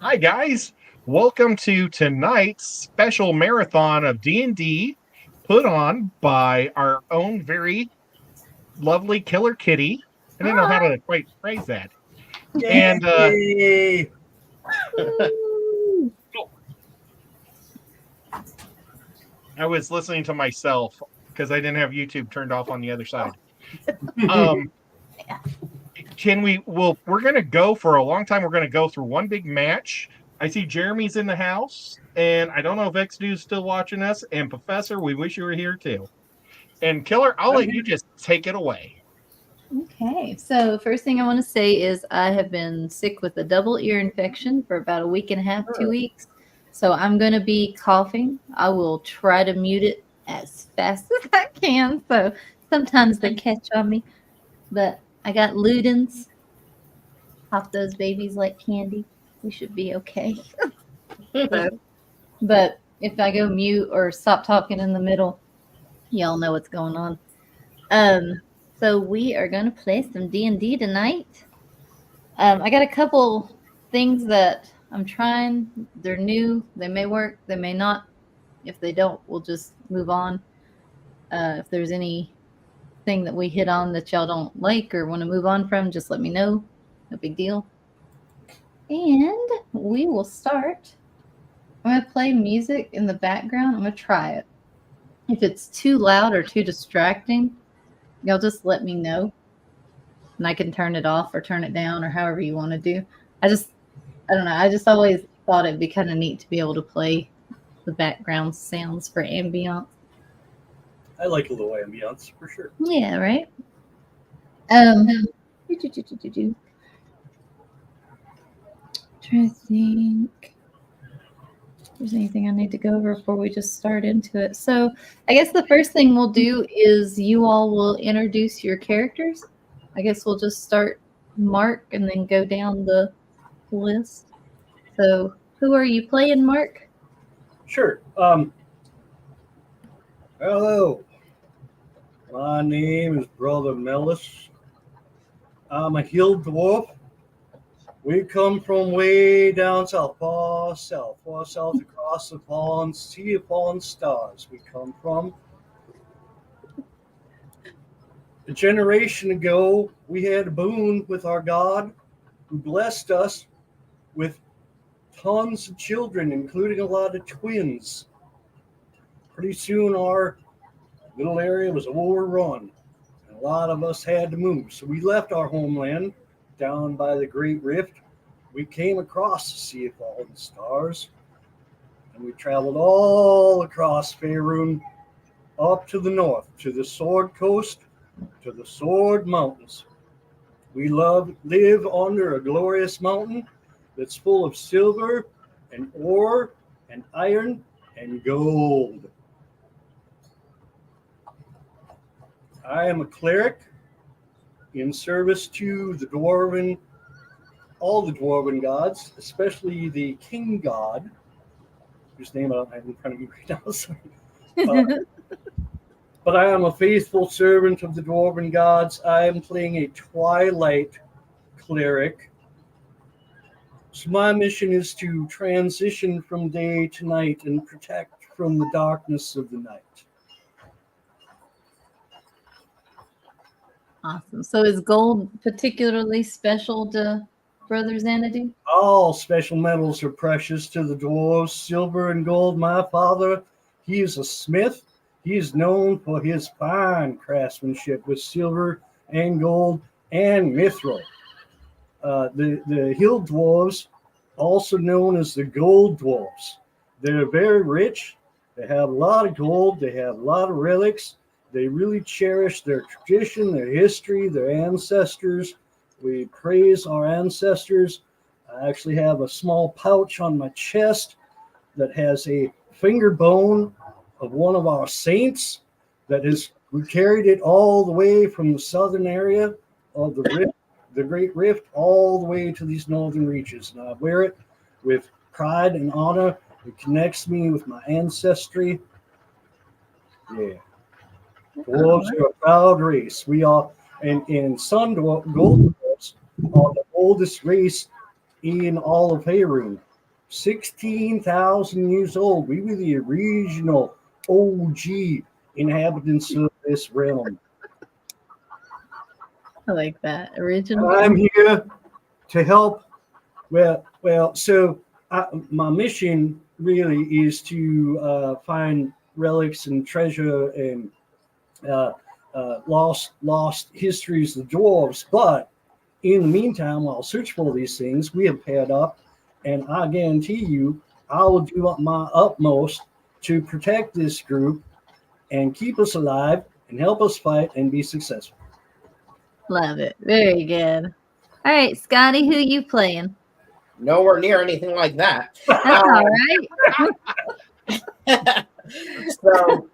Hi guys, welcome to tonight's special marathon of D&D put on by our own very lovely Killer Kitty. I didn't know how to quite phrase that. And Yay! I was listening to myself because I didn't have YouTube turned off on the other side. We're going to go for a long time. We're going to go through one big match. I see Jeremy's in the house, and I don't know if Xdu's still watching us. And Professor, we wish you were here too. And Killer, I'll let you just take it away. Okay, so first thing I want to say is I have been sick with a double ear infection for about a week and a half, 2 weeks. So I'm going to be coughing. I will try to mute it as fast as I can. So sometimes they catch on me. But I got Ludens. Pop those babies like candy. We should be okay. But if I go mute or stop talking in the middle, y'all know what's going on. So we are going to play some D&D tonight. I got a couple things that I'm trying. They're new. They may work. They may not. If they don't, we'll just move on. If there's anything that we hit on that y'all don't like or want to move on from, just let me know. No big deal. And we will start. I'm going to play music in the background. I'm going to try it. If it's too loud or too distracting, y'all just let me know. And I can turn it off or turn it down or however you want to do. I don't know. I just always thought it'd be kind of neat to be able to play the background sounds for ambiance. I like a little ambiance for sure. Yeah, right? Trying to think if there's anything I need to go over before we just start into it. So I guess the first thing we'll do is you all will introduce your characters. I guess we'll just start Mark and then go down the list. So who are you playing, Mark? Sure. Hello. My name is Brother Melis. I'm a hill dwarf. We come from way down south, far south across the fallen sea of fallen stars. We come from. A generation ago, we had a boon with our God, who blessed us with tons of children, including a lot of twins. Pretty soon, our little area was overrun, and a lot of us had to move. So we left our homeland down by the Great Rift. We came across the Sea of Fallen Stars, and we traveled all across Faerun up to the north, to the Sword Coast, to the Sword Mountains. We live under a glorious mountain that's full of silver and ore and iron and gold. I am a cleric in service to all the dwarven gods, especially the king god, whose name I don't have in front of me right now. Sorry. But I am a faithful servant of the dwarven gods. I am playing a twilight cleric. So my mission is to transition from day to night and protect from the darkness of the night. Awesome. So is gold particularly special to Brother Xanadu? All special metals are precious to the dwarves. Silver and gold. My father, he is a smith. He is known for his fine craftsmanship with silver and gold and mithril. The hill dwarves, also known as the gold dwarves, they're very rich. They have a lot of gold. They have a lot of relics. They really cherish their tradition, their history, their ancestors. We praise our ancestors. I actually have a small pouch on my chest that has a finger bone of one of our saints we carried it all the way from the southern area of the rift, the Great Rift, all the way to these northern reaches. And I wear it with pride and honor. It connects me with my ancestry. Yeah. Dwarves are a proud race. We are, and gold dwarves are the oldest race in all of Faerun. 16,000 years old. We were the original OG inhabitants of this realm. I like that. And Original. I'm here to help. So my mission really is to find relics and treasure and lost histories of the dwarves. But in the meantime, while search for these things, we have paired up, and I guarantee you, I will do my utmost to protect this group and keep us alive and help us fight and be successful. Love it. Very good. All right, Scotty, who you playing? Nowhere near anything like that. That's all right. So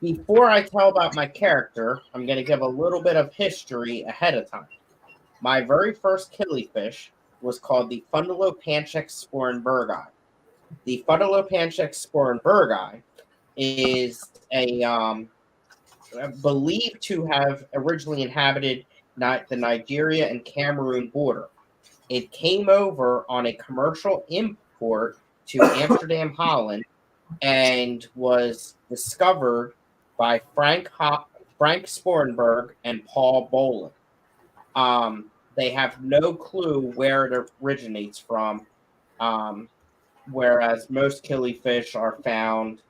before I tell about my character, I'm going to give a little bit of history ahead of time. My very first killifish was called the Fundulopanchek sporenbergi. The Fundulopanchek sporenbergi is believed to have originally inhabited the Nigeria and Cameroon border. It came over on a commercial import to Amsterdam, Holland, and was discovered by Frank Sporenberg and Paul Bolin. They have no clue where it originates from, whereas most killifish are found,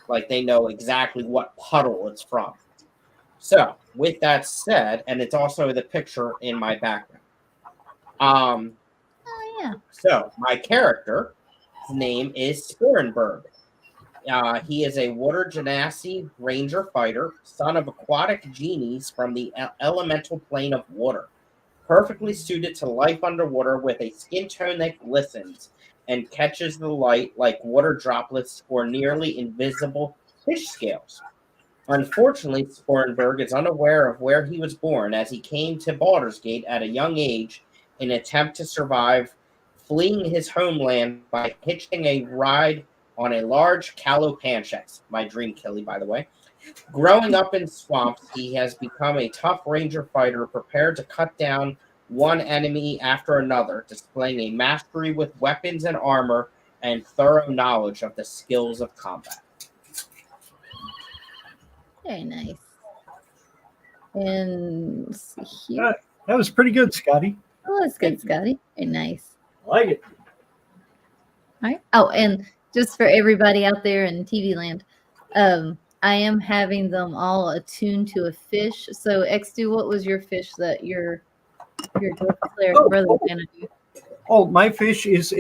like they know exactly what puddle it's from. So, with that said, and it's also the picture in my background. Oh yeah. So, my character, his name is Sporenberg. He is a water genasi ranger fighter, son of aquatic genies from the elemental plane of water, perfectly suited to life underwater with a skin tone that glistens and catches the light like water droplets or nearly invisible fish scales. Unfortunately, Sporenberg is unaware of where he was born, as he came to Baldur's Gate at a young age in an attempt to survive, fleeing his homeland by hitching a ride on a large Calopanchex, my dream killie, by the way. Growing up in swamps, he has become a tough ranger fighter prepared to cut down one enemy after another, displaying a mastery with weapons and armor and thorough knowledge of the skills of combat. Very nice. And let's see here. That was pretty good, Scotty. Oh, that's good, Scotty. Very nice. I like it. All right. Oh, and just for everybody out there in TV land, I am having them all attuned to a fish. So, X2, what was your fish that your dwarf player brother was going to do? Oh, my fish is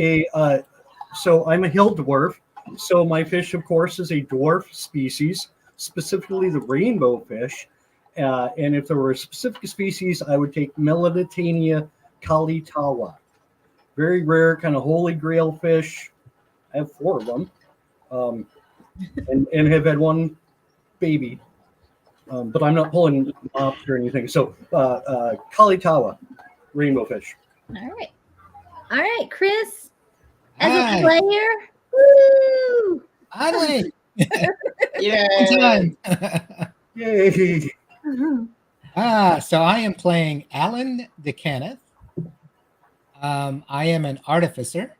so I'm a hill dwarf. So my fish, of course, is a dwarf species, specifically the rainbow fish. And if there were a specific species, I would take Melanotaenia kalitawa. Very rare, kind of holy grail fish. I have 4 of them, and have had one baby, but I'm not pulling mops or anything. So kalitawa, rainbow fish. All right, Chris, as Hi. a player, woo! Finally. Yay! Yay! So I am playing Alan DeKenneth. I am an artificer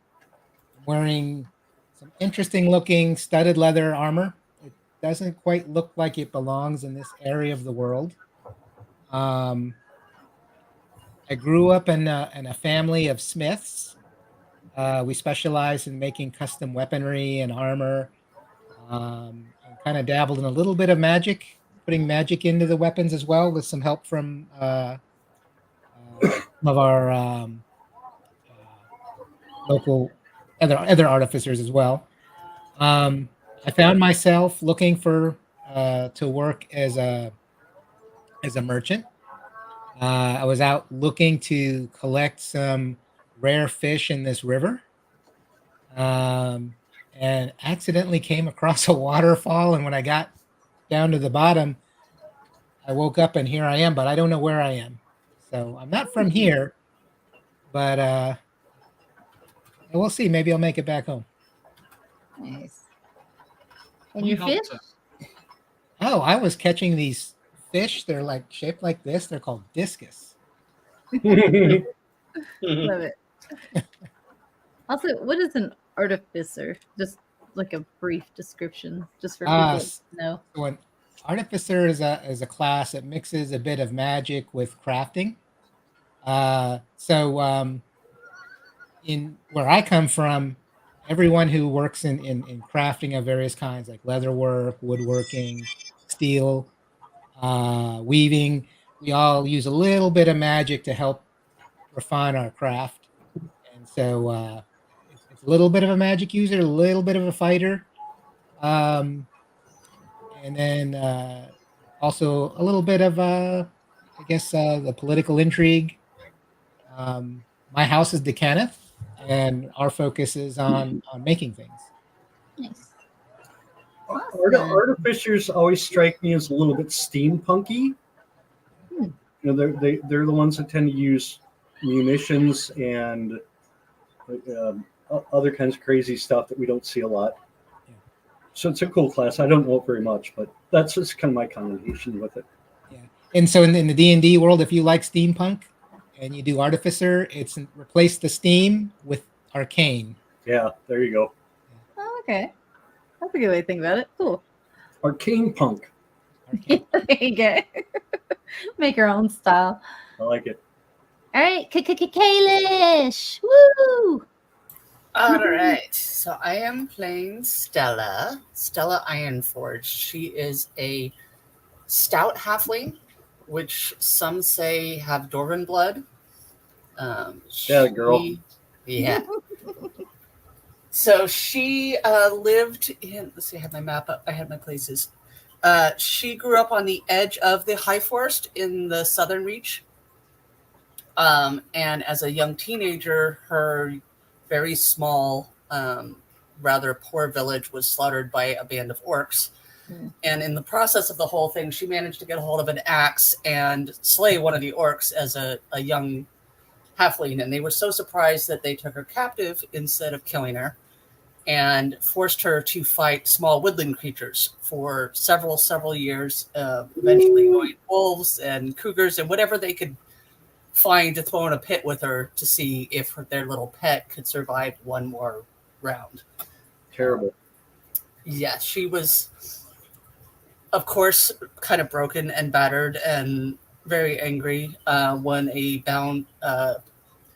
wearing some interesting looking studded leather armor. It doesn't quite look like it belongs in this area of the world. I grew up in a family of smiths. We specialize in making custom weaponry and armor. And kind of dabbled in a little bit of magic, putting magic into the weapons as well, with some help from some of our local other artificers as well. I found myself looking for to work as a merchant. I was out looking to collect some rare fish in this river, and accidentally came across a waterfall. And when I got down to the bottom, I woke up and here I am, but I don't know where I am. So I'm not from here, but we'll see. Maybe I'll make it back home. Nice. And your fish? Oh, I was catching these fish. They're like shaped like this. They're called discus. Love it. Also, what is an artificer? Just like a brief description, just for people to know. So an artificer is a class that mixes a bit of magic with crafting. In where I come from, everyone who works in crafting of various kinds, like leatherwork, woodworking, steel, weaving, we all use a little bit of magic to help refine our craft. And so it's a little bit of a magic user, a little bit of a fighter, and then also a little bit of, I guess, the political intrigue. My house is Decaneth, and our focus is on making things. Nice. Artificers always strike me as a little bit steampunky. You know, they're the ones that tend to use munitions and other kinds of crazy stuff that we don't see a lot. Yeah. So it's a cool class. I don't know it very much, but that's just kind of my connotation with it. Yeah, and so in the D&D world, if you like steampunk and you do artificer, it's replace the steam with arcane. Yeah, there you go. Oh, okay. That's a good way to think about it. Cool. Arcane punk. Arcane. There you go. Make our own style. I like it. All right, Kalish. Woo! All right. So I am playing Stella Ironforge. She is a stout halfling, which some say have Dwarven blood. Yeah, girl. Yeah. So she lived in, let's see, I had my map up. I had my places. She grew up on the edge of the High Forest in the Southern Reach. And as a young teenager, her very small, rather poor village was slaughtered by a band of orcs. And in the process of the whole thing, she managed to get a hold of an axe and slay one of the orcs as a young halfling. And they were so surprised that they took her captive instead of killing her and forced her to fight small woodland creatures for several years, eventually going wolves and cougars and whatever they could find to throw in a pit with her to see if their little pet could survive one more round. Terrible. Yeah, she was, of course, kind of broken and battered and very angry when a bound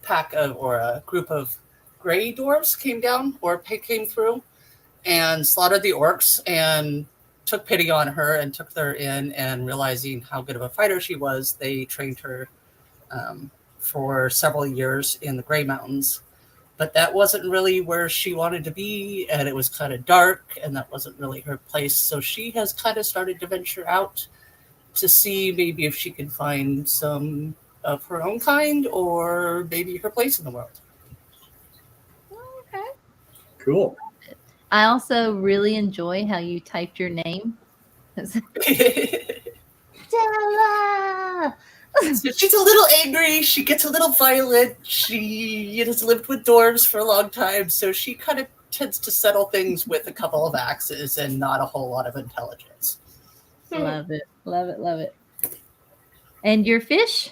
pack of, or a group of gray dwarves came through and slaughtered the orcs and took pity on her and took her in, and realizing how good of a fighter she was, they trained her for several years in the Grey Mountains. But that wasn't really where she wanted to be, and it was kind of dark, and that wasn't really her place. So she has kind of started to venture out to see maybe if she can find some of her own kind or maybe her place in the world. Okay. Cool. I also really enjoy how you typed your name. Stella! So she's a little angry. She gets a little violent. She has lived with dwarves for a long time, so she kind of tends to settle things with a couple of axes and not a whole lot of intelligence. Love it. Love it. Love it. And your fish?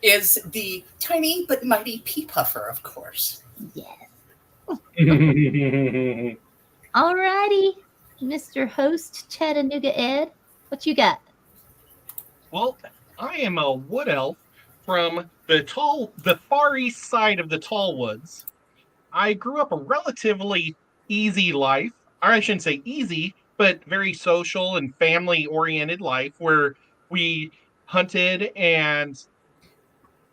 Is the tiny but mighty pea puffer, of course. Yes. Alrighty, Mr. Host Chattanooga Ed, what you got? Well, I am a wood elf from the far east side of the Tall Woods. I grew up a relatively easy life, or I shouldn't say easy, but very social and family-oriented life where we hunted and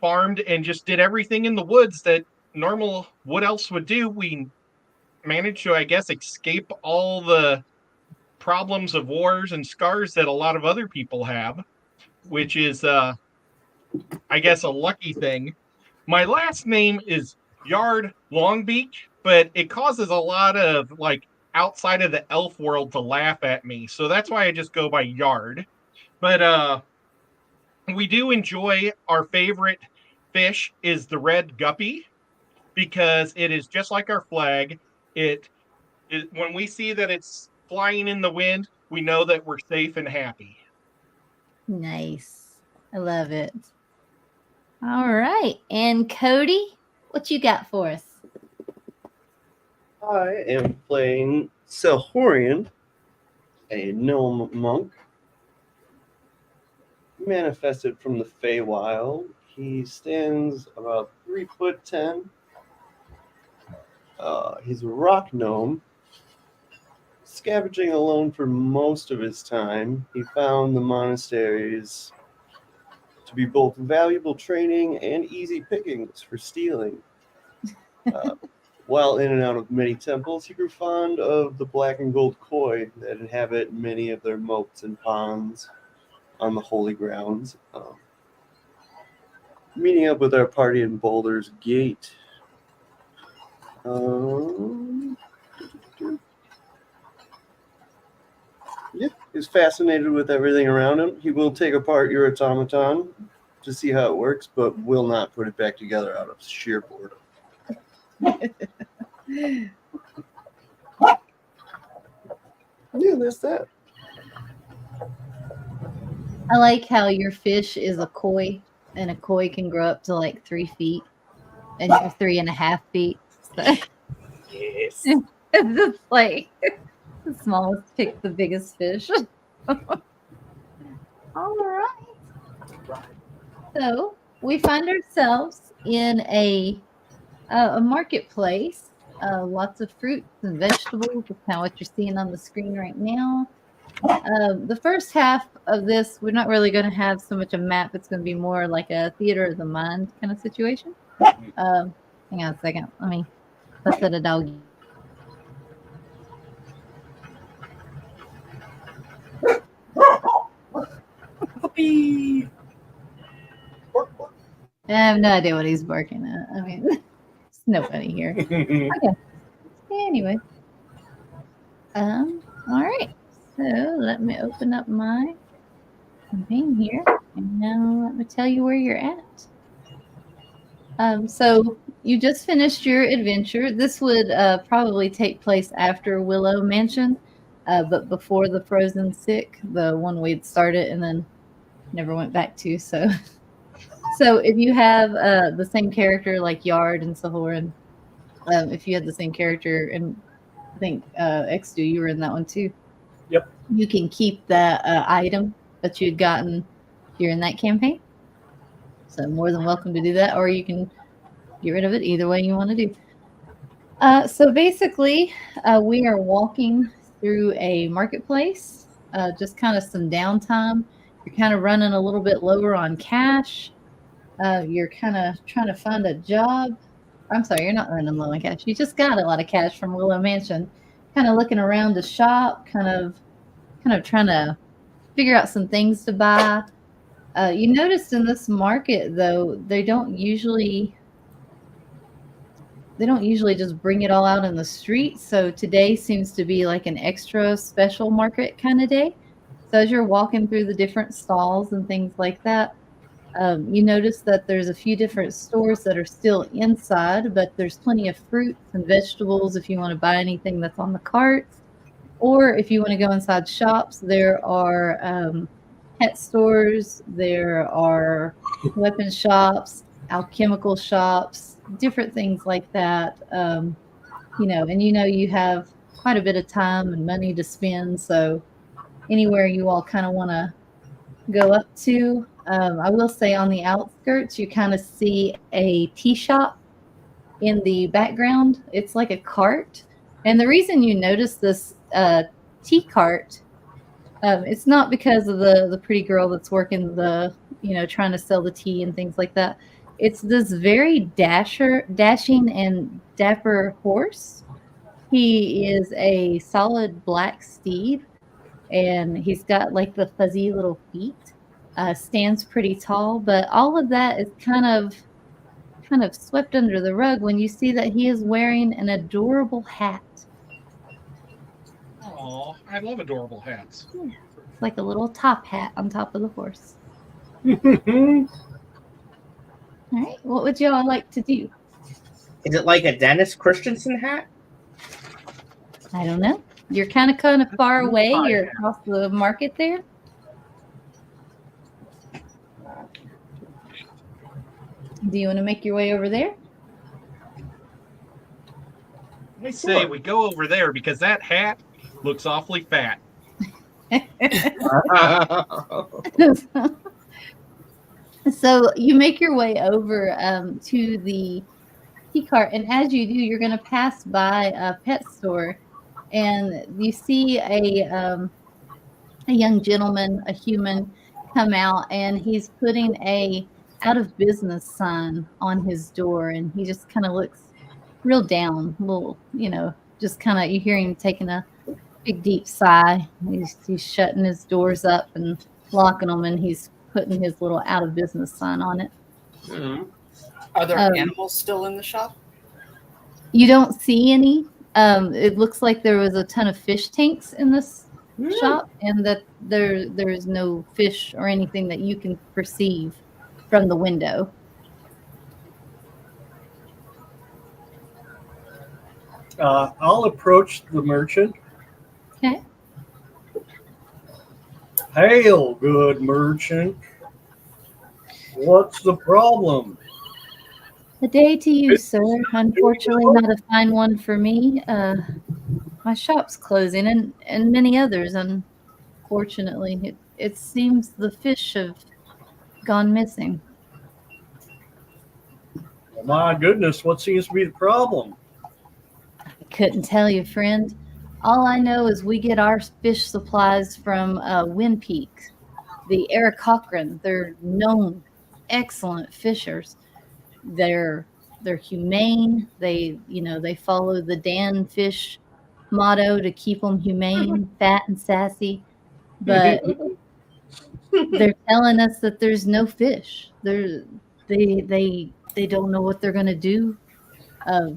farmed and just did everything in the woods that normal wood elves would do. We managed to, I guess, escape all the problems of wars and scars that a lot of other people have, which is, I guess, a lucky thing. My last name is Yard Longbeak, but it causes a lot of, like, outside of the elf world to laugh at me. So that's why I just go by Yard. But we do enjoy, our favorite fish is the red guppy, because it is just like our flag. When we see that it's flying in the wind, we know that we're safe and happy. Nice. I love it. All right. And Cody, what you got for us? I am playing Selhorian, a gnome monk, manifested from the Feywild. He stands about 3'10". He's a rock gnome, scavenging alone for most of his time. He found the monasteries to be both valuable training and easy pickings for stealing. While in and out of many temples, he grew fond of the black and gold koi that inhabit many of their moats and ponds on the holy grounds. Meeting up with our party in Boulder's Gate. Yeah, he's fascinated with everything around him. He will take apart your automaton to see how it works, but will not put it back together out of sheer boredom. Yeah, that's that. I like how your fish is a koi, and a koi can grow up to like 3 feet, and you're 3.5 feet. So Yes. it's just like the smallest pick the biggest fish. All right. So we find ourselves in a marketplace. Lots of fruits and vegetables. That's kind of what you're seeing on the screen right now. The first half of this, we're not really going to have so much a map. It's going to be more like a theater of the mind kind of situation. Hang on a second. Let me fuss at a dog. Puppy. I have no idea what he's barking at. I mean, there's nobody here. Okay. Anyway. All right. So let me open up my campaign here, and now let me tell you where you're at. So you just finished your adventure. This would probably take place after Willow Mansion, but before the Frozen Sick, the one we'd started and then never went back to. So if you have the same character like Yard and Sahoran, if you had the same character, and I think Xdu, you were in that one too. Yep. You can keep that item that you had gotten during that campaign. So more than welcome to do that, or you can get rid of it. Either way you want to do. So basically, we are walking through a marketplace, just kind of some downtime. You're kind of running a little bit lower on cash. You're kind of trying to find a job. I'm sorry, you're not running low on cash. You just got a lot of cash from Willow Mansion. Kind of looking around the shop, kind of trying to figure out some things to buy. You noticed in this market, though, they don't usually just bring it all out in the street. So today seems to be like an extra special market kind of day. So as you're walking through the different stalls and things like that, you notice that there's a few different stores that are still inside, but there's plenty of fruits and vegetables if you want to buy anything that's on the carts. Or if you want to go inside shops, there are pet stores, there are weapon shops, alchemical shops, different things like that. And you have quite a bit of time and money to spend. So anywhere you all kind of want to go up to. I will say on the outskirts, you kind of see a tea shop in the background. It's like a cart. And the reason you notice this tea cart, it's not because of the pretty girl that's working trying to sell the tea and things like that. It's this very dashing and dapper horse. He is a solid black steed, and he's got like the fuzzy little feet. Stands pretty tall, but all of that is kind of swept under the rug when you see that he is wearing an adorable hat. Aw, I love adorable hats. Yeah, it's like a little top hat on top of the horse. Mm-hmm. All right, what would you all like to do? Is it like a Dennis Christensen hat? I don't know. You're kind of far away. You're across the market there. Do you want to make your way over there? I say Sure. we go over there because that hat looks awfully fat. So you make your way over to the tea cart, and as you do, you're going to pass by a pet store, and you see a young gentleman, a human, come out, and he's putting a out of business sign on his door, and he just kind of looks real down, little, just kind of, you hear him taking a big deep sigh. He's shutting his doors up and locking them, and he's putting his little out of business sign on it. Mhm. Are there Um, animals still in the shop? You don't see any. It looks like there was a ton of fish tanks in this shop, and that there is no fish or anything that you can perceive from the window. I'll approach the merchant. Okay. Hail, good merchant. What's the problem? A day to you, sir. Unfortunately, not a fine one for me. My shop's closing, and many others. Unfortunately, it seems the fish have gone missing. Oh, my goodness, what seems to be the problem? Couldn't tell you, friend. All I know is we get our fish supplies from Wind Peak, the Eric Cochran. They're known excellent fishers. They're humane. They follow the Dan Fish motto to keep them humane, fat, and sassy. But they're telling us that there's no fish. They don't know what they're going to do.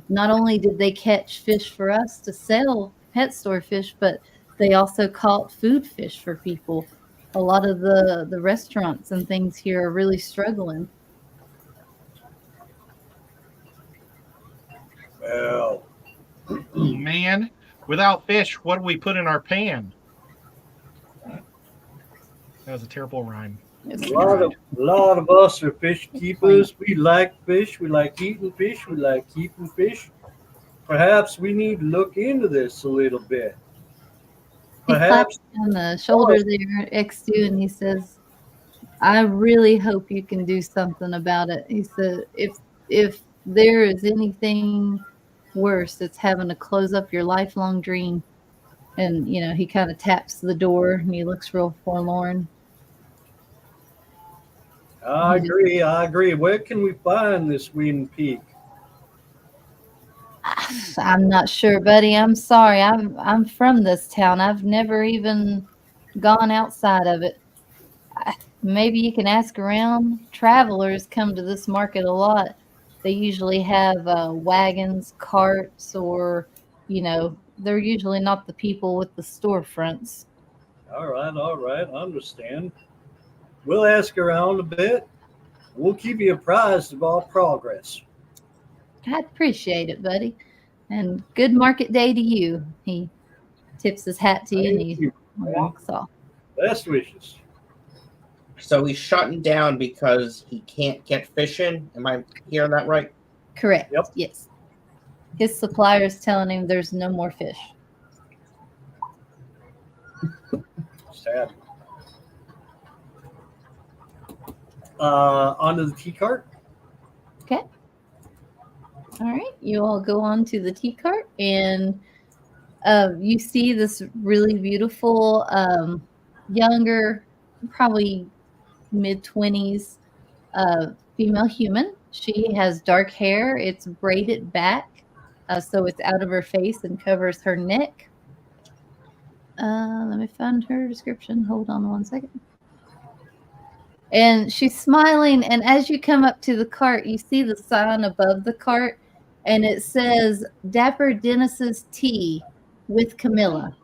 Not only did they catch fish for us to sell pet store fish, but they also caught food fish for people. A lot of the restaurants and things here are really struggling. Well, Oh, man, without fish, what do we put in our pan? That was a terrible rhyme. a lot of us are fish keepers. We like fish. We like eating fish. We like keeping fish. Perhaps we need to look into this a little bit. He Perhaps claps on the shoulder there next to you, and he says, I really hope you can do something about it. He said, if there is anything worse, it's having to close up your lifelong dream. And, he kind of taps the door and he looks real forlorn. I agree. I agree. Where can we find this Wind Peak? I'm not sure, buddy. I'm sorry. I'm from this town. I've never even gone outside of it. Maybe you can ask around. Travelers come to this market a lot. They usually have wagons, carts, or, they're usually not the people with the storefronts. All right. I understand. We'll ask around a bit. We'll keep you apprised of our progress. I'd appreciate it, buddy. And good market day to you. He tips his hat to you and Thank he you. walks off. Best wishes. So he's shutting down because he can't get fish in. Am I hearing that right? Correct. Yep. Yes. His supplier's telling him there's no more fish. Sad. Onto the tea cart. Okay. All right. You all go on to the tea cart, and you see this really beautiful, younger, probably mid-20s female human. She has dark hair. It's braided back, so it's out of her face and covers her neck. Let me find her description. Hold on one second. And she's smiling, and as you come up to the cart, you see the sign above the cart, and it says Dapper Dennis's Tea with Camilla.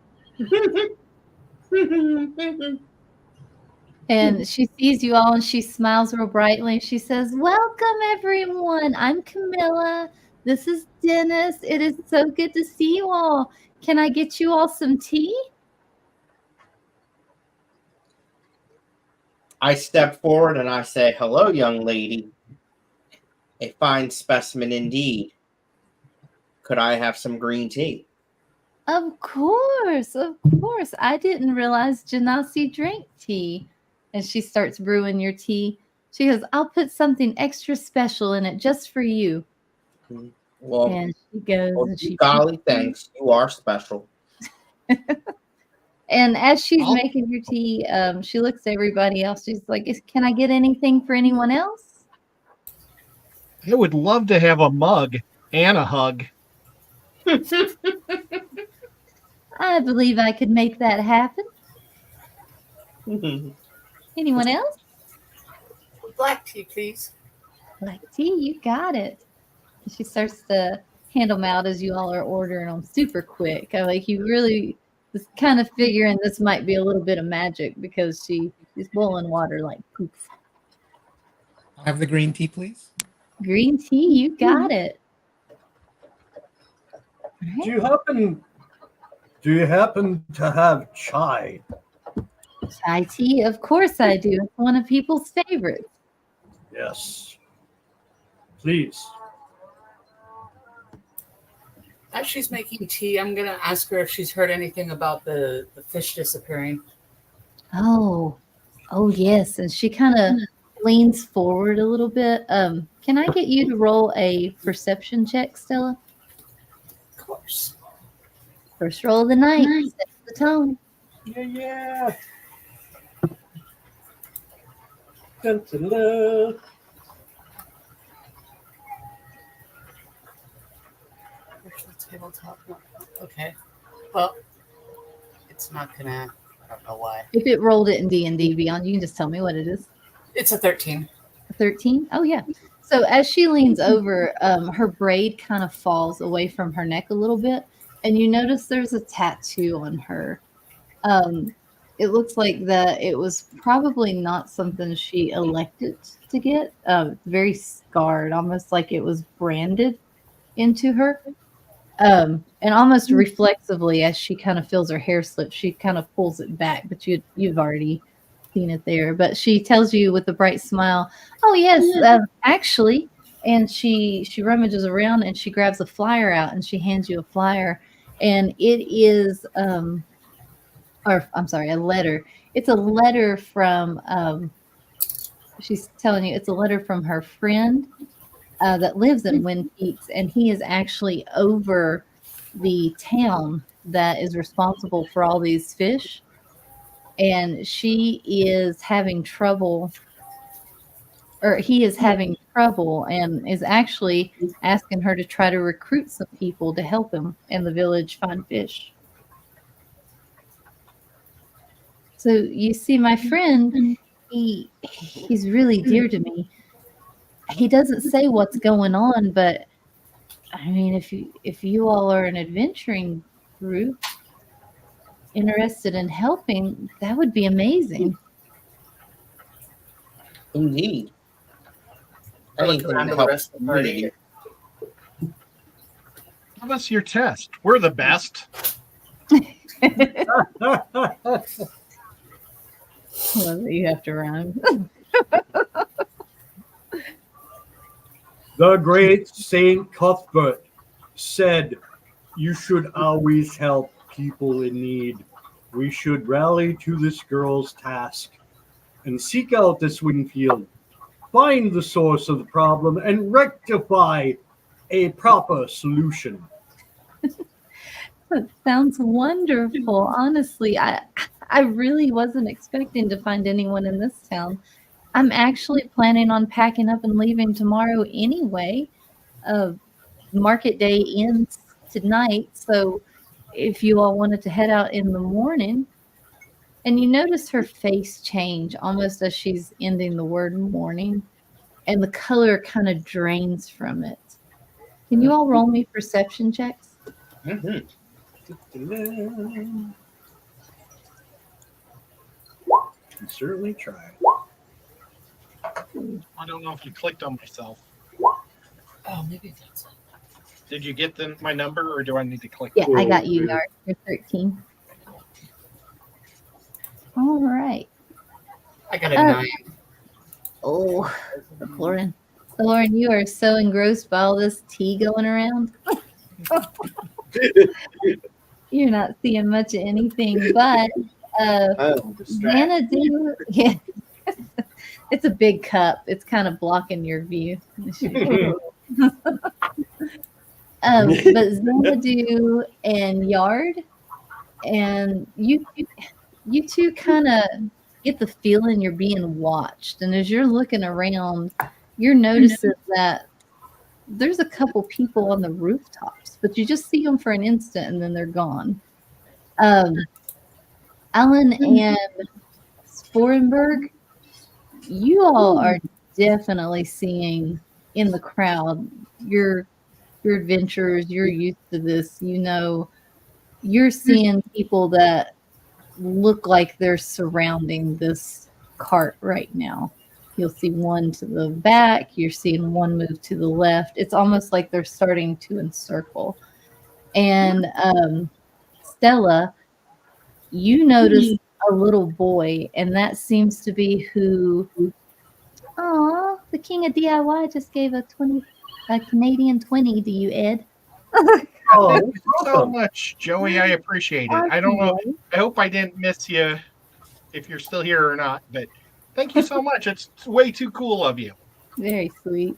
And she sees you all and she smiles real brightly. She says, welcome, everyone. I'm Camilla. This is Dennis. It is so good to see you all. Can I get you all some tea? I step forward and I say, hello, young lady. A fine specimen indeed. Could I have some green tea? Of course, of course. I didn't realize Janasi drank tea. And she starts brewing your tea. She goes, I'll put something extra special in it just for you. Well, And she goes and she golly, thanks. You are special. And as she's I'll- making your tea, she looks at everybody else. She's like, can I get anything for anyone else? I would love to have a mug and a hug. I believe I could make that happen. Anyone else? Black tea, please. Black tea, you got it. And she starts to hand them out as you all are ordering them super quick. Like you really was kind of figuring this might be a little bit of magic because she's boiling water like poof. I'll have the green tea, please. Green tea, you got it. Do you happen to have chai? Chai tea, of course I do. It's one of people's favorites. Yes. Please. As she's making tea, I'm going to ask her if she's heard anything about the fish disappearing. Oh yes. And she kind of leans forward a little bit. Can I get you to roll a perception check, Stella? Of course. First roll of the night. Sets the tone. Yeah. Dun, dun, dun. Where's the tabletop? Okay. Well, it's not going to... I don't know why. If it rolled it in D&D Beyond, you can just tell me what it is. It's a 13. 13? Oh, yeah. So as she leans over, her braid kind of falls away from her neck a little bit, and you notice there's a tattoo on her. It looks like that it was probably not something she elected to get. Very scarred, almost like it was branded into her. And almost reflexively, as she kind of feels her hair slip, she kind of pulls it back, but you've already seen it there. But she tells you with a bright smile, "Oh yes, actually." And she rummages around and she grabs a flyer out and she hands you a flyer, and it is a letter. It's a letter from she's telling you it's a letter from her friend that lives in Wind Peaks, and he is actually over the town that is responsible for all these fish. And she is having trouble, or he is having trouble, and is actually asking her to try to recruit some people to help him in the village find fish. So you see, my friend, he's really dear to me. He doesn't say what's going on, but I mean, if you all are an adventuring group interested in helping, that would be amazing. Indeed. I look Anything around to to the help rest of the party. Give us your test. We're the best. Well, you have to rhyme. The great Saint Cuthbert said, "You should always help people in need. We should rally to this girl's task and seek out this Winfield, find the source of the problem, and rectify a proper solution." That sounds wonderful. Honestly, I really wasn't expecting to find anyone in this town. I'm actually planning on packing up and leaving tomorrow anyway. Market day ends tonight, so if you all wanted to head out in the morning. And you notice her face change almost as she's ending the word morning, and the color kind of drains from it. Can you all roll me perception checks? Mm-hmm. Can certainly try. I don't know if you clicked on myself. Oh, maybe that's it. Did you get my number, or do I need to click? Yeah, I got you, Yard. You're 13. All right. I got a 9. Oh, Lauren. So, Lauren, you are so engrossed by all this tea going around. You're not seeing much of anything, but I'm distracted. Xanadu, yeah, it's a big cup. It's kind of blocking your view. But Xanadu and Yard, and you two kind of get the feeling you're being watched. And as you're looking around, you're noticing that there's a couple people on the rooftops, but you just see them for an instant and then they're gone. Alan and Sporenberg, you all are definitely seeing in the crowd. You're adventurers. You're used to this. You know, you're seeing people that look like they're surrounding this cart right now. You'll see one to the back. You're seeing one move to the left. It's almost like they're starting to encircle. And Stella, you notice a little boy, and that seems to be who. Oh, the king of DIY just gave a Canadian 20 to you, Ed. Oh, Thank you so awesome. much, Joey. I appreciate it. I don't know. I hope I didn't miss you if you're still here or not, but thank you so much. It's way too cool of you. Very sweet.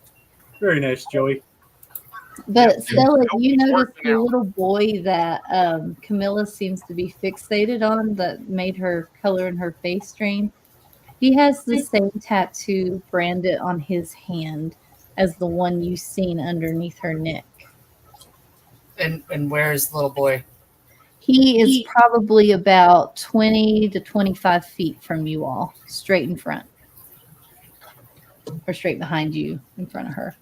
Very nice, Joey. But Yep. Stella, Nope, you it's notice working the out. little boy that Camilla seems to be fixated on that made her color in her face strange. He has the same tattoo branded on his hand as the one you've seen underneath her neck. And where is the little boy? He is probably about 20 to 25 feet from you all, straight in front. Or straight behind you, in front of her.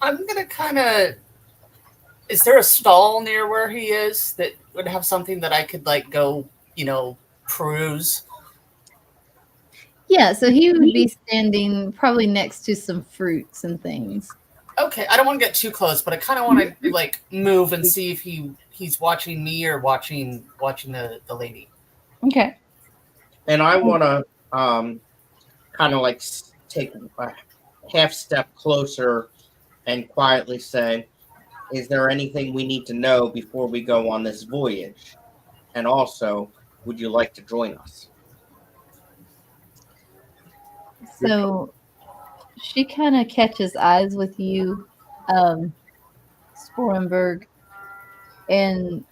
I'm gonna kind of. Is there a stall near where he is that would have something that I could like go, peruse? Yeah, so he would be standing probably next to some fruits and things. Okay, I don't want to get too close, but I kind of want to like move and see if he's watching me or watching the lady. Okay. And I want to kind of like take a half step closer and quietly say, is there anything we need to know before we go on this voyage? And also, would you like to join us? So she kind of catches eyes with you, Sporenberg, and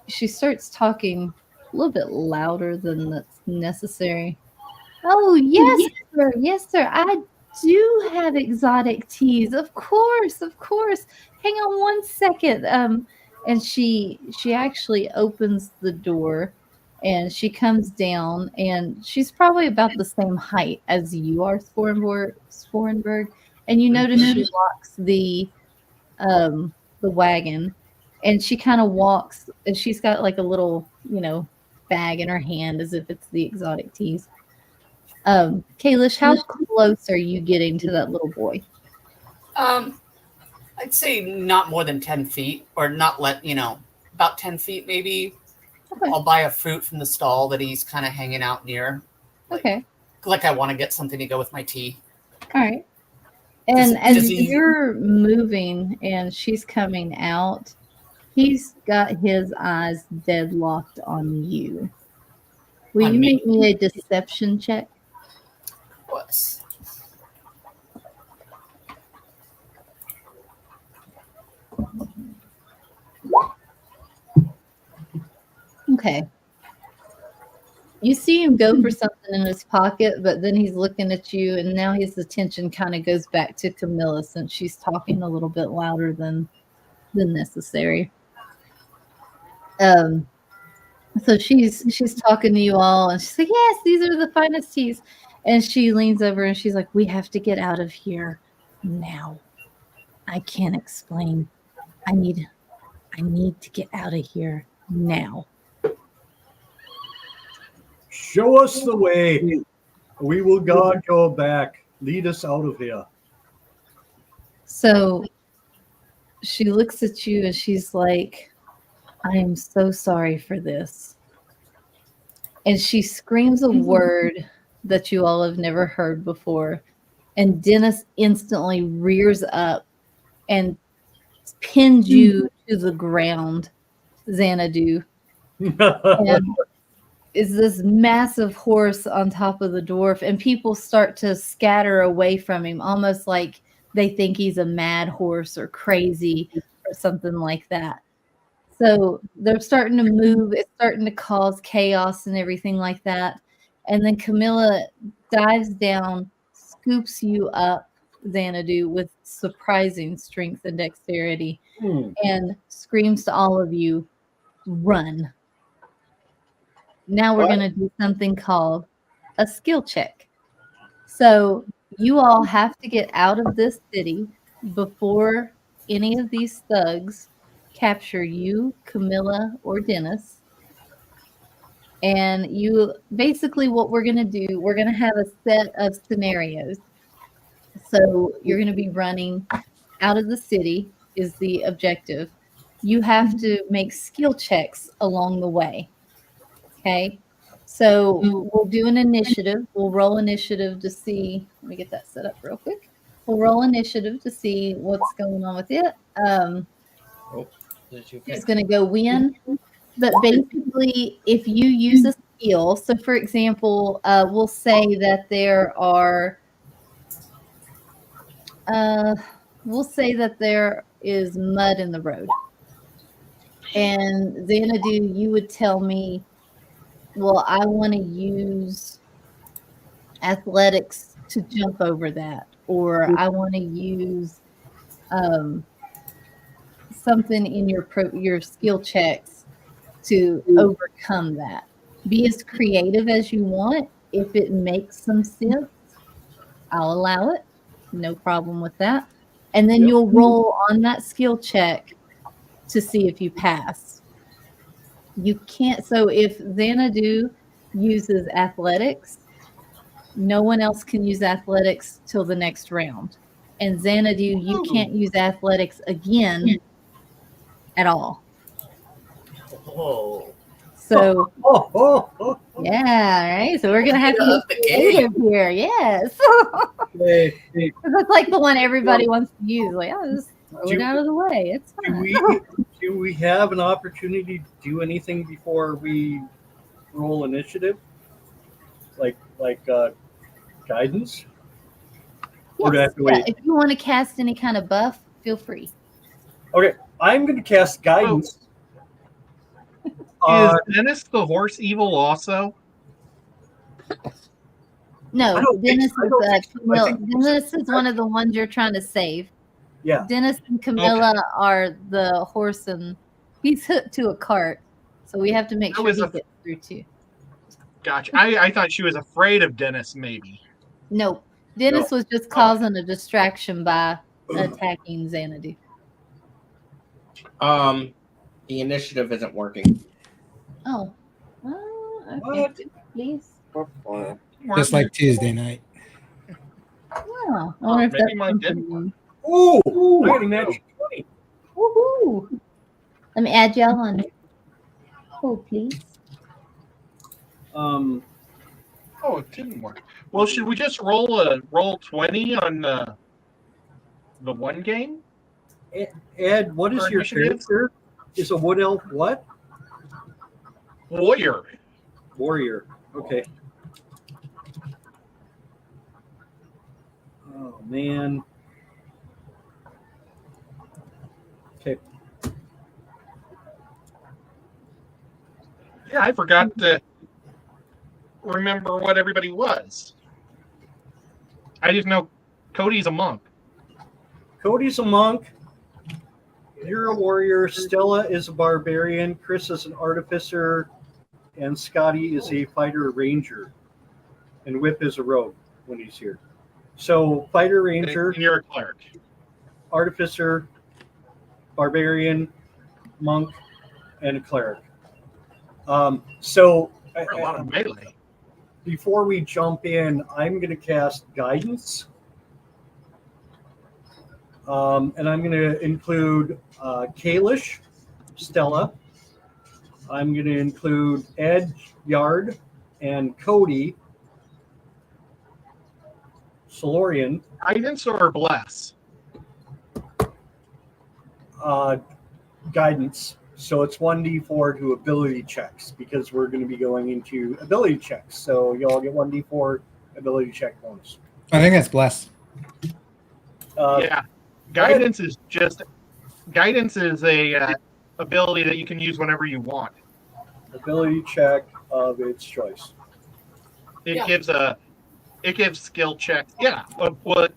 she starts talking a little bit louder than that's necessary. Oh, yes, sir. Yes, sir. I do have exotic teas. Of course, of course. Hang on one second. And she actually opens the door and she comes down and she's probably about the same height as you are, Sporenberg. And you notice she walks the wagon and she kind of walks and she's got like a little, bag in her hand as if it's the exotic teas. Kalish, how close are you getting to that little boy? I'd say not more than 10 feet, or not about 10 feet maybe. Okay. I'll buy a fruit from the stall that he's kind of hanging out near. Okay. Like I want to get something to go with my tea. All right. And as does he- you're moving and she's coming out, he's got his eyes deadlocked on you. Will On you me? make me a deception check? Was. Okay. You see him go for something in his pocket, but then he's looking at you, and now his attention kind of goes back to Camilla since she's talking a little bit louder than necessary. So she's talking to you all, and she's like, "Yes, these are the finest teas." And she leans over and she's like, "We have to get out of here now. I can't explain. I need to get out of here now." Show us the way. We will God go back. Lead us out of here. So she looks at you and she's like, "I am so sorry for this." And she screams a word that you all have never heard before. And Dennis instantly rears up and pins you to the ground Xanadu. And is this massive horse on top of the dwarf, and people start to scatter away from him, almost like they think he's a mad horse or crazy or something like that. So they're starting to move. It's starting to cause chaos and everything like that. And then Camilla dives down, scoops you up, Xanadu, with surprising strength and dexterity, and screams to all of you, run. Now we're going to do something called a skill check. So you all have to get out of this city before any of these thugs capture you, Camilla, or Dennis. And you basically what we're going to do, we're going to have a set of scenarios. So you're going to be running out of the city is the objective. You have to make skill checks along the way. Okay. So we'll do an initiative. We'll roll initiative to see. Let me get that set up real quick. We'll roll initiative to see what's going on with it. Who's going to go win? But basically, if you use a skill, so for example, we'll say that there are, we'll say that there is mud in the road. And Xanadu, you would tell me, well, I want to use athletics to jump over that, or I want to use something in your skill checks to overcome that. Be as creative as you want. If it makes some sense, I'll allow it. No problem with that. And then you'll roll on that skill check to see if you pass. You can't. So if Xanadu uses athletics, no one else can use athletics till the next round. And Xanadu, you can't use athletics again at all. So yeah, right. So we're gonna have to get creative here. Yes. That's like the one everybody wants to use. Like, I'll just throw it out of the way. It's fine. Do we have an opportunity to do anything before we roll initiative? Like guidance? Or do I have to wait? If you want to cast any kind of buff, feel free. Okay, I'm going to cast guidance. Is Dennis the horse evil also? No, Dennis is one of the ones you're trying to save. Yeah. Dennis and Camilla are the horse, and he's hooked to a cart, so we have to make sure he gets through too. Gotcha. I thought she was afraid of Dennis, maybe. No, Dennis was just causing a distraction by attacking Xanadu. The initiative isn't working. Oh. Okay. Please. Just like Tuesday night. Oh, I wonder if maybe that's mine didn't. something. Oh, I'm getting that 20. Woohoo! Let me add y'all on. Oh, please. Oh, it didn't work. Well, should we just roll 20 on the one game? Ed, what is your character? Is a wood elf what? Warrior. Warrior. Okay. Oh man. Okay. Yeah, I forgot to remember what everybody was. I didn't know Cody's a monk. Cody's a monk. You're a warrior. Stella is a barbarian. Chris is an artificer. And Scotty is a fighter ranger. And Whip is a rogue when he's here. So, fighter ranger. And you're a cleric. Artificer, barbarian, monk, and a cleric. So, A lot of melee. before we jump in, I'm going to cast guidance. And I'm going to include Kalish, Stella. I'm going to include Ed, Yard, and Cody, Solorian. Guidance or bless? guidance. So it's 1d4 to ability checks because we're going to be going into ability checks. So y'all get 1d4 ability check bonus. I think that's blessed. Yeah, guidance is a ability that you can use whenever you want. Ability check of its choice. It gives skill checks. Yeah, what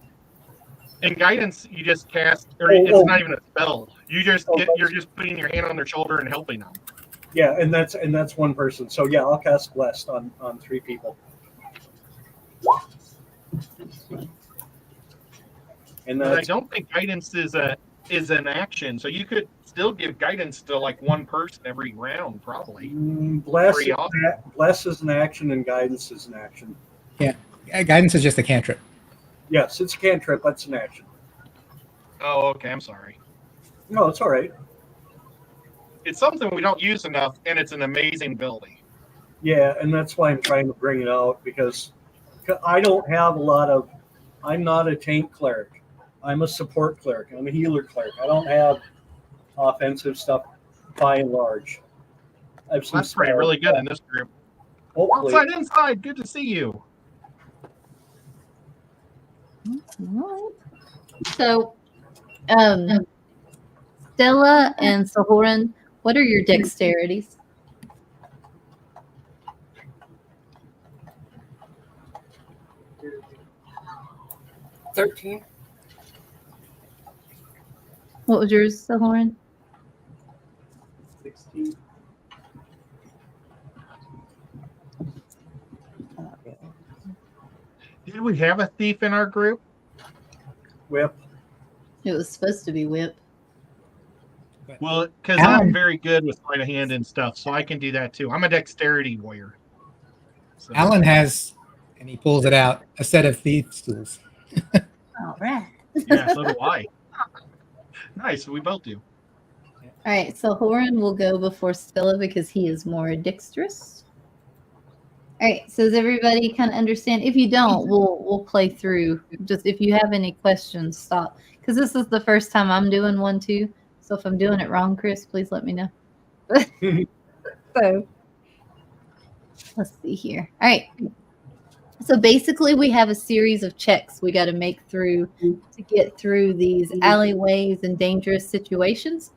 in guidance you just cast, or it's not even a spell. You're just putting your hand on their shoulder and helping them. Yeah, and that's one person. So yeah, I'll cast blessed on 3 people. And But I don't think guidance is an action, so you could still give guidance to like one person every round, probably. Bless is an action and guidance is an action. Yeah, guidance is just a cantrip. Yes, it's a cantrip. That's an action. Oh, okay. I'm sorry. No, it's all right. It's something we don't use enough, and it's an amazing ability. Yeah, and that's why I'm trying to bring it out because I don't have a lot of. I'm not a tank cleric. I'm a support cleric. I'm a healer cleric. I don't have offensive stuff by and large. That's pretty really good in this group. Hopefully. Outside, inside. Good to see you. So, Stella and Sahoran, what are your dexterities? $13. What was yours, Sahoran? 16. Did we have a thief in our group? Whip. It was supposed to be Whip. Well, because I'm very good with sleight of hand and stuff, so I can do that too. I'm a dexterity warrior. So. Alan has, and he pulls it out, a set of thieves' tools. All right. Yeah, so do I. Nice, we both do. All right, so Horan will go before Stella because he is more dexterous. All right, so does everybody kind of understand? If you don't, we'll play through. Just if you have any questions, stop. Because this is the first time I'm doing one too. So if I'm doing it wrong, Chris, please let me know. So let's see here. All right. So basically, we have a series of checks we got to make through to get through these alleyways and dangerous situations.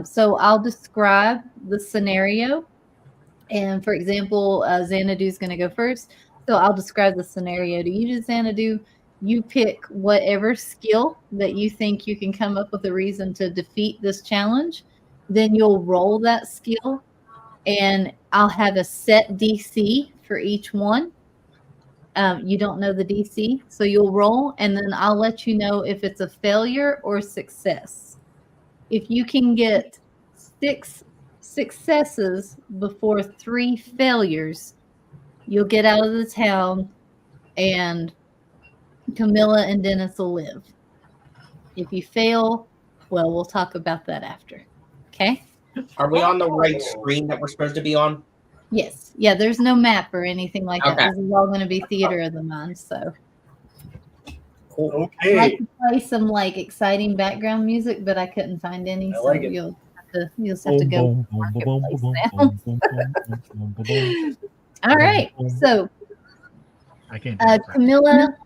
So I'll describe the scenario. And for example, Xanadu's going to go first. So I'll describe the scenario to you, Xanadu. You pick whatever skill that you think you can come up with a reason to defeat this challenge. Then you'll roll that skill. And I'll have a set DC for each one. You don't know the DC, so you'll roll, and then I'll let you know if it's a failure or success. If you can get 6 successes before 3 failures, you'll get out of the town, and Camilla and Dennis will live. If you fail, well, we'll talk about that after. Okay? Are we on the right screen that we're supposed to be on? Yes. Yeah, there's no map or anything like that. Okay. This is all going to be theater of the mind, so. Cool. I like Okay. to play some like exciting background music, but I couldn't find any, so like it. you'll just have to go marketplace now. All right. So I can't do that. Camilla,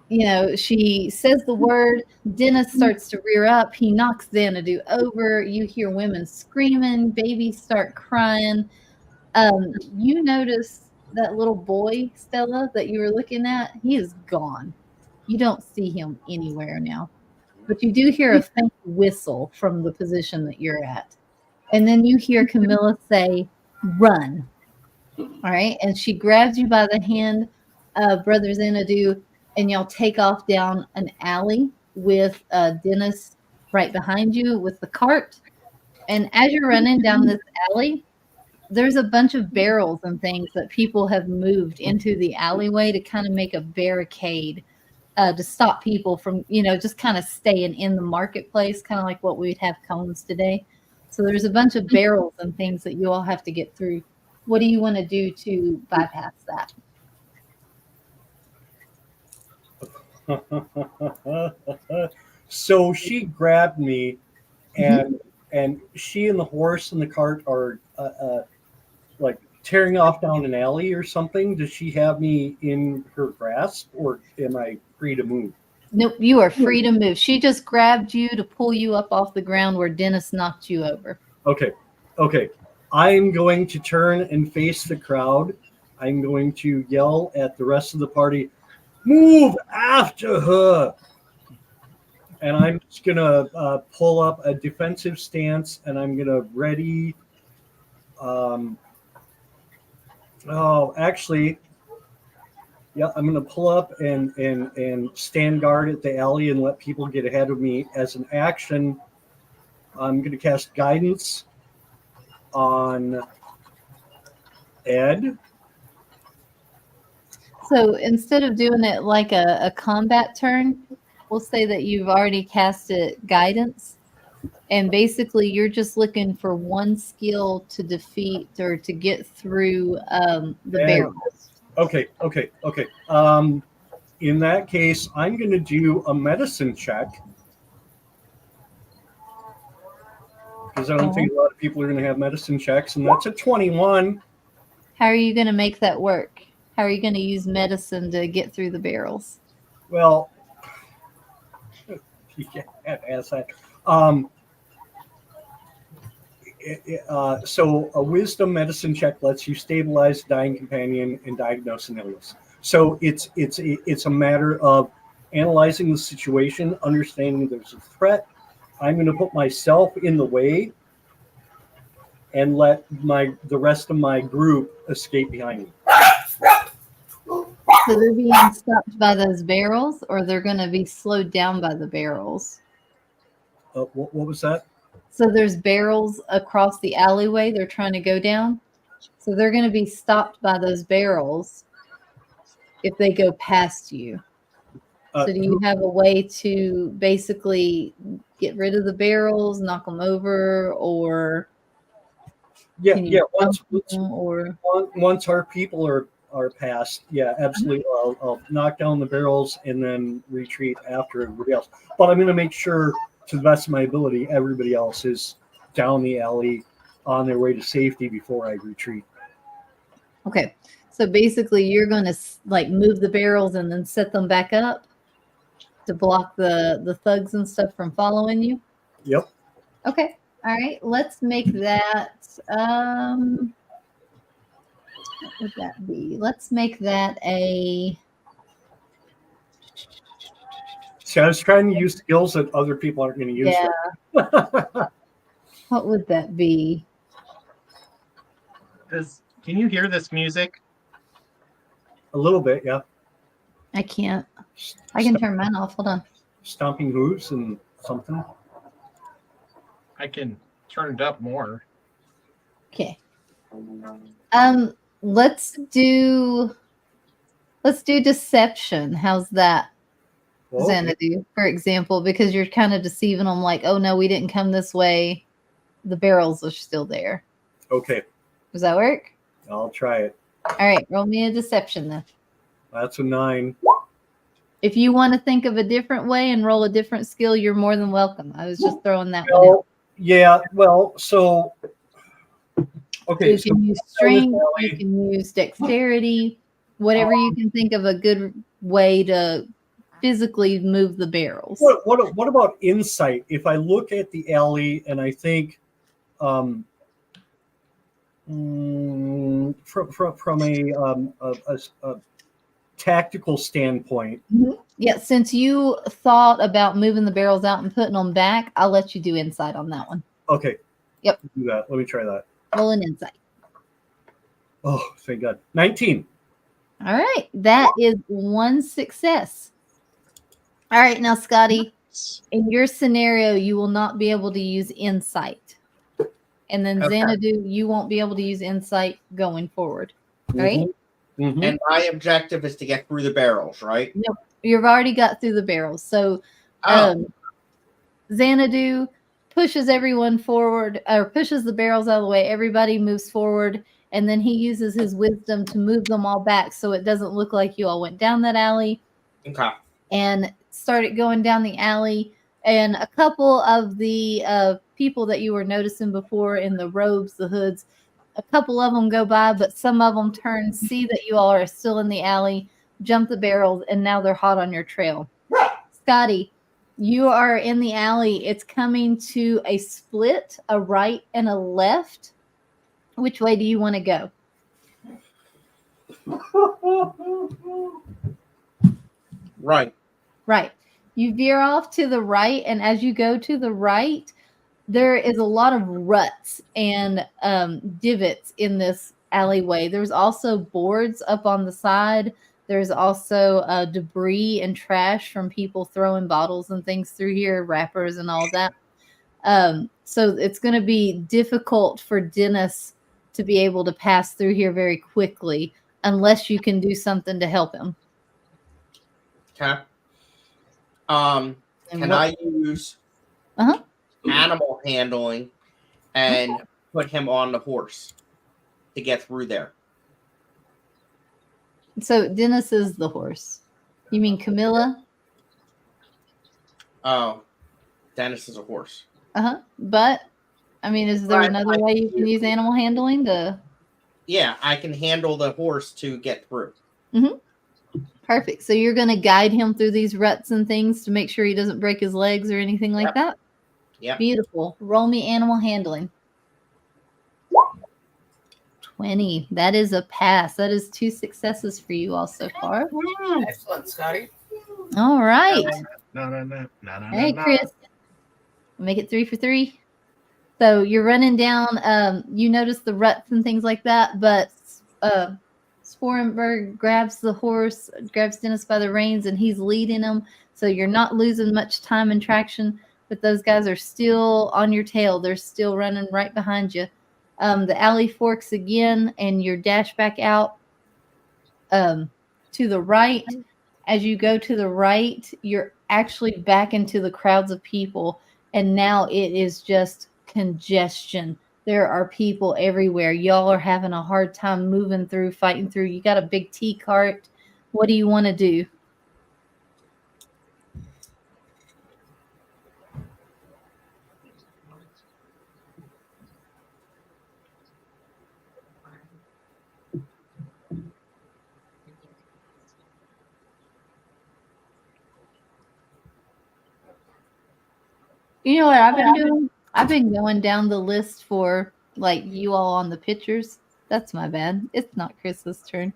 you know, she says the word. Dennis starts to rear up. He knocks Xanadu over. You hear women screaming. Babies start crying. You notice that little boy, Stella, that you were looking at. He is gone. You don't see him anywhere now. But you do hear a faint whistle from the position that you're at. And then you hear Camilla say, "Run." All right. And she grabs you by the hand, Brother Xanadu, and y'all take off down an alley with Dennis right behind you with the cart. And as you're running down this alley, there's a bunch of barrels and things that people have moved into the alleyway to kind of make a barricade to stop people from, you know, just kind of staying in the marketplace, kind of like what we'd have cones today. So there's a bunch of barrels and things that you all have to get through. What do you want to do to bypass that? So she grabbed me and and she and the horse and the cart are like tearing off down an alley or something. Does she have me in her grasp, or am I free to move? Nope, you are free to move. She just grabbed you to pull you up off the ground where Dennis knocked you over. Okay. I'm going to turn and face the crowd. I'm going to yell at the rest of the party, move after her. And I'm just going to pull up a defensive stance, and I'm going to ready. I'm going to pull up and stand guard at the alley and let people get ahead of me. As an action, I'm going to cast guidance on Ed. So instead of doing it like a combat turn, we'll say that you've already casted guidance. And basically, you're just looking for one skill to defeat or to get through the barrels. Okay. In that case, I'm going to do a medicine check. Because I don't think a lot of people are going to have medicine checks. And that's a 21. How are you going to make that work? How are you going to use medicine to get through the barrels? Well, you can't ask that. So a wisdom medicine check lets you stabilize a dying companion and diagnose an illness. So it's a matter of analyzing the situation, understanding there's a threat. I'm going to put myself in the way and let the rest of my group escape behind me. So they're being stopped by those barrels, or they're going to be slowed down by the barrels? What was that? So there's barrels across the alleyway they're trying to go down. So they're going to be stopped by those barrels if they go past you. So do you have a way to basically get rid of the barrels, knock them over, or once our people are past, absolutely. I'll knock down the barrels and then retreat after everybody else. But I'm going to make sure, to the best of my ability, everybody else is down the alley on their way to safety before I retreat. Okay. So basically you're going to like move the barrels and then set them back up to block the thugs and stuff from following you? Yep. Okay. All right. Let's make that what would that be? Let's make that a See, I was trying to use skills that other people aren't going to use. Yeah. What would that be? Can you hear this music? A little bit, yeah. I can't. I can turn mine off. Hold on. Stomping hooves and something. I can turn it up more. Okay. Let's do deception. How's that? Xanadu, for example, because you're kind of deceiving them like, oh no, we didn't come this way. The barrels are still there. Okay. Does that work? I'll try it. All right, roll me a deception then. That's a 9. If you want to think of a different way and roll a different skill, you're more than welcome. I was just throwing that one out. Yeah, well, so okay. So you can use strength, you can use dexterity, whatever you can think of a good way to physically move the barrels. What about insight? If I look at the alley and I think from a tactical standpoint. Mm-hmm. Yeah, since you thought about moving the barrels out and putting them back, I'll let you do insight on that one. Okay. Yep. Do that. Let me try that. Roll an insight. Oh, thank God. 19. All right. That is one success. All right. Now, Scotty, in your scenario, you will not be able to use insight. And then Xanadu, you won't be able to use insight going forward. Right? Mm-hmm. And my objective is to get through the barrels, right? Nope. You've already got through the barrels. So Xanadu pushes everyone forward, or pushes the barrels out of the way. Everybody moves forward. And then he uses his wisdom to move them all back so it doesn't look like you all went down that alley. Okay. And started going down the alley. And a couple of the people that you were noticing before in the robes, the hoods. A couple of them go by, but some of them turn, see that you all are still in the alley, jump the barrels, and now they're hot on your trail. Scotty, you are in the alley. It's coming to a split, a right and a left. Which way do you want to go? Right. Right. You veer off to the right, and as you go to the right, there is a lot of ruts and divots in this alleyway. There's also boards up on the side. There's also debris and trash from people throwing bottles and things through here, wrappers and all that. So it's going to be difficult for Dennis to be able to pass through here very quickly unless you can do something to help him. Okay. Can I use animal handling and put him on the horse to get through there? So Dennis is the horse. You mean Camilla? Oh, Dennis is a horse. But I mean, is there another way you can use animal handling to? Yeah, I can handle the horse to get through. Perfect. So you're going to guide him through these ruts and things to make sure he doesn't break his legs or anything like that? Yeah. Beautiful. Roll me animal handling. 20. That is a pass. That is 2 successes for you all so far. Excellent, Scotty. All right. No. Hey, Chris. Make it 3 for 3. So you're running down. You notice the ruts and things like that, but Sporenberg grabs the horse, grabs Dennis by the reins, and he's leading him. So you're not losing much time and traction, but those guys are still on your tail. They're still running right behind you. The alley forks again, and you're dash back out to the right. As you go to the right, you're actually back into the crowds of people, and now it is just congestion. There are people everywhere. Y'all are having a hard time moving through, fighting through. You got a big tea cart. What do you want to do? You know what I've been doing? I've been going down the list for like you all on the pictures. That's my bad. It's not Chris's turn.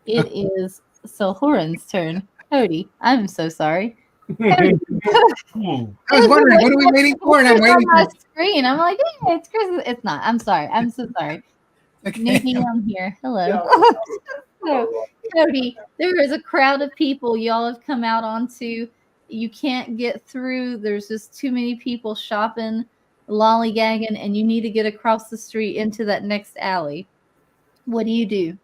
It is Sohoran's turn. Cody, I'm so sorry. Cody. I was wondering, what are we waiting for? And I'm waiting on my for screen. I'm like, yeah, it's Chris. It's not. I'm sorry. I'm so sorry. Maybe I'm here. Hello. So, Cody, there is a crowd of people y'all have come out onto. You can't get through. There's just too many people shopping, lollygagging, and you need to get across the street into that next alley. What do you do?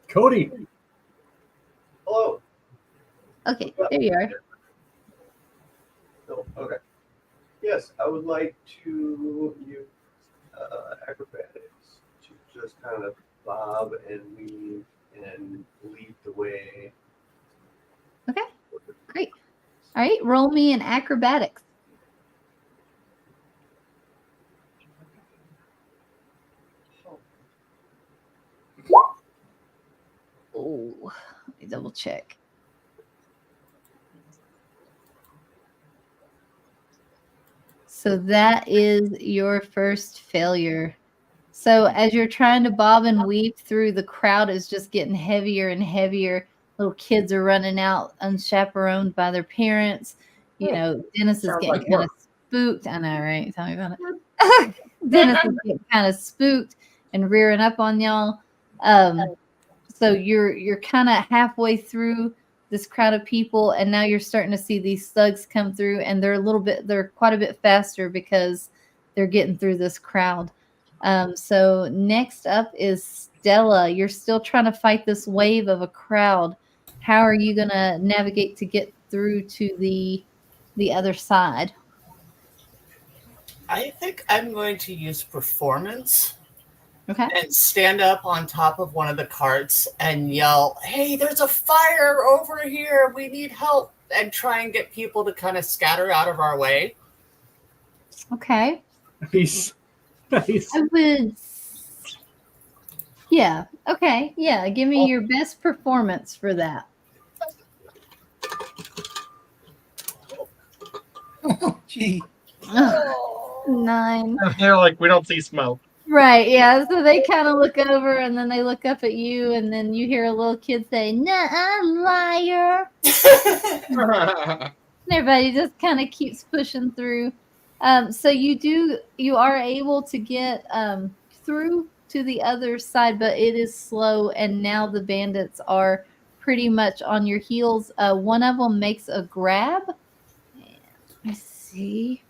Cody. Hello. Okay, there you are. Oh, okay. Yes, I would like to use acrobatics to just kind of bob and weave and lead the way. Okay, great. All right, roll me an acrobatics. Oh, let me double check. So that is your first failure. So as you're trying to bob and weave through, the crowd is just getting heavier and heavier. Little kids are running out unchaperoned by their parents. You know, Dennis is getting kind of spooked. I know, right? Tell me about it. Dennis is getting kind of spooked and rearing up on y'all. So you're kind of halfway through this crowd of people, and now you're starting to see these thugs come through, and they're quite a bit faster because they're getting through this crowd. So next up is Stella. You're still trying to fight this wave of a crowd. How are you going to navigate to get through to the other side? I think I'm going to use performance Okay. and stand up on top of one of the carts and yell, "Hey, there's a fire over here. We need help." And try and get people to kind of scatter out of our way. Okay. Nice. Nice. I would. Yeah. Okay. Yeah. Give me your best performance for that. Oh, gee. Ugh, 9. They're like, we don't see smoke. Right. Yeah. So they kind of look over and then they look up at you, and then you hear a little kid say, "Nah, liar." And everybody just kind of keeps pushing through. So you are able to get through to the other side, but it is slow, and now the bandits are pretty much on your heels. One of them makes a grab. Let me see.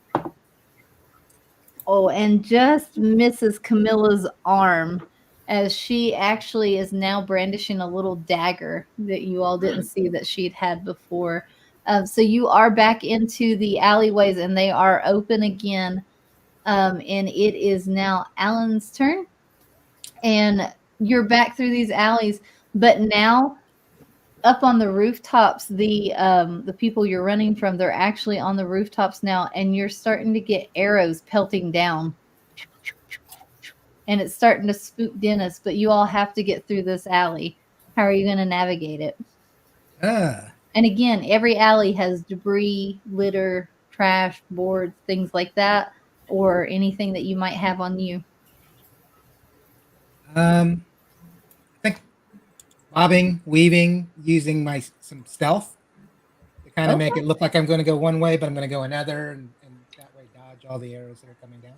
Oh, and just misses Camilla's arm, as she actually is now brandishing a little dagger that you all didn't see that she'd had before. So you are back into the alleyways, and they are open again. And it is now Alan's turn. And you're back through these alleys, but now up on the rooftops, the people you're running from, they're actually on the rooftops now, and you're starting to get arrows pelting down. And it's starting to spook Dennis, but you all have to get through this alley. How are you going to navigate it? And again, every alley has debris, litter, trash, boards, things like that, or anything that you might have on you. I think bobbing, weaving, using some stealth to kind of make it look like I'm going to go one way, but I'm going to go another, and that way dodge all the arrows that are coming down.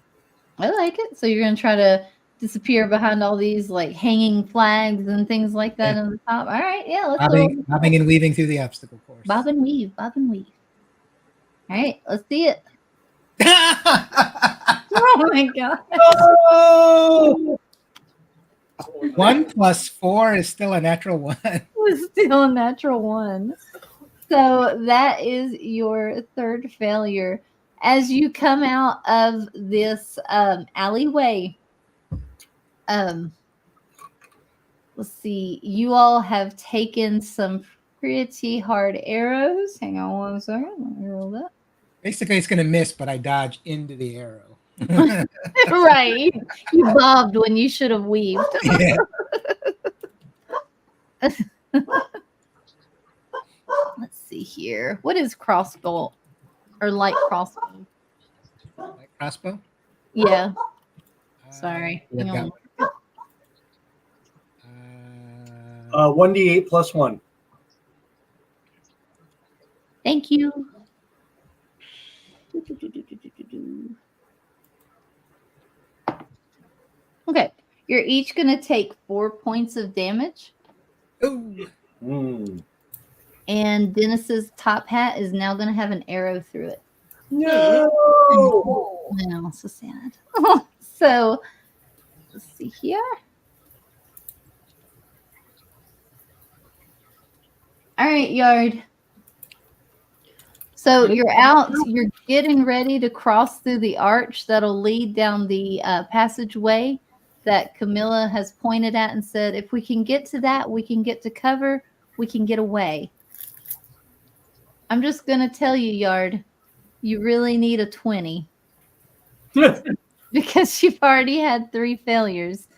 I like it. So you're going to try to disappear behind all these like hanging flags and things like that on the top. All right, yeah, let's bobbing and weaving through the obstacle course. Bob and weave, bob and weave. All right, let's see it. Oh my god! Oh! 1 + 4 is still a natural 1. It was still a natural 1. So that is your third failure. As you come out of this alleyway, let's see, you all have taken some pretty hard arrows. Hang on one second. Let me roll that. Basically, it's going to miss, but I dodge into the arrow. Right. You bobbed when you should have weaved. Yeah. Let's see here. What is crossbow or light crossbow? Light crossbow? Yeah. Sorry. Hang on. 1d8 + 1. Thank you. Okay. You're each going to take 4 points of damage. Ooh. And Dennis's top hat is now going to have an arrow through it. No! No, so sad. So, let's see here. All right, Yard. So you're out. You're getting ready to cross through the arch that'll lead down the passageway that Camilla has pointed at and said, if we can get to that, we can get to cover, we can get away. I'm just going to tell you, Yard, you really need a 20. Because you've already had 3 failures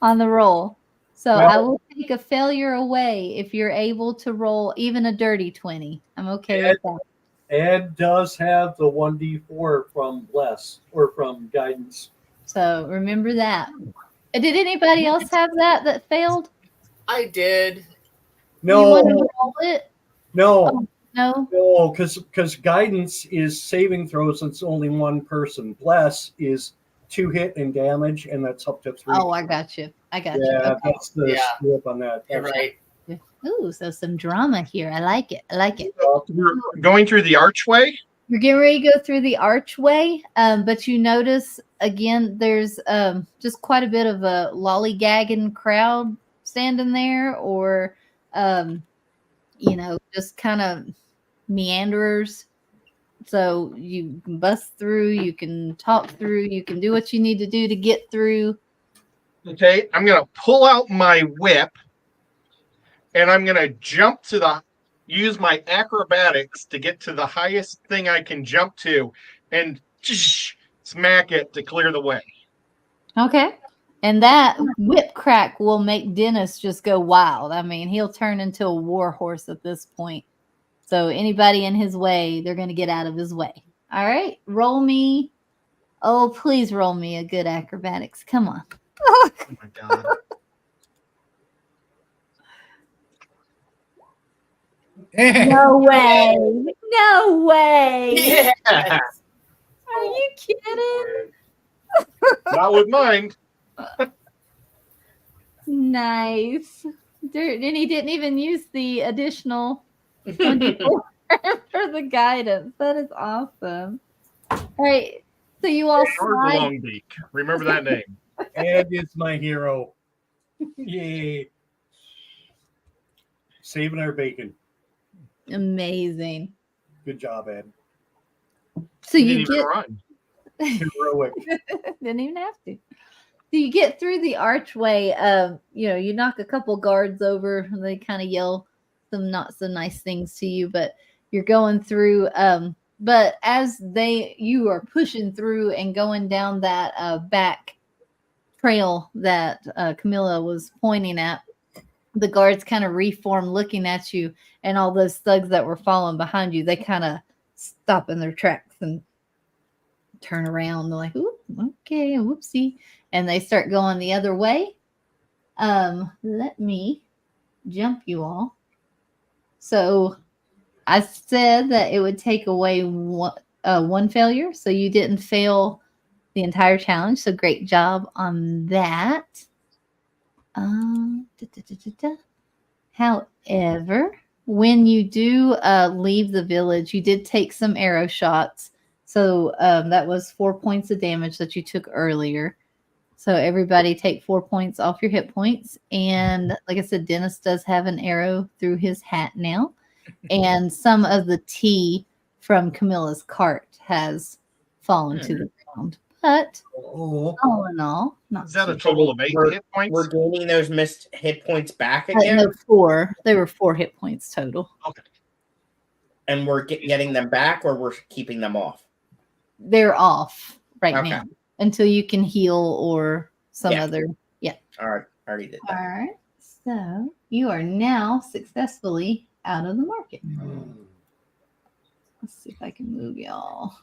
on the roll. So I will take a failure away if you're able to roll even a dirty 20. I'm okay with that. Ed does have the 1d4 from Bless or from Guidance. So remember that. Did anybody else have that failed? I did. No. You want to roll it? No. Oh, no. No, because Guidance is saving throws. It's only 1 person. Bless is 2 hit and damage, and that's up to 3. Oh, I got you. I got you. Yeah, Okay. that's the script on that. You're right. Ooh, so some drama here. I like it. I like it. We're going through the archway. You're getting ready to go through the archway, but you notice again there's just quite a bit of a lollygagging crowd standing there, or just kind of meanderers So you can bust through, you can talk through, you can do what you need to do to get through. Okay, I'm gonna pull out my whip, and I'm gonna use my acrobatics to get to the highest thing I can jump to, and smack it to clear the way. Okay. And that whip crack will make Dennis just go wild. I mean, he'll turn into a war horse at this point. So anybody in his way, they're going to get out of his way. All right. Roll me. Oh, please roll me a good acrobatics. Come on. Oh my God. No way. No way. Yes. Are you kidding? Not with mine. Nice. And he didn't even use the additional 24 for the guidance. That is awesome. All right. So you all George slide. Longbeak. Remember that name. Ed is my hero. Yay. Saving our bacon. Amazing. Good job, Ed. So He you didn't even get run. Heroic. didn't even have to. So you get through the archway. You knock a couple guards over. And they kind of yell some not so nice things to you, but you're going through. But as you are pushing through and going down that back trail that Camilla was pointing at, the guards kind of reform, looking at you, and all those thugs that were following behind you, they kind of stop in their tracks and turn around. They're like, "Ooh, okay, whoopsie," and they start going the other way. Let me jump you all. So I said that it would take away one failure, so you didn't fail the entire challenge. So great job on that. However, when you do leave the village, you did take some arrow shots. So that was 4 points of damage that you took earlier. So everybody take 4 points off your hit points. And like I said, Dennis does have an arrow through his hat now. And some of the tea from Camilla's cart has fallen to the ground. But all in all, not Is that a too total of 8 hit points? We're gaining those missed hit points back bad. again, No, 4. There were 4 hit points total. Okay. and we're getting them back, or we're keeping them off. They're off right Okay. now until you can heal or some Yeah. other. All right, I already did All that. right. So you are now successfully out of the market. Let's see if I can move y'all.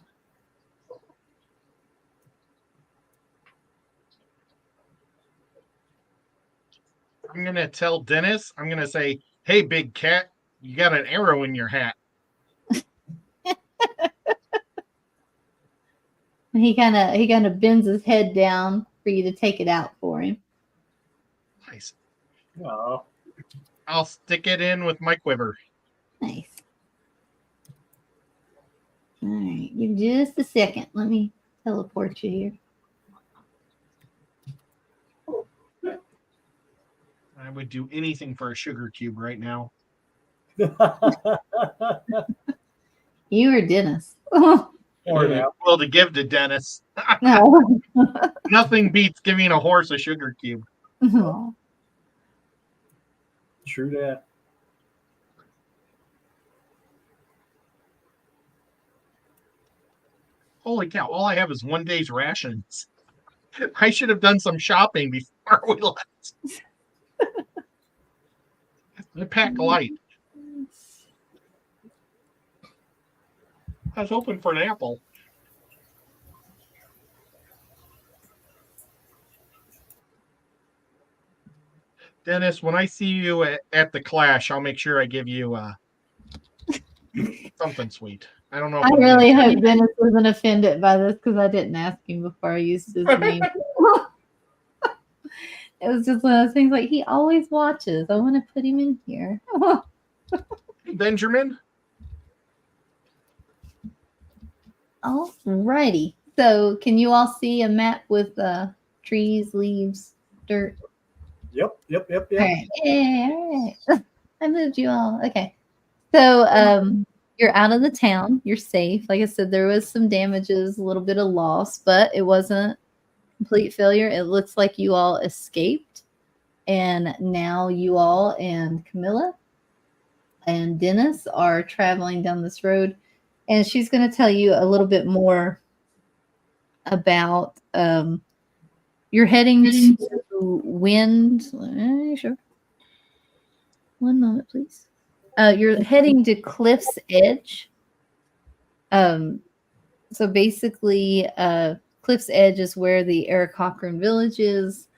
I'm going to tell Dennis, I'm going to say, "Hey, big cat, you got an arrow in your hat." He kind of bends his head down for you to take it out for him. Nice. Oh, I'll stick it in with my quiver. Nice. All right. Give just a second. Let me teleport you here. I would do anything for a sugar cube right now. You or Dennis? or now. Well, to give to Dennis. No. Nothing beats giving a horse a sugar cube. True that. Holy cow, all I have is 1 day's rations. I should have done some shopping before we left. I pack light. I was hoping for an apple. Dennis, when I see you at the Clash, I'll make sure I give you something sweet. I don't know. I really hope Dennis wasn't offended by this because I didn't ask him before I used his name. It was just one of those things like he always watches. I want to put him in here. Benjamin? Alrighty. So can you all see a map with trees, leaves, dirt? Yep. All right. Yeah, all right. I moved you all. Okay. So You're out of the town. You're safe. Like I said, there was some damages, a little bit of loss, but it wasn't complete failure. It looks like you all escaped. And now you all and Camilla and Dennis are traveling down this road. And she's going to tell you a little bit more about you're heading to Wind. Sure. One moment, please. You're heading to Cliff's Edge. So basically, Cliff's Edge is where the Eric Cochran village is,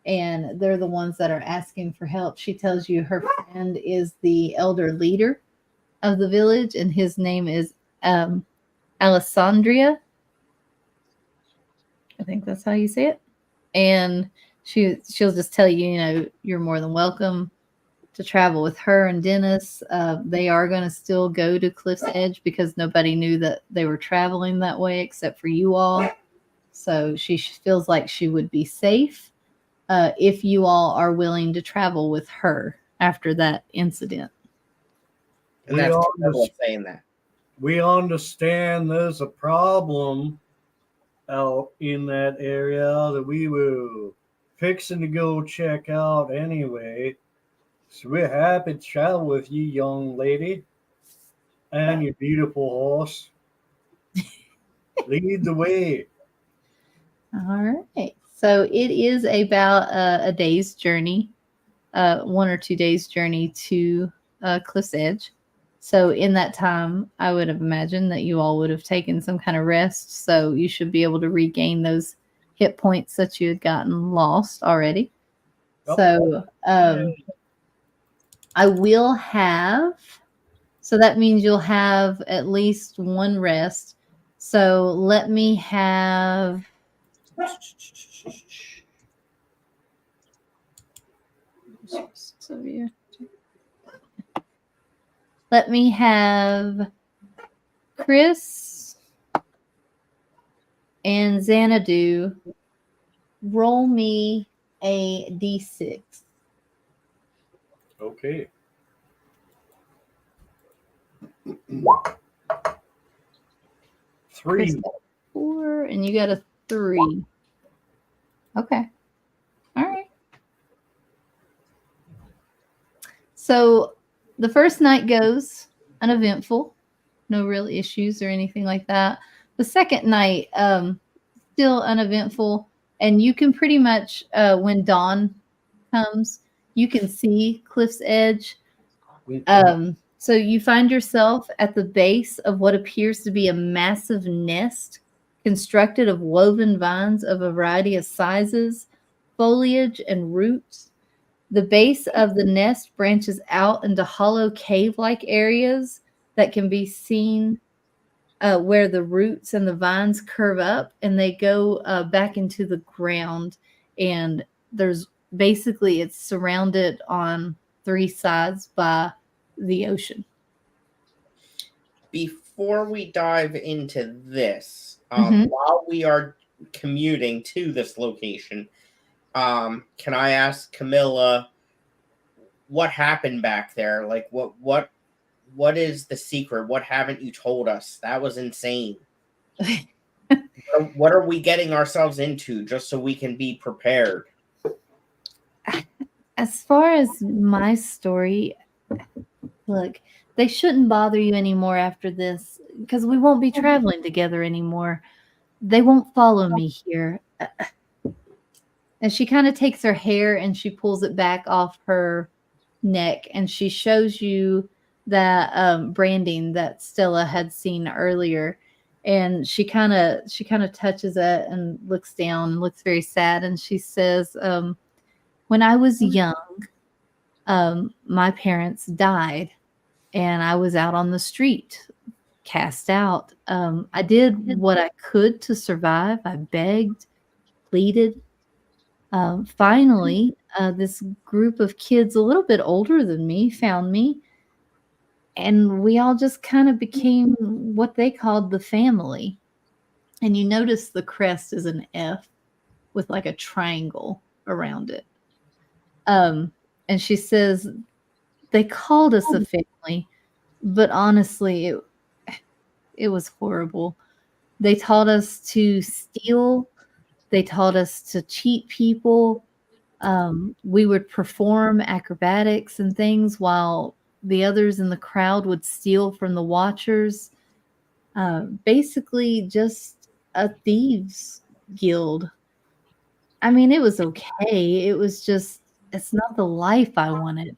and they're the ones that are asking for help. She tells you her friend is the elder leader of the village, and his name is Alessandria. I think that's how you say it. And she'll just tell you, you know, you're more than welcome to travel with her and Dennis. They are going to still go to Cliff's Edge because nobody knew that they were traveling that way except for you all. So she feels like she would be safe if you all are willing to travel with her after that incident. And that's saying that. We understand there's a problem out in that area that we were fixing to go check out anyway. So we're happy to travel with you, young lady, and your beautiful horse. Lead the way. All right. So it is about a day's journey, 1 or 2 days journey to Cliff's Edge. So in that time, I would have imagined that you all would have taken some kind of rest. So you should be able to regain those hit points that you had gotten lost already. Yep. So I will have, so that means you'll have at least one rest. So let me have, let me have Chris and Xanadu roll me a d6. Okay. Chris 3. got a 4, and you got a 3. Okay. All right. So the first night goes uneventful, no real issues or anything like that. The second night, still uneventful, and you can pretty much, when dawn comes, you can see Cliff's Edge. So you find yourself at the base of what appears to be a massive nest constructed of woven vines of a variety of sizes, foliage, and roots. The base of the nest branches out into hollow cave-like areas that can be seen where the roots and the vines curve up and they go back into the ground. And there's basically, it's surrounded on 3 sides by the ocean. Before we dive into this, while we are commuting to this location, can I ask Camilla what happened back there? Like, what is the secret? What haven't you told us? That was insane. What are we getting ourselves into just so we can be prepared? As far as my story, look, they shouldn't bother you anymore after this because we won't be traveling together anymore. They won't follow me here. And she kind of takes her hair and she pulls it back off her neck and she shows you that branding that Stella had seen earlier. And she kind of touches it and looks down and looks very sad. And she says, when I was young, my parents died and I was out on the street, cast out. I did what I could to survive. I begged, pleaded. Finally, this group of kids a little bit older than me found me, and we all just kind of became what they called the family. And you notice the crest is an F with like a triangle around it. And she says, they called us a family, but honestly, It was horrible. They taught us to steal. They taught us to cheat people. We would perform acrobatics and things while the others in the crowd would steal from the watchers. Basically, just a thieves guild. I mean, it was okay. It was just, it's not the life I wanted.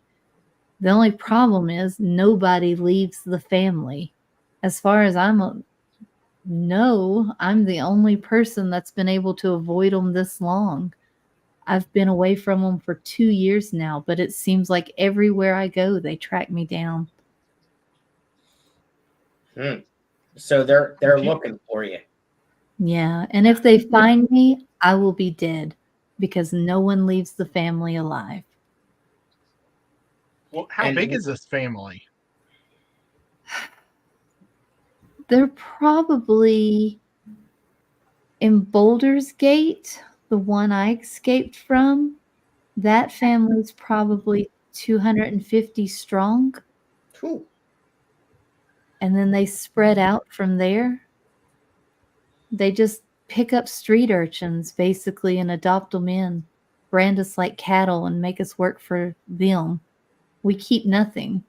The only problem is nobody leaves the family. As far as I'm I'm the only person that's been able to avoid them this long. I've been away from them for 2 years now, but it seems like everywhere I go, they track me down. So they're looking for you. Yeah, and if they find me, I will be dead because no one leaves the family alive. Well, how big is this family? They're probably in Boulder's Gate, the one I escaped from. That family's probably 250 strong. Cool. And then they spread out from there. They just pick up street urchins, basically, and adopt them in, brand us like cattle, and make us work for them. We keep nothing.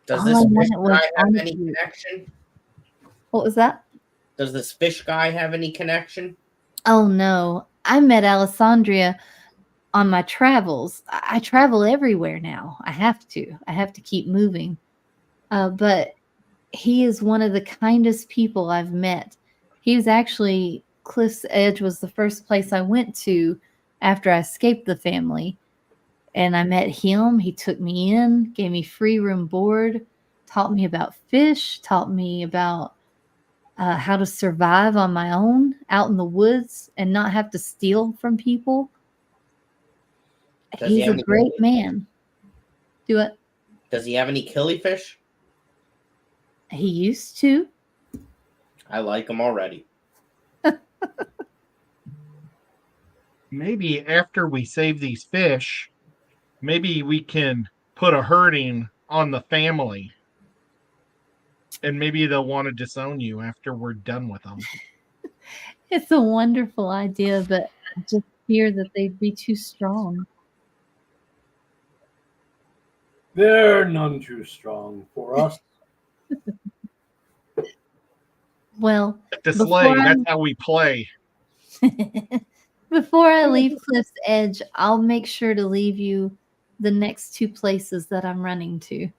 Does this fish guy have any connection? What was that? Does this fish guy have any connection? Oh, no. I met Alessandria on my travels. I travel everywhere now. I have to keep moving. But he is one of the kindest people I've met. He was actually, Cliff's Edge was the first place I went to after I escaped the family. And I met him. He took me in, gave me free room board, taught me about fish, taught me about how to survive on my own out in the woods and not have to steal from people. He's a great man. Do it. Does he have any killifish? He used to. I like him already. Maybe after we save these fish, maybe we can put a herding on the family. And maybe they'll want to disown you after we're done with them. It's a wonderful idea, but I just fear that they'd be too strong. They're none too strong for us. Well, The sleigh, that's how we play. Before I leave Cliff's Edge, I'll make sure to leave you the next 2 places that I'm running to.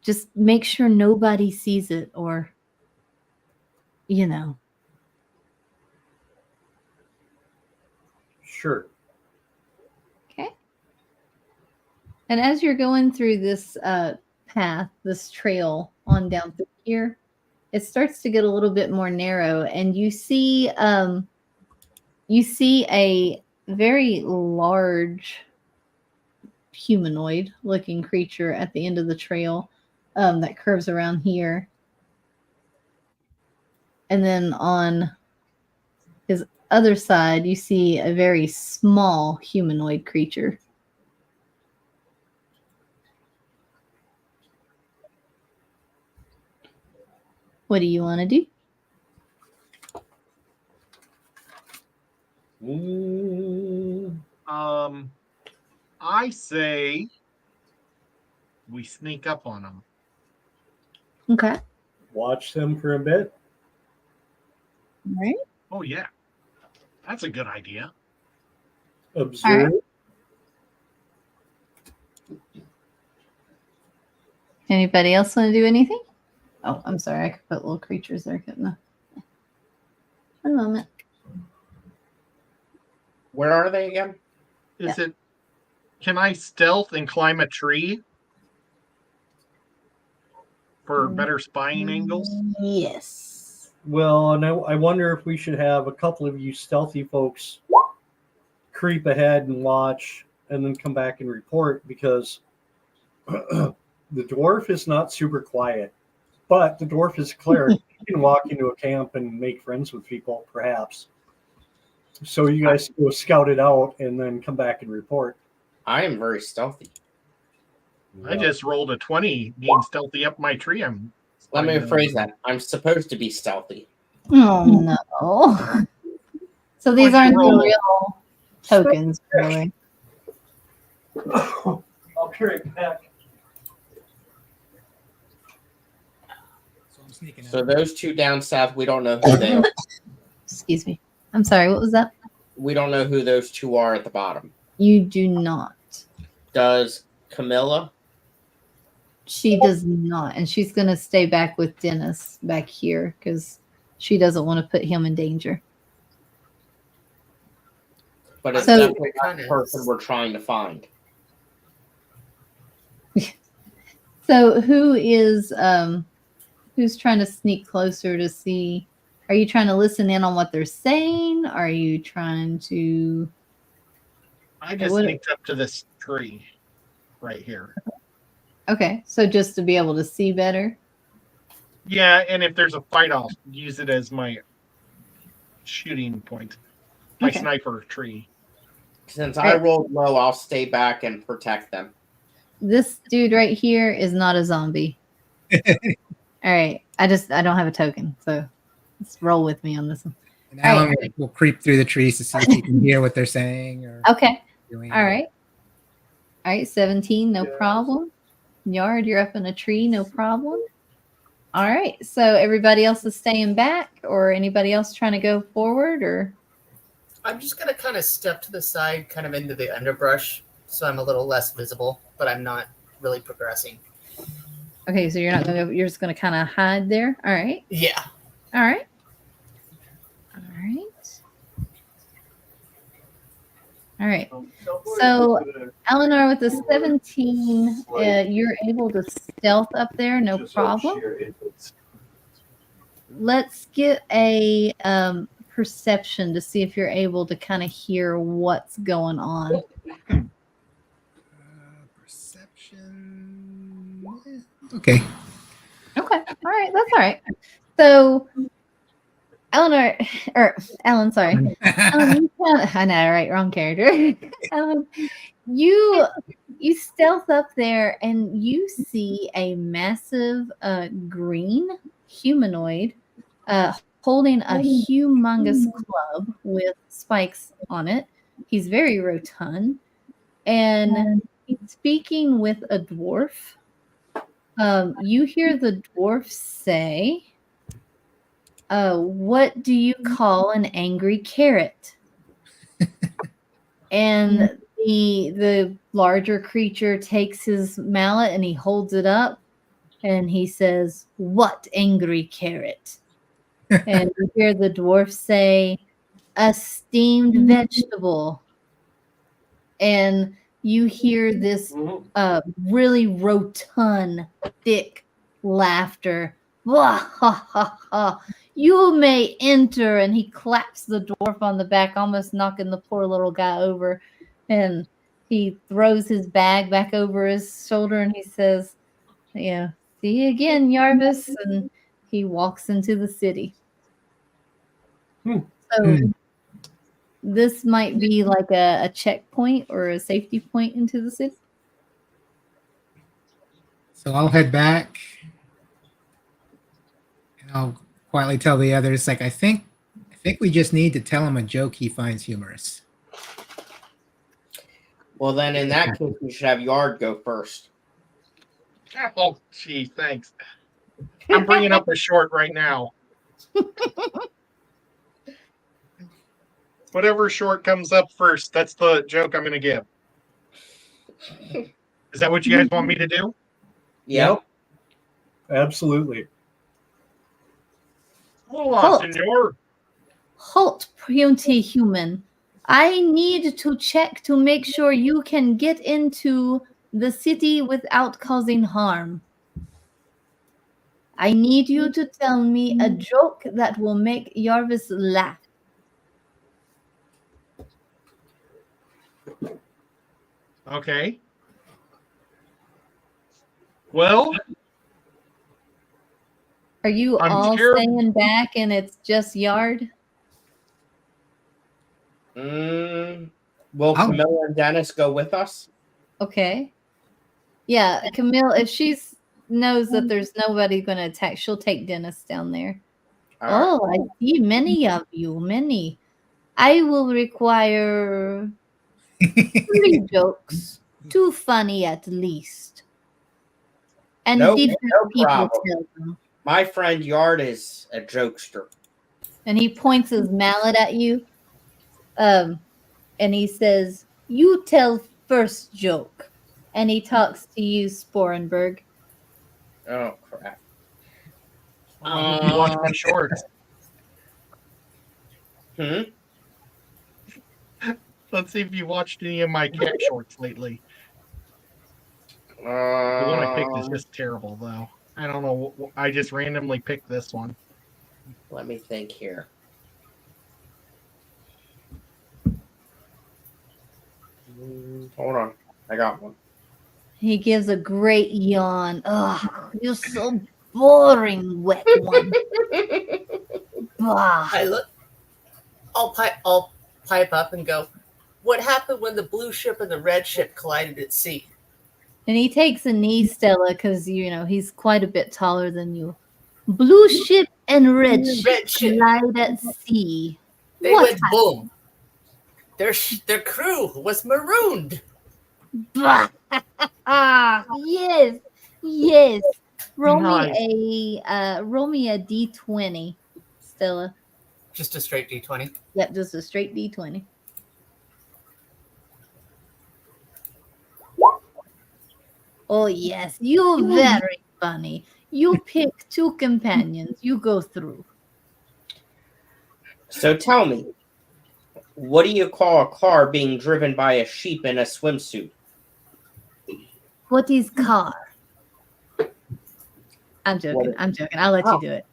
Just make sure nobody sees it or, Sure. Okay. And as you're going through this path, this trail on down through here, it starts to get a little bit more narrow, and you see a very large humanoid-looking creature at the end of the trail that curves around here. And then on his other side, you see a very small humanoid creature. What do you want to do? I say we sneak up on them. Okay. Watch them for a bit. All right. Oh, yeah. That's a good idea. Observe. All right. Anybody else want to do anything? Oh, I'm sorry. I could put little creatures there, couldn't I? One moment. Where are they again? Can I stealth and climb a tree for better spying angles? Yes. Well, and I wonder if we should have a couple of you stealthy folks creep ahead and watch and then come back and report, because the dwarf is not super quiet, but the dwarf is cleric. He can walk into a camp and make friends with people, perhaps. So you guys go scout it out and then come back and report. I am very stealthy. I just rolled a 20 being stealthy up my tree I'm Let me rephrase that. I'm supposed to be stealthy. Oh no. So these Why'd you aren't the roll? real tokens, really. I'll be right back. So I'm sneaking So out. those two down south, we don't know who they are. Excuse me. I'm sorry, what was that? We don't know who those two are at the bottom. You do not. Does Camilla? She does not. And she's going to stay back with Dennis back here because she doesn't want to put him in danger. But it's So- definitely not the person we're trying to find. So who's trying to sneak closer to see? Are you trying to listen in on what they're saying? Are you trying to? I just What- sneaked up to this tree right here. Okay, so just to be able to see better. Yeah, and if there's a fight, I'll use it as my shooting point. My Okay. sniper tree. Since I Right. rolled low, I'll stay back and protect them. This dude right here is not a zombie. All right, I don't have a token, so let's roll with me on this one. And Alan will creep through the trees to see if he can hear what they're saying or Okay, doing. all right, 17, no Yeah. problem. Yard, you're up in a tree, no problem. All right, so everybody else is staying back, or anybody else trying to go forward, or I'm just gonna kind of step to the side, kind of into the underbrush, so I'm a little less visible, but I'm not really progressing. okay, so you're not gonna go, you're just gonna kind of hide there. All right, Yeah. all right, all right, all right. So, Eleanor, with the 17, you're able to stealth up there, no problem. Let's get a perception to see if you're able to kind of hear what's going on. Perception. Okay. Okay, all right, that's all right. So, Eleanor, or Alan, sorry. You I know, right? Wrong character. You stealth up there and you see a massive green humanoid holding a humongous club with spikes on it. He's very rotund and he's speaking with a dwarf. You hear the dwarf say, what do you call an angry carrot? And the larger creature takes his mallet and he holds it up and he says, what angry carrot? And you hear the dwarf say, a steamed vegetable. And you hear this really rotund, thick laughter. Wah, ha, ha, ha. You may enter. And he claps the dwarf on the back, almost knocking the poor little guy over. And he throws his bag back over his shoulder and he says, yeah, see you again, Yarvis. And he walks into the city. So this might be like a checkpoint or a safety point into the city. So I'll head back and I'll quietly tell the others, like, I think we just need to tell him a joke he finds humorous. Well, then in that case, we should have Yard go first. Oh, gee, thanks. I'm bringing up a short right now. Whatever short comes up first, that's the joke I'm going to give. Is that what you guys want me to do? Yep. Absolutely. Hola, senor. Halt, puny human. I need to check to make sure you can get into the city without causing harm. I need you to tell me a joke that will make Yarvis laugh. Okay. Well, Are you I'm all sure- staying back and it's just Yard? Will I'll- Camilla and Dennis go with us? Okay. Yeah, Camille, if she's knows that there's nobody going to attack. She'll take Dennis down there. All Oh, I see many of you. Many. I will require 3 jokes. 2 funny at least. And Nope, different no people problem. tell them. My friend Yard is a jokester. And he points his mallet at you. And he says, "You tell first joke." And he talks to you, Sporenberg. Oh crap! You watch my shorts. Hmm. Let's see if you watched any of my cat shorts lately. The one I picked is just terrible, though. I don't know. I just randomly picked this one. Let me think here. Hold on, I got one. He gives a great yawn. Ugh, you're so boring, wet one. Bah. I look. I'll pipe up and go. What happened when the blue ship and the red ship collided at sea? And he takes a knee, Stella, because he's quite a bit taller than you. Blue ship and red ship collide at sea. They What went boom. Their crew was marooned. Bah. Yes. Roll me a D20, Stella. Just a straight D20. Yep, just a straight D20. Oh yes, you're very funny. You pick 2 companions. You go through. So tell me, what do you call a car being driven by a sheep in a swimsuit? What is car? I'm joking. I'll let you do it.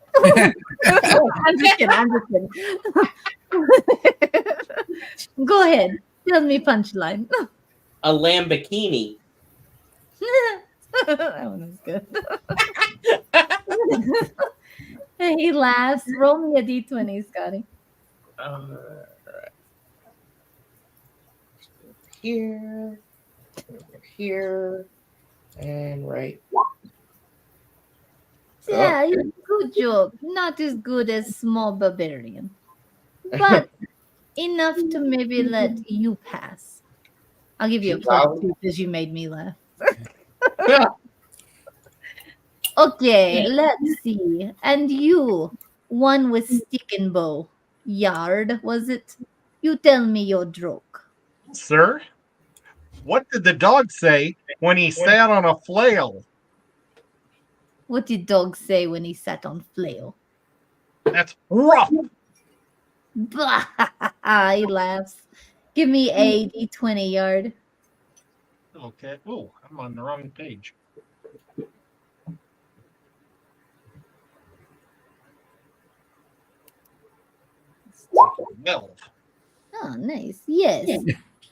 I'm just kidding. Go ahead. Tell me punchline. A Lamborghini. That one was good. He laughs. Roll me a D20, Scotty. Here, and right. Yeah, good joke. Not as good as Small Barbarian, but enough to maybe let you pass. I'll give you a +2 because you made me laugh. Okay, let's see. And you, one with stick and bow. Yard, was it? You tell me your joke. Sir, what did the dog say when he sat on a flail? What did dog say when he sat on flail? That's rough. Bah! He laughs. Give me a D20, Yard. Okay. Oh, I'm on the wrong page. Well, Oh, nice. Yes.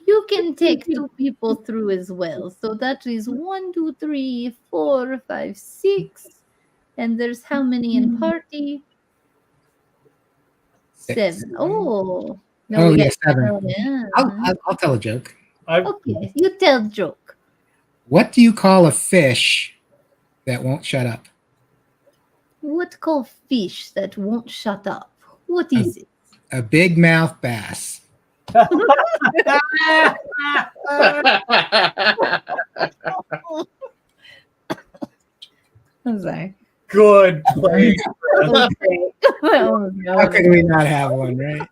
You can take 2 people through as well. So that is 1, 2, 3, 4, 5, 6. And there's how many in party? 7. Oh. No, we yeah, got 7. Yeah. I'll tell a joke. Okay, you tell joke. What do you call a fish that won't shut up? What call fish that won't shut up? What is it? A big mouth bass. I'm sorry. Good play. How could we not have one, right?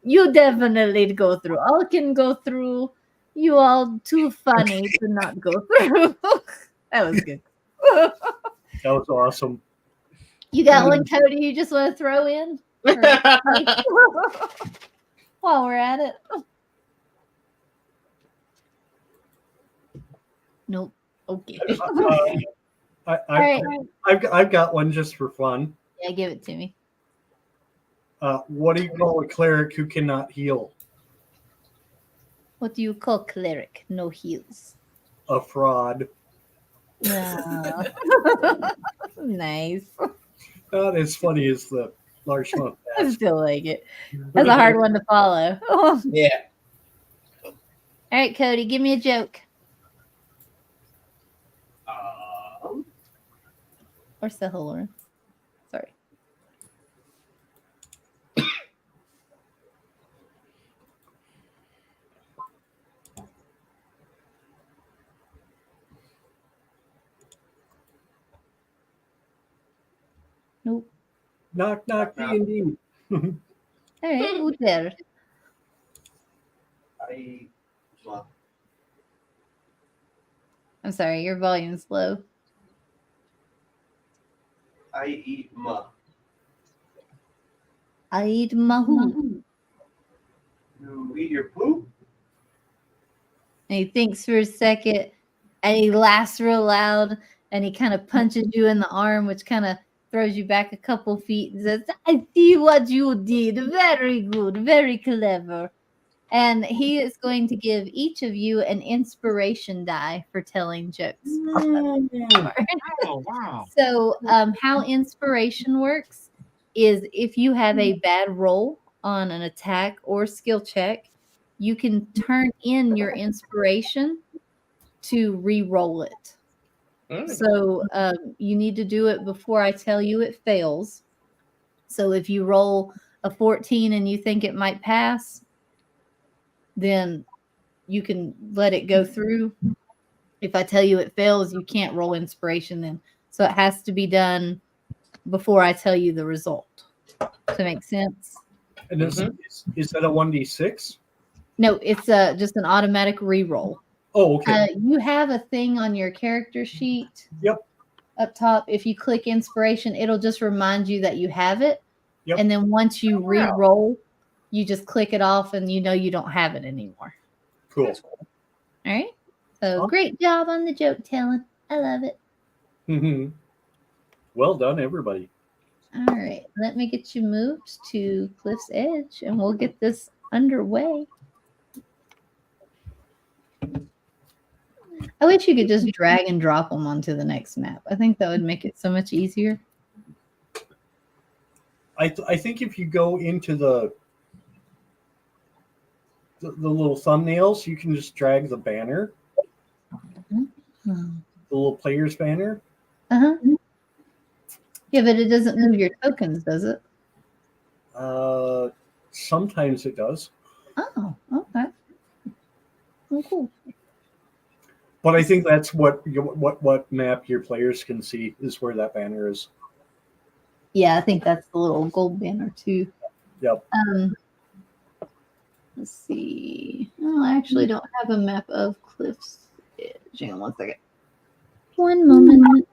You definitely go through. All can go through. You all too funny to not go through. That was good. That was awesome. You got one, Cody, you just want to throw in? While we're at it. Nope. Okay. I've got one just for fun. Yeah, give it to me. What do you call a cleric who cannot heal? What do you call cleric? No heals. A fraud. Yeah. Nice. Not as funny as the large month. I still like it. That's a hard one to follow. Yeah. All right, Cody, give me a joke. Or say hello. Sorry. Nope. Knock, knock, D&D. All right, who's there? I'm sorry, your volume's low. I eat ma. I eat mahu. You eat your poop? And he thinks for a second, and he laughs real loud, and he kind of punches you in the arm, which kind of throws you back a couple feet and says, I see what you did. Very good, very clever. And he is going to give each of you an inspiration die for telling jokes. Oh, wow. So, how inspiration works is if you have a bad roll on an attack or skill check, you can turn in your inspiration to re-roll it. So, you need to do it before I tell you it fails. So, if you roll a 14 and you think it might pass, then you can let it go through. If I tell you it fails, you can't roll inspiration then. So it has to be done before I tell you the result. Does that make sense? And is that a 1d6? No, it's just an automatic reroll. Oh, okay. You have a thing on your character sheet. Yep. Up top, if you click inspiration, it'll just remind you that you have it. Yep. And then once you re-roll, you just click it off and you know you don't have it anymore. Cool. All right. So great job on the joke telling. I love it. Mm-hmm. Well done, everybody. All right. Let me get you moved to Cliff's Edge and we'll get this underway. I wish you could just drag and drop them onto the next map. I think that would make it so much easier. I think if you go into the little thumbnails, you can just drag the banner, the little player's banner. Uh-huh. Yeah, but it doesn't move your tokens, does it? Sometimes it does. Oh, okay. Oh, cool. But I think that's what map your players can see is where that banner is. Yeah, I think that's the little gold banner too. Yep. Let's see. Oh, I actually don't have a map of Cliff's Edge. Hang on 1 second. One moment.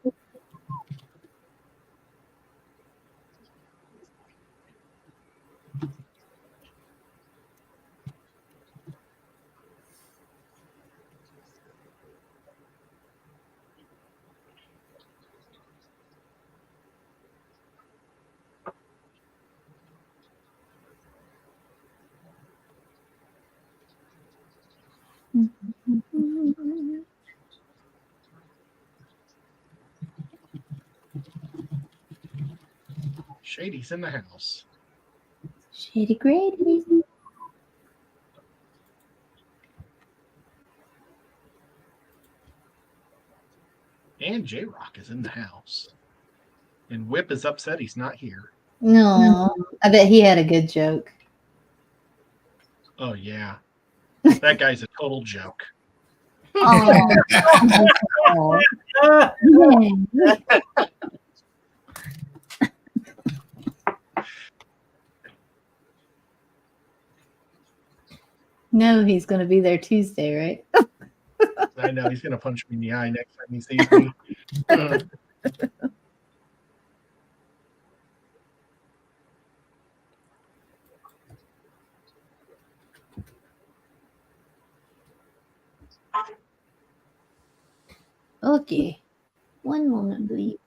Shady's in the house. Shady Grady. And J-Rock is in the house. And Whip is upset he's not here. No, I bet he had a good joke. Oh, yeah. That guy's a total joke. Oh. No, he's going to be there Tuesday, right? I know he's going to punch me in the eye next time he sees me. Okay. One moment, please.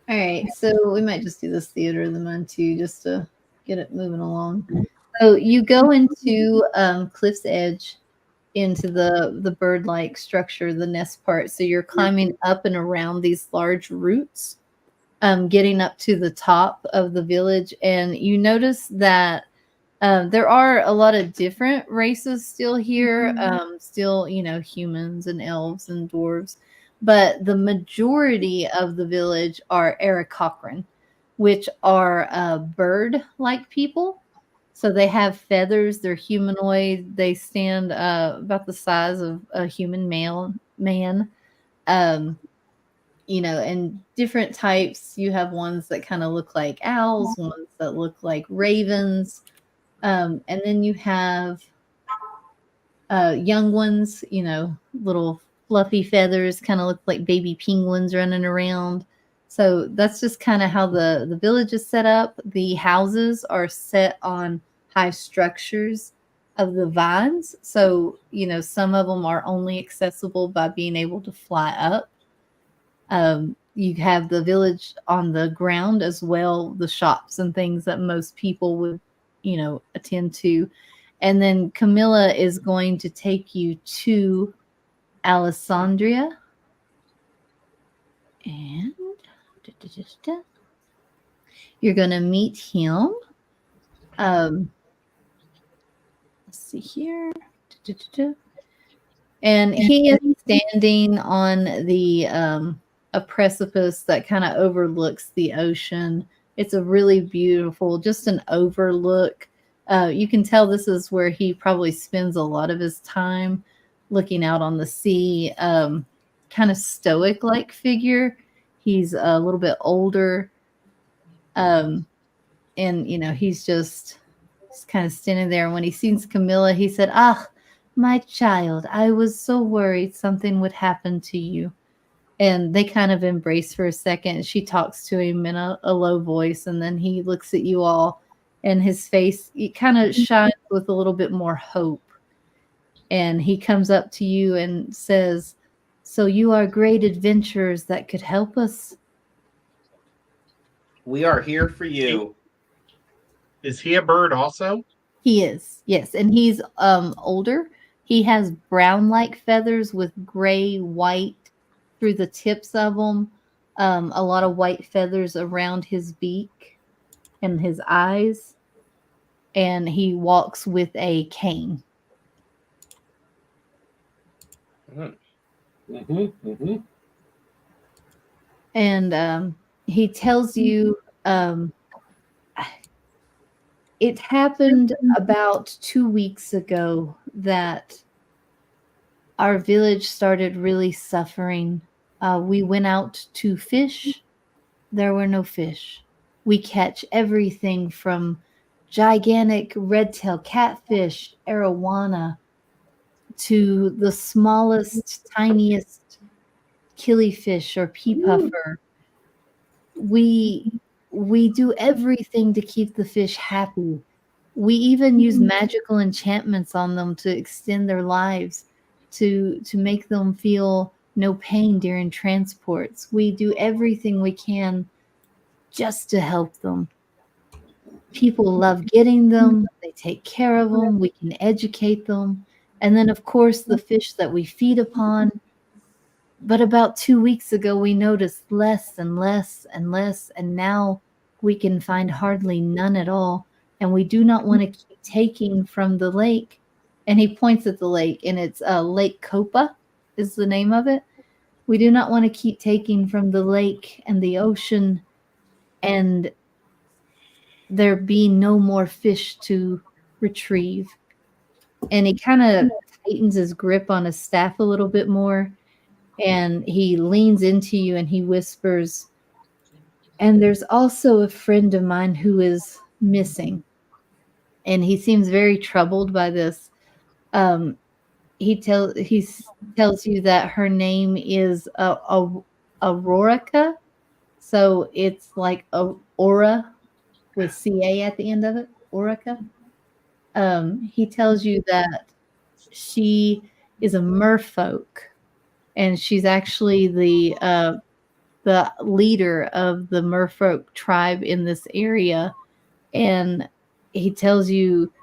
All right, so we might just do this theater of the month too, just to get it moving along. So you go into Cliff's Edge, into the bird-like structure, the nest part. So you're climbing up and around these large roots, getting up to the top of the village, and you notice that There are a lot of different races still here, still, humans and elves and dwarves, but the majority of the village are Aarakocra, which are bird-like people. So they have feathers. They're humanoid. They stand about the size of a human man. Um, and different types. You have ones that kind of look like owls, ones that look like ravens. And then you have young ones, little fluffy feathers, kind of look like baby penguins running around. So that's just kind of how the village is set up. The houses are set on high structures of the vines. So, some of them are only accessible by being able to fly up. You have the village on the ground as well, the shops and things that most people would, attend to. And then Camilla is going to take you to Alessandria. And you're going to meet him. Let's see here. And he is standing on the a precipice that kind of overlooks the ocean. It's a really beautiful, just an overlook. You can tell this is where he probably spends a lot of his time, looking out on the sea. Kind of stoic-like figure. He's a little bit older. And, he's just kind of standing there. And when he sees Camilla, he said, "Ah, my child, I was so worried something would happen to you." And they kind of embrace for a second. She talks to him in a low voice, and then he looks at you all, and his face kind of shines with a little bit more hope. And he comes up to you and says, "So you are great adventurers that could help us?" We are here for you. Is he a bird also? He is, yes. And he's older. He has brown-like feathers with gray, white through the tips of them. A lot of white feathers around his beak and his eyes. And he walks with a cane. And he tells you it happened about 2 weeks ago that our village started really suffering. We went out to fish. There were no fish. We catch everything from gigantic red-tailed catfish, arowana, to the smallest, tiniest killifish or pea puffer. We do everything to keep the fish happy. We even use magical enchantments on them to extend their lives, to make them feel no pain during transports. We do everything we can just to help them. People love getting them. They take care of them. We can educate them. And then, of course, the fish that we feed upon. But about 2 weeks ago, we noticed less and less and less. And now we can find hardly none at all. And we do not want to keep taking from the lake. And he points at the lake, and it's Lake Copa is the name of it. We do not want to keep taking from the lake and the ocean, and there be no more fish to retrieve. And he kind of tightens his grip on his staff a little bit more, and he leans into you and he whispers, "And there's also a friend of mine who is missing." And he seems very troubled by this. He tells you that her name is Aurorica. So it's like aura with CA at the end of it, Aurica. He tells you that she is a merfolk, and she's actually the leader of the merfolk tribe in this area. And he tells you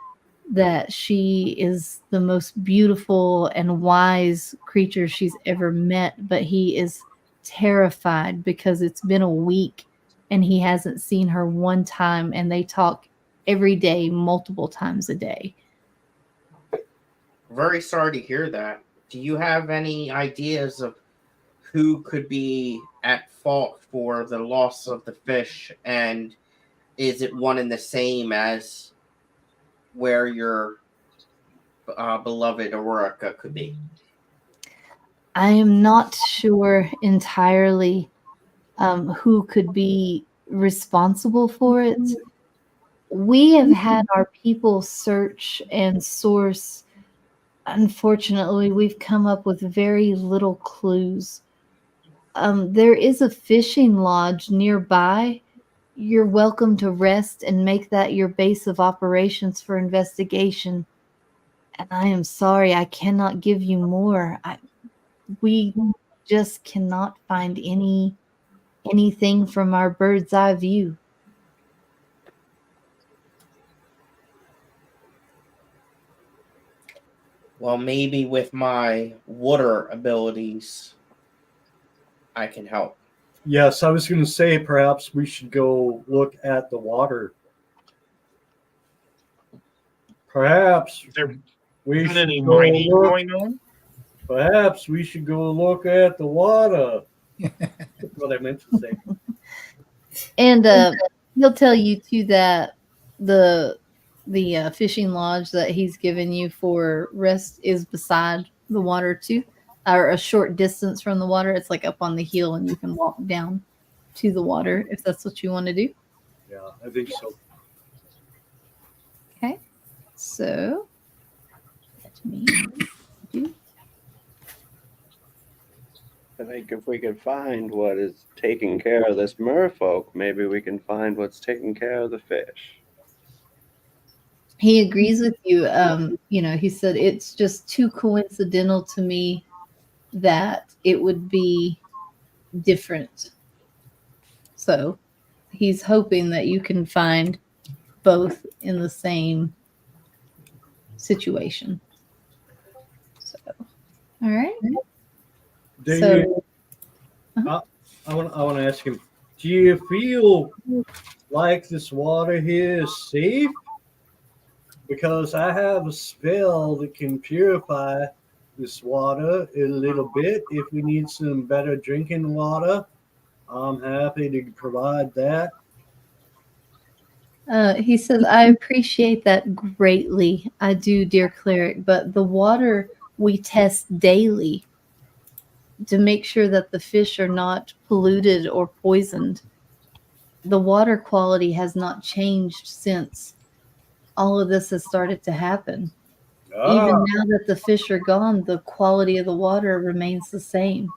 that she is the most beautiful and wise creature she's ever met, but he is terrified because it's been a week and he hasn't seen her one time, and they talk every day, multiple times a day. Very sorry to hear that. Do you have any ideas of who could be at fault for the loss of the fish? And is it one and the same as where your beloved Aurora could be? I am not sure entirely who could be responsible for it. We have had our people search and source. Unfortunately, we've come up with very little clues. There is a fishing lodge nearby. You're welcome to rest and make that your base of operations for investigation. And I am sorry, I cannot give you more. We just cannot find anything from our bird's eye view. Well, maybe with my water abilities, I can help. Yes, I was going to say perhaps we should go look at the water. Perhaps Is there we been any should go mining look. going on? Perhaps we should go look at the water. That's what I meant to say. And he'll tell you too that the fishing lodge that he's given you for rest is beside the water too, or a short distance from the water. It's like up on the hill, and you can walk down to the water if that's what you want to do. Yeah, I think so. Okay, so let me do. I think if we could find what is taking care of this merfolk, maybe we can find what's taking care of the fish. He agrees with you. He said it's just too coincidental to me that it would be different. So he's hoping that you can find both in the same situation. So, all right. I want to ask him, do you feel like this water here is safe? Because I have a spell that can purify this water a little bit. If we need some better drinking water, I'm happy to provide that. He says, I appreciate that greatly. I do, dear cleric, but the water we test daily to make sure that the fish are not polluted or poisoned. The water quality has not changed since all of this has started to happen. Even now that the fish are gone, the quality of the water remains the same.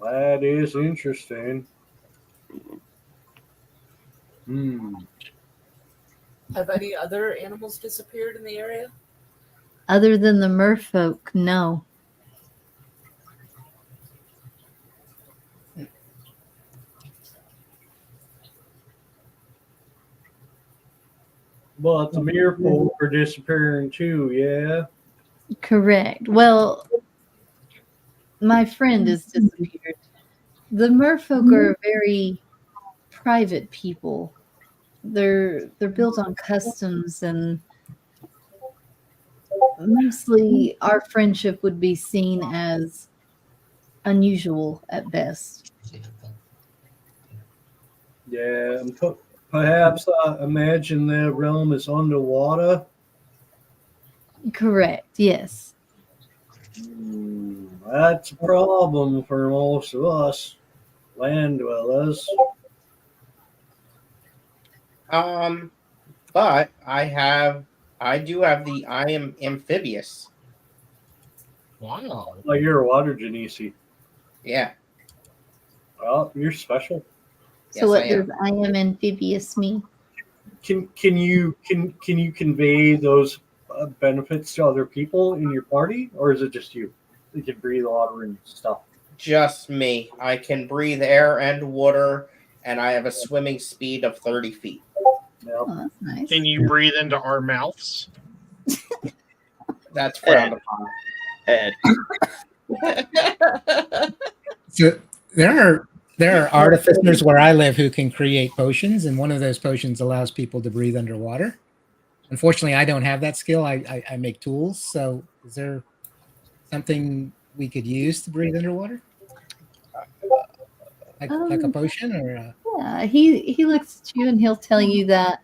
That is interesting. Have any other animals disappeared in the area? Other than the merfolk, no. But the merfolk are disappearing too, yeah? Correct. Well, my friend has disappeared. The merfolk are very private people. They're built on customs, and mostly our friendship would be seen as unusual at best. Yeah, perhaps I imagine their realm is underwater. Correct, yes. That's a problem for most of us land dwellers. But I am amphibious. Wow. Like you're a water genesi. Yeah. Well, you're special. So Yes, what I does am. I am amphibious mean? Can you convey those benefits to other people in your party, or is it just you? You can breathe water and stuff. Just me. I can breathe air and water, and I have a swimming speed of 30 feet. Yep. Oh, that's nice. Can you breathe into our mouths? That's frowned upon. Ed. So there There are artificers where I live who can create potions, and one of those potions allows people to breathe underwater. Unfortunately, I don't have that skill. I make tools. So, is there something we could use to breathe underwater, like a potion or? Yeah, he looks at you and he'll tell you that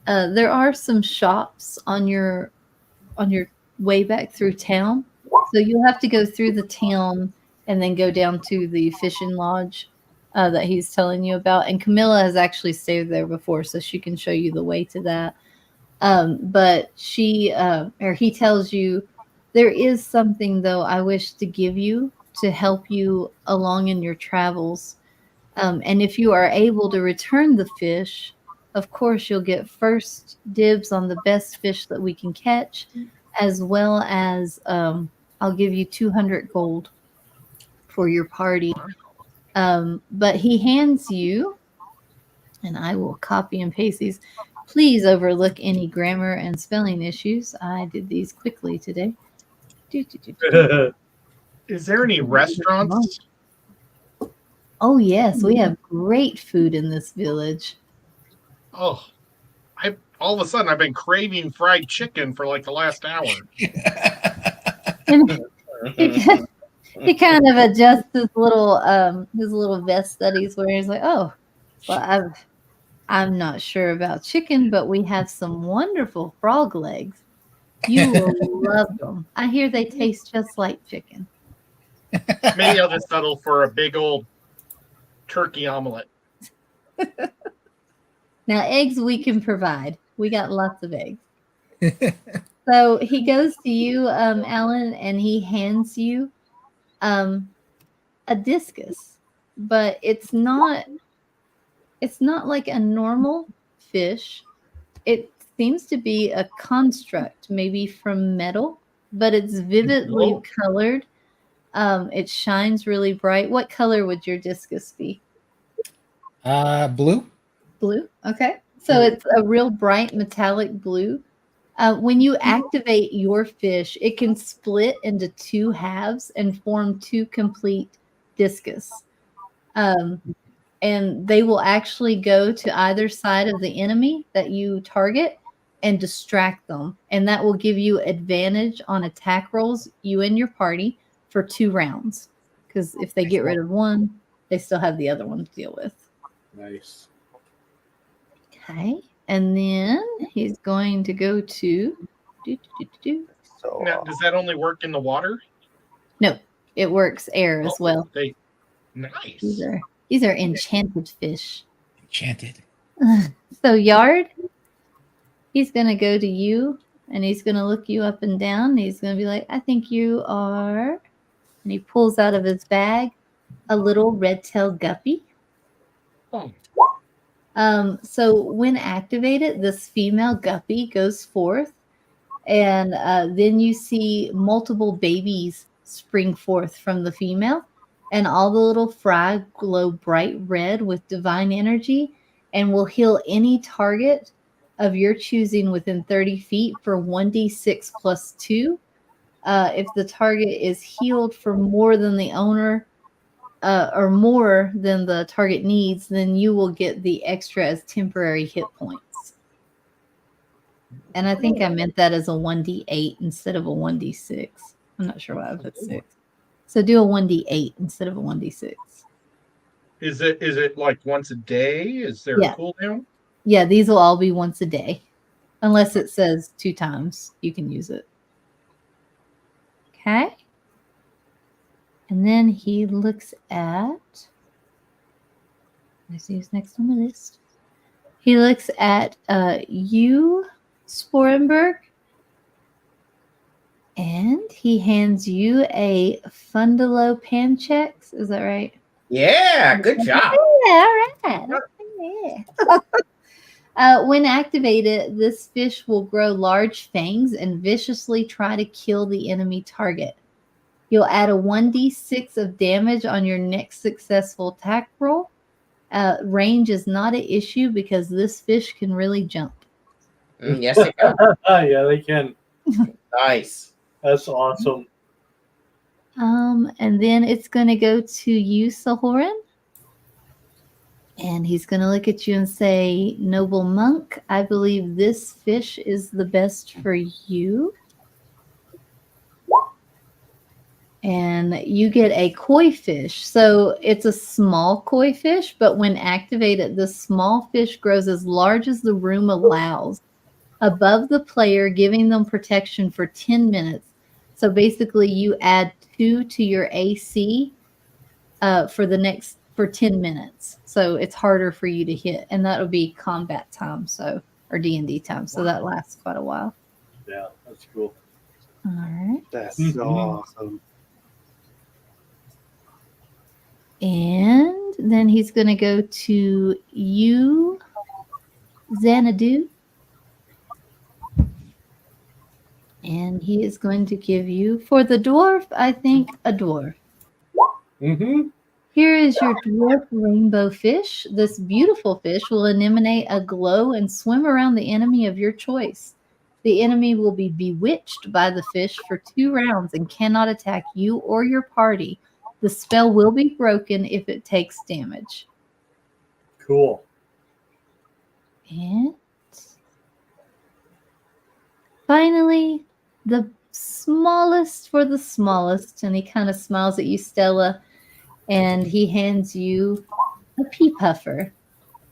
there are some shops on your way back through town. So you'll have to go through the town and then go down to the fishing lodge that he's telling you about. And Camilla has actually stayed there before, so she can show you the way to that. But he tells you there is something though I wish to give you to help you along in your travels. And if you are able to return the fish, of course you'll get first dibs on the best fish that we can catch, as well as I'll give you 200 gold for your party. But he hands you, and I will copy and paste these. Please overlook any grammar and spelling issues. I did these quickly today. Is there any restaurants? Oh, yes. We have great food in this village. Oh, all of a sudden I've been craving fried chicken for like the last hour. And he kind of adjusts his little vest that he's wearing. He's like, oh, well, I'm not sure about chicken, but we have some wonderful frog legs. You will love them. I hear they taste just like chicken. Maybe I'll just settle for a big old turkey omelet. Now, eggs we can provide. We got lots of eggs. So he goes to you, Alan, and he hands you a discus, but it's not like a normal fish. It seems to be a construct, maybe from metal, but it's vividly colored. It shines really bright. What color would your discus be? Blue. Blue. Okay. So it's a real bright metallic blue. When you activate your fish, it can split into two halves and form two complete discus. And they will actually go to either side of the enemy that you target and distract them. And that will give you advantage on attack rolls, you and your party, for 2 rounds. Because if they get rid of one, they still have the other one to deal with. Nice. Okay. And then he's going to go to... So, Now, does that only work in the water? No, it works air as well. Nice. These are enchanted fish. Enchanted. So Yard, he's going to go to you, and he's going to look you up and down. And he's going to be like, I think you are... And he pulls out of his bag a little red-tailed guppy. Oh. So when activated, this female guppy goes forth, and then you see multiple babies spring forth from the female, and all the little fry glow bright red with divine energy and will heal any target of your choosing within 30 feet for 1d6 plus 2. If the target is healed for more than the owner or more than the target needs, then you will get the extra as temporary hit points. And I think I meant that as a 1d8 instead of a 1d6. I'm not sure why I put 6. So do a 1d8 instead of a 1d6. Is it like once a day? Is there a cooldown? Yeah, these will all be once a day. Unless it says 2 times, you can use it. Okay. And then he looks at... I see who's next on the list. He looks at you, Sporenberg. And he hands you a Fundalo Panchex. Is that right? Yeah, good job. Yeah, all right. Yeah. When activated, this fish will grow large fangs and viciously try to kill the enemy target. You'll add a 1d6 of damage on your next successful attack roll. Range is not an issue because this fish can really jump. Yes, it can. Yeah, they can. Nice. That's awesome. And then it's going to go to you, Sahoran. And he's going to look at you and say, "Noble monk, I believe this fish is the best for you." And you get a koi fish. So it's a small koi fish, but when activated, the small fish grows as large as the room allows above the player, giving them protection for 10 minutes. So basically, you add 2 to your AC for 10 minutes. So it's harder for you to hit, and that'll be combat time, or D&D time. So that lasts quite a while. Yeah, that's cool. All right. That's Mhm. so awesome. And then he's going to go to you, Xanadu. And he is going to give you, for the dwarf, I think, a dwarf. Mm-hmm. Here is your dwarf rainbow fish. This beautiful fish will emanate a glow and swim around the enemy of your choice. The enemy will be bewitched by the fish for 2 rounds and cannot attack you or your party. The spell will be broken if it takes damage. Cool. And finally, the smallest for the smallest, and he kind of smiles at you, Stella, and he hands you a pea puffer.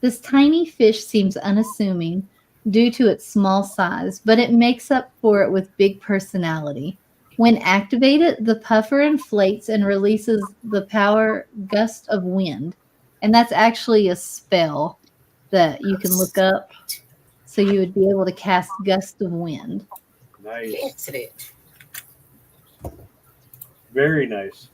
This tiny fish seems unassuming due to its small size, but it makes up for it with big personality. When activated, the puffer inflates and releases the power gust of wind. And that's actually a spell that you can look up. So you would be able to cast gust of wind. Nice. Excellent. Very nice.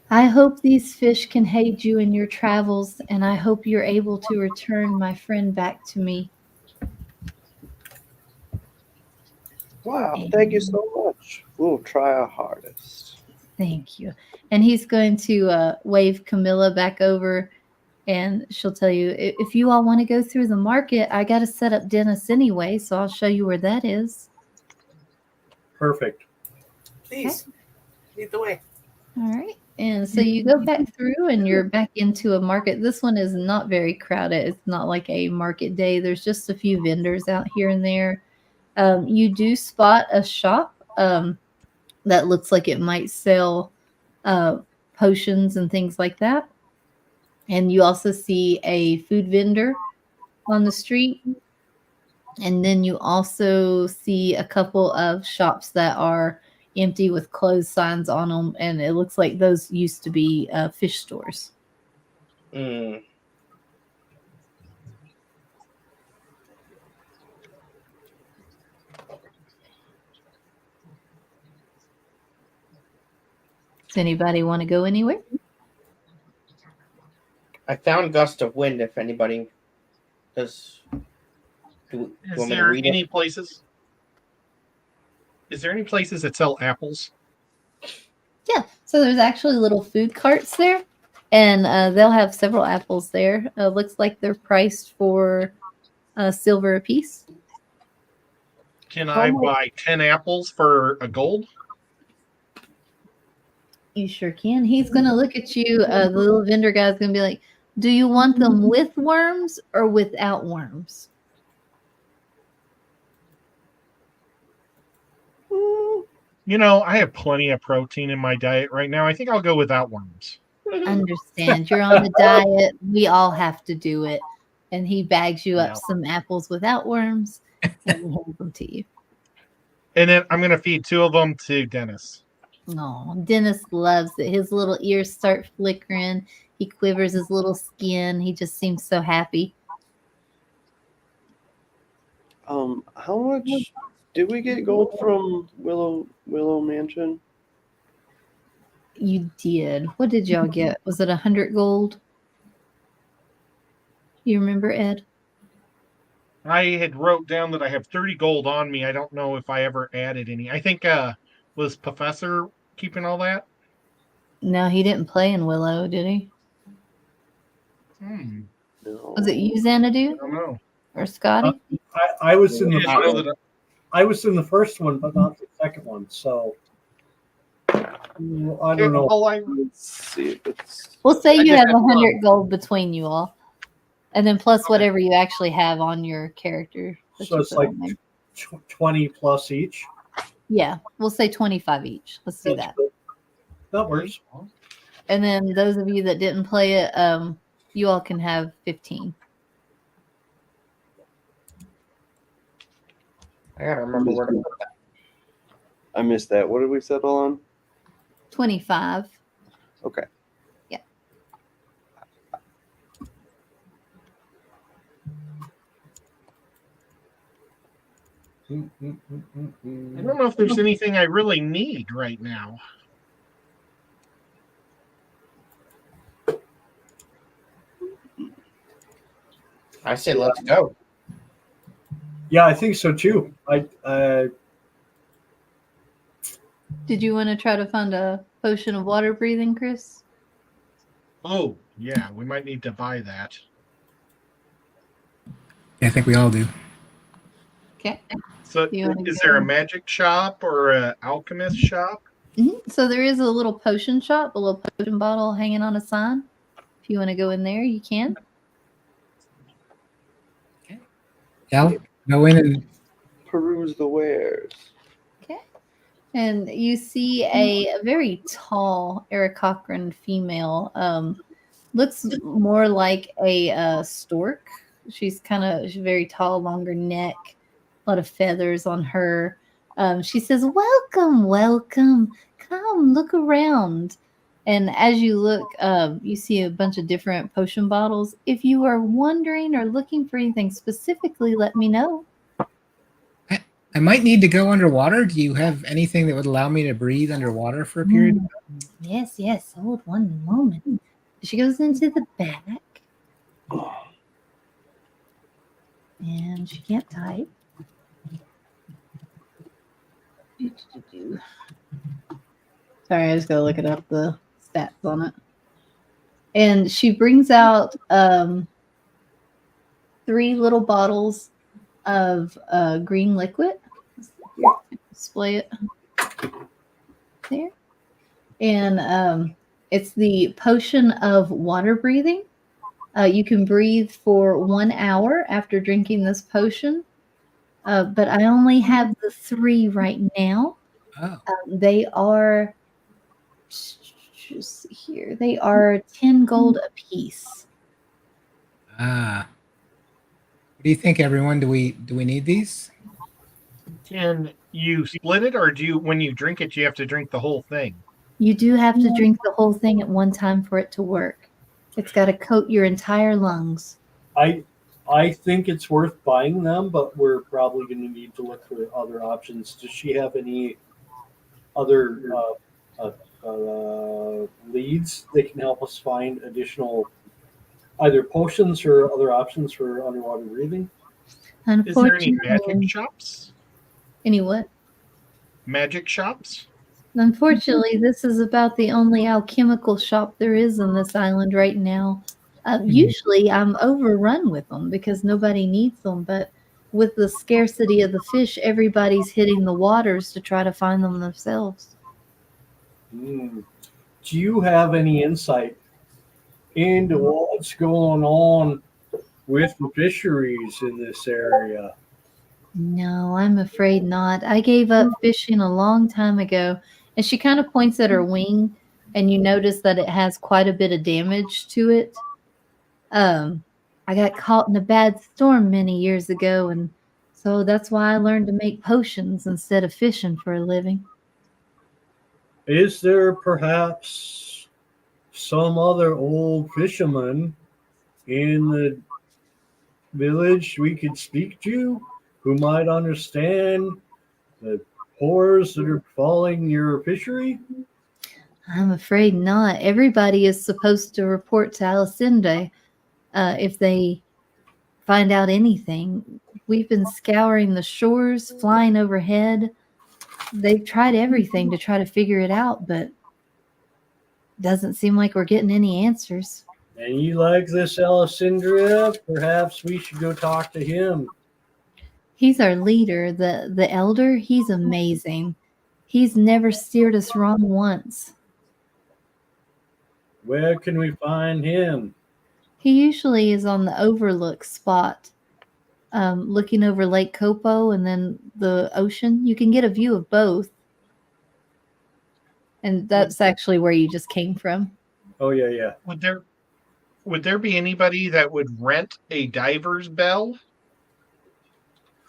I hope these fish can aid you in your travels, and I hope you're able to return my friend back to me. Wow, thank you so much. We'll try our hardest. Thank you. And he's going to wave Camilla back over, and she'll tell you, if you all want to go through the market, I got to set up Dennis anyway, so I'll show you where that is. Perfect. Please, lead the way. All right. And so you go back through and you're back into a market. This one is not very crowded. It's not like a market day. There's just a few vendors out here and there. You do spot a shop that looks like it might sell potions and things like that. And you also see a food vendor on the street. And then you also see a couple of shops that are empty with closed signs on them. And it looks like those used to be fish stores. Mm. Does anybody want to go anywhere? I found Gust of Wind. If anybody does, do you Is want me to there read any it? places? Is there any places that sell apples? Yeah. So there's actually little food carts there. And they'll have several apples there. Looks like they're priced for silver a piece. Can I buy 10 apples for a gold? You sure can. He's going to look at you. The little vendor guy's going to be like, do you want them with worms or without worms? You know, I have plenty of protein in my diet right now. I think I'll go without worms. Understand. You're on a diet. We all have to do it. And he bags you up Yeah. some apples without worms and he hands them to you. And then I'm going to feed 2 of them to Dennis. Oh, Dennis loves it. His little ears start flickering. He quivers his little skin. He just seems so happy. How much did we get gold from Willow Mansion? You did. What did y'all get? Was it 100 gold? You remember, Ed? I had wrote down that I have 30 gold on me. I don't know if I ever added any. I think was Professor keeping all that? No, he didn't play in Willow, did he? No. Was it you, Xanadu? I don't know. Or Scotty? I was in I the just know that I was in the first one, but not the second one. So I don't know. Let's see if it's. We'll say I you just have have 100 gold between you all, and then plus whatever you actually have on your character. that So you it's put like on there. 20 plus each. Yeah, we'll say 25 each. Let's do that. That works. And then those of you that didn't play it, you all can have 15. I gotta remember where to put that. I missed that. What did we settle on? 25. Okay. Yeah. I don't know if there's anything I really need right now. I say let's go. Yeah, I think so too. Did you want to try to find a potion of water breathing, Chris? Oh, yeah, we might need to buy that. Yeah, I think we all do. Okay. So, You wanna is go? there a magic shop or an alchemist shop? So there is a little potion shop, a little potion bottle hanging on a sign. If you want to go in there, you can. Yeah, I'll go in and Peruse the wares. Okay. And you see a very tall Eric Cochran female. Looks more like a stork. She's very tall, longer neck, a lot of feathers on her. She says, "Welcome, welcome. Come, look around." And as you look, you see a bunch of different potion bottles. If you are wondering or looking for anything specifically, let me know. I might need to go underwater. Do you have anything that would allow me to breathe underwater for a period? Yes. Hold one moment. She goes into the back. And she can't type. Sorry, I just gotta look it up, the stats on it. And she brings out 3 little bottles of green liquid. Display it there. And it's the potion of water breathing. You can breathe for 1 hour after drinking this potion. But I only have the 3 right now. Oh, They are, just here, they are 10 gold apiece. what do you think, everyone? Do we need these? Can you split it, or when you drink it, you have to drink the whole thing? You do have to drink the whole thing at one time for it to work. It's got to coat your entire lungs. I think it's worth buying them, but we're probably going to need to look for other options. Does she have any other leads that can help us find additional either potions or other options for underwater breathing? Is there any magic Unfortunately, shops? any what? Magic shops? Unfortunately, this is about the only alchemical shop there is in this island right now. Usually, I'm overrun with them because nobody needs them, but with the scarcity of the fish, everybody's hitting the waters to try to find them themselves. Do you have any insight into what's going on with the fisheries in this area? No, I'm afraid not. I gave up fishing a long time ago. And she kind of points at her wing, and you notice that it has quite a bit of damage to it. I got caught in a bad storm many years ago, and so that's why I learned to make potions instead of fishing for a living. Is there perhaps some other old fisherman in the village we could speak to who might understand the horrors that are befalling your fishery? I'm afraid not. Everybody is supposed to report to Alicinde if they find out anything. We've been scouring the shores, flying overhead. They've tried everything to try to figure it out, but doesn't seem like we're getting any answers. And you like this Alicindria? Perhaps we should go talk to him. He's our leader, the elder. He's amazing. He's never steered us wrong once. Where can we find him? He usually is on the overlook spot, looking over Lake Copo and then the ocean. You can get a view of both. And that's actually where you just came from. Oh, yeah. Would there be anybody that would rent a diver's bell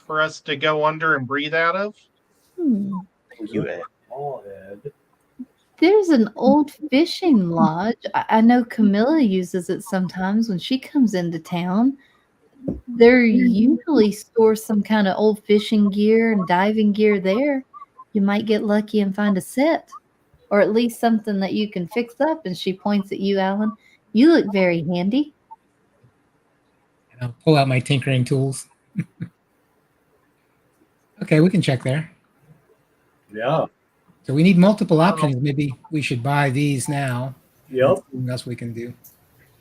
for us to go under and breathe out of? You Ed. Oh, Ed. There's an old fishing lodge. I know Camilla uses it sometimes when she comes into town. There usually stores some kind of old fishing gear and diving gear there. You might get lucky and find a set, or at least something that you can fix up. And she points at you, Alan. You look very handy. And I'll pull out my tinkering tools. Okay, we can check there. Yeah. So we need multiple options. Maybe we should buy these now. Yep. What else we can do?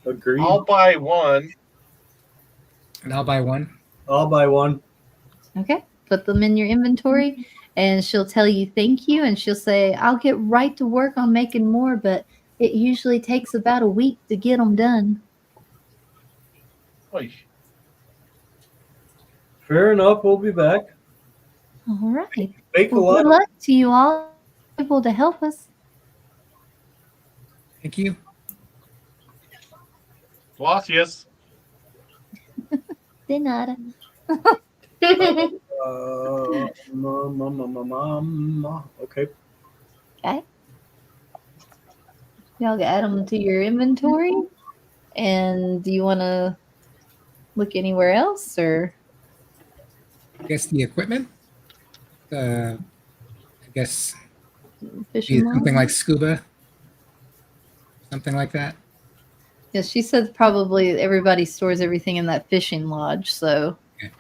Agreed. I'll buy one. And I'll buy one. I'll buy one. Okay. Put them in your inventory, and she'll tell you thank you, and she'll say, I'll get right to work on making more, but it usually takes about a week to get them done. Oy. Fair enough. We'll be back. All right. Make a Well, lot. good luck to you all able to help us. Thank you. Gracias. De nada. Okay. Okay. Y'all add them to your inventory. And do you want to look anywhere else, or? I guess the equipment. I guess Fishing something line? like scuba. Something like that. Yeah, she said probably everybody stores everything in that fishing lodge, so Okay.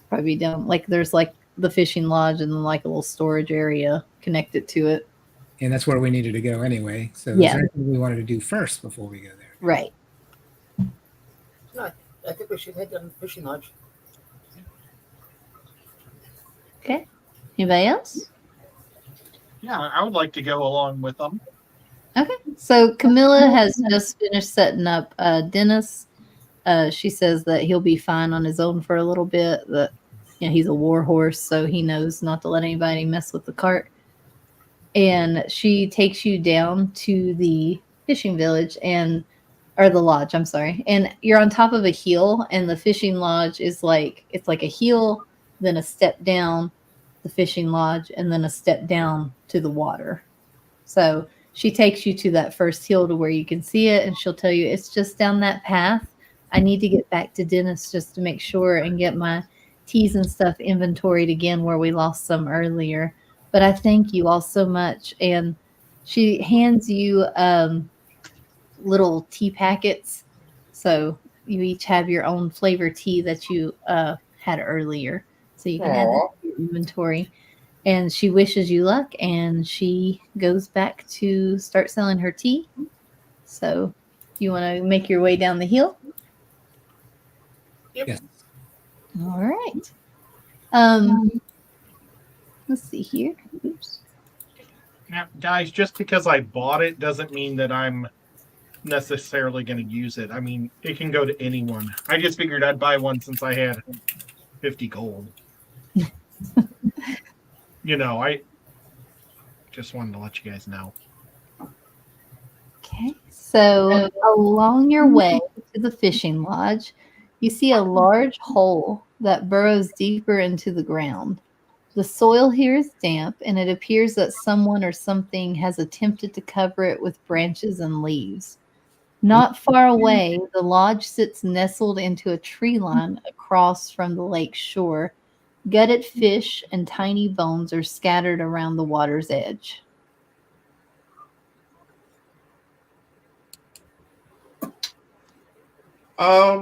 probably don't like there's like the fishing lodge and then like a little storage area connected to it. And that's where we needed to go anyway. So Yeah. is there anything we wanted to do first before we go there? Right. No, I think we should head down to the fishing lodge. Okay. Anybody else? Yeah, I would like to go along with them. Okay. So Camilla has just finished setting up Dennis. She says that he'll be fine on his own for a little bit. That he's a war horse, so he knows not to let anybody mess with the cart. And she takes you down to the fishing village or the lodge, I'm sorry. And you're on top of a hill, and the fishing lodge is it's like a hill, then a step down the fishing lodge, and then a step down to the water. So she takes you to that first hill to where you can see it, and she'll tell you it's just down that path. I need to get back to Dennis just to make sure and get my teas and stuff inventoried again where we lost some earlier. But I thank you all so much. And she hands you little tea packets. So you each have your own flavor tea that you had earlier. So you can add that to your inventory. And she wishes you luck, and she goes back to start selling her tea. So you want to make your way down the hill? Yep. Yes. All right. Let's see here. Oops. Now, guys, just because I bought it doesn't mean that I'm necessarily going to use it. I mean, it can go to anyone. I just figured I'd buy one since I had 50 gold. I just wanted to let you guys know. Okay. So along your way to the fishing lodge, you see a large hole that burrows deeper into the ground. The soil here is damp, and it appears that someone or something has attempted to cover it with branches and leaves. Not far away, the lodge sits nestled into a tree line across from the lake shore. Gutted fish and tiny bones are scattered around the water's edge. I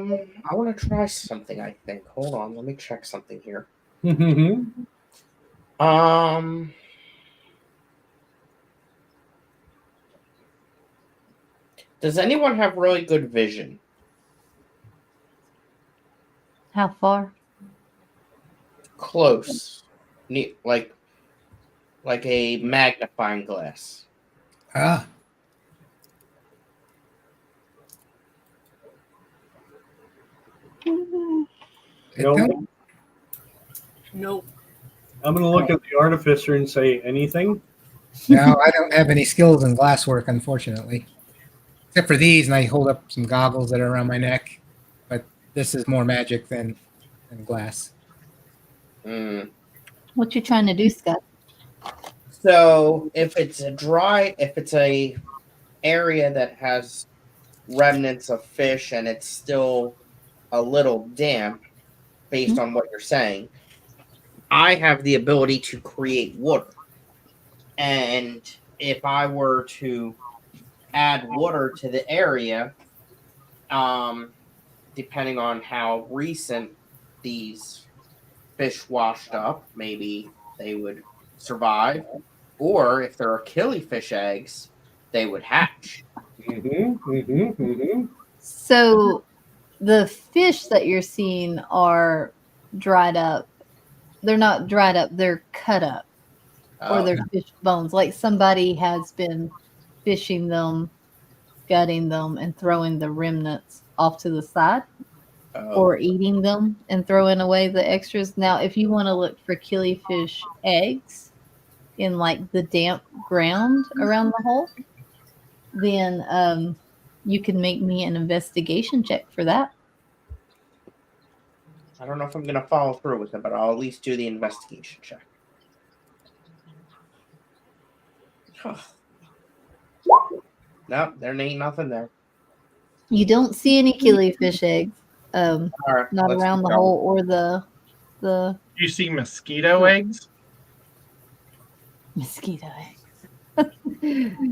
want to try something, I think. Hold on, let me check something here. Does anyone have really good vision? How far? Close. Like like a magnifying glass. Ah. Nope. Nope. I'm gonna look at the artificer and say anything. No, I don't have any skills in glasswork, unfortunately. Except for these, and I hold up some goggles that are around my neck. But this is more magic than glass. Mm. What you trying to do, Scott? So if it's a area that has remnants of fish and it's still a little damp, based on what you're saying, I have the ability to create water. And if I were to add water to the area, depending on how recent these fish washed up, maybe they would survive. Or if there are killifish eggs, they would hatch. So the fish that you're seeing are dried up. They're not dried up, they're cut up. Or they're fish bones. Like somebody has been fishing them, gutting them, and throwing the remnants off to the side. Or eating them and throwing away the extras. Now, if you want to look for killifish eggs in like the damp ground around the hole, then you can make me an investigation check for that. I don't know if I'm going to follow through with it, but I'll at least do the investigation check. Nope, there ain't nothing there. You don't see any killifish eggs, Right, not around the hole or the You see mosquito eggs? mosquito eggs.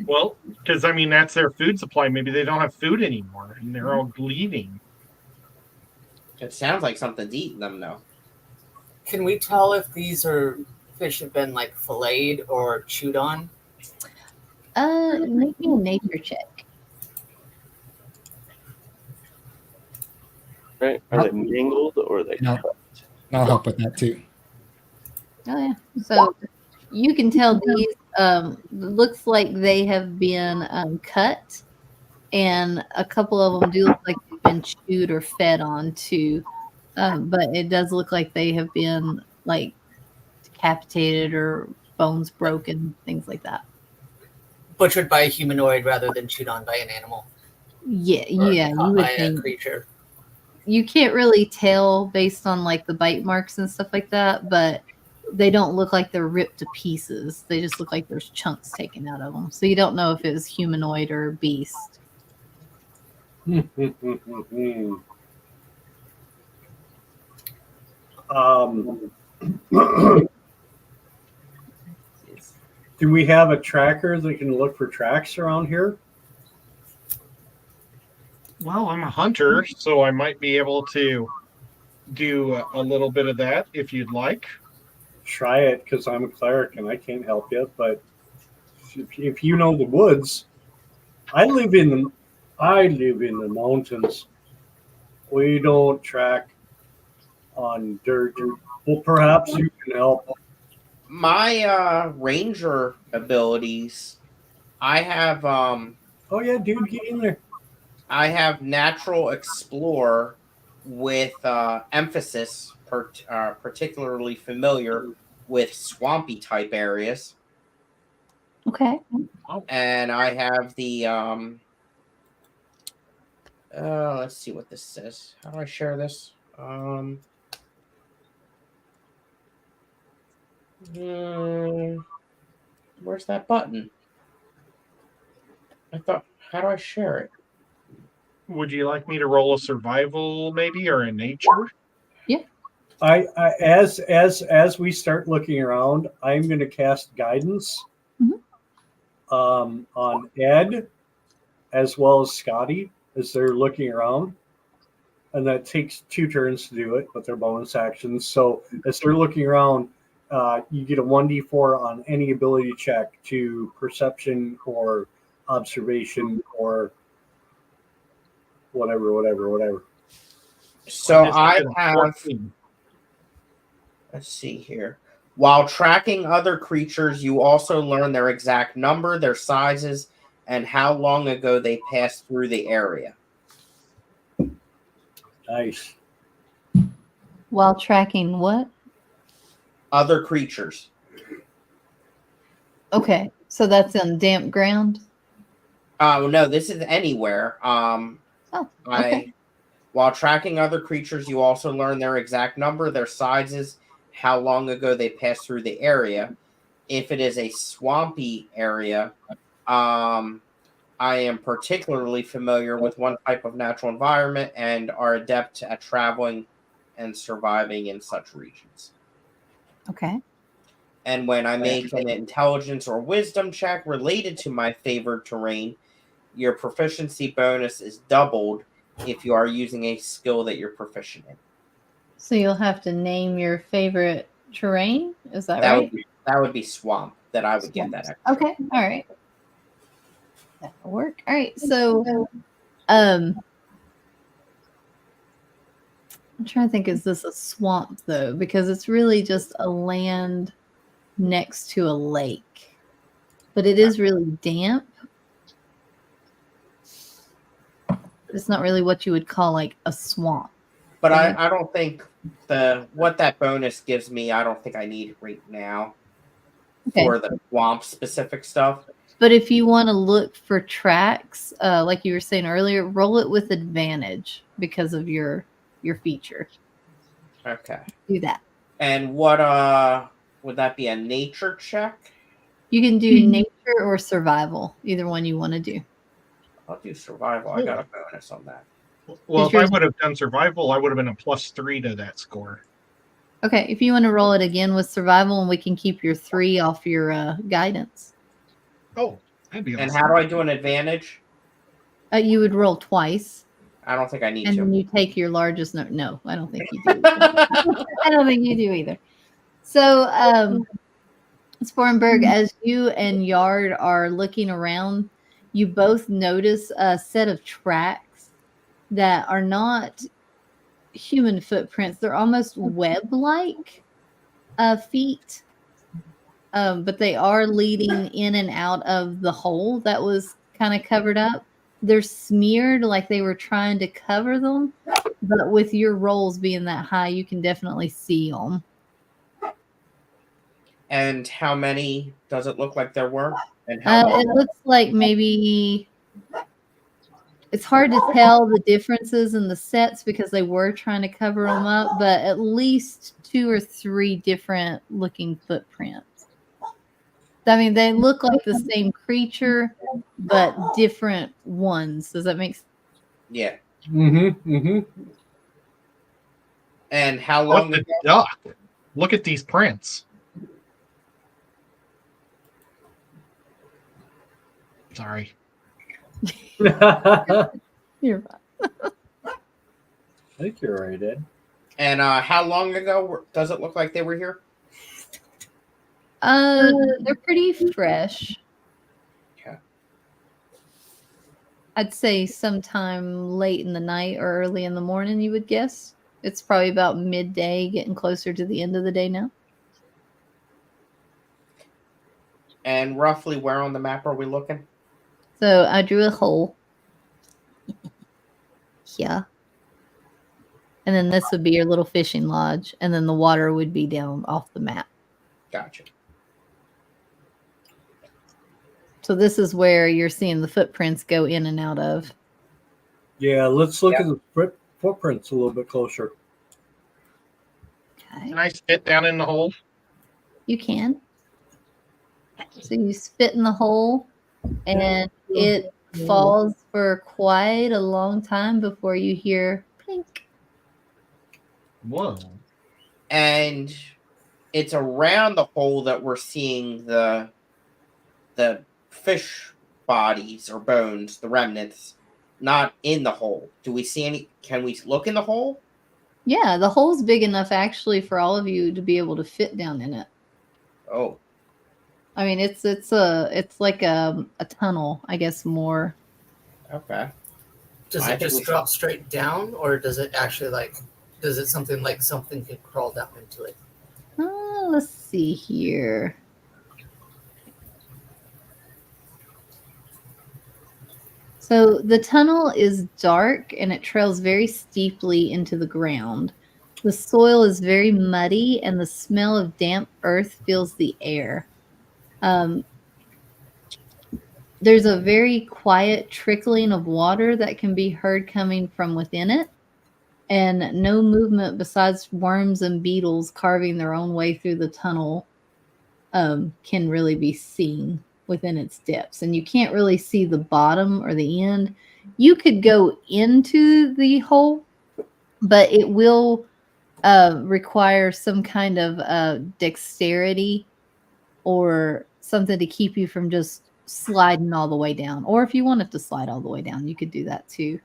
Well, because I mean that's their food supply. Maybe they don't have food anymore, and they're all bleeding. It sounds like something's eating them, though. Can we tell if these are fish have been like filleted or chewed on? Make me a nature check. Right? Are they mangled or are they No. cut? I'll help with that too. Oh yeah. So you can tell these looks like they have been cut, and a couple of them do look like they've been chewed or fed on too. But it does look like they have been like decapitated or bones broken, things like that. Butchered by a humanoid rather than chewed on by an animal. Yeah, Or yeah. You caught would by a think. creature. You can't really tell based on like the bite marks and stuff like that, but they don't look like they're ripped to pieces. They just look like there's chunks taken out of them. So you don't know if it was humanoid or beast. Do we have a tracker that can look for tracks around here? Well, I'm a hunter, so I might be able to do a little bit of that if you'd like. Try it, because I'm a cleric and I can't help you. But if you know the woods, I live in the mountains. We don't track on dirt. Well, perhaps you can help. My ranger abilities, I have Oh yeah, dude, get in there. I have natural explore with emphasis, particularly familiar with swampy type areas. Okay. And I have the let's see what this says. How do I share this? Where's that button? How do I share it? Would you like me to roll a survival, maybe, or a nature? I as we start looking around, I'm going to cast guidance on Ed as well as Scotty as they're looking around, and that takes 2 turns to do it, but they're bonus actions. So as they're looking around, you get a 1d4 on any ability check to perception or observation or whatever. So just I did a have. 14. Let's see here. While tracking other creatures, you also learn their exact number, their sizes, and how long ago they passed through the area. Nice. While tracking what? Other creatures. Okay, so that's on damp ground. No, this is anywhere. Oh, okay. While tracking other creatures, you also learn their exact number, their sizes, how long ago they passed through the area. If it is a swampy area, I am particularly familiar with one type of natural environment and are adept at traveling and surviving in such regions. Okay. And when I make an intelligence or wisdom check related to my favored terrain, your proficiency bonus is doubled if you are using a skill that you're proficient in. So you'll have to name your favorite terrain. Is that right? That would be swamp. That I would get that extra. Okay. All right. That'll work. All right. So, I'm trying to think. Is this a swamp though? Because it's really just a land next to a lake, but it is really damp. It's not really what you would call like a swamp. But I don't think what that bonus gives me, I don't think I need right now for the swamp specific stuff. But if you want to look for tracks, like you were saying earlier, roll it with advantage because of your feature. Okay. Do that. And what would that be, a nature check? You can do nature or survival, either one you want to do. I'll do survival. I got a bonus on that. Well, if I would have done survival, I would have been a +3 to that score. Okay, if you want to roll it again with survival, and we can keep your 3 off your guidance. Oh, that'd be awesome. And how do I do an advantage? You would roll twice. I don't think I need and to. And you take your largest number. No, I don't think you do. I don't think you do either. So, Sporenberg, as you and Yard are looking around, you both notice a set of tracks that are not human footprints. They're almost web-like feet, but they are leading in and out of the hole that was kind of covered up. They're smeared like they were trying to cover them, but with your rolls being that high, you can definitely see them. And how many does it look like there were? And how it looks like maybe it's hard to tell the differences in the sets because they were trying to cover them up, but at least 2 or 3 different looking footprints. I mean, they look like the same creature, but different ones. Does that make sense? Yeah. Mm-hmm. Mm-hmm. And how long? What the duck? Look at these prints. Sorry. You're fine. I think you're right, Ed. And how long ago does it look like they were here? They're pretty fresh. Okay. I'd say sometime late in the night or early in the morning, you would guess. It's probably about midday, getting closer to the end of the day now. And roughly where on the map are we looking? So I drew a hole. Yeah. And then this would be your little fishing lodge. And then the water would be down off the map. Gotcha. So this is where you're seeing the footprints go in and out of. Yeah, let's look at the footprints a little bit closer. Okay. Can I spit down in the hole? You can. So you spit in the hole, and it falls for quite a long time before you hear plink. Whoa. And it's around the hole that we're seeing the fish bodies or bones, the remnants, not in the hole. Do we see any? Can we look in the hole? Yeah, the hole's big enough actually for all of you to be able to fit down in it. Oh. I mean, it's like a tunnel, I guess, more. Okay. Does it just drop straight down, or does it actually does it something like something could crawl down into it? Let's see here. So the tunnel is dark and it trails very steeply into the ground. The soil is very muddy and the smell of damp earth fills the air. There's a very quiet trickling of water that can be heard coming from within it, and no movement besides worms and beetles carving their own way through the tunnel can really be seen within its depths. And you can't really see the bottom or the end. You could go into the hole, but it will require some kind of dexterity or something to keep you from just sliding all the way down. Or if you wanted to slide all the way down, you could do that too.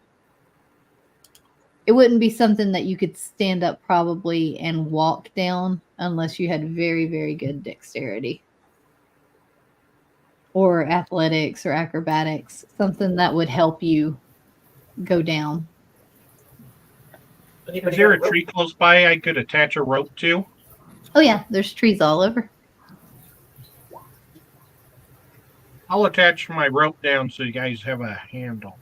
It wouldn't be something that you could stand up probably and walk down unless you had very, very good dexterity or athletics or acrobatics, something that would help you go down. Is there a tree close by I could attach a rope to? Oh yeah, there's trees all over. I'll attach my rope down so you guys have a handle.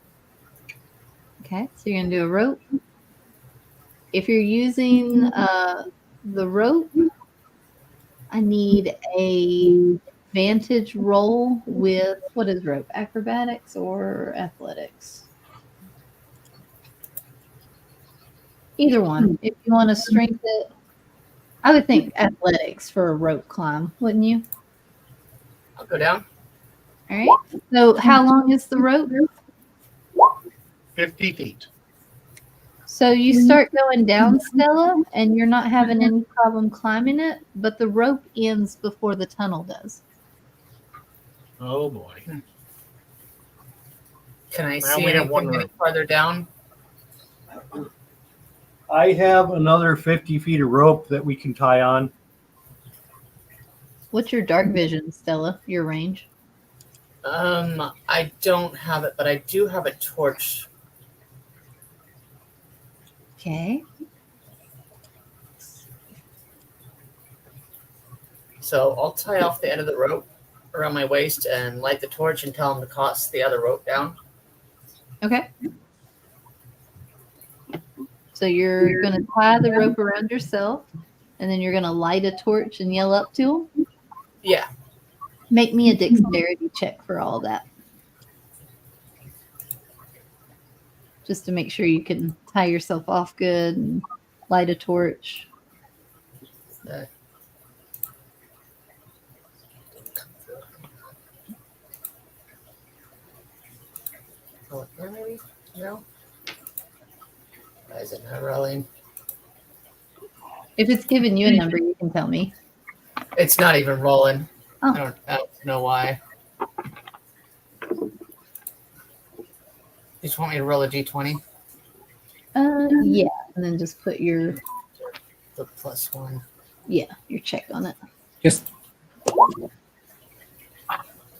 Okay, so you're going to do a rope. If you're using the rope, I need a advantage roll with, what is rope? Acrobatics or athletics? Either one. If you want to strength it, I would think athletics for a rope climb, wouldn't you? I'll go down. All right. So how long is the rope? 50 feet. So you start going down, Stella, and you're not having any problem climbing it, but the rope ends before the tunnel does. Oh boy. Can I Now see we have anything one any rope. farther down? I have another 50 feet of rope that we can tie on. What's your dark vision, Stella? Your range? I don't have it, but I do have a torch. Okay. So I'll tie off the end of the rope around my waist and light the torch and tell him to toss the other rope down. Okay. So you're going to tie the rope around yourself, and then you're going to light a torch and yell up to him? Yeah. Make me a dexterity check for all that. Just to make sure you can tie yourself off good and light a torch. Oh, maybe? No? Why is it not rolling? If it's giving you a number, you can tell me. It's not even rolling. Oh. I don't know why. You just want me to roll a d20? Yeah, and then just put your The +1. your check on it. Just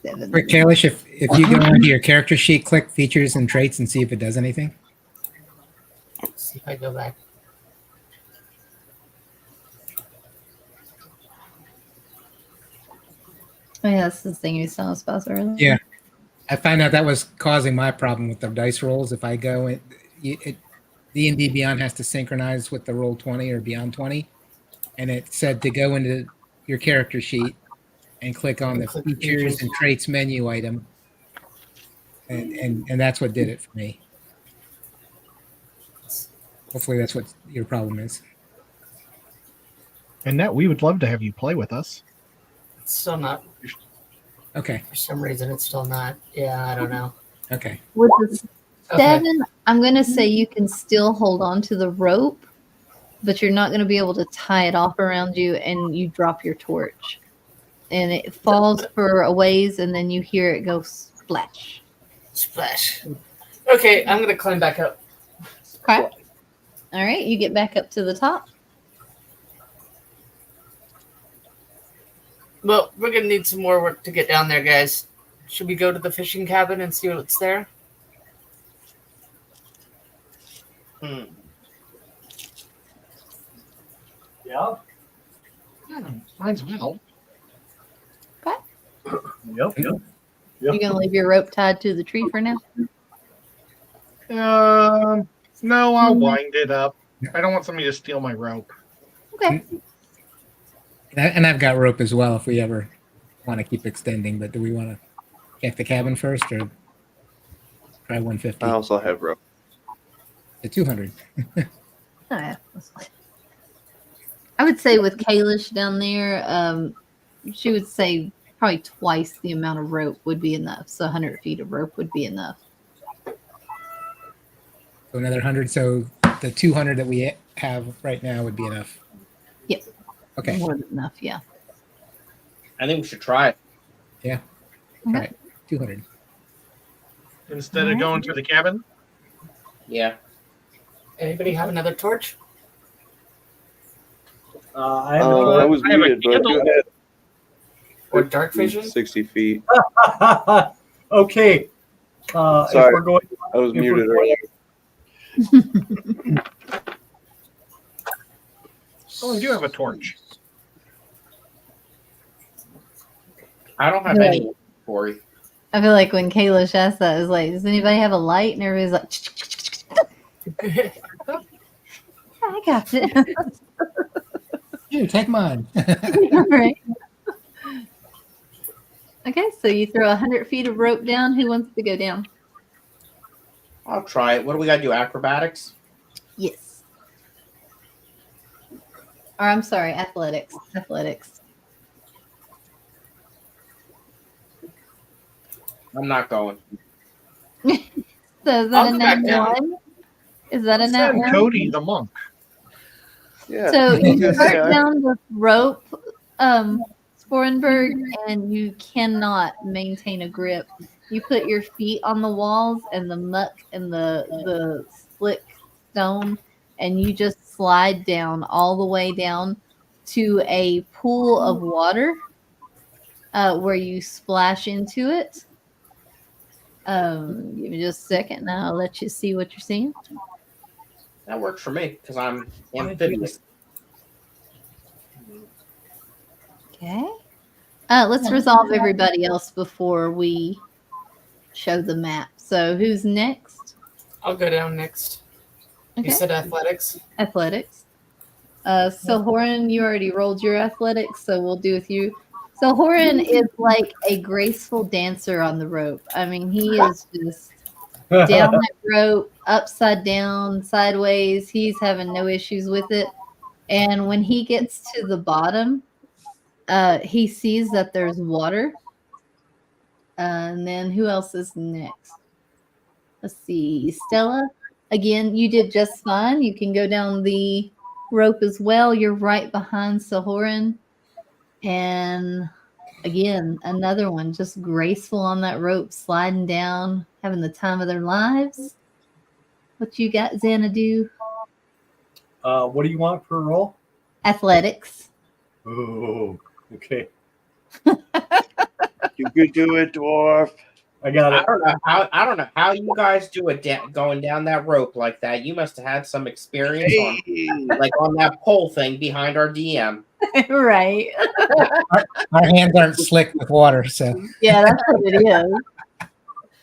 7. quick, Kalish, if you go onto your character sheet, click features and traits and see if it does anything. Let's see if I go back. Oh yeah, that's the thing you was telling us about earlier. Yeah. I found out that was causing my problem with the dice rolls. If I go in, D&D Beyond has to synchronize with the roll 20 or Beyond 20, and it said to go into your character sheet and click on the Click features and traits menu item, and that's what did it for me. Hopefully that's what your problem is. And that we would love to have you play with us. It's still not. Okay. For some reason, it's still not. Yeah, I don't know. Okay. With the Okay. 7, I'm going to say you can still hold on to the rope, but you're not going to be able to tie it off around you, and you drop your torch. And it falls for a ways, and then you hear it go splash. Splash. Okay, I'm going to climb back up. Okay. All right, you get back up to the top. Well, we're going to need some more work to get down there, guys. Should we go to the fishing cabin and see what's there? Yeah. Mine's well. Yep. You gonna leave your rope tied to the tree for now? No, I'll wind it up. I don't want somebody to steal my rope. Okay. And I've got rope as well if we ever want to keep extending. But do we want to check the cabin first or try 150 I also have rope. to 200? Oh, yeah, that's fine. I would say with Kalish down there, she would say probably twice the amount of rope would be enough. So 100 feet of rope would be enough. So another 100. So the 200 that we have right now would be enough. Yep. Okay. More than enough, yeah. I think we should try it. Yeah. Okay. All right. 200. Instead of going to the cabin? Yeah. Anybody have another torch? I have I was I have a muted, but candle. go ahead. Or dark vision? 60 feet. Okay. If Sorry. we're going, I was if we're muted going- earlier. Oh, you do have a torch. I don't have Right. any, Corey. I feel like when Kalish asked that, it was like, does anybody have a light? And everybody's like, I got it. Here, take mine. Right. Okay, so you throw 100 feet of rope down. Who wants to go down? I'll try it. What do we got to do? Acrobatics? Yes. Or I'm sorry, athletics. Athletics. I'm not going. So is that I'll a go nat back down. one? Is that a nat Send one? Cody the monk. Yeah. So I was you gonna start say, down with rope, Sporenberg, and you cannot maintain a grip. You put your feet on the walls and the muck and the slick stone, and you just slide down all the way down to a pool of water where you splash into it. Give me just a second, and I'll let you see what you're seeing. That works for me because I'm amphibious. Okay. Let's resolve everybody else before we show the map. So who's next? I'll go down next. Okay. You said athletics. Athletics. So Horan, you already rolled your athletics, so we'll do with you. So Horan is like a graceful dancer on the rope. I mean, he is just down that rope, upside down, sideways. He's having no issues with it. And when he gets to the bottom, he sees that there's water. And then who else is next? Let's see. Stella, again, you did just fine. You can go down the rope as well. You're right behind Sahoran. And again, another one just graceful on that rope, sliding down, having the time of their lives. What you got, Xanadu? what do you want for a roll? Athletics. Oh, okay. You could do it, dwarf. I got I it. don't know how you guys do it going down that rope like that. You must have had some experience Hey. on that pole thing behind our DM. Right. Our hands aren't slick with water, so Yeah, that's what it is.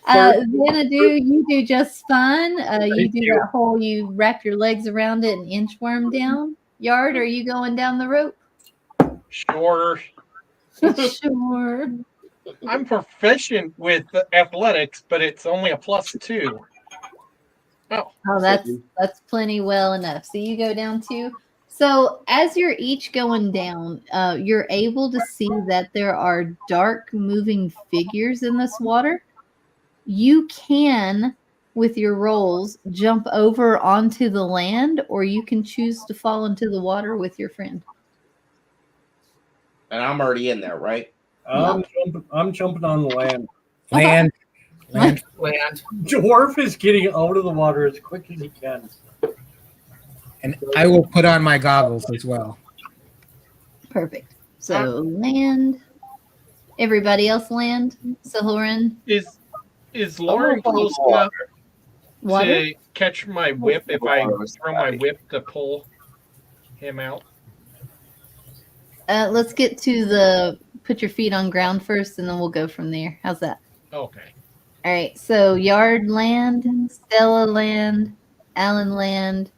Xanadu, you do just fine. You do that whole, you wrap your legs around it and inchworm down. Yard, are you going down the rope? Sure. Sure. I'm proficient with athletics, but it's only a +2. Oh, Oh, that's plenty well enough. So you go down too. So as you're each going down, you're able to see that there are dark moving figures in this water. You can, with your rolls, jump over onto the land, or you can choose to fall into the water with your friend. And I'm already in there, right? I'm jumping on the land. land. Land. Dwarf is getting out of the water as quick as he can. And I will put on my goggles as well. Perfect. So land. Everybody else land. Sahoran, is Lauren close enough water. to catch my whip if I throw my whip to pull him out? Let's get to the put your feet on ground first, and then we'll go from there. How's that? Okay. All right. So Yard Land, Stella Land, Allen Land,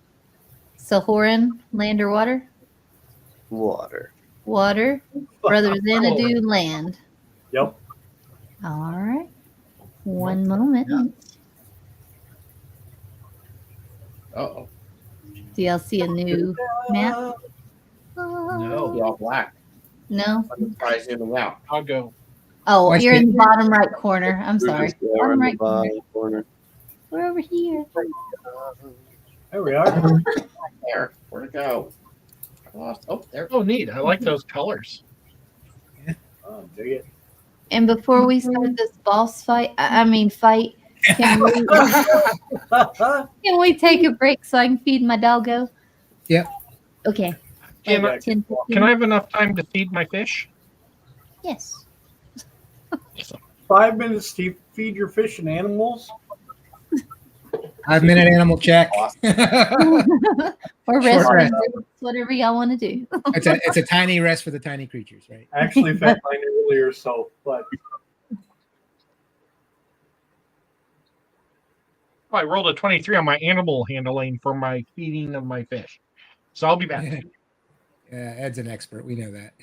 Sahoran Land or water? Water. Water. Brother Xanadu Land. Yep. All right. One moment. Uh-oh. Do y'all see a new map? No. Be all black. No. Let me try zooming out. I'll go. Oh, I you're see in the bottom right corner. I'm We're sorry. just there Bottom in the right corner. bottom corner. We're over here. There we are. There. Where'd it go? I lost. Oh, there. Oh, neat. I like those colors. Oh, dig it. And before we start this boss fight, fight, can we take a break so I can feed my doggo? Yep. Okay. Can, Like 10, 15? can I have enough time to feed my fish? Yes. 5 minutes to feed your fish and animals. 5-minute animal check. Or Short rest, rest. whatever y'all want to do. It's a tiny rest for the tiny creatures, right? I actually fed mine earlier, but Oh, I rolled a 23 on my animal handling for my feeding of my fish. So I'll be back. Yeah, Ed's an expert. We know that.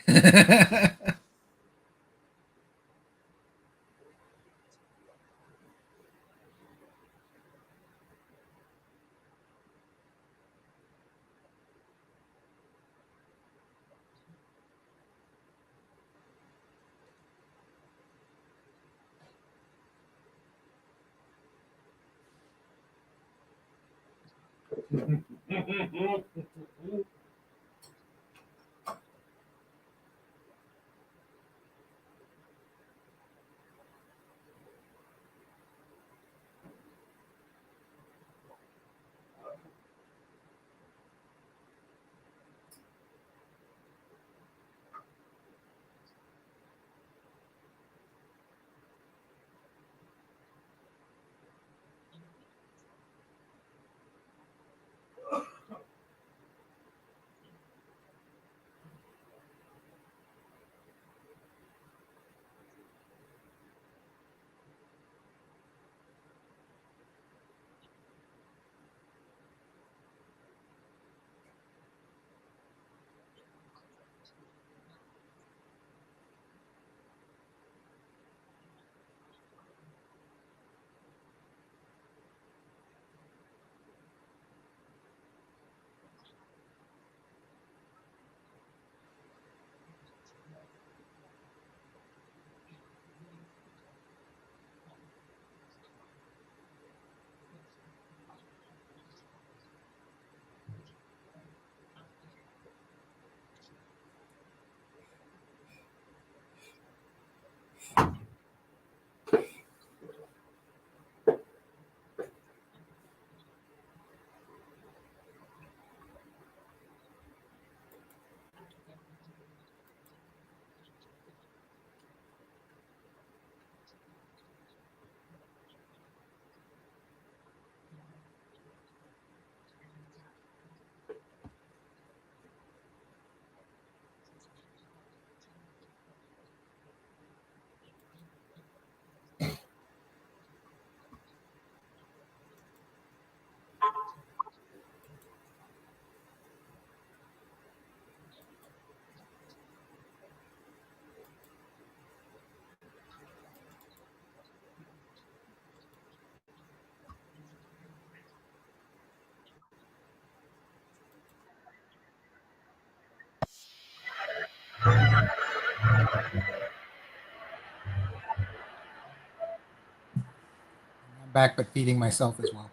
I'm back, but feeding myself as well.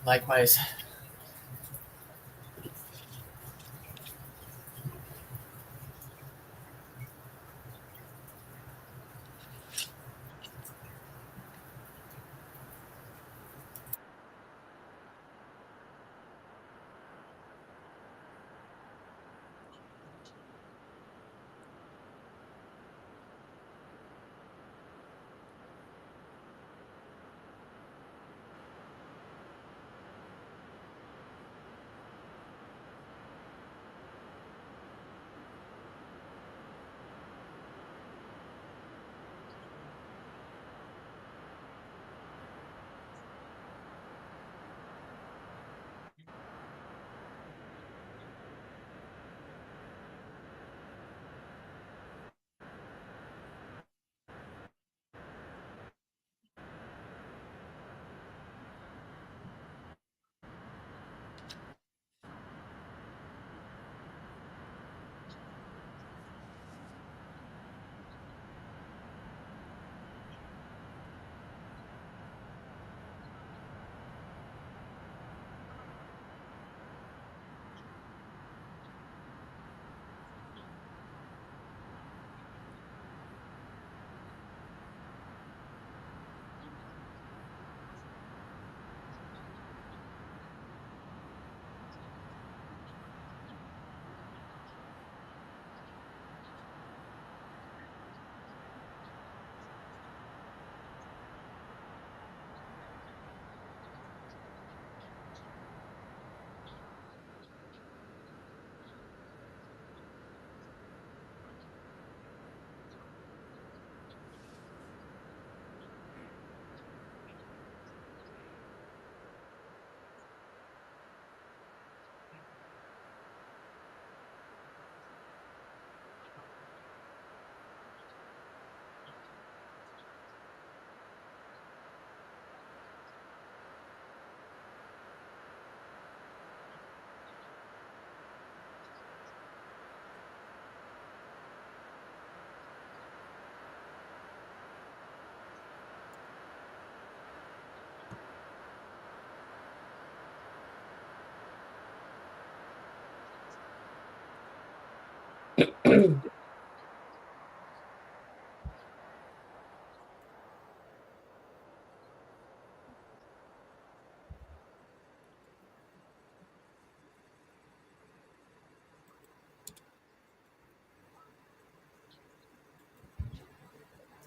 Likewise.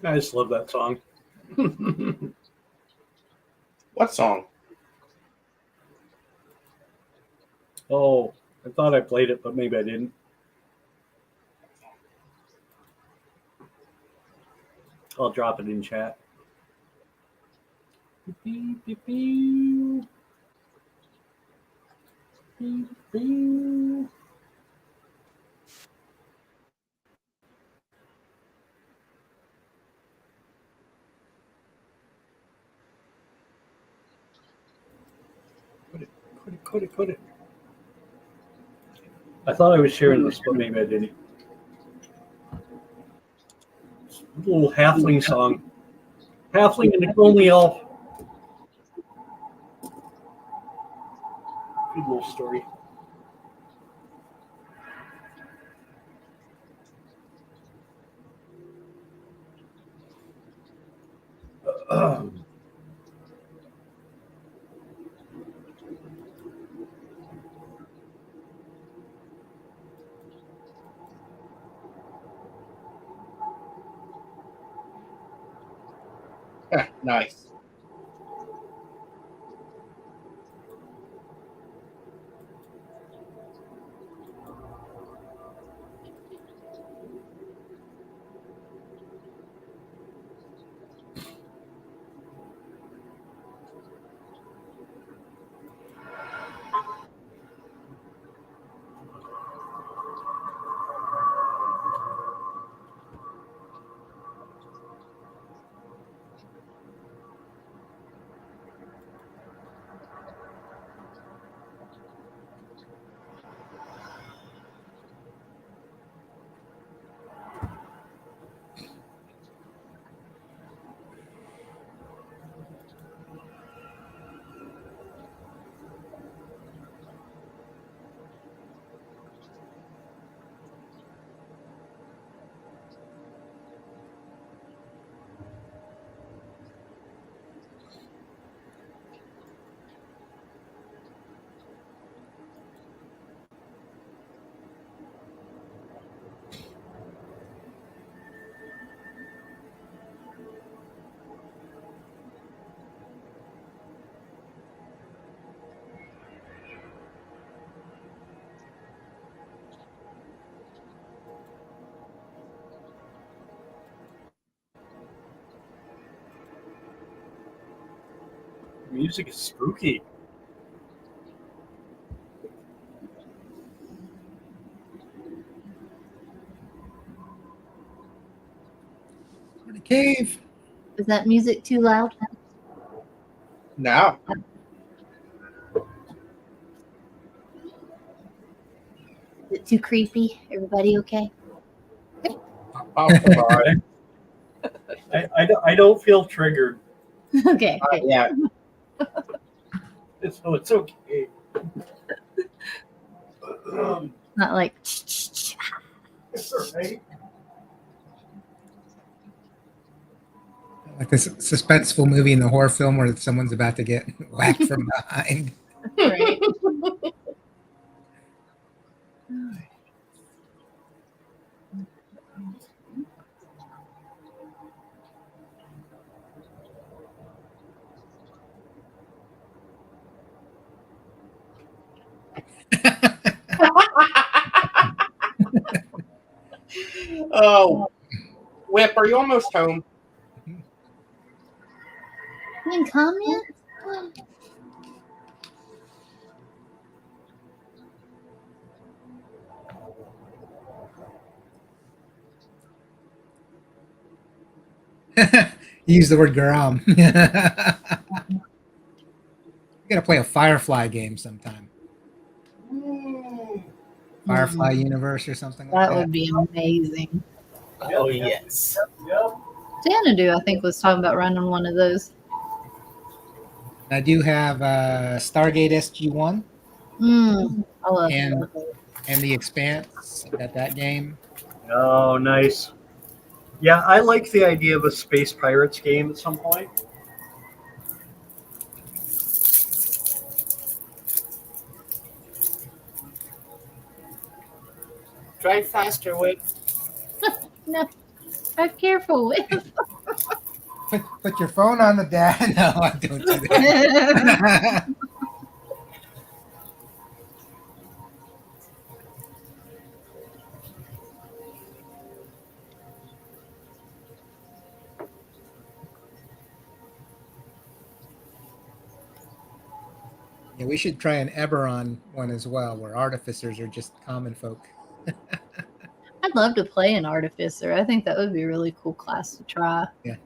I just love that song. What song? Oh, I thought I played it, but maybe I didn't. I'll drop it in chat. Beep, beep, beep. Beep, beep. Quit it. I thought I was sharing this, but maybe I didn't. It's a little halfling song. Halfling and the only elf. Good little story. Nice. Music is spooky. We're in a cave. Is that music too loud? No. Is it too creepy? Everybody okay? I'll provide. I don't feel triggered, Okay. good. Yeah. so it's okay. Not like It's all right. Like this suspenseful movie in the horror film where someone's about to get whacked from behind. right. Oh, Whip, are you almost home? Any comments? You use the word garam. You gotta play a Firefly game sometime. Firefly Universe or something like That that. would be amazing. Oh, yes. Yep. Xanadu, I think, was talking about running one of those. I do have Stargate SG-1 I love And- that. and The Expanse. Got that game. Oh, nice. Yeah, I like the idea of a Space Pirates game at some point. Drive faster, Wick. No, drive careful. Put your phone on the dash. No, I don't do that. Yeah, we should try an Eberron one as well, where artificers are just common folk. I'd love to play an artificer. I think that would be a really cool class to try. I'd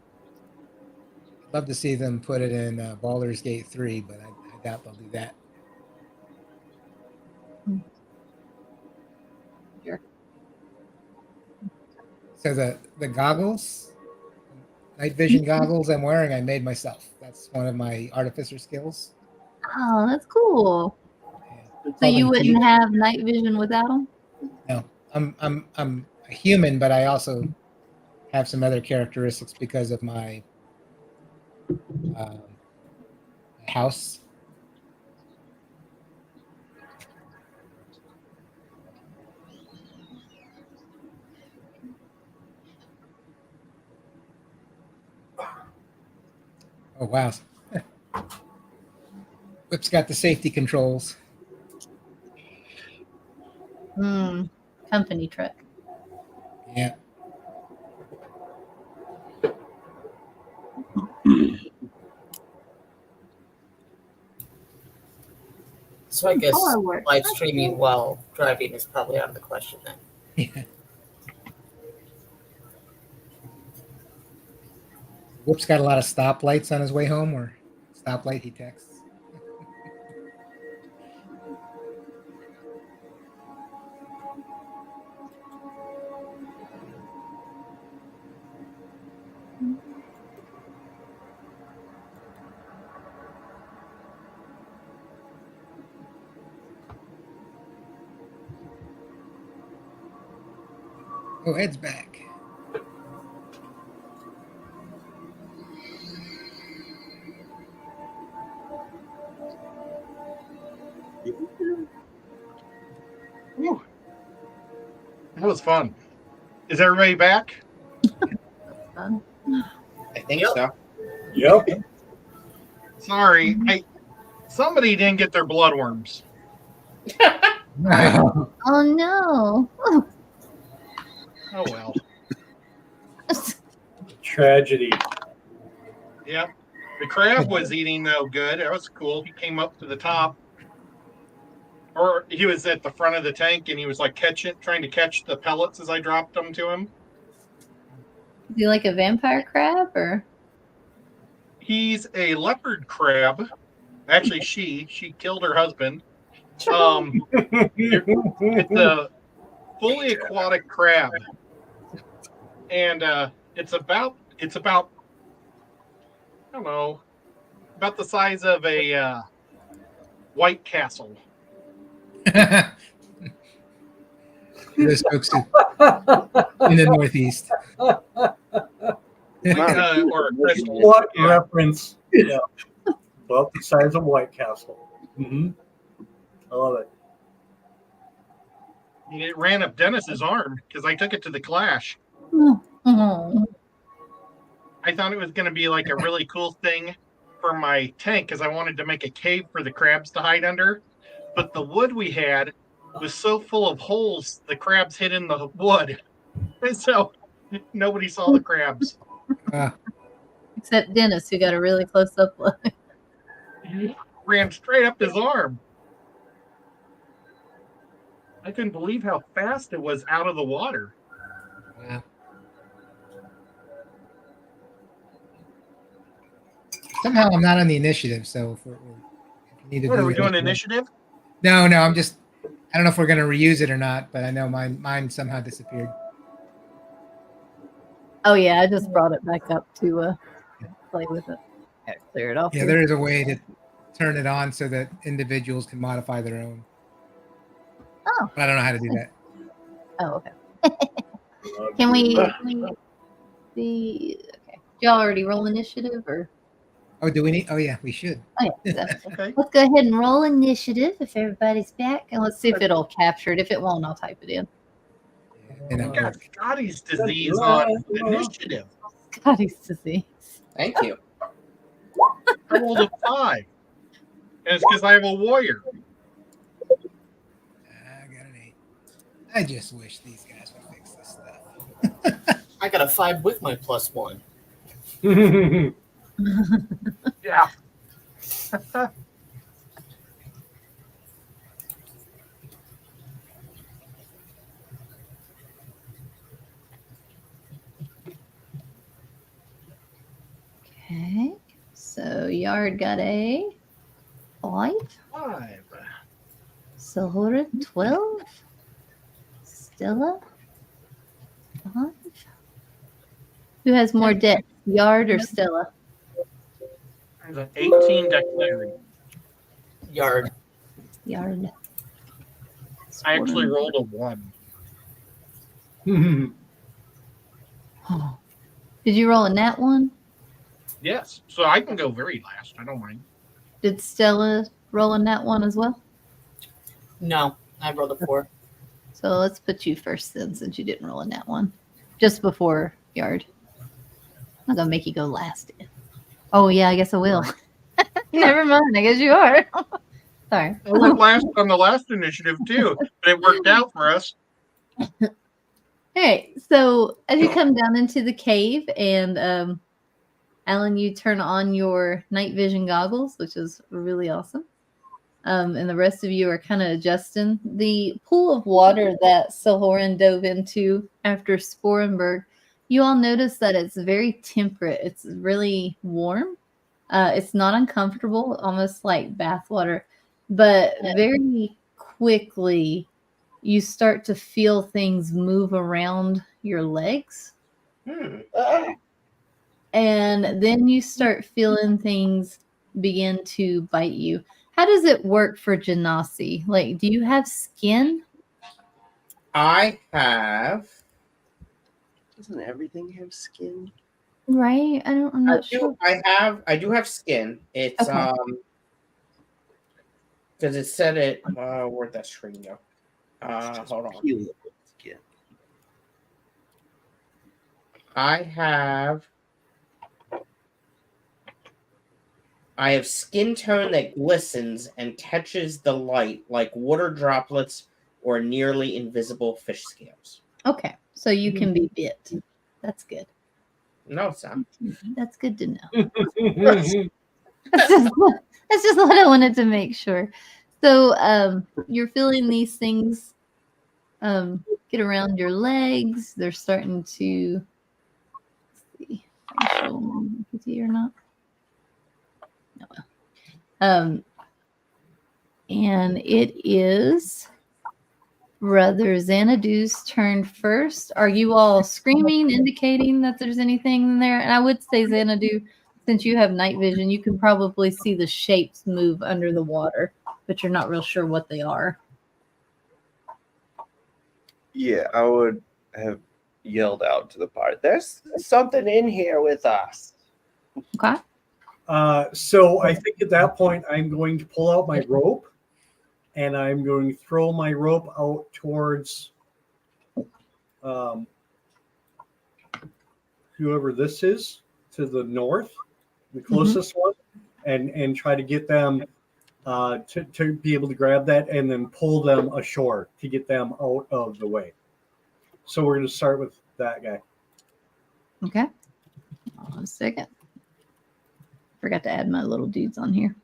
love to see them put it in Baldur's Gate 3, but I doubt they'll do that. Sure. So the goggles, night vision goggles I'm wearing, I made myself. That's one of my artificer skills. Oh, that's cool. Yeah. So you wouldn't have night vision without them? No, I'm a human, but I also have some other characteristics because of my house. Oh wow. Whip's got the safety controls. Company truck. Yeah. So I guess Car work. live streaming while driving is probably out of the question then. Yeah. Whoop's got a lot of stoplights on his way home, or stoplight he texts. Oh, Ed's back. Whew. That was fun. Is everybody back? Fun. I think Yep. so. Yep. Sorry, somebody didn't get their bloodworms. Oh no. Oh well. Tragedy. Yep. The crab was eating no good. That was cool. He came up to the top. Or he was at the front of the tank and he was like trying to catch the pellets as I dropped them to him. Is he like a vampire crab or? He's a leopard crab. Actually, she killed her husband. It's a fully aquatic crab, and it's about I don't know, about the size of a White Castle. Those folks in the Northeast. Or a crystal. What Yeah. reference? Yeah. About the size of White Castle. Mm-hmm. I love it. It ran up Dennis's arm because I took it to the Clash. Oh. I thought it was going to be like a really cool thing for my tank because I wanted to make a cave for the crabs to hide under. But the wood we had was so full of holes, the crabs hid in the wood. And so nobody saw the crabs. Except Dennis, who got a really close up look. He ran straight up his arm. I couldn't believe how fast it was out of the water. Wow. Somehow I'm not on the initiative, so if you need to What, do are we doing anything- initiative? No, I'm just. I don't know if we're going to reuse it or not, but I know mine somehow disappeared. Oh yeah, I just brought it back up to play with it. Yeah, clear it off. Yeah, here. there is a way to turn it on so that individuals can modify their own. Oh. But I don't know how to do that. Oh, okay. Can we see? Okay. Did y'all already roll initiative or? Oh, do we need? Oh, yeah, we should. Oh, yeah. So Okay. let's go ahead and roll initiative if everybody's back. And let's see if it'll capture it. If it won't, I'll type it in. And You got Scotty's disease on initiative. Scotty's disease. Thank you. I rolled a 5. And it's because I have a warrior. I got an 8. I just wish these guys would fix this stuff. I got a 5 with my +1. Yeah. Okay. So Yard got a 5. 5. Sahura 12. Stella 5. Who has more dex, Yard or Stella? There's an 18 dexterity. Yard. Yard. I actually rolled a 1. Oh. Did you roll a nat one? Yes. So I can go very last. I don't mind. Did Stella roll a nat one as well? No, I rolled a 4. So let's put you first then, since you didn't roll a nat one. Just before Yard. I'm gonna make you go last. Oh yeah, I guess I will. Never mind. I guess you are. Sorry. I went last on the last initiative too, but it worked out for us. All right. So as you come down into the cave, and Alan, you turn on your night vision goggles, which is really awesome. And the rest of you are kind of adjusting. The pool of water that Silhoran dove into after Sporenberg, you all notice that it's very temperate. It's really warm. It's not uncomfortable, almost like bath water. But very quickly, you start to feel things move around your legs. And then you start feeling things begin to bite you. How does it work for Genasi? Like, do you have skin? I have. Doesn't everything have skin? Right? I'm not sure. I do have skin. It's Okay. because it said it. Where'd that screen go? Hold on. Peelable skin. I have skin tone that glistens and catches the light like water droplets or nearly invisible fish scales. Okay. So you can be bit. That's good. No, it's not. That's good to know. That's just what I wanted to make sure. So you're feeling these things get around your legs. They're starting to let's see or not. No. And it is Brother Xanadu's turn first. Are you all screaming, indicating that there's anything in there? And I would say, Xanadu, since you have night vision, you can probably see the shapes move under the water, but you're not real sure what they are. Yeah, I would have yelled out to the party. There's something in here with us. Okay. So I think at that point, I'm going to pull out my rope, and I'm going to throw my rope out towards whoever this is to the north, the closest one, and try to get them to be able to grab that and then pull them ashore to get them out of the way. So we're going to start with that guy. Okay. Hold on a second. Forgot to add my little dudes on here.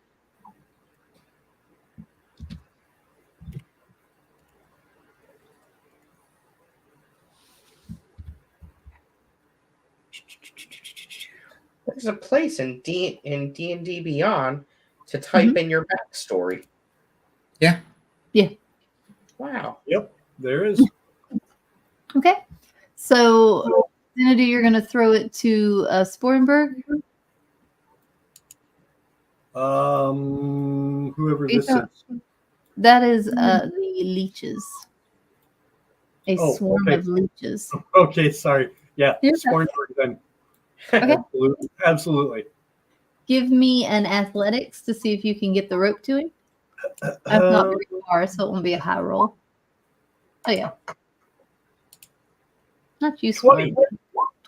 There's a place in D&D Beyond to type in your backstory. Yeah. Yeah. Wow. Yep, there is. Okay. So, Xanadu, you're going to throw it to Sporenberg? Whoever this is. That is the leeches. A Oh, swarm okay. of leeches. Okay, sorry. Yeah, Yeah. Spornberg then. Okay. Absolutely. Give me an athletics to see if you can get the rope to him. That's not very far, so it won't be a high roll. Oh yeah. Not you, 20. Sporenberg.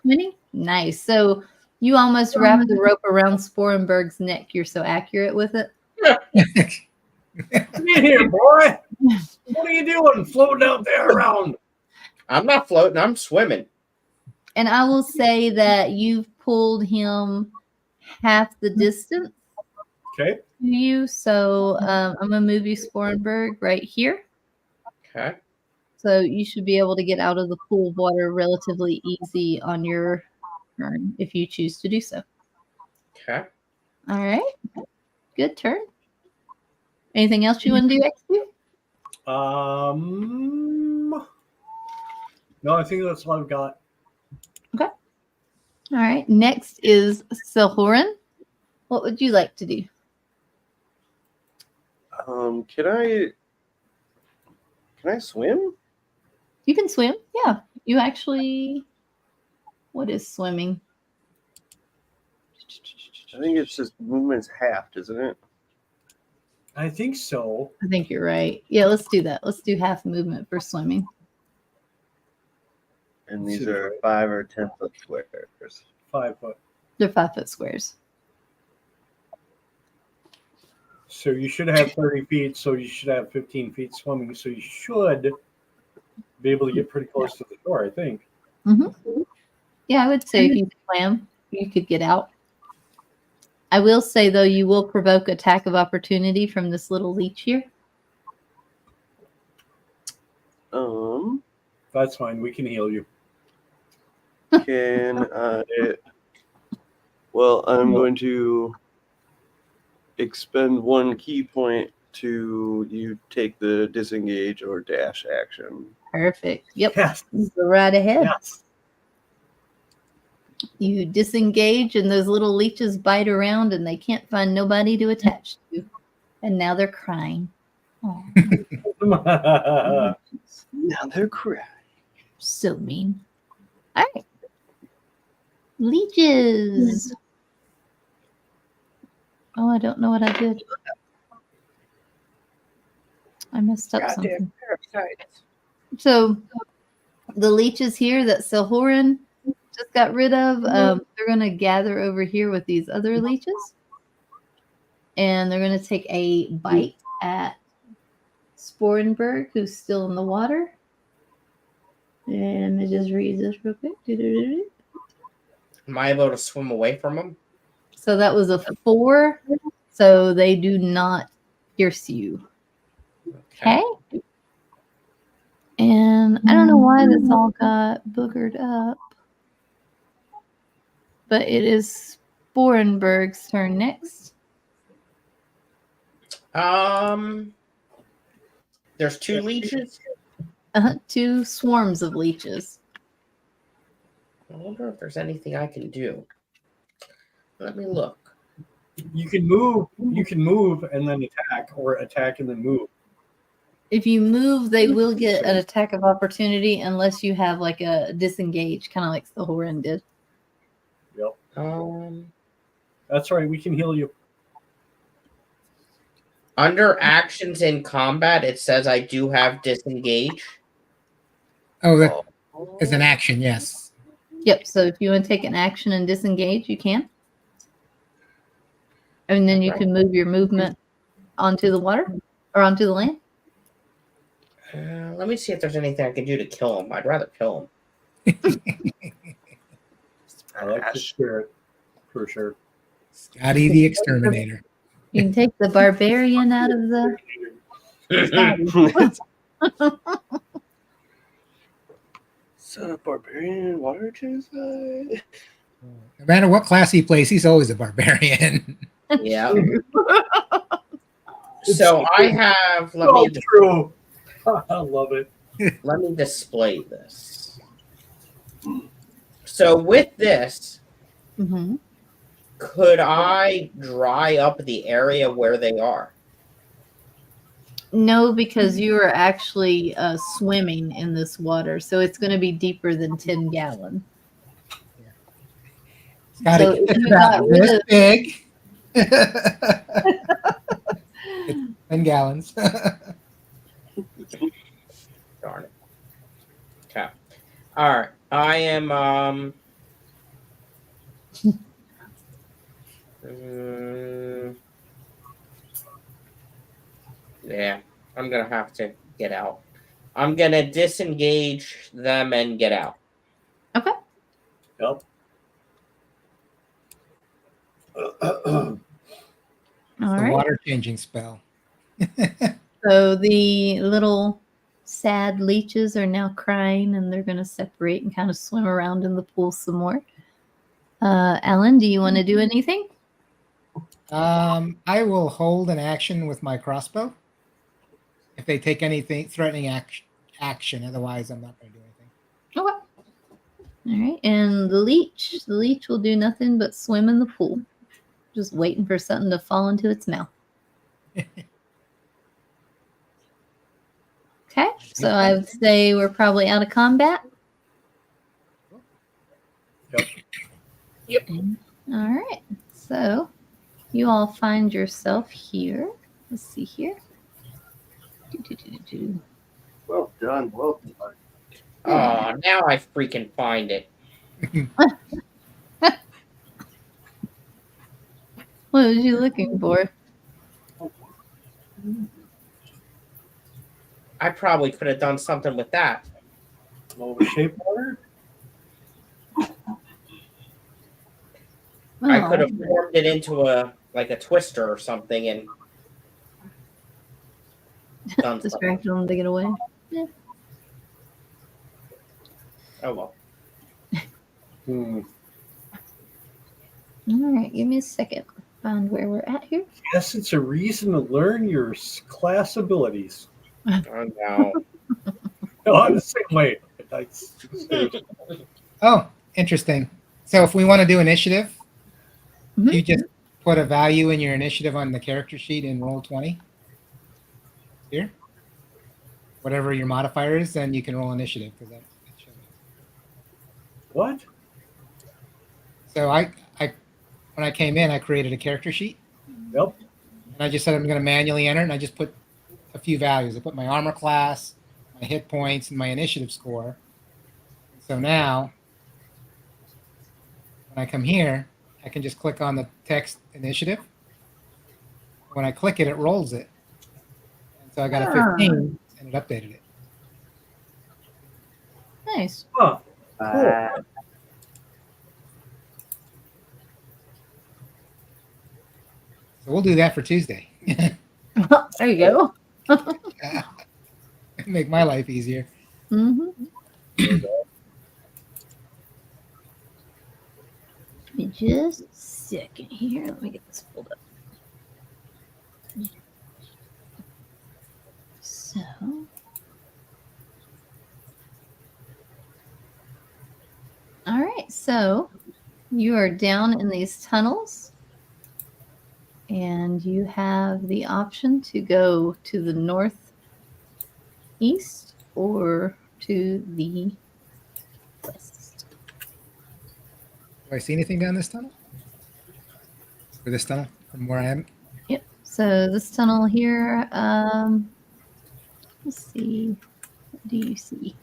20? Nice. So you almost wrap the rope around Sporenberg's neck. You're so accurate with it. Come in here, boy. What are you doing floating out there around? I'm not floating. I'm swimming. And I will say that you've pulled him half the distance Okay. to you. So I'm going to move you, Sporenberg, right here. Okay. So you should be able to get out of the pool of water relatively easy on your turn if you choose to do so. Okay. All right. Good turn. Anything else you want to do, XP? No, I think that's all I've got. All right. Next is Silhoran. What would you like to do? Can I swim? You can swim. Yeah. You actually. What is swimming? I think it's just movement's halved, isn't it? I think so. I think you're right. Yeah, let's do that. Let's do half movement for swimming. And these are 5 or 10 foot squares. 5 foot. They're 5 foot squares. So you should have 30 feet. So you should have 15 feet swimming. So you should be able to get pretty close to the door, I think. Mm-hmm. Yeah, I would say if you swam, you could get out. I will say, though, you will provoke attack of opportunity from this little leech here. That's fine. We can heal you. Can I? Well, I'm going to expend 1 key point to you take the disengage or dash action. Perfect. Yep. Yes. Go right ahead. Yes. You disengage, and those little leeches bite around, and they can't find nobody to attach to. And now they're crying. Aw, Now they're crying. so mean. All right. Leeches. Oh, I don't know what I did. I messed up something. Parasites. So the leeches here that Silhoran just got rid of, they're going to gather over here with these other leeches. And they're going to take a bite at Sporenberg, who's still in the water. And it just reads this real quick. Am I able to swim away from them? So that was a 4. So they do not pierce you. Okay. And I don't know why this all got boogered up. But it is Sporenberg's turn next. There's 2 leeches. 2 swarms of leeches. I wonder if there's anything I can do. Let me look. you can move. You can move and then attack, or attack and then move. If you move, they will get an attack of opportunity unless you have like a disengage, kind of like the Horan did. Yep. Um, That's right. We can heal you. Under actions in combat, it says I do have disengage. Oh, that is an action, yes. Yep. So if you want to take an action and disengage, you can. And then you can move your movement onto the water or onto the land. Let me see if there's anything I can do to kill him. I'd rather kill him. I like the spirit for sure. Scotty the Exterminator. You can take the barbarian out of the. So barbarian water genocide. No matter what class he plays, he's always a barbarian. Yeah. So I have. True. I love it. Let me display this. So with this, Mm-hmm. could I dry up the area where they are? No, because you are actually swimming in this water, so it's going to be deeper than 10 gallons. It's got So to if get you got about rid this of- big. It's 10 gallons. Darn it. Okay. All right. I am yeah, I'm gonna have to get out. I'm gonna disengage them and get out. Okay. Yep. All The right. water changing spell. So the little sad leeches are now crying, and they're going to separate and kind of swim around in the pool some more. Alan, do you want to do anything? I will hold an action with my crossbow. If they take anything threatening action, otherwise I'm not going to do anything. Okay. All right. And the leech will do nothing but swim in the pool, just waiting for something to fall into its mouth. Okay. So I would say we're probably out of combat. Yep. All right. So you all find yourself here. Let's see here. Well done. Well done. Oh, now I freaking find it. What was you looking for? I probably could have done something with that. Over shape water? I could Oh, have formed it into a twister or something and done something. distracted them to get away. Oh well. Hmm. All right, give me a second. Find where we're at here. Yes, it's a reason to learn your class abilities. Oh no. No, I'm the same way. Oh, interesting. So if we want to do initiative, Mhm. you just put a value in your initiative on the character sheet and roll 20. Here. Whatever your modifier is, then you can roll initiative because that shows it. What? So when I came in, I created a character sheet. Yep. And I just said I'm going to manually enter, and I just put a few values. I put my armor class, my hit points, and my initiative score. So now, when I come here, I can just click on the text initiative. When I click it, it rolls it. And so I got a 15, and it updated it. Nice. Huh. Cool. So we'll do that for Tuesday. There you go. Make my life easier. Mm-hmm. Give me just a second here. Let me get this pulled up. So. All right. So you are down in these tunnels. And you have the option to go to the northeast or to the west. Do I see anything down this tunnel? Or this tunnel from where I am? Yep. So this tunnel here, let's see. What do you see?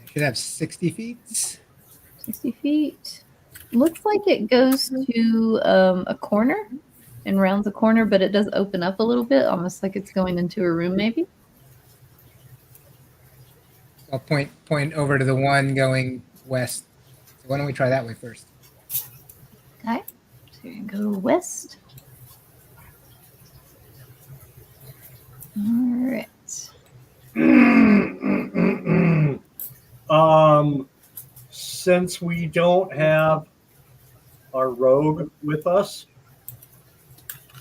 It should have 60 feet. 60 feet. Looks like it goes to a corner and rounds a corner, but it does open up a little bit, almost like it's going into a room maybe. I'll point over to the one going west. So why don't we try that way first? Okay. So you're going to go west. All right. Since we don't have our rogue with us,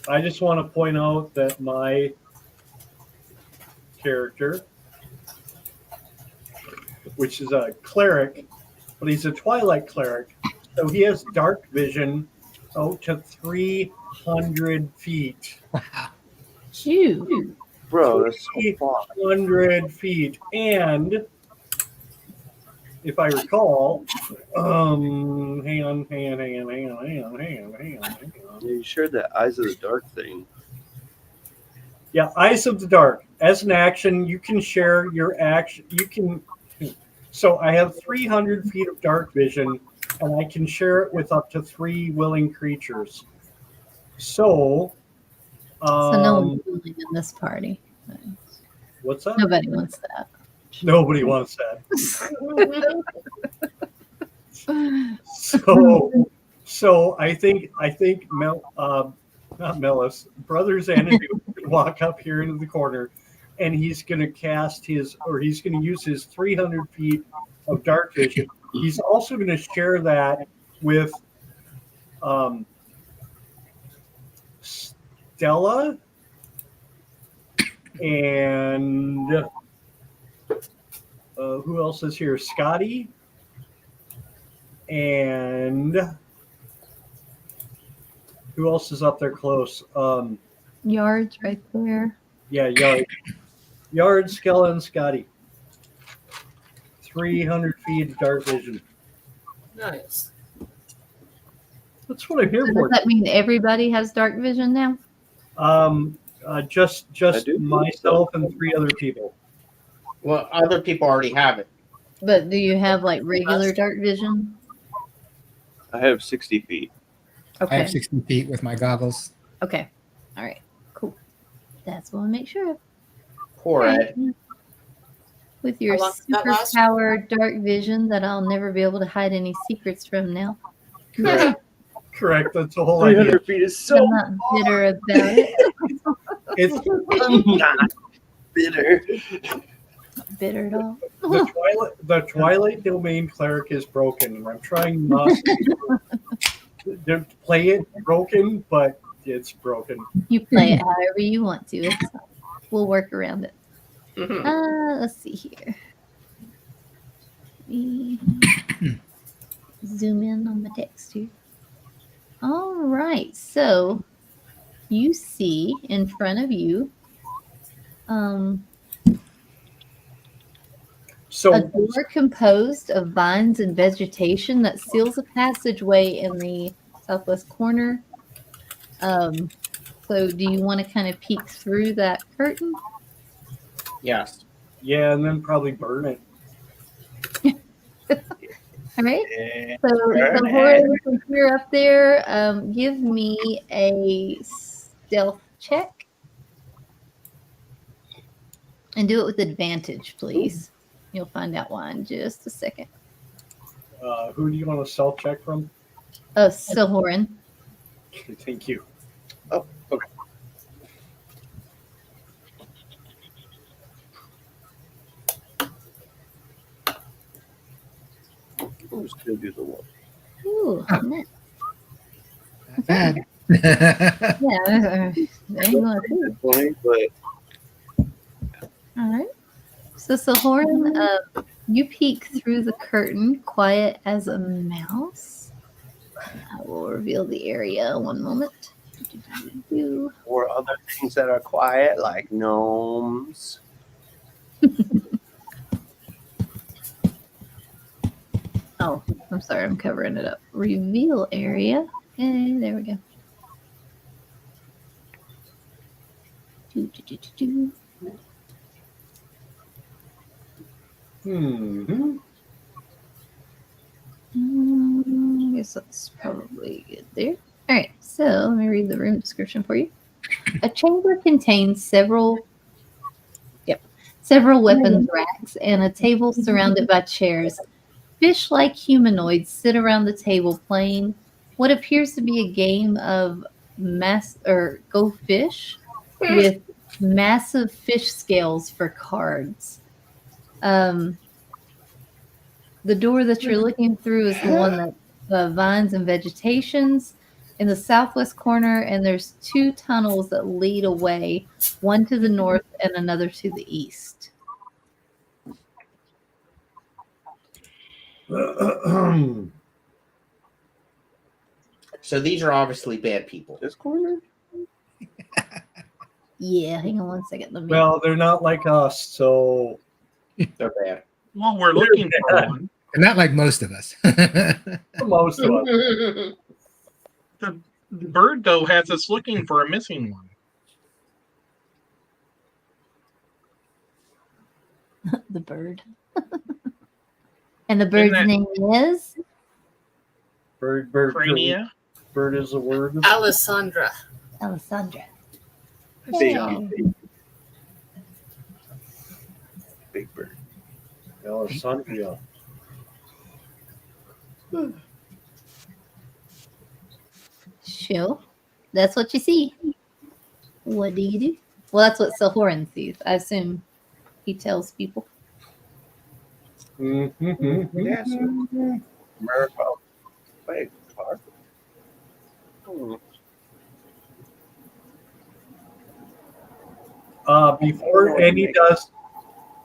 I just want to point out that my character, which is a cleric, but he's a twilight cleric, so he has dark vision out to 300 feet. Shoo. Bro, that's so far. 300 feet. And if I recall, hang on. You shared that Eyes of the Dark thing. Yeah, Eyes of the Dark. As an action, you can share your action. You can. So I have 300 feet of dark vision, and I can share it with up to 3 willing creatures. So, So no one's willing in this party. what's up? Nobody wants that. Nobody wants that. So I think not Melis, Brother Xanadu can walk up here into the corner, and he's going to he's going to use his 300 feet of dark vision. He's also going to share that with Stella and who else is here? Scotty and who else is up there close? Yards right there. Yeah, Yard, Skella, and Scotty. 300 feet of dark vision. Nice. That's what I'm here So for. does that mean everybody has dark vision now? Just do. myself and 3 other people. Well, other people already have it. But do you have like regular dark vision? I have 60 feet. I Okay. have 60 feet with my goggles. Okay. All right. Cool. That's what I make sure of. Poor Ed. With your How long did that last? superpower dark vision that I'll never be able to hide any secrets from now. Correct. That's the whole idea. 300 feet is so I'm not bitter about it. It's not bitter. Not bitter at all. the Twilight Domain cleric is broken, and I'm trying not to play it broken, but it's broken. You play it however you want to. It's fine. We'll work around it. Mhm. Let's see here. Let me zoom in on my text here. All right. So you see in front of you So a door composed of vines and vegetation that seals a passageway in the southwest corner. So do you want to kind of peek through that curtain? Yes. yeah, and then probably burn it. All right. So Horace, since you're up there, give me a stealth check. And do it with advantage, please. You'll find out why in just a second. Who do you want to self check from? Silhorin. Thank you. Oh, okay. I'm just gonna do the one. Ooh, nice. Not bad. Yeah. There you go. 20, but All right. So Silhorin, you peek through the curtain, quiet as a mouse. I will reveal the area. One moment. or other things that are quiet, like gnomes. Oh, I'm sorry. I'm covering it up. Reveal area. Okay, there we go. Hmm. I guess that's probably good there. All right, so let me read the room description for you. A chamber contains several weapons racks and a table surrounded by chairs. Fish-like humanoids sit around the table playing what appears to be a game of Go Fish with massive fish scales for cards. The door that you're looking through is the one that vines and vegetations in the southwest corner, and there's 2 tunnels that lead away, one to the north and another to the east. So these are obviously bad people. This corner? Yeah, hang on one second. Let me. Well, they're not like us, so They're bad. Well, we're looking for one. And not like most of us. most of us. The bird, though, has us looking for a missing one. The bird. And the bird's that- name is Bird. Crania. Bird is a word. Alessandra. Alessandra. Big, Yay. big bird. Alessandria. Show. That's what you see. What do you do? Well, that's what Silhoran sees. I assume he tells people. Mm-hmm. Yes. America. Big car.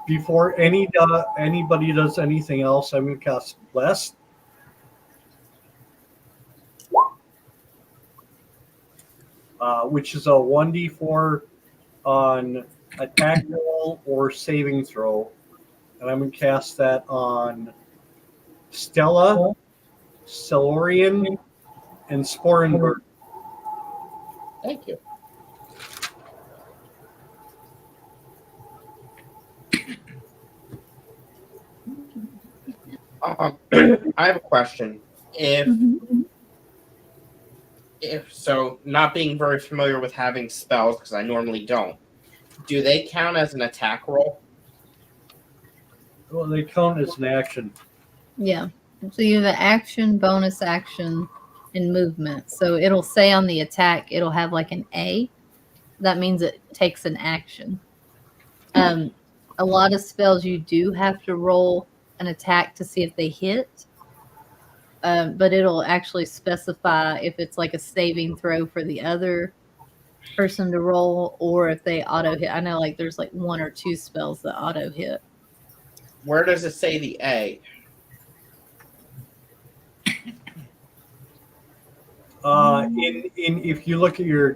Before anybody does anything else, I'm going to cast Bless. Which is a 1d4 on attack roll or saving throw. And I'm going to cast that on Stella, Silurian, and Sporenberg. Thank you. I have a question. If so, not being very familiar with having spells because I normally don't. Do they count as an attack roll? Well, they count as an action. Yeah. So you have an action, bonus action, and movement. So it'll say on the attack, it'll have like an A. That means it takes an action. A lot of spells you do have to roll an attack to see if they hit. But it'll actually specify if it's like a saving throw for the other person to roll or if they auto hit. I know like there's like 1 or 2 spells that auto hit. Where does it say the A? In if you look at your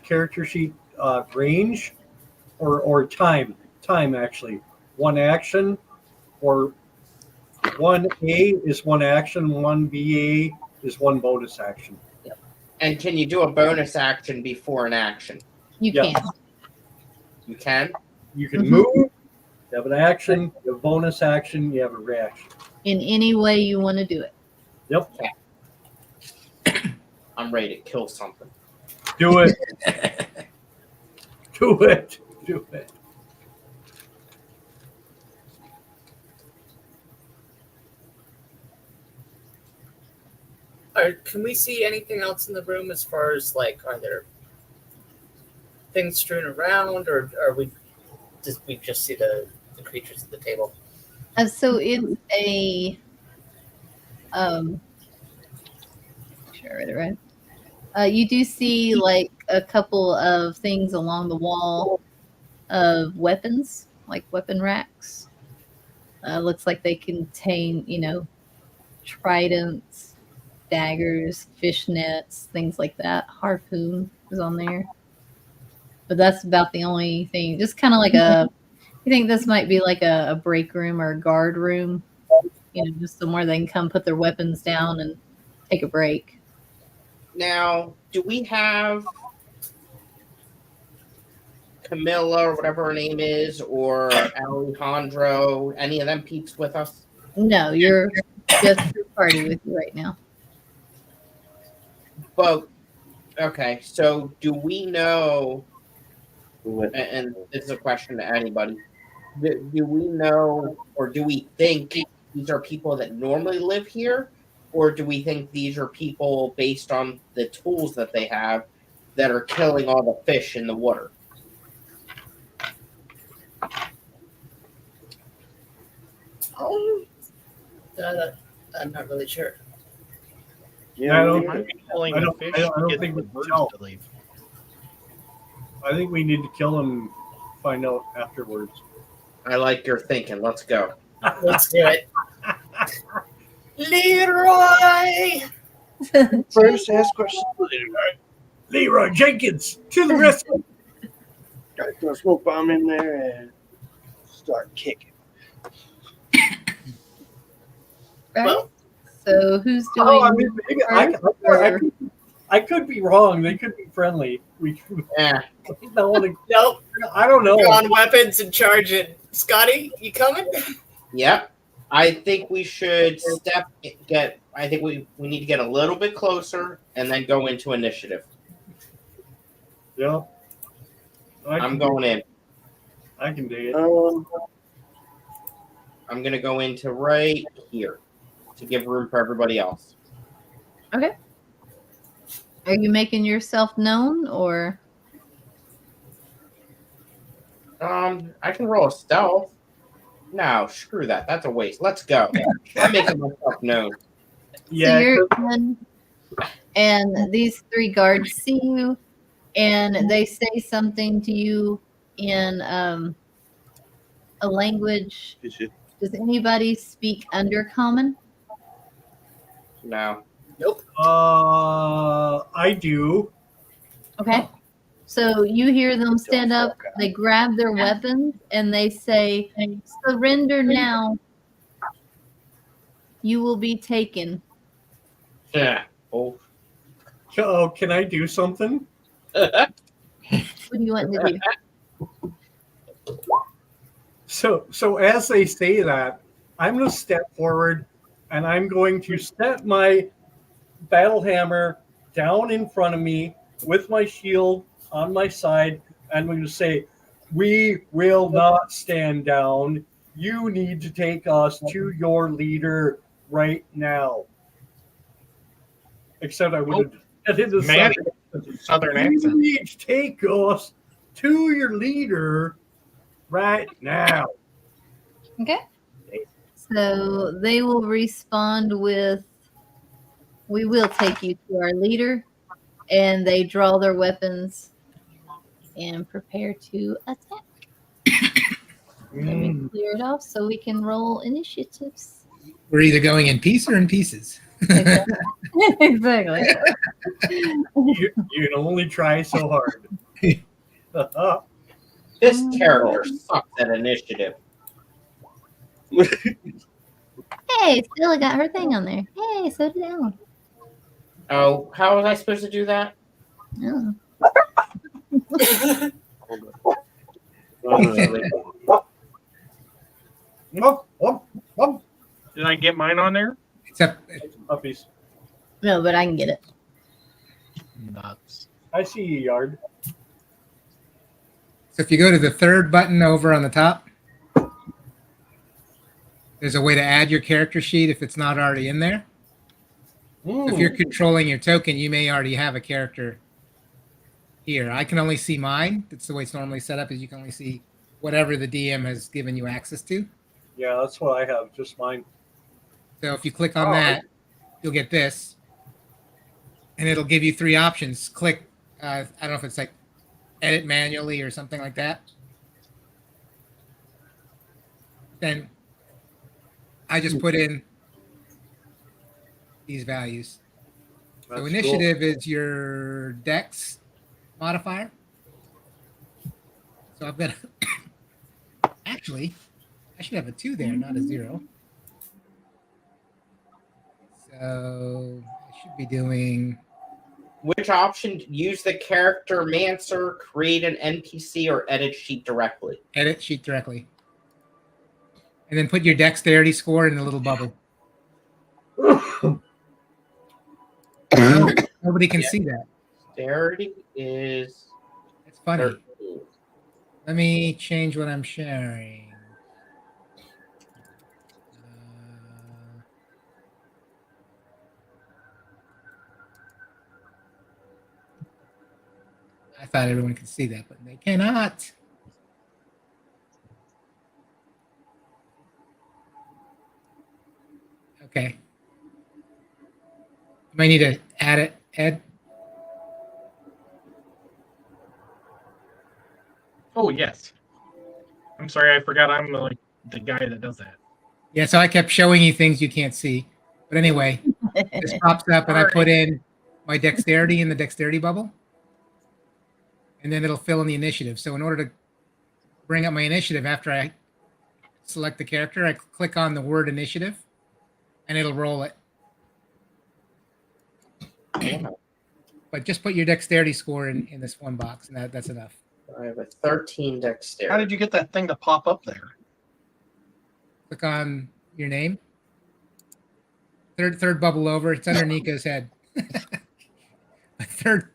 character sheet, range or time actually, one action or 1A is one action, 1BA is one bonus action. And can you do a bonus action before an action? You Yeah. can. You can? You can Mhm. move, you have an action, you have a bonus action, you have a reaction. In any way you want to do it. Yep, I'm ready to kill something. do it. Do it. Do it. Can we see anything else in the room as far as like, are there things strewn around, or are we just see the creatures at the table? So it's a sure I read it right. You do see like a couple of things along the wall of weapons, like weapon racks. Looks like they contain, tridents, daggers, fish nets, things like that. Harpoon is on there. But that's about the only thing. Just kind of like you think this might be like a break room or a guard room, just somewhere they can come put their weapons down and take a break. Now, do we have Camilla or whatever her name is, or Alejandro, any of them peeps with us? No, you're just your party with you right now. But, okay, so do we know, What? and this is a question to anybody, do we know or do we think these are people that normally live here? Or do we think these are people based on the tools that they have that are killing all the fish in the water? I'm not really sure. Yeah, I don't They might be pulling I the don't- fish I don't to get think the we can birds tell. to leave. I think we need to kill them, find out afterwards. I like your thinking. Let's go. Let's do it. Leroy! First, ask questions. Leroy Jenkins to the rescue. Gotta throw a smoke bomb in there and start kicking. Right. Well, So who's doing? Oh, I mean, I could be wrong. They could be friendly. We Yeah. don't want to. nope. I don't know. You're on weapons and charging. Scotty, you coming? Yep. I think we should I think we need to get a little bit closer and then go into initiative. Yeah. I'm going in. I can do it. I'm going to go into right here to give room for everybody else. Okay. Are you making yourself known or? I can roll a stealth. No, screw that. That's a waste. Let's go. I'm making myself known. Yeah. So you're in, and these 3 guards see you, and they say something to you in a language. Does anybody speak Undercommon? No. Nope. I do. Okay. So you hear them stand up, they grab their weapons, and they say, "Surrender now. You will be taken." Yeah. Oh. Oh, can I do something? What do you want to do? So as they say that, I'm going to step forward, and I'm going to step my battle hammer down in front of me with my shield on my side, and I'm going to say, "We will not stand down. You need to take us to your leader right now." Except I would have said it in Man, the Southern You accent. need to take us to your leader right now. Okay. So they will respond with, "We will take you to our leader," and they draw their weapons and prepare to attack. Let me clear it off so we can roll initiatives. We're either going in peace or in pieces. Exactly. Exactly. You can only try so hard. This character sucks at initiative. Hey, Stella got her thing on there. Hey, so did Alan. Oh, how was I supposed to do that? Oh. Did I get mine on there? Except Puppies. No, but I can get it. Nuts. I see you, Yard. So if you go to the 3rd button over on the top, there's a way to add your character sheet if it's not already in there. So if you're controlling your token, you may already have a character here. I can only see mine. That's the way it's normally set up, is you can only see whatever the DM has given you access to. Yeah, that's what I have. Just mine. So if you click on that, you'll get this. And it'll give you 3 options. Click, I don't know if it's like edit manually or something like that. Then I just put in these values. That's So initiative is your dex modifier. So I've got actually I should have a 2 there, not a 0. So I should be doing Which option? Use the character Mancer, create an NPC, or edit sheet directly? edit sheet directly. And then put your dexterity score in the little bubble. Nobody can see that. Dexterity is It's funny. 13. Let me change what I'm sharing. I thought everyone could see that, but they cannot. Okay. You might need to add it, Ed. Oh, yes. I'm sorry, I forgot I'm like the guy that does that. Yeah, so I kept showing you things you can't see. But anyway, this pops up and I put in my dexterity in the dexterity bubble. and then it'll fill in the initiative. So in order to bring up my initiative after I select the character, I click on the word initiative, and it'll roll it. But just put your dexterity score in this one box, and that's enough. I have a 13 dexterity. How did you get that thing to pop up there? Click on your name. Third bubble over. It's under Nico's head. third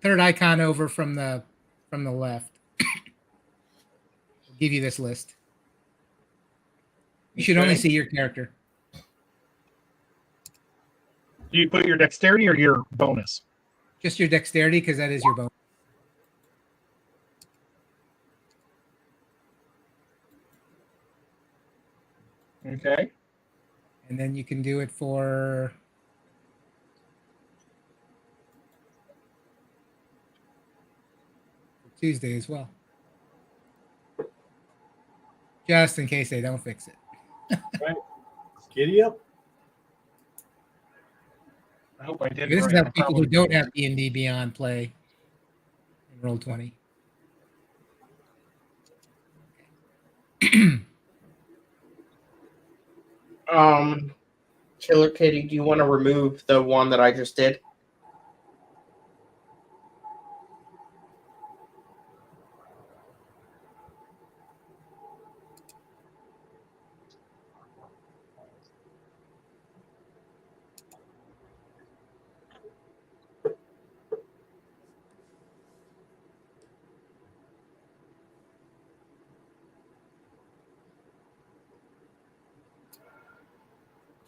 icon over from the left. I'll give you this list. You should only see your character. Do you put your dexterity or your bonus? Just your dexterity, because that is your bonus. Okay. And then you can do it for Tuesday as well. Just in case they don't fix it. Right. Giddy up. I hope I did. This is right. how I people who probably don't did. have D&D Beyond play in Roll20. KilrKitty, do you want to remove the one that I just did?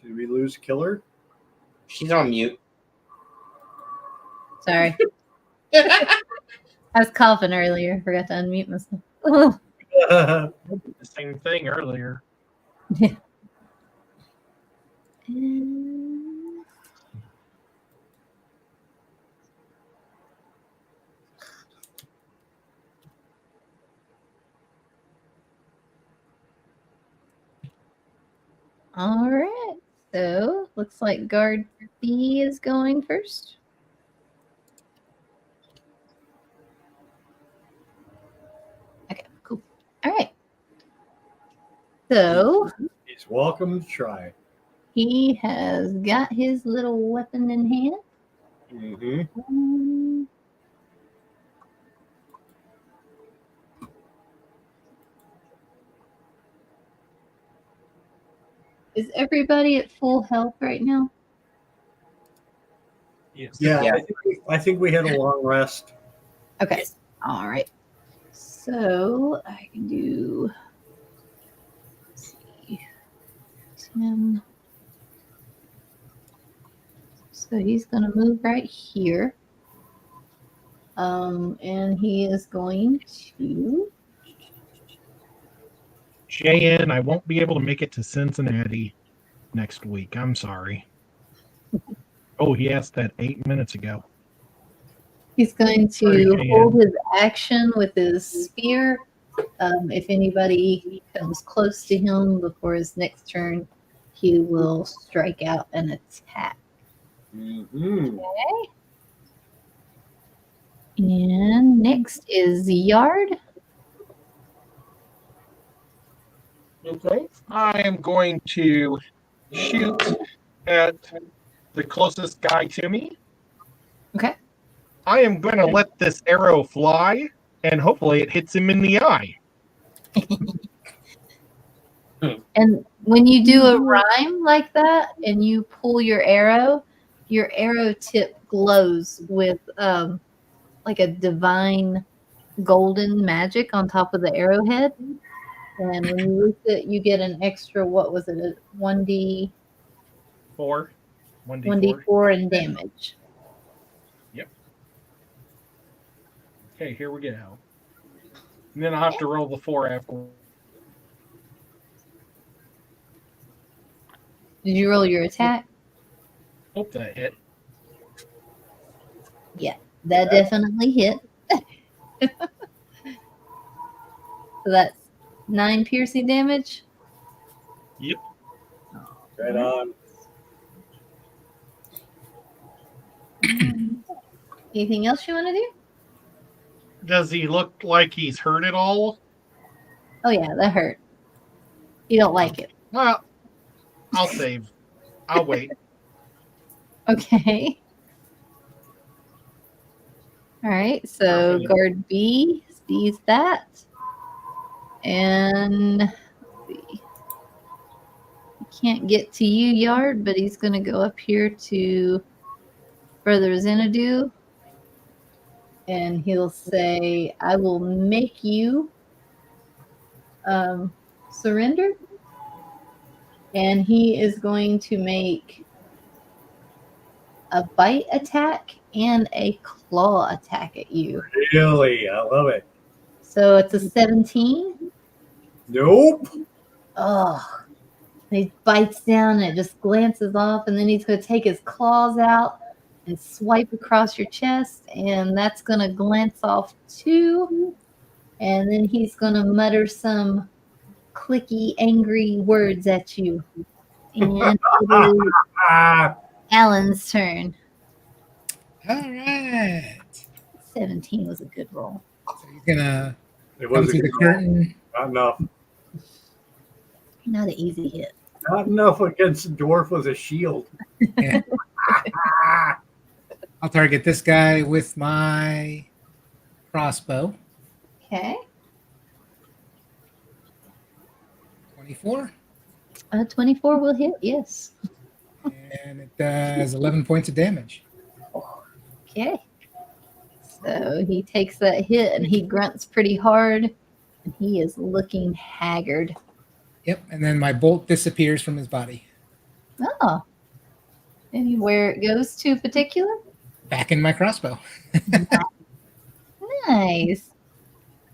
Did we lose Killer? She's on mute. Sorry. I was coughing earlier. Forgot to unmute myself. Oh. The same thing earlier. All right. So looks like guard B is going first. Okay, cool. All right. So He's welcome to try. he has got his little weapon in hand. Mm-hmm. Is everybody at full health right now? Yes. Yeah, Yeah. I think we had a long rest. Okay. All right. So I can do. Let's see. 10. So he's going to move right here. And he is going to. JN, I won't be able to make it to Cincinnati next week. I'm sorry. Oh, he asked that 8 minutes ago. He's going Sorry, to Jan. hold his action with his spear. If anybody comes close to him before his next turn, he will strike out an attack. Mm-hmm. Okay. And next is Yard. Okay. I am going to shoot at the closest guy to me. Okay. I am going to let this arrow fly, and hopefully it hits him in the eye. And when you do a rhyme like that and you pull your arrow tip glows with like a divine golden magic on top of the arrowhead. And when you use it, you get an extra, what was it, a 1d 4. 1d4. 1d4 in damage. Okay, here we go. And then I'll have to roll the 4 after. Did you roll your attack? Hope that hit. Yeah, that definitely hit. So that's 9 piercing damage. Yep. Right on. Anything else you want to do? Does he look like he's hurt at all? Oh yeah, that hurt. You don't like it. Well, I'll save. I'll wait. Okay. All right. So Okay. guard B sees that. And let's see. He can't get to you, Yard, but he's going to go up here to Brother Xanadu. And he'll say, I will make you surrender. And he is going to make a bite attack and a claw attack at you. Really? I love it. So it's a 17. Nope. Oh, he bites down and it just glances off, and then he's going to take his claws out and swipe across your chest, and that's going to glance off too. And then he's going to mutter some clicky, angry words at you. And it is Ah, Alan's turn. All right. 17 was a good roll. So he's gonna it come was through the curtain. not enough. Not an easy hit. Not enough against a dwarf with a shield. Yeah. I'll target this guy with my crossbow. Okay. 24. 24 will hit, yes. And it does 11 points of damage. Okay. So he takes that hit and he grunts pretty hard, and he is looking haggard. Yep. And then my bolt disappears from his body. Oh. Maybe where it goes to particular? Back in my crossbow. Nice.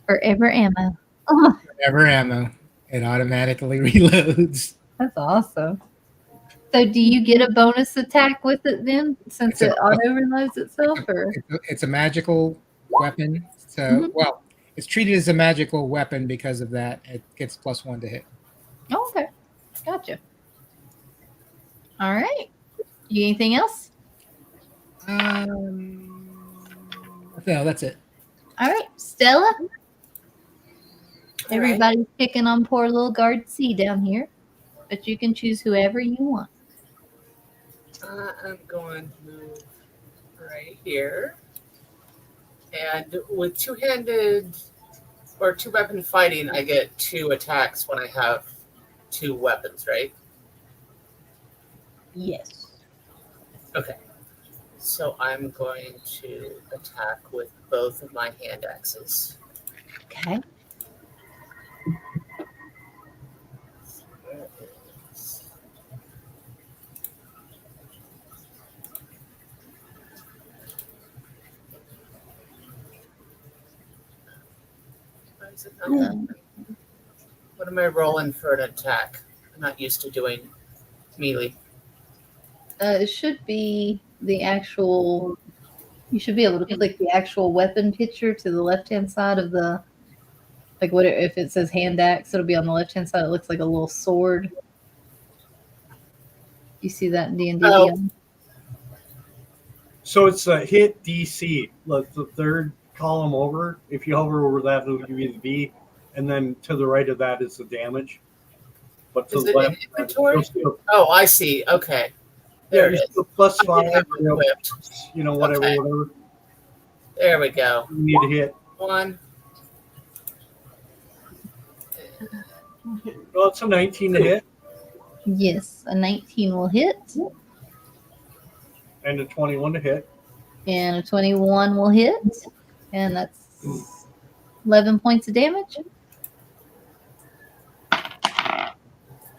Forever ammo. Oh, Whatever ammo. It automatically reloads. that's awesome. So do you get a bonus attack with it then, since it auto-reloads itself? Or? It's a magical weapon. So, well, it's treated as a magical weapon because of that. It gets +1 to hit. Oh, okay. Gotcha. All right. You anything else? No, that's it. All right. Stella? Everybody's picking on poor little guard C down here, but you can choose whoever you want. I'm going to move right here. And with two-handed or two-weapon fighting, I get 2 attacks when I have 2 weapons, right? Yes. Okay. So I'm going to attack with both of my hand axes. Okay. There it is. Why is it not happening? What am I rolling for an attack? I'm not used to doing melee. It should be the actual. You should be able to click the actual weapon picture to the left-hand side of the. Like what if it says hand axe? It'll be on the left-hand side. It looks like a little sword. You see that in D&D? Oh. So it's a hit DC, like the third column over. If you hover over that, it'll give you the V, and then to the right of that is the damage. But to Is the it in left, inventory? you'll still- Oh, I see. Okay. There it you're is. still plus I didn't 5, have it equipped. whatever, Okay. whatever. There we go. You need to hit. 1. Well, it's a 19 to hit Yes, a 19 will hit, and a 21 to hit. and a 21 will hit, and that's 11 points of damage.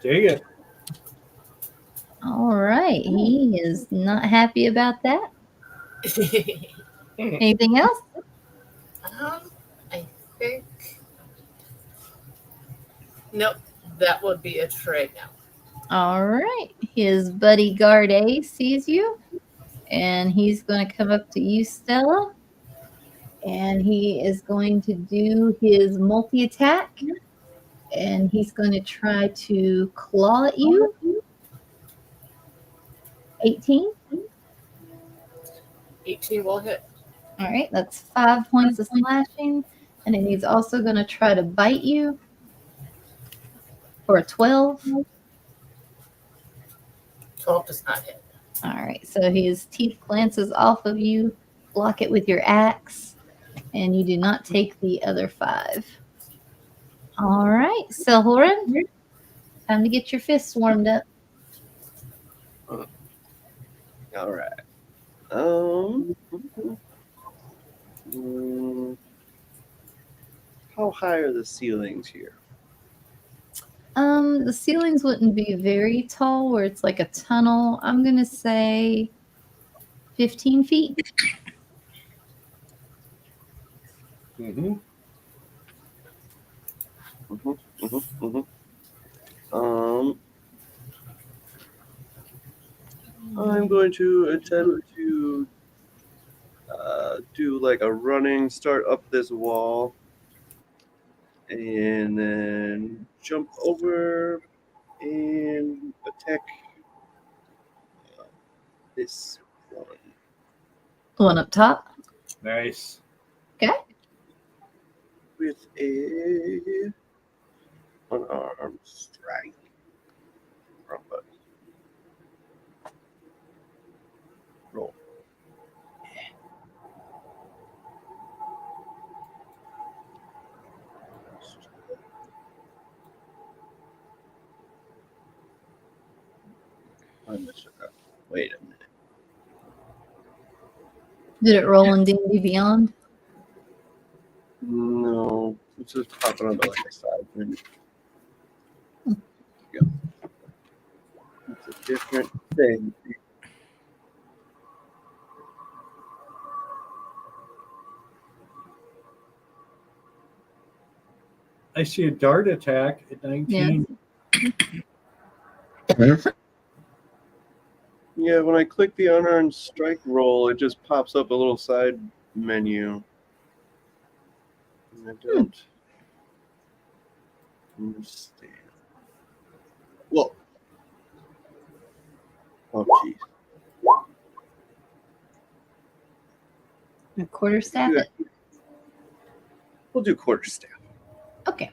Dig it. All right, he is not happy about that. Anything else? I think. Nope. That would be it for right now. All right, his buddy guard A sees you, and he's going to come up to you, Stella, and he is going to do his multi-attack, and he's going to try to claw at you. 18. 18 will hit. All right, that's 5 points of slashing. And then he's also going to try to bite you for a 12. 12 does not hit. All right, so his teeth glances off of you, block it with your axe, and you do not take the other 5. All right, Silhoran, time to get your fists warmed up. All right. How high are the ceilings here? The ceilings wouldn't be very tall, where it's like a tunnel. I'm gonna say 15 feet. Mm-hmm. I'm going to attempt to do like a running start up this wall and then jump over and attack this one. The one up top. Nice. Okay. With a unarmed strike. Wrong button. Roll. I messed it up. Wait a minute. Did it roll in D&D Beyond? No, it's just popping up like a side thing. It's a different thing. I see a dart attack at 19. Yeah, when I click the unarmed strike roll, it just pops up a little side menu. And I don't understand. Whoa. Oh, jeez. A quarter staff it. We'll do quarter staff. Okay.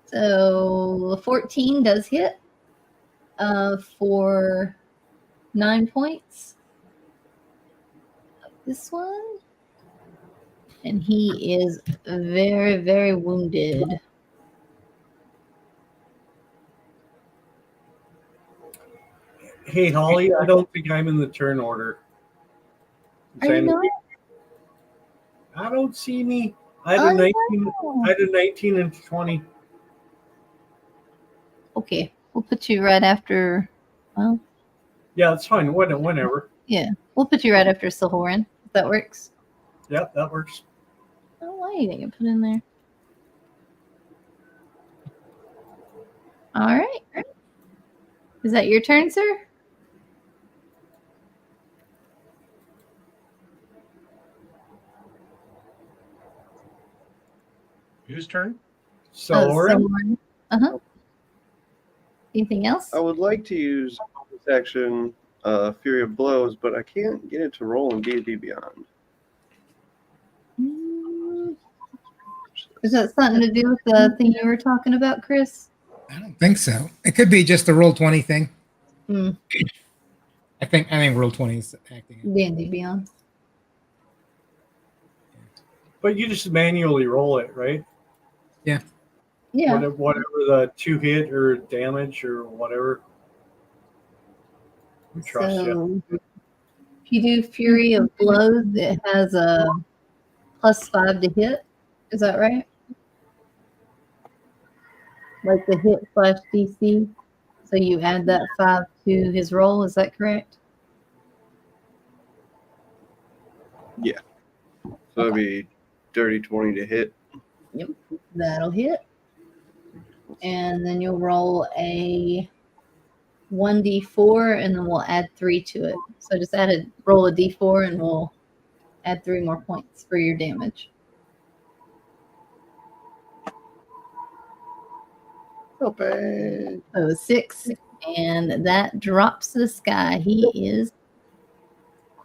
So 14 does hit for 9 points. This one. And he is very, very wounded. Hey, Holly, I don't think I'm in the turn order. Are you not? I don't see me. I had a 19. I had a 19 and 20. Okay, we'll put you right after. Well, Yeah, it's fine. Whenever. yeah, we'll put you right after Silhoran. If that works. Yep, that works. Oh, why you get put in there? All right. Is that your turn, sir? Whose turn? So, Silhoran. Uh-huh. Anything else? I would like to use this action, Fury of Blows, but I can't get it to roll in D&D Beyond. Is that something to do with the thing you were talking about, Chris? I don't think so. It could be just the roll 20 thing. Hmm. I think roll 20 is acting. D&D Beyond. but you just manually roll it, right? Yeah. Yeah. Whatever the 2 hit or damage or whatever. We trust you. So if you do Fury of Blows, it has a +5 to hit. Is that right? Like the hit / DC. So you add that 5 to his roll. Is that correct? Yeah. So that'd be dirty 20 to hit. Yep. That'll hit. And then you'll roll a 1d4 and then we'll add 3 to it. So just roll a d4 and we'll add 3 more points for your damage. Not bad. So 6, and that drops this guy. He is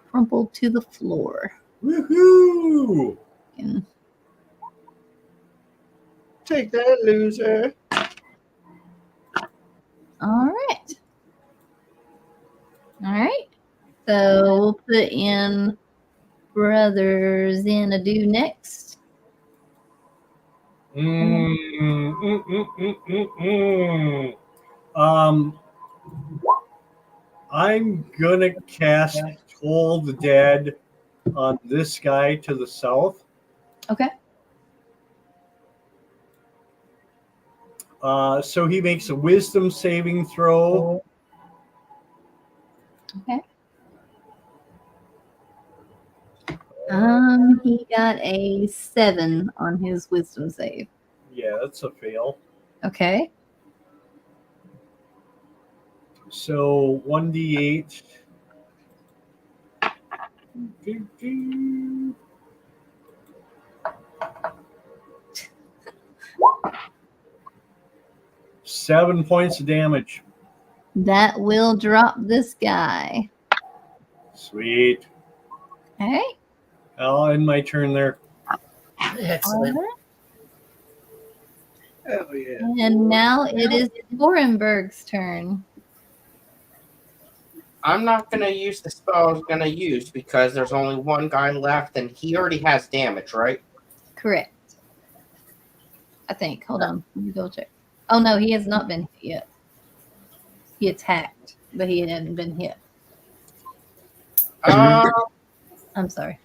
crumpled to the floor. Woohoo! And Take that, loser. all right. All right. So we'll put in Brother Xanadu next. I'm gonna cast Toll the Dead on this guy to the south. Okay. So he makes a wisdom saving throw. Okay. He got a 7 on his wisdom save. Yeah, that's a fail. Okay. So 1d8. 7 points of damage. That will drop this guy. Sweet. Okay. I'll end my turn there. Excellent. All right. Hell yeah. And now it is Orenberg's turn. I'm not going to use the spell I was going to use because there's only one guy left and he already has damage, right? Correct. I think. Hold on. Let me go check. Oh, no, he has not been hit yet. He attacked, but he hadn't been hit. I'm sorry.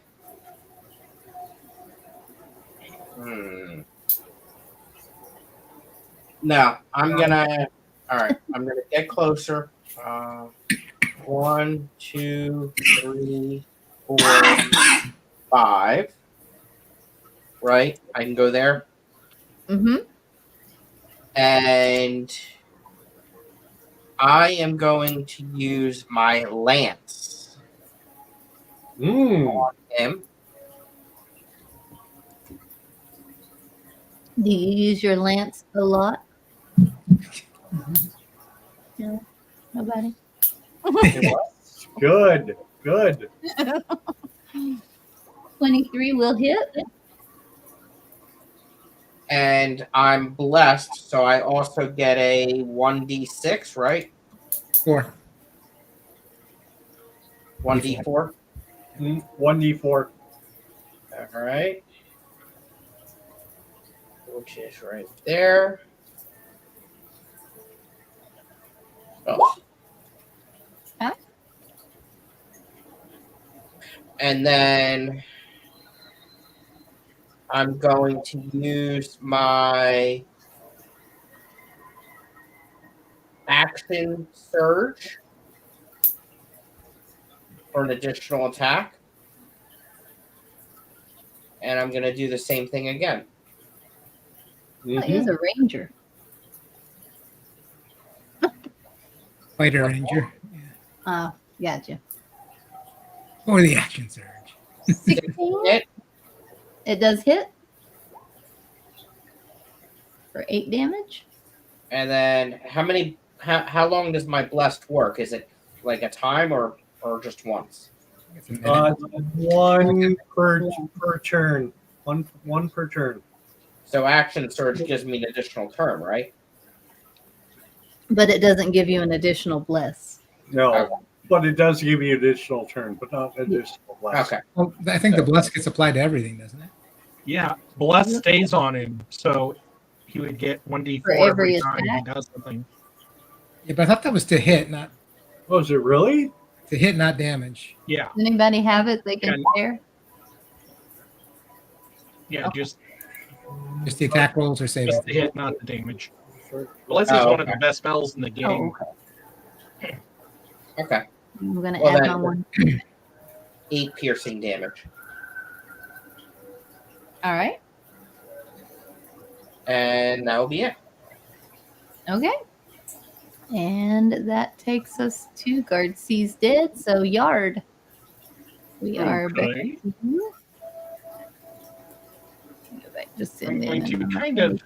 No, I'm going to... All right, I'm going to get closer. 1, 2, 3, 4, 5. Right? I can go there. Mm-hmm. And I am going to use my lance on him. Do you use your lance a lot? No. Nobody? Good. Good. 23 will hit. And I'm blessed, so I also get a 1d6, right? 4. 1d4. 1d4. All right. Which is right there. Oh. Huh? And then I'm going to use my action surge for an additional attack. And I'm going to do the same thing again. Oh, he was a ranger. Fighter Ranger. Oh, gotcha. Or the action surge. 16. It does hit. For 8 damage. And then how long does my blessed work? Is it like a time or just once? It's a minute. 1 per turn. One per turn. So action surge gives me an additional turn, right? But it doesn't give you an additional bless. No, Okay. but it does give you additional turn, but not additional blast. Okay. Well, I think the bless gets applied to everything, doesn't it? Yeah, bless stays on him, so he would get 1d4 For every every time he attack? does something. Yeah, but I thought that was to hit, not Oh, is it really? not damage. Yeah, Does anybody have it they can share? yeah, just Just the attack rolls or saves. the hit, not the damage. Bless is one of the best spells in the game. Okay. I'm going to Well, add then- my one. 8 piercing damage. All right. And that will be it. Okay. And that takes us to Guard C's dead. So Yard. We are back. Okay. to you. Go back, just I'm send going in. to kind of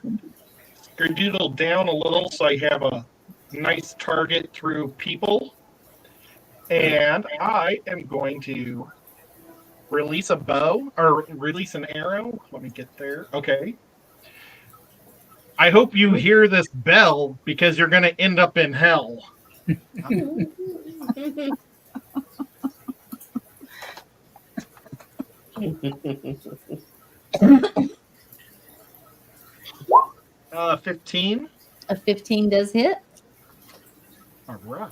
skedaddle down a little so I have a nice target through people. And I am going to release a bow or release an arrow. Let me get there. Okay. I hope you hear this bell because you're going to end up in hell. 15. A 15 does hit. All right.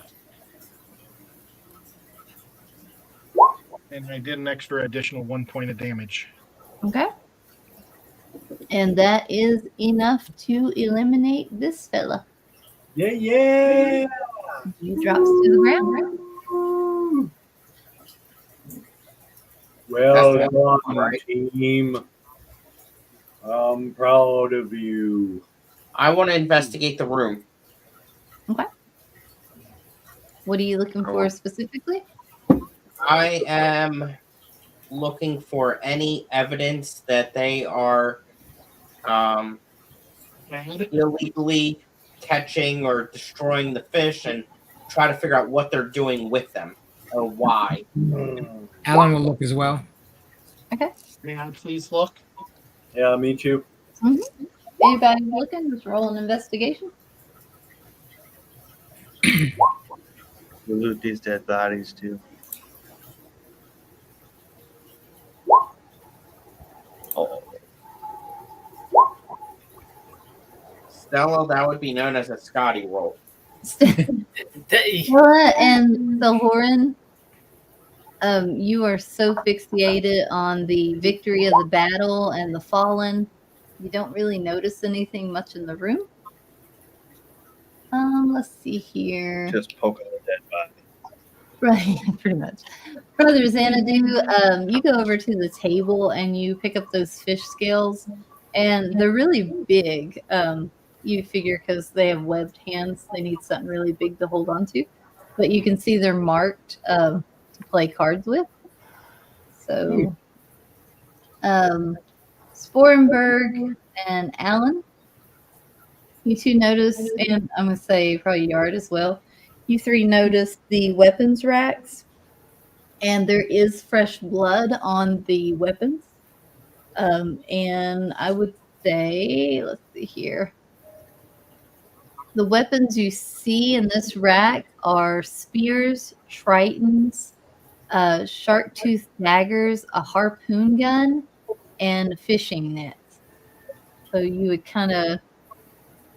And I did an extra additional 1 point of damage. Okay. And that is enough to eliminate this fella. Yeah. He drops to the ground. Well That's done, right. team. I'm proud of you. I want to investigate the room. Okay. What are you looking for specifically? I am looking for any evidence that they are illegally catching or destroying the fish and try to figure out what they're doing with them or why. Alan will look as well. Okay. May I please look? Yeah, me too. Anybody looking? Just roll an investigation. We'll loot these dead bodies too. Oh. Stella, that would be known as a Scotty roll. Stella and the Horan, you are so fixated on the victory of the battle and the fallen, you don't really notice anything much in the room. Let's see here. Just poke out a dead body. Right, pretty much. Brother Xanadu, you go over to the table and you pick up those fish scales, and they're really big. You figure because they have webbed hands, they need something really big to hold on to. But you can see they're marked to play cards with. So, Sporenberg and Alan, you two notice, and I'm going to say probably Yard as well. You three notice the weapons racks, and there is fresh blood on the weapons. And I would say, let's see here. The weapons you see in this rack are spears, tritons, shark tooth daggers, a harpoon gun, and fishing nets. So you would kind of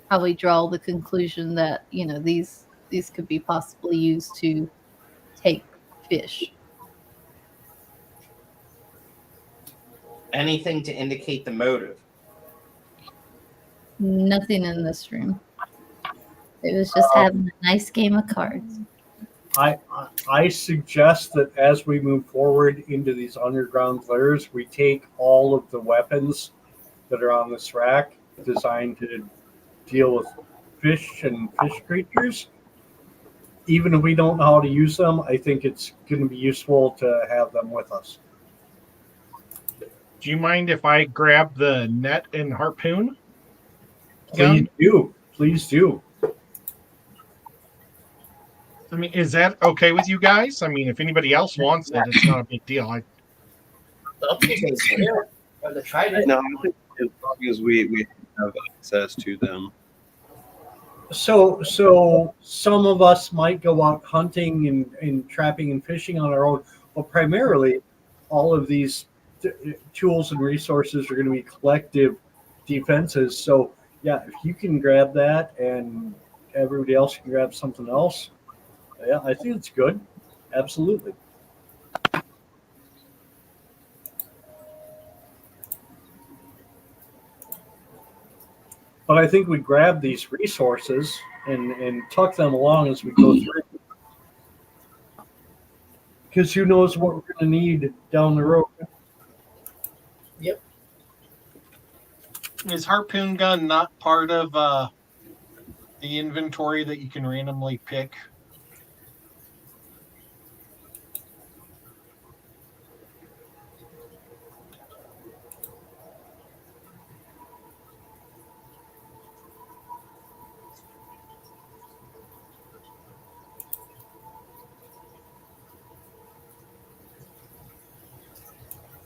probably draw the conclusion that, you know, these could be possibly used to take fish. Anything to indicate the motive? Nothing in this room. It was just having a nice game of cards. I suggest that as we move forward into these underground lairs, we take all of the weapons that are on this rack designed to deal with fish and fish creatures. Even if we don't know how to use them, I think it's going to be useful to have them with us. Do you mind if I grab the net and harpoon? Please do. Please do. I mean, is that okay with you guys? I mean, if anybody else wants it, it's not a big deal. No, I think as long as we have access to them. So some of us might go out hunting and trapping and fishing on our own, but primarily all of these tools and resources are going to be collective defenses. So yeah, if you can grab that and everybody else can grab something else, yeah, I think it's good. Absolutely. But I think we grab these resources and tuck them along as we go through. Because who knows what we're going to need down the road. Yep. Is harpoon gun not part of the inventory that you can randomly pick?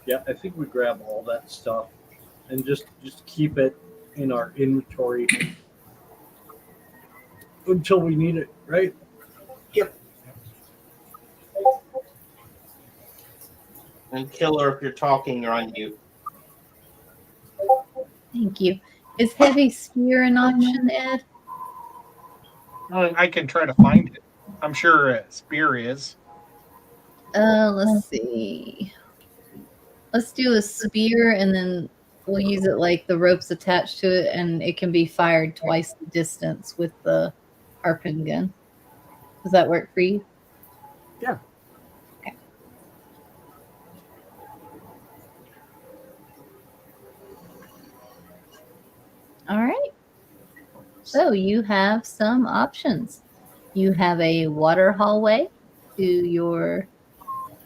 Yeah, I think we grab all that stuff and just keep it in our inventory until we need it, right? And Killer, if you're talking, you're on mute. Thank you. Is heavy spear an option, Ed? I can try to find it. I'm sure a spear is. Let's see. Let's do a spear, and then we'll use it like the rope's attached to it, and it can be fired twice the distance with the harpoon gun. Does that work for you? Yeah. Okay. All right. So you have some options. You have a water hallway to your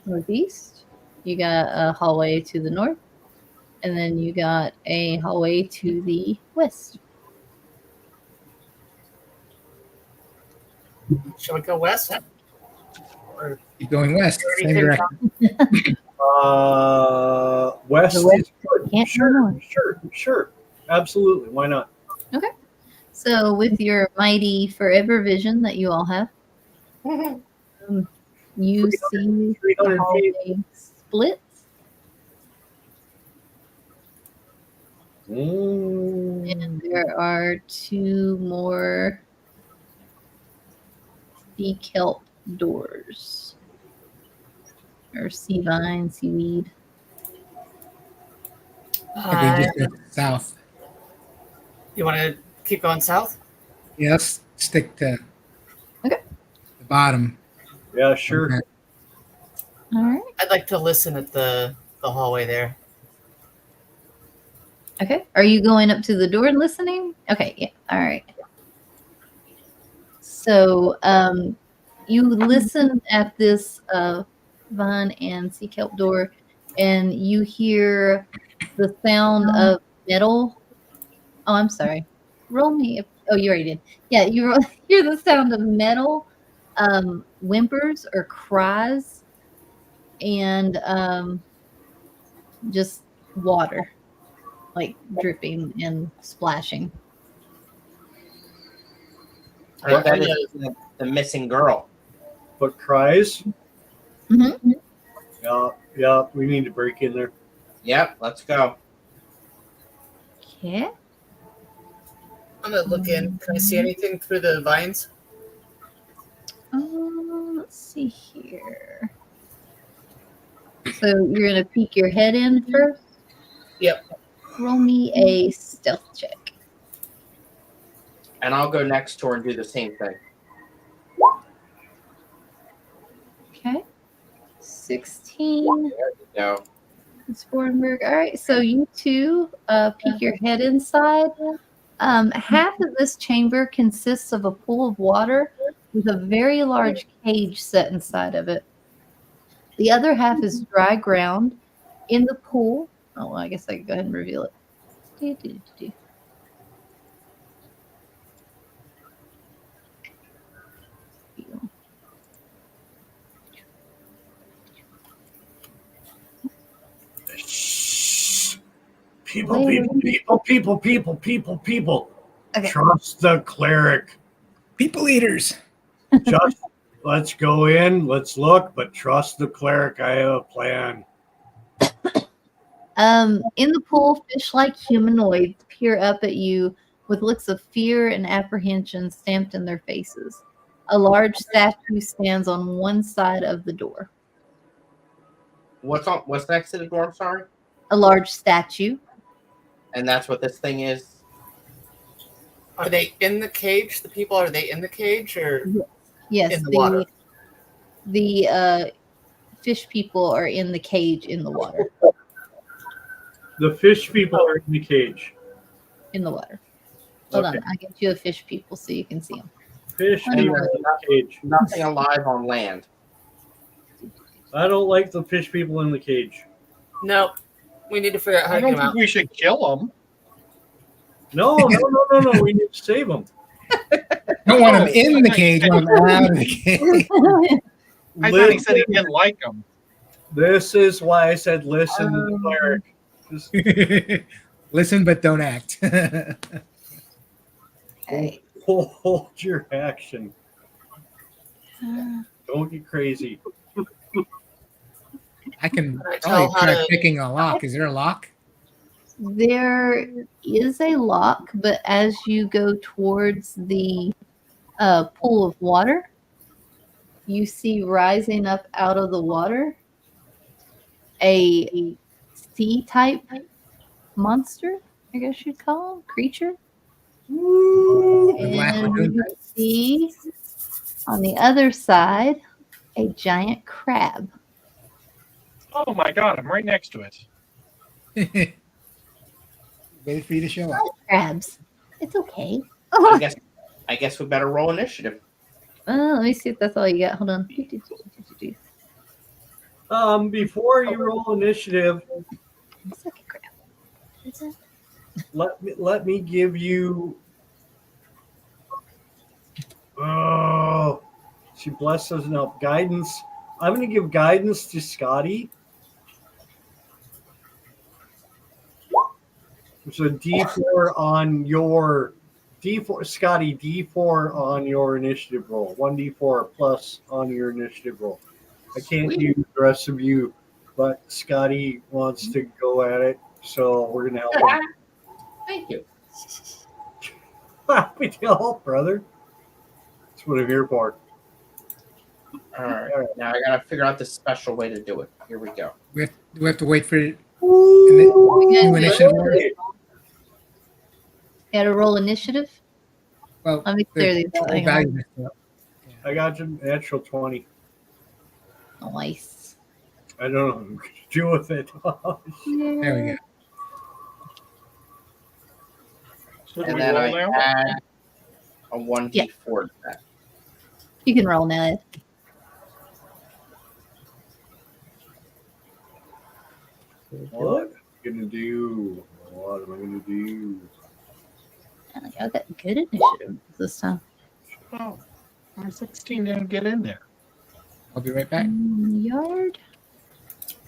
northeast. You got a hallway to the north, and then you got a hallway to the west. Shall we go west? Or Keep going west. Same anything direction. West The west is good. can't go Sure. Absolutely. Why not? So with your mighty forever vision that you all have, you see 300 the feet. hallway splits, and there are two more sea kelp doors, or sea vine, seaweed. Maybe just go south. you want to keep going south? Yeah, let's stick to Okay. the bottom. Yeah, sure. Okay. All right. I'd like to listen at the hallway there. Okay. Are you going up to the door and listening? Okay. Yeah. All right. So you listen at this vine and sea kelp door, and you hear the sound of metal. Oh, I'm sorry. Roll me. Oh, you already did. Yeah, you hear the sound of metal whimpers or cries, and just water, like dripping and splashing. I think that is the missing girl. But cries? Mm-hmm. Yeah, we need to break in there. Yep, let's go. Okay. I'm gonna look in. Can I see anything through the vines? Let's see here. So you're gonna peek your head in first. Yep. Roll me a stealth check. And I'll go next to her and do the same thing. Okay. 16. There you go. Sporenberg. All right. So you two peek your head inside. Half of this chamber consists of a pool of water with a very large cage set inside of it. The other half is dry ground. In the pool, oh, well, I guess I can go ahead and reveal it. People. Okay. Trust the cleric. People eaters. Just let's go in, let's look, but trust the cleric. I have a plan. In the pool, fish-like humanoids peer up at you with looks of fear and apprehension stamped in their faces. A large statue stands on one side of the door. What's next to the door? I'm sorry. A large statue. And that's what this thing is. Are they in the cage? The people, are they in the cage or Yes, in the water? The fish people are in the cage in the water. The fish people are in the cage. In the water. Hold Okay. on, I'll get you a fish people so you can see them. Fish And people in the cage. Nothing alive on land. I don't like the fish people in the cage. No. We need to figure out how I to get don't them think out. we should kill them. No. We need to save them. Don't want them in the cage. Want them out of the cage. I thought he said he didn't like them. This is why I said listen to the cleric. Just Listen, but don't act. Okay. hold your action. Don't get crazy. I can Can I probably tell how try to- picking a lock. Is there a lock? There is a lock, but as you go towards the pool of water, you see rising up out of the water a sea-type monster, I guess you'd call him, creature. The Black And Lagoon you see on the other side a giant crab. Oh my god, I'm right next to it. type? Wait for you to show up. Crabs. It's okay. I guess we better roll initiative. Let me see if that's all you got. Hold on. Before you roll initiative, Second crab. Is it? let me give you. Oh, she blesses enough guidance. I'm going to give guidance to Scotty. It's a D4 on your D4, Scotty. D4 on your initiative roll. 1D4 plus on your initiative roll. I can't use the rest of you, but Scotty wants to go at it, so we're gonna help him. Thank you. Happy to help, brother. That's what I'm here for. All right. Now I gotta figure out the special way to do it. Here we go. We have to wait for new Yeah, initiative order. Got to roll initiative. Well, Let me clear these out. Hang on. value is- I got you natural 20. Nice. I don't know what I'm gonna do with it. There we go. So do And we then roll I now? add a 1d4 to that. You can roll now, Ed. What am I gonna do? What am I gonna do? I got good initiative this time. Oh, our 16 didn't get in there. I'll be right back. Yard.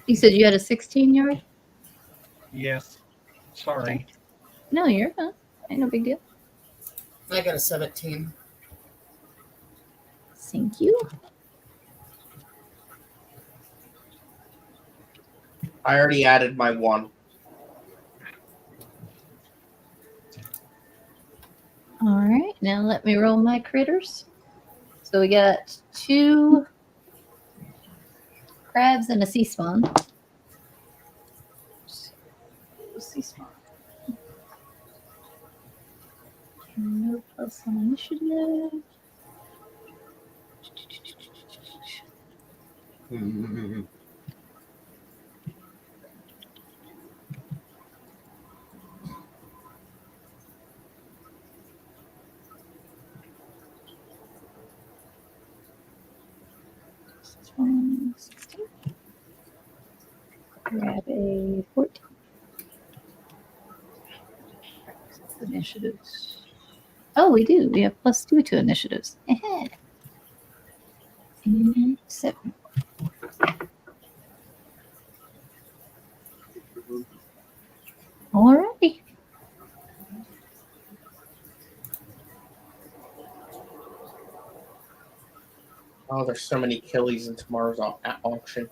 You said you had a 16 yard? Yes. Sorry. No, you're fine. Ain't no big deal. I got a 17. Thank you. I already added my 1. All right, now let me roll my critters. So we got 2 crabs and a sea spawn. Sea spawn. No plus on initiative. One, 16. Grab a 14. Initiatives. Oh, we do. We have +2 to initiatives. And 7. All righty. Oh, there's so many killies in tomorrow's auction.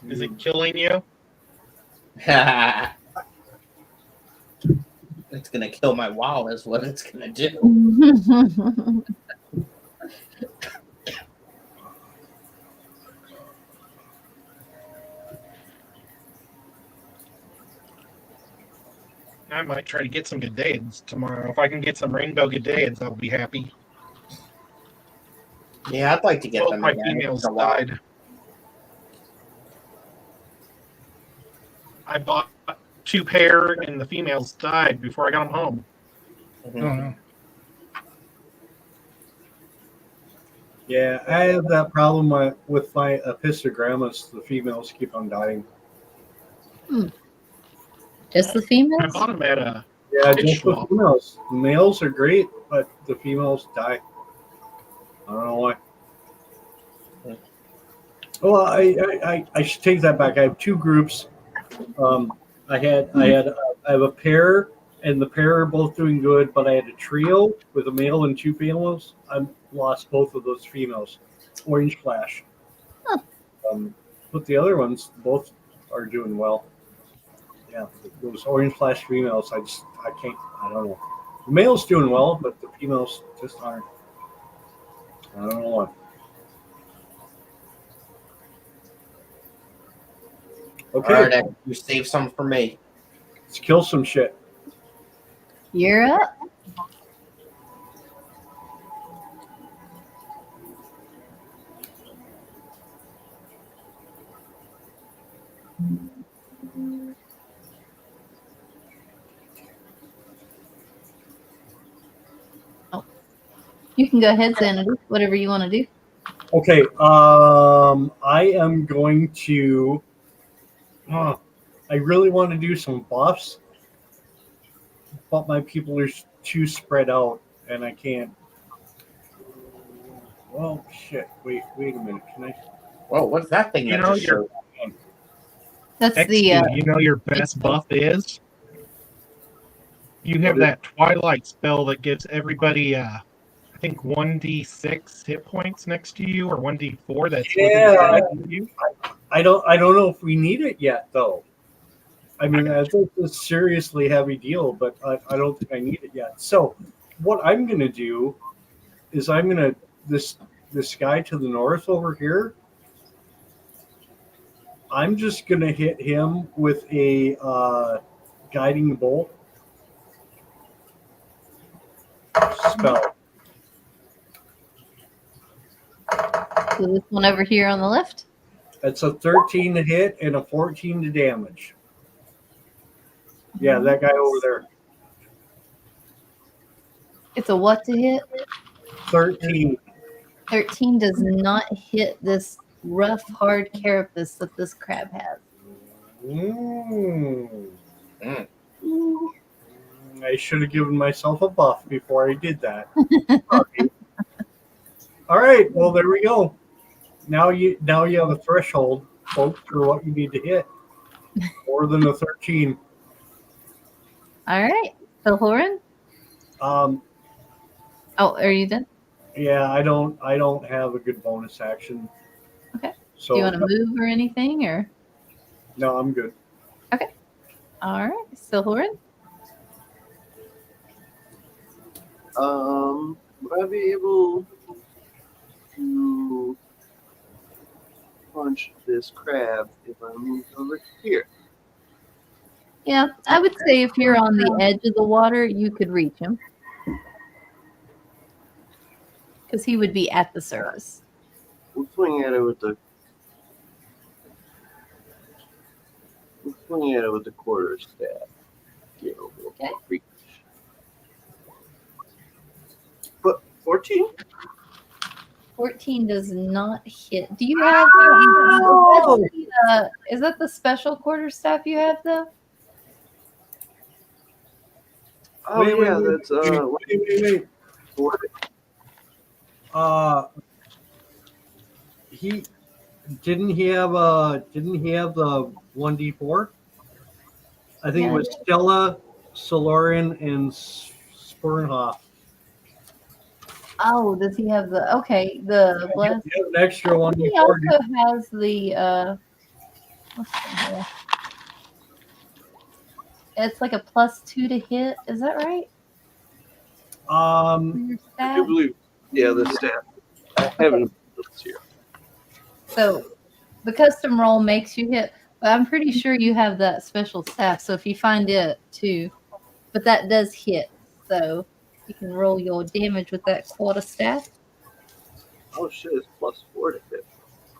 Is it killing you? It's gonna kill my WoW is what it's gonna do. I might try to get some Gaidaeans tomorrow. If I can get some rainbow Gaidaeans, I'll be happy. Yeah, I'd like to get Both them my again. females It's a while. died. I bought 2 pair and the females died before I got them home. Oh no. Yeah, I have that problem with my epistogrammus. The females keep on dying. Just the I females? bought them at a Yeah, Fish just the swap. females. The males are great, but the females die. I don't know why. Well, I should take that back. I have two groups. I have a pair, and the pair are both doing good. But I had a trio with a male and two females. I lost both of those females. Orange Flash. Huh. But the other ones both are doing well. Yeah, those Orange Flash females. I can't. I don't know. The males doing well, but the females just aren't. I don't know why. Okay, All right, you save some for me. let's kill some shit. You're up. Oh, you can go ahead, Sanity. Whatever you want to do. Okay, I am going to. I really want to do some buffs, but my people are too spread out, and I can't. Well, shit. Wait a minute. Can I? Whoa, what's that thing You that know, just you're- showed? That's XD, the you know your best buff is? You have that Twilight spell that gives everybody, I think 1d6 hit points next to you, or 1d4. That's Yeah, within you. I don't know if we need it yet, though. I mean, I think it's a seriously heavy deal, but I don't think I need it yet. So, what I'm going to do is I'm going to this guy to the north over here. I'm just going to hit him with a guiding bolt spell. so this one over here on the left. That's a 13 to hit and a 14 to damage. Yeah, that guy over there. It's a what to hit? 13. 13 does not hit this rough, hard carapace that this crab has. Mm. Mm. I should have given myself a buff before I did that. Sorry. All right, well there we go. Now you have a threshold, folks, for what you need to hit. More than a 13. All right. So Horan? Um, Oh, are you done? yeah, I don't have a good bonus action. Okay. So Do you want to move or anything, or? no, I'm good. All right. So Horan? Would I be able to punch this crab if I moved over here? Yeah, I would say if you're on the edge of the water, you could reach him. Because he would be at the surface. We'll swing at it with the. We'll swing at it with the quarter staff. Get a little Okay. reach. But 14? 14 does not hit. Do you have is that the special quarterstaff you have though? Oh Wait, yeah, wait, that's wait. 40. He didn't have the 1d4? I think Yeah. it was Stella, Solarian, and Spurnhoff. Oh, does he have the bless? He has an extra He 1d4. also has the what's that here? It's like a +2 to hit. Is that right? For your I do staff? believe. Yeah, the staff. I haven't looked here. So the custom roll makes you hit, but I'm pretty sure you have that special staff. So if you find it too, but that does hit. So you can roll your damage with that quarter staff. Oh shit, it's +4 to hit.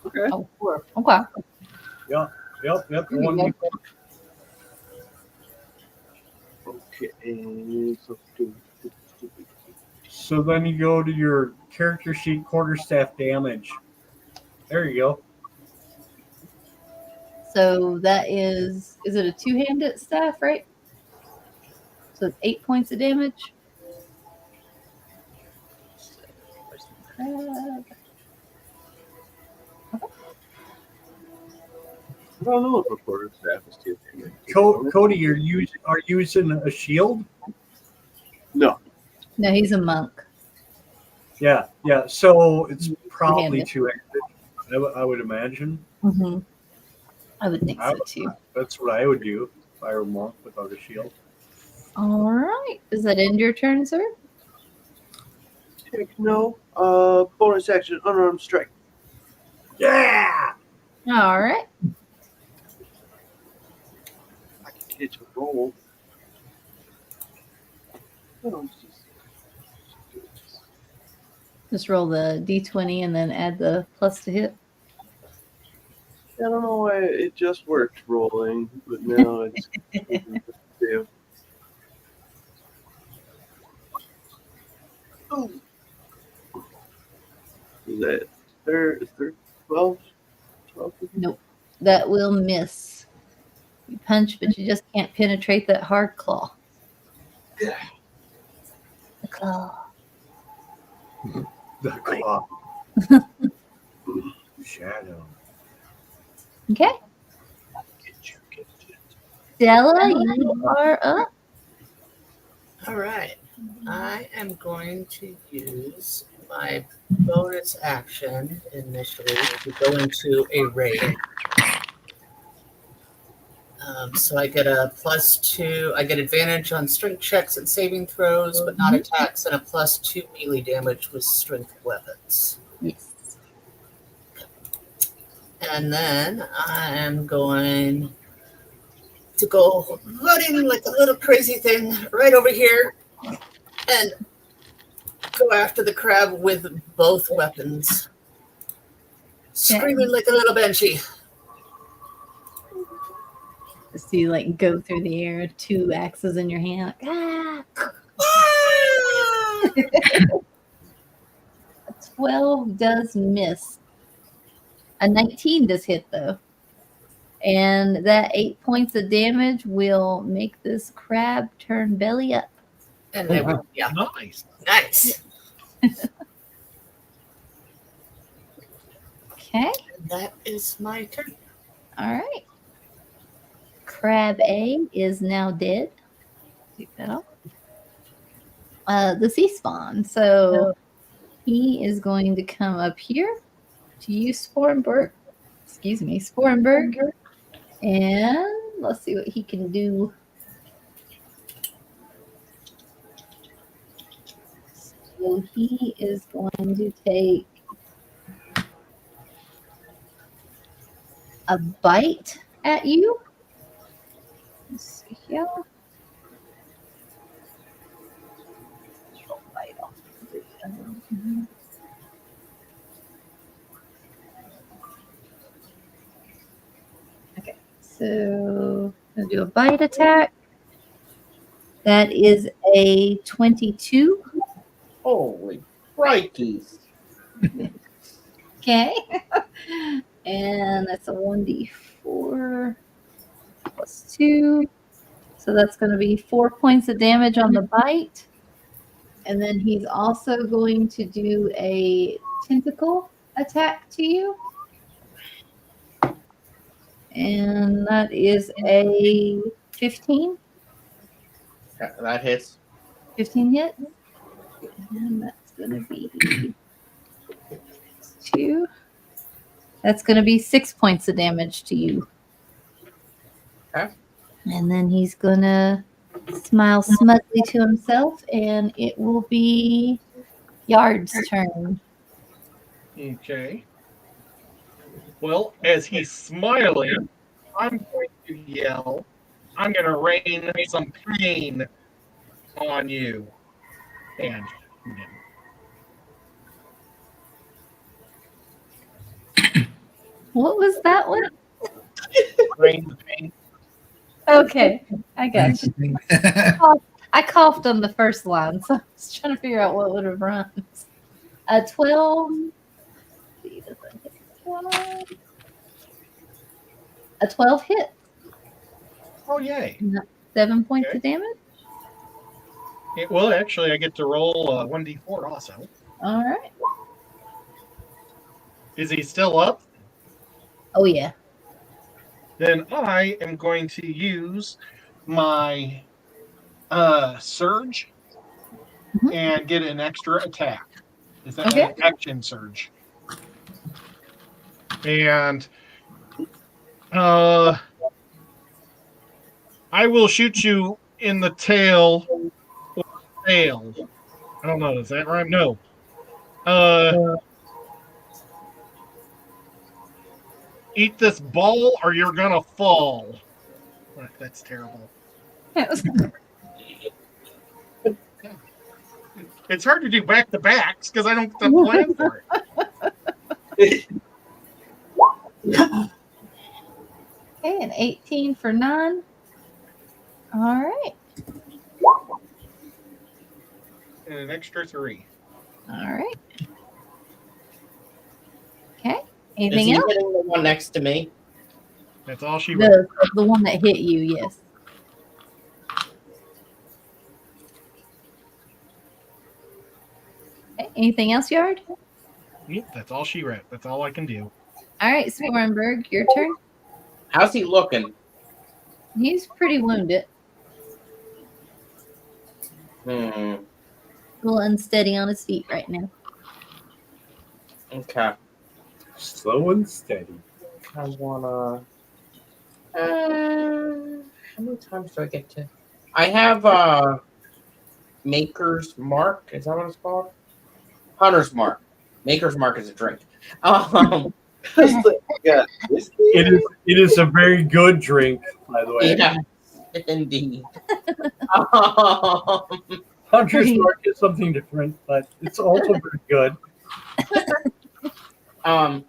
Okay. Oh, 4. Okay. Yep. There you 1d4. Okay. So then you go to your character sheet quarterstaff damage. There you go. So that is it a two-handed staff, right? So it's 8 points of damage. So, where's the crab? Okay. I don't know if a quarterstaff is too damage. Cody, are you using a shield? No. No, he's a monk. Yeah. So it's probably Two-handed. two-handed. I would imagine. Mm-hmm. I would think so too. That's what I would do if I were a monk without a shield. All right. Does that end your turn, sir? Heck no. Bonus action, unarmed strike. Yeah. All right. I can get to roll. Oh, Just roll the d20 and then add the plus to hit. I don't know why it just worked rolling, but now it's do. Ooh. Is that is there 12? 12? Nope. That will miss. You punch, but you just can't penetrate that hard claw. Yeah. The claw. The claw. Shadow. Okay. Stella, you are up. All right. I am going to use my bonus action initially to go into a raid. So I get a +2. I get advantage on strength checks and saving throws, but not attacks, and a +2 melee damage with strength weapons. Yes. And then I am going to go running like a little crazy thing right over here and go after the crab with both weapons. Screaming like a little banshee. So you like go through the air, 2 axes in your hand. Like, ah! 12 does miss. A 19 does hit though. And that 8 points of damage will make this crab turn belly up. And they would, yeah. Nice. Okay. And that is my turn. All right. Crab A is now dead. Take that off. The sea spawn. So he is going to come up here to use Sporenberg. Sporenberg. And let's see what he can do. So he is going to take a bite at you. Let's see here. Bite off. Okay, so I'm gonna do a bite attack. That is a 22. Holy crikeys. Okay. And that's a 1d4 plus 2. So that's going to be 4 points of damage on the bite. And then he's also going to do a tentacle attack to you. And that is a 15. That hits. 15 hit. And that's going to be 2. That's going to be 6 points of damage to you. Okay. And then he's going to smile smugly to himself, and it will be Yard's turn. Okay. Well, as he's smiling, I'm going to yell, I'm going to rain some pain on you. And What was that one? rain the pain. Okay, I got you. I coughed on the first line, so I was trying to figure out what would have rhymed. 12. A 12 hit. Oh, yay. 7 points of damage. Well, actually, I get to roll 1d4 also. All right. Is he still up? Oh, yeah. then I am going to use my surge Mhm. and get an extra attack. Is that Okay. an action surge? And I will shoot you in the tail or tail. I don't know. Is that right? No. Uh, eat this ball or you're gonna fall. That's terrible. It's hard to do back to backs because I don't have to plan for it. Okay, an 18 for 9. All right. And an extra 3. All right. Okay. Is Anything he else? hitting the one next to me? That's all she wrote. The one that hit you, yes. Okay. Anything else, Yard? Yep, that's all she wrote. That's all I can do. All right, Sporenberg, your turn. How's he looking? He's pretty wounded. Hmm. A little unsteady on his feet right now. Okay. Slow and steady. I wanna. How many times do I get to? I have Maker's Mark. Is that what it's called? Hunter's Mark. Maker's Mark is a drink. Yeah, whiskey? It is a very good drink, by the way. Yeah, indeed. um, Hunter's Mark is something different, but it's also very good. how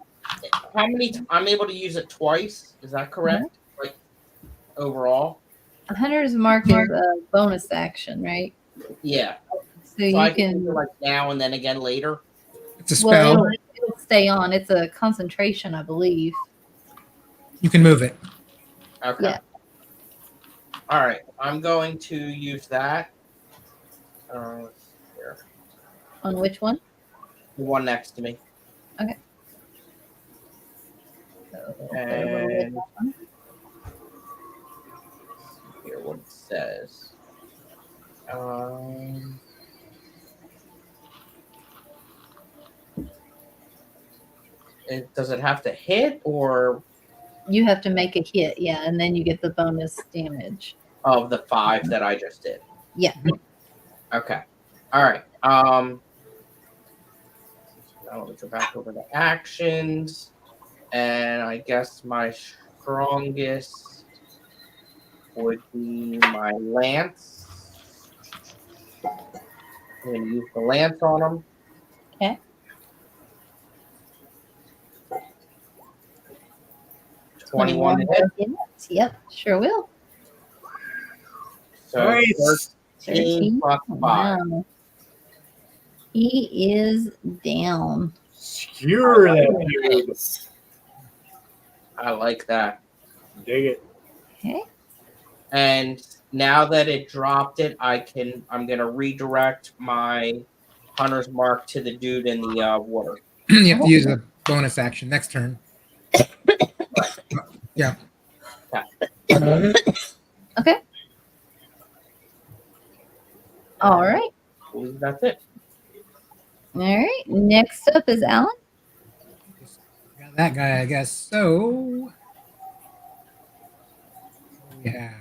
many? I'm able to use it twice. Is that correct? Like overall? A Hunter's Mark is a bonus action, right? Yeah. So So you I can can. do it like now and then again later. It's a spell. Well, it'll stay on. It's a concentration, I believe. You can move it. Okay. Yeah. All right. I'm going to use that. Here. On which one? The one next to me. Okay. And here what it says. Does it have to hit or You have to make a hit, yeah, and then you get the bonus damage. of the 5 that I just did? Yeah. Okay. All right. Now let me go back over the actions, and I guess my strongest would be my lance. I'm going to use the lance on him. Okay. $21 to hit. Yep, sure will. So Nice. 13 plus 5. Wow. He is down. Skewer that dude. I like that. Dig it. Okay. And now that it dropped it, I'm gonna redirect my Hunter's Mark to the dude in the water. You have to use a bonus action next turn. Yeah. Okay. All right. That's it. All right. Next up is Alan. Got that guy, I guess. So we have.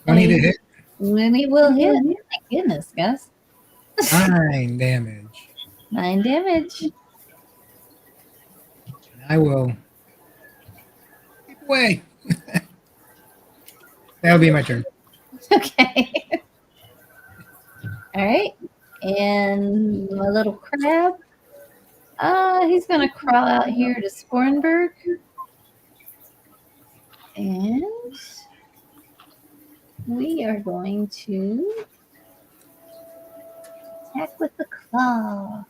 Twenty to hit. Many will hit. My goodness, guys. 9 damage. 9 damage. I will keep away. That'll be my turn. Okay. All right. And my little crab. He's gonna crawl out here to Sporenberg. And we are going to attack with the claw.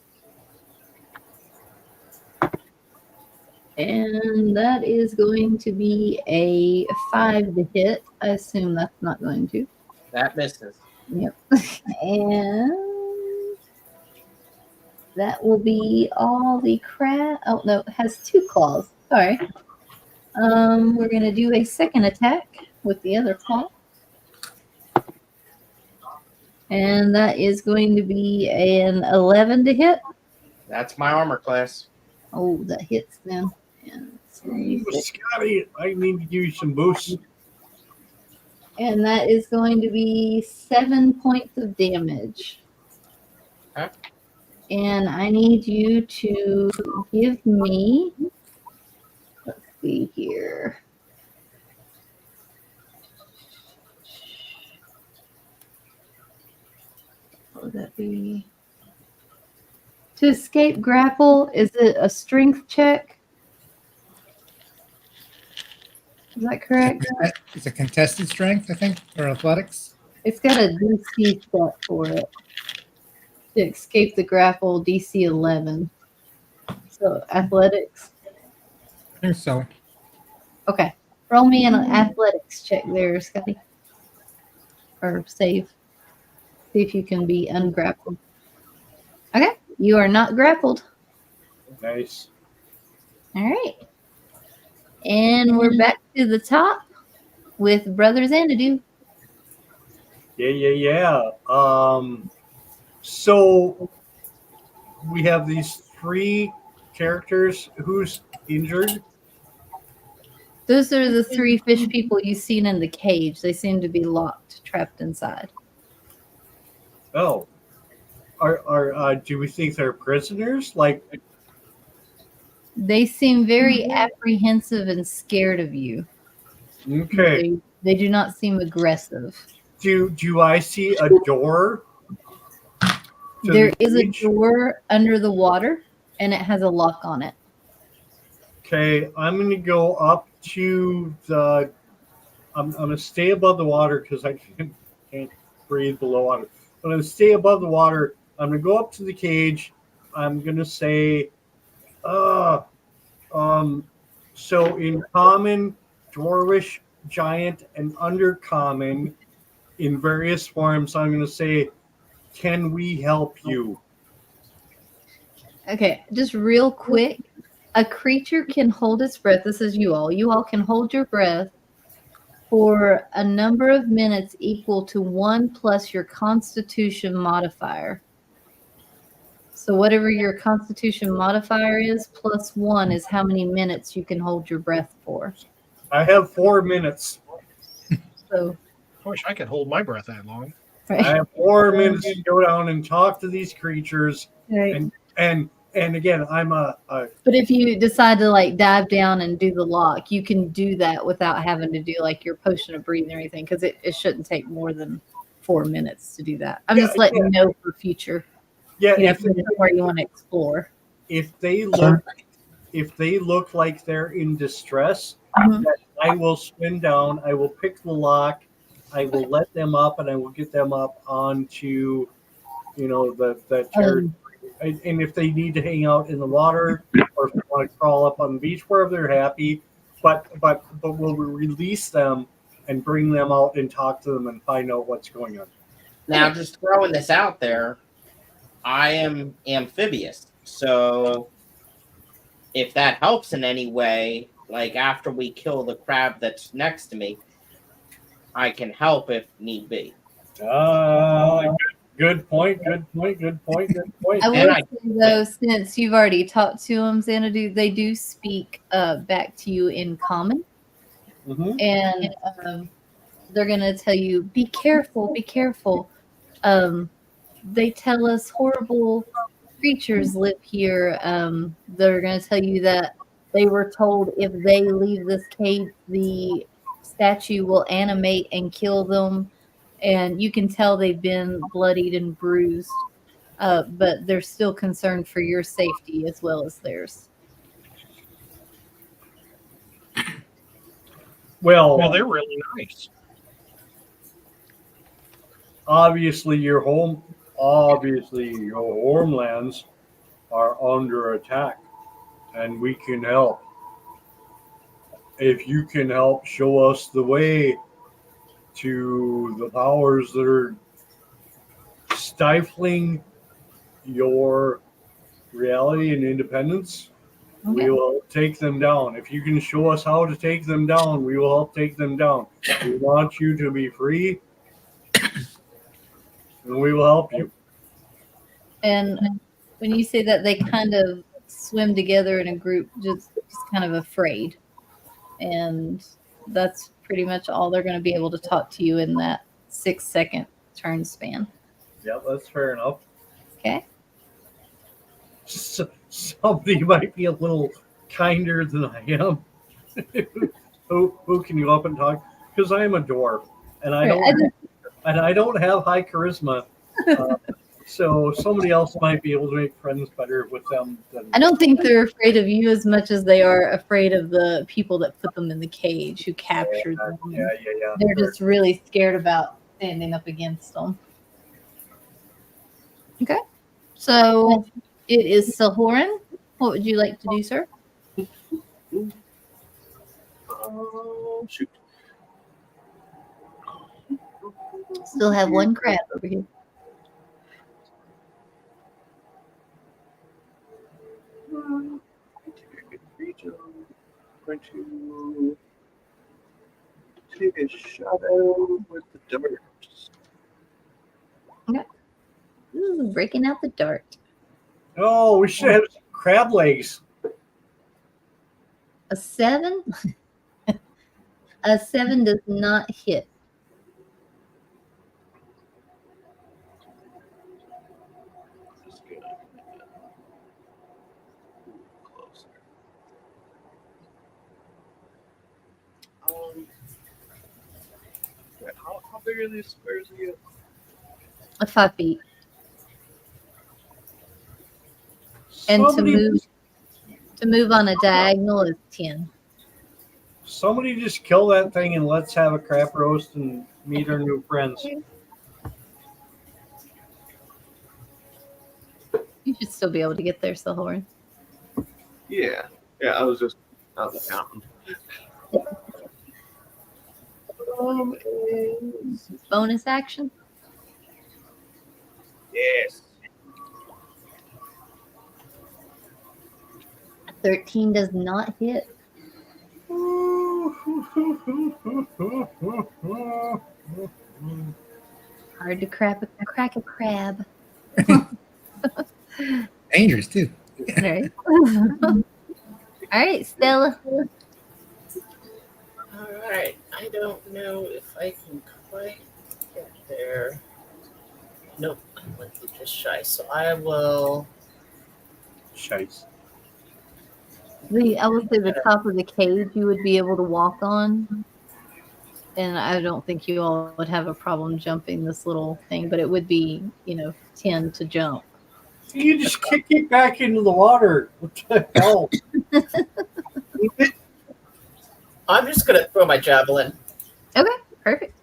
And that is going to be a 5 to hit. I assume that's not going to. That misses. Yep. And that will be all the crab. Oh no, it has 2 claws. Sorry. We're gonna do a second attack with the other claw. And that is going to be an 11 to hit. That's my armor class. Oh, that hits then. And, Ooh, Scotty, I need to give you some boosts. and that is going to be 7 points of damage. Okay. And I need you to give me, let's see here. What would that be? To escape grapple, is it a strength check? Is that correct? It's a contested strength, I think, or athletics. It's got a DC set for it. To escape the grapple, DC 11. So athletics. I think so. Okay. Roll me an athletics check there, Scotty. Or save. See if you can be ungrappled. Okay. You are not grappled. Nice. All right. And we're back to the top with Brother Xanadu. Yeah. So we have these 3 characters. Who's injured? Those are the 3 fish people you've seen in the cage. They seem to be locked, trapped inside. Oh, are do we think they're prisoners? Like, They seem very apprehensive and scared of you. okay. They do not seem aggressive. Do I see a door? to There the is a cage? door under the water, and it has a lock on it. Okay, I'm gonna go up to the. I'm gonna stay above the water because I can't breathe below water. I'm gonna stay above the water. I'm gonna go up to the cage. I'm gonna say, so in common, dwarvish, giant, and undercommon, in various forms, I'm gonna say, can we help you? Okay, just real quick. A creature can hold its breath. This is you all. You all can hold your breath for a number of minutes equal to 1 plus your Constitution modifier. So whatever your Constitution modifier is, plus 1 is how many minutes you can hold your breath for. I have 4 minutes. So, I wish I could hold my breath that long. I right. have 4 minutes to go down and talk to these creatures. Right. And again, I'm a But if you decide to like dive down and do the lock, you can do that without having to do like your potion of breathing or anything, because it shouldn't take more than 4 minutes to do that. I'm just letting you know for future. yeah. You know, where you want to explore. If they look like they're in distress, Mhm. then I will swim down. I will pick the lock. I will let them up, and I will get them up onto, the territory. And if they need to hang out in the water, or if they want to crawl up on the beach, wherever they're happy, but we'll release them and bring them out and talk to them and find out what's going on. Now, just throwing this out there, I am amphibious. So if that helps in any way, like after we kill the crab that's next to me, I can help if need be. Good point. I will say though, since you've already talked to them, Xanadu, they do speak back to you in common. Mhm. And they're going to tell you, be careful, be careful. They tell us horrible creatures live here. They're going to tell you that they were told if they leave this cave, the statue will animate and kill them. And you can tell they've been bloodied and bruised, but they're still concerned for your safety as well as theirs. Well, they're really nice. Obviously, your homelands are under attack, and we can help. If you can help show us the way to the powers that are stifling your reality and independence, Okay. we will take them down. If you can show us how to take them down, we will help take them down. We want you to be free, and we will help you. And when you say that, they kind of swim together in a group, just kind of afraid. And that's pretty much all they're going to be able to talk to you in that 6-second turn span. Yeah, that's fair enough. Okay. Somebody might be a little kinder than I am. Who can you up and talk? Because I am a dwarf, and I don't have high charisma. So somebody else might be able to make friends better with them. I don't think they're afraid of you as much as they are afraid of the people that put them in the cage, who captured them. Yeah. They're just really scared about standing up against them. Okay. So it is Silhoran. What would you like to do, sir? Oh, shoot. Still have one crab over here. Going to take a shot at him with the dart. Ooh, breaking out the dart. Oh, we should have some crab legs. A 7? A 7 does not hit. Just gonna closer. How big are these squares again? 5 feet. And Somebody, to move on a diagonal is 10. somebody just kill that thing and let's have a crab roast and meet our new friends. You should still be able to get there, Silhoran. Yeah, I was counting. Bonus action. Yes. 13 does not hit. Hard to crack a crab. Dangerous too. Right. All right, Stella. All right. I don't know if I can quite get there. Nope. I went through just shy. So I will. Shites. I would say the top of the cage you would be able to walk on. And I don't think you all would have a problem jumping this little thing, but it would be, 10 to jump. You just kick it back into the water. What the hell? I'm just gonna throw my javelin. Okay, perfect.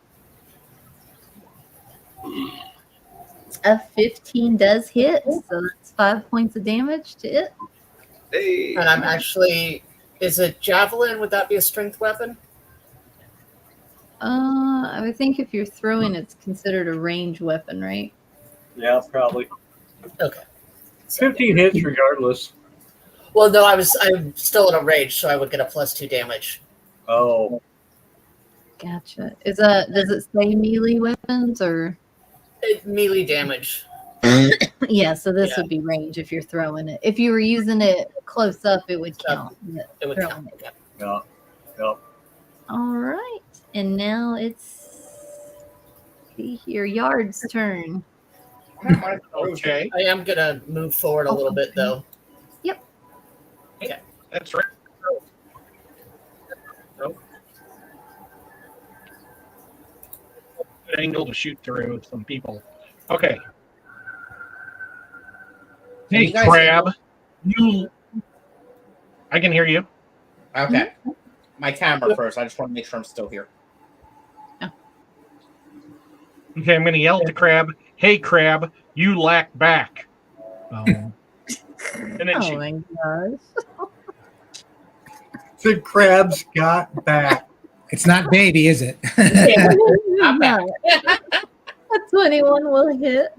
A 15 does hit, so that's 5 points of damage to it. Hey. And I'm actually. Is a javelin? Would that be a strength weapon? I would think if you're throwing, it's considered a range weapon, right? Yeah, probably. Okay. 15 hits regardless. Well, no, I'm still in a rage, so I would get a +2 damage. Oh, Gotcha. Does it say melee weapons or? Melee damage. Yeah, so this Yeah. would be range if you're throwing it. If you were using it close up, it would count. It would Throwing count. it. Yeah. yeah. All right, and now it's your yard's turn. Okay, I am gonna move forward a little bit, though. that's right. Good angle to shoot through some people. Okay. Hey, you guys- crab. I can hear you. Okay. My camera first. I just want to make sure I'm still here. Okay, I'm going to yell at the crab. Hey, crab, you lack back. And then Oh shoot. my gosh! The crabs got back. It's not baby, is it? No. A 21 will hit.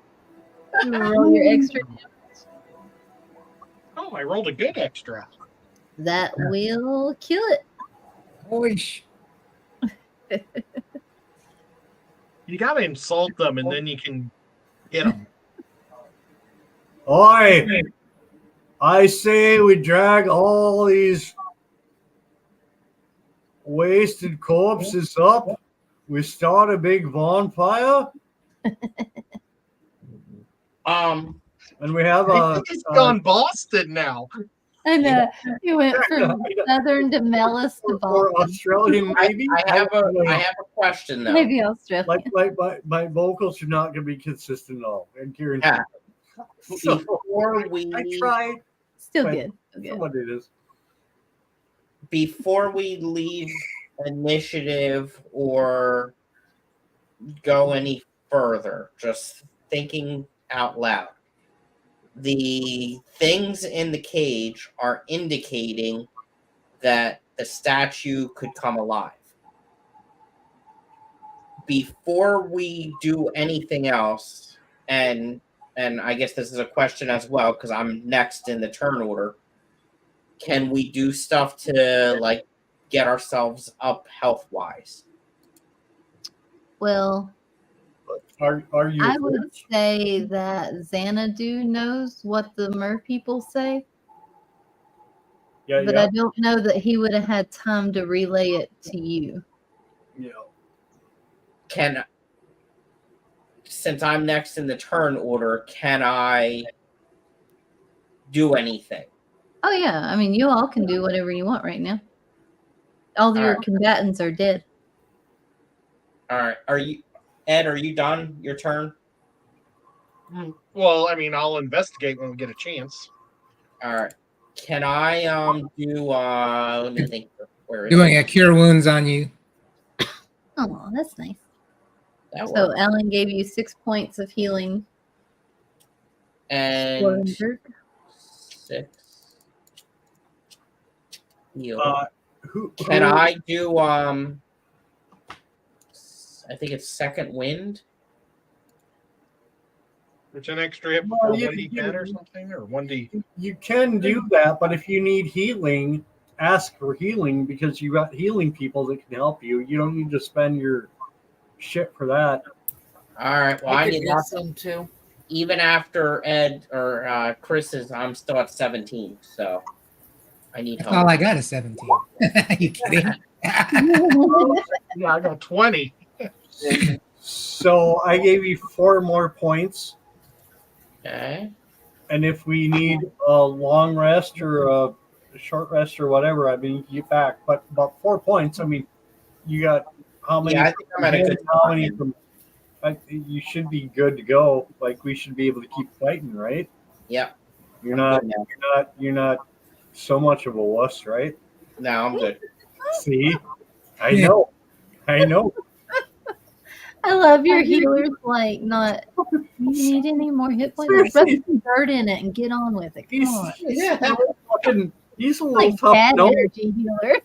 You roll your extra. Oh, I rolled a good extra. That will kill it. Oish. You gotta insult them, and then you can hit them. Oi! I say we drag all these wasted corpses up. We start a big bonfire, and we have I think it's gone Boston now. I know. You went from Southern to Mellis to or Boston. Australian maybe. I have a question though. Maybe Australia. Like my vocals are not going to be consistent at all. And guaranteed. Yeah. So, Before we I tried. Still but good. Still good. Someone did this. Before we leave initiative or go any further, just thinking out loud. The things in the cage are indicating that the statue could come alive. Before we do anything else, and I guess this is a question as well, because I'm next in the turn order, can we do stuff to like get ourselves up health-wise? Well, Are you? I would say that Xanadu knows what the mer people say, Yeah, but yeah. I don't know that he would have had time to relay it to you. Yeah. Since I'm next in the turn order, can I do anything? Oh yeah, I mean, you all can do whatever you want right now. All your right. combatants are dead. All right. Are you done? Your turn? Well, I mean, I'll investigate when we get a chance. All right. Can I do let me think. Where is Doing it? a cure wounds on you. Oh, that's nice. That So works. Alan gave you 6 points of healing. And Sporenberg. 6 heal. Can I do I think it's second wind. It's an extra hit Well, for you- 1d10 or something, or 1d. You can do that, but if you need healing, ask for healing because you got healing people that can help you. You don't need to spend your shit for that. All right. Well, I could need get some too. even after Ed or Chris's, I'm still at 17, so I need That's help. all I got is 17. Are you kidding? Yeah, I got 20. So I gave you 4 more points, Okay. and if we need a long rest or a short rest or whatever, I mean, you can get back. But about 4 points. I mean, you got how many? Yeah, I think I'm at a good how many time. from? You should be good to go. Like we should be able to keep fighting, right? Yep. You're I'm not. good now. You're not so much of a wuss, right? No, I'm good. See, I know. I love your healers. Like, not. You need any more hit points? Rub Seriously. some dirt in it and get on with it. Come on. He's a little Like tough. bad No, energy healer.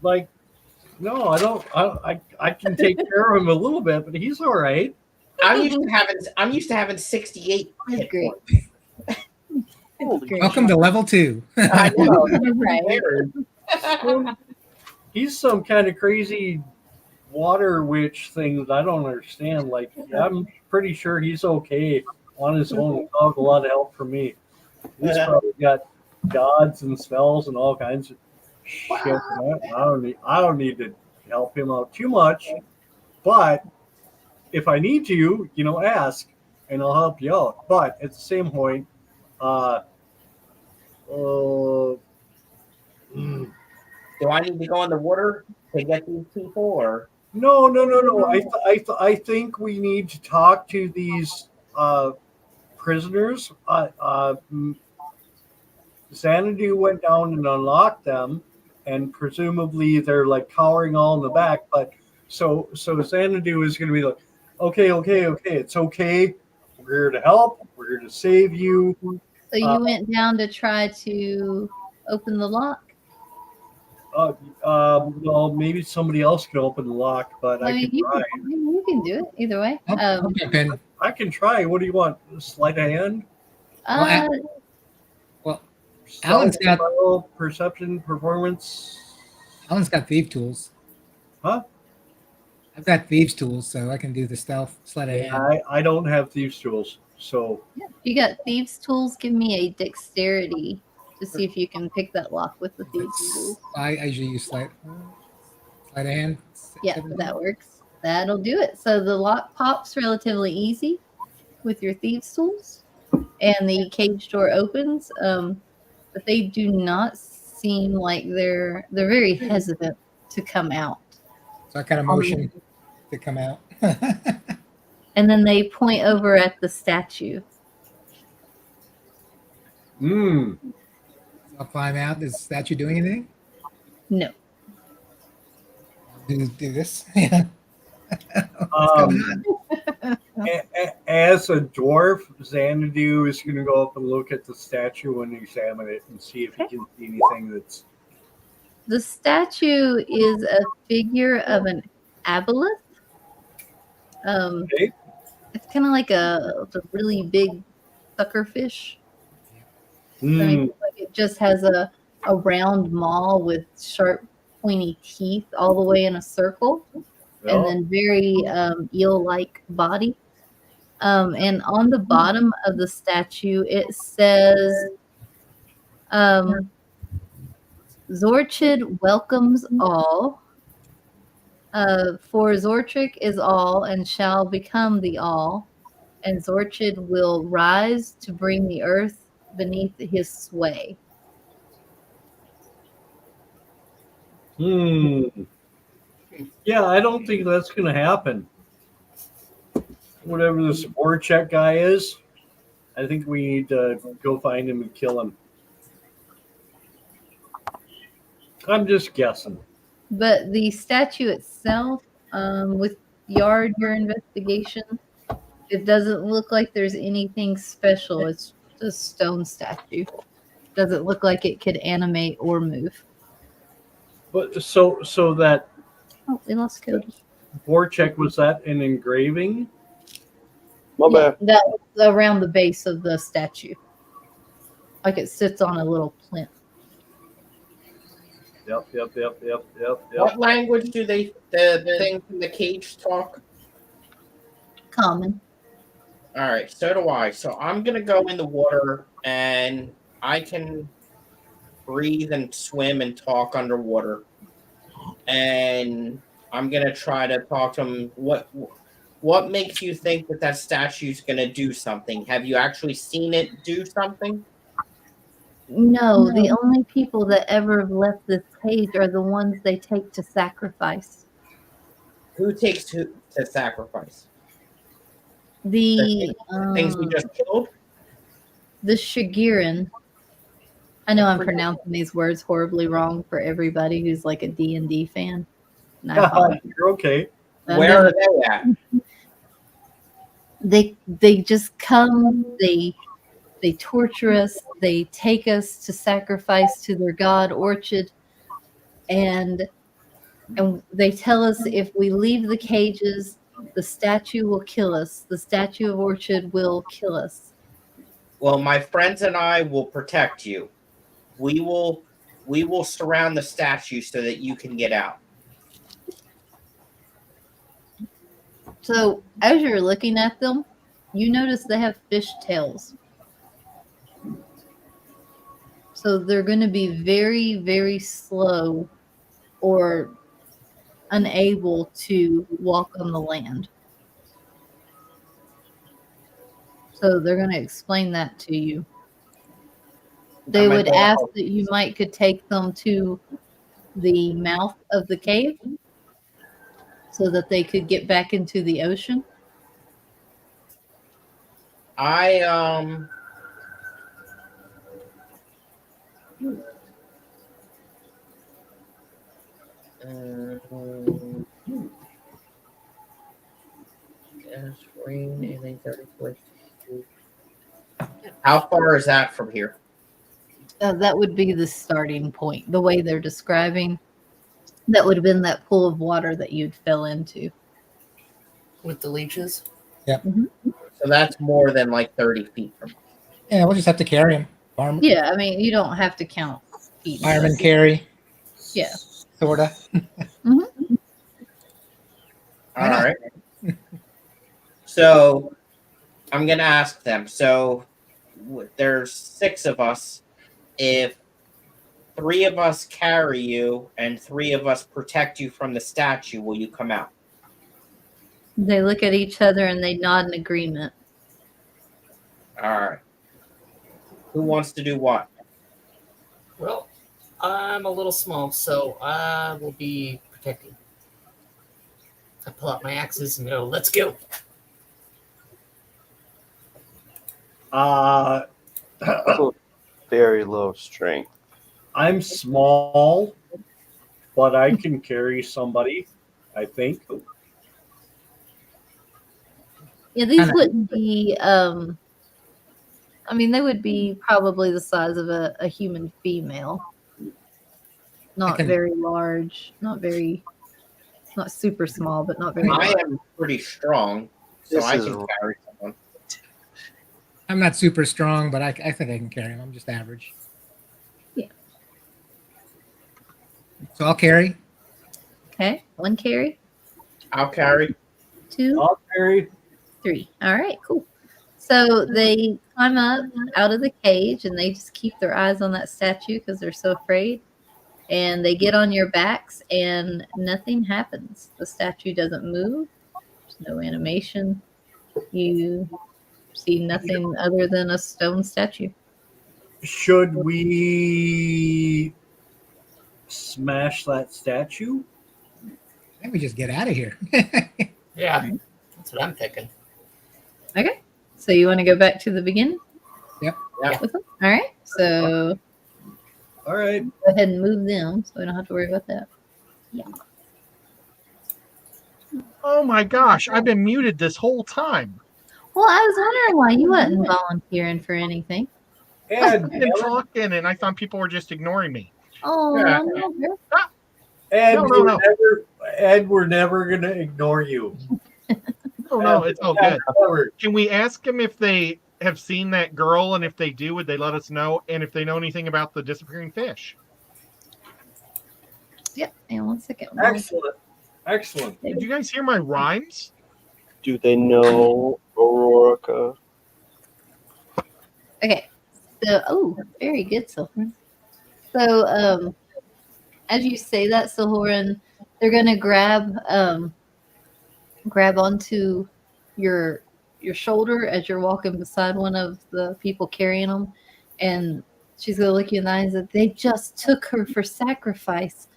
like no, I don't. I can take care of him a little bit, but he's all right. I'm used to having 68 That's hit great. points. That's great. Welcome to level 2. I know. Right. He's some kind of crazy water witch thing that I don't understand. Like I'm pretty sure he's okay on his own without a lot of help from me. He's probably got gods and spells and all kinds of shit. I don't need to help him out too much, but if I need to, ask and I'll help you out. But at the same point, Do I need to go in the water to get these people, or No. I think we need to talk to these prisoners. Xanadu went down and unlocked them, and presumably they're like cowering all in the back. But so Xanadu is going to be like, okay, it's okay. We're here to help. We're here to save you. So you went down to try to open the lock? Well, maybe somebody else can open the lock, but I can try. You can do it either way. I'll jump in. I can try. What do you want? Sleight of hand? Uh, Well, Alan's got- Stealth, perception, performance. Alan's got thief tools. Huh? I've got thieves tools, so I can do the stealth sleight of hand. I don't have thieves tools, so you got thieves' tools. Give me a dexterity to see if you can pick that lock with the thieves' tools. I usually use sleight of hand. Yeah, 17. that works. That'll do it. So the lock pops relatively easy with your thieves' tools, and the cage door opens. But they do not seem like they're very hesitant to come out. So I kind of motion to come out. And then they point over at the statue. I'll climb out. Is the statue doing anything? No. Do this? Yeah. As a dwarf, Xanadu is going to go up and look at the statue and examine it and see if he can see anything that's. The statue is a figure of an aboleth. Okay. It's kind of like a really big suckerfish. I mean, like it just has a round maw with sharp, pointy teeth all the way in a circle, and then very eel-like body. And on the bottom of the statue, it says, Zorchid welcomes all. For Zortric is all and shall become the all, and Zorchid will rise to bring the earth beneath his sway. Yeah, I don't think that's going to happen. Whatever the support check guy is, I think we need to go find him and kill him. I'm just guessing. But the statue itself, with your investigation, it doesn't look like there's anything special. It's just a stone statue. Doesn't look like it could animate or move. But so that Oh, we lost Cody. Vorchek, was that an engraving? My bad. That was around the base of the statue. Like it sits on a little plinth. Yep. What language do the things in the cage talk? Common. All right, so do I. So I'm gonna go in the water, and I can breathe and swim and talk underwater. And I'm gonna try to talk to him. What makes you think that statue's gonna do something? Have you actually seen it do something? No, the only people that ever have left this cage are the ones they take to sacrifice. Who takes to sacrifice? The Things we just killed? The Shigirin. I know I'm pronouncing these words horribly wrong for everybody who's like a D&D fan. And I apologize. You're okay. Where are they at? They just come, they torture us, they take us to sacrifice to their god Orchid, and they tell us if we leave the cages, the statue will kill us. The statue of Orchid will kill us. Well, my friends and I will protect you. We will surround the statue so that you can get out. So as you're looking at them, you notice they have fish tails. So they're going to be very, very slow or unable to walk on the land. So they're going to explain that to you. They would ask that you could take them to the mouth of the cave so that they could get back into the ocean. How far is that from here? That would be the starting point. The way they're describing, that would have been that pool of water that you'd fell into. With the leeches. So that's more than like 30 feet from us. Yeah, we'll just have to carry him. Yeah, I mean, you don't have to count feet. Fireman carry. Yeah. Sorta. Mhm. All right. So I'm going to ask them. So there's 6 of us. If 3 of us carry you and 3 of us protect you from the statue, will you come out? They look at each other and they nod in agreement. All right. Who wants to do what? Well, I'm a little small, so I will be protecting. I pull out my axes and go, let's go. Very low strength. I'm small, but I can carry somebody, I think. Yeah, these wouldn't be. I mean, they would be probably the size of a human female. Not very large. Not super small, but not very I large. am pretty strong, so This I is can carry someone. I'm not super strong, but I think I can carry him. I'm just average. Yeah. So I'll carry. Okay, 1 carry, I'll carry. 2, I'll carry. 3. All right, cool. So they climb up out of the cage and they just keep their eyes on that statue because they're so afraid. And they get on your backs and nothing happens. The statue doesn't move. There's no animation. You see nothing other than a stone statue. Should we smash that statue? I think we just get out of here. Yeah, that's what I'm thinking. Okay. So you want to go back to the beginning? Yep. Yeah. With them? All right. So All right. go ahead and move them so we don't have to worry about that. Oh my gosh, I've been muted this whole time. Well, I was wondering why you wasn't volunteering for anything. Ed, I've been talking and I thought people were just ignoring me. Oh, Yeah. no. Ed, No. we're never gonna ignore you. Oh no, it's all good. Never. Can we ask them if they have seen that girl, and if they do, would they let us know? And if they know anything about the disappearing fish? Yep. And 1 second. Excellent. Did you guys hear my rhymes? Do they know Aurora? Okay. So, very good, Silverin. So, as you say that, Silverin, they're gonna grab onto your shoulder as you're walking beside one of the people carrying them, and she's gonna look you in the eyes and say, "They just took her for sacrifice.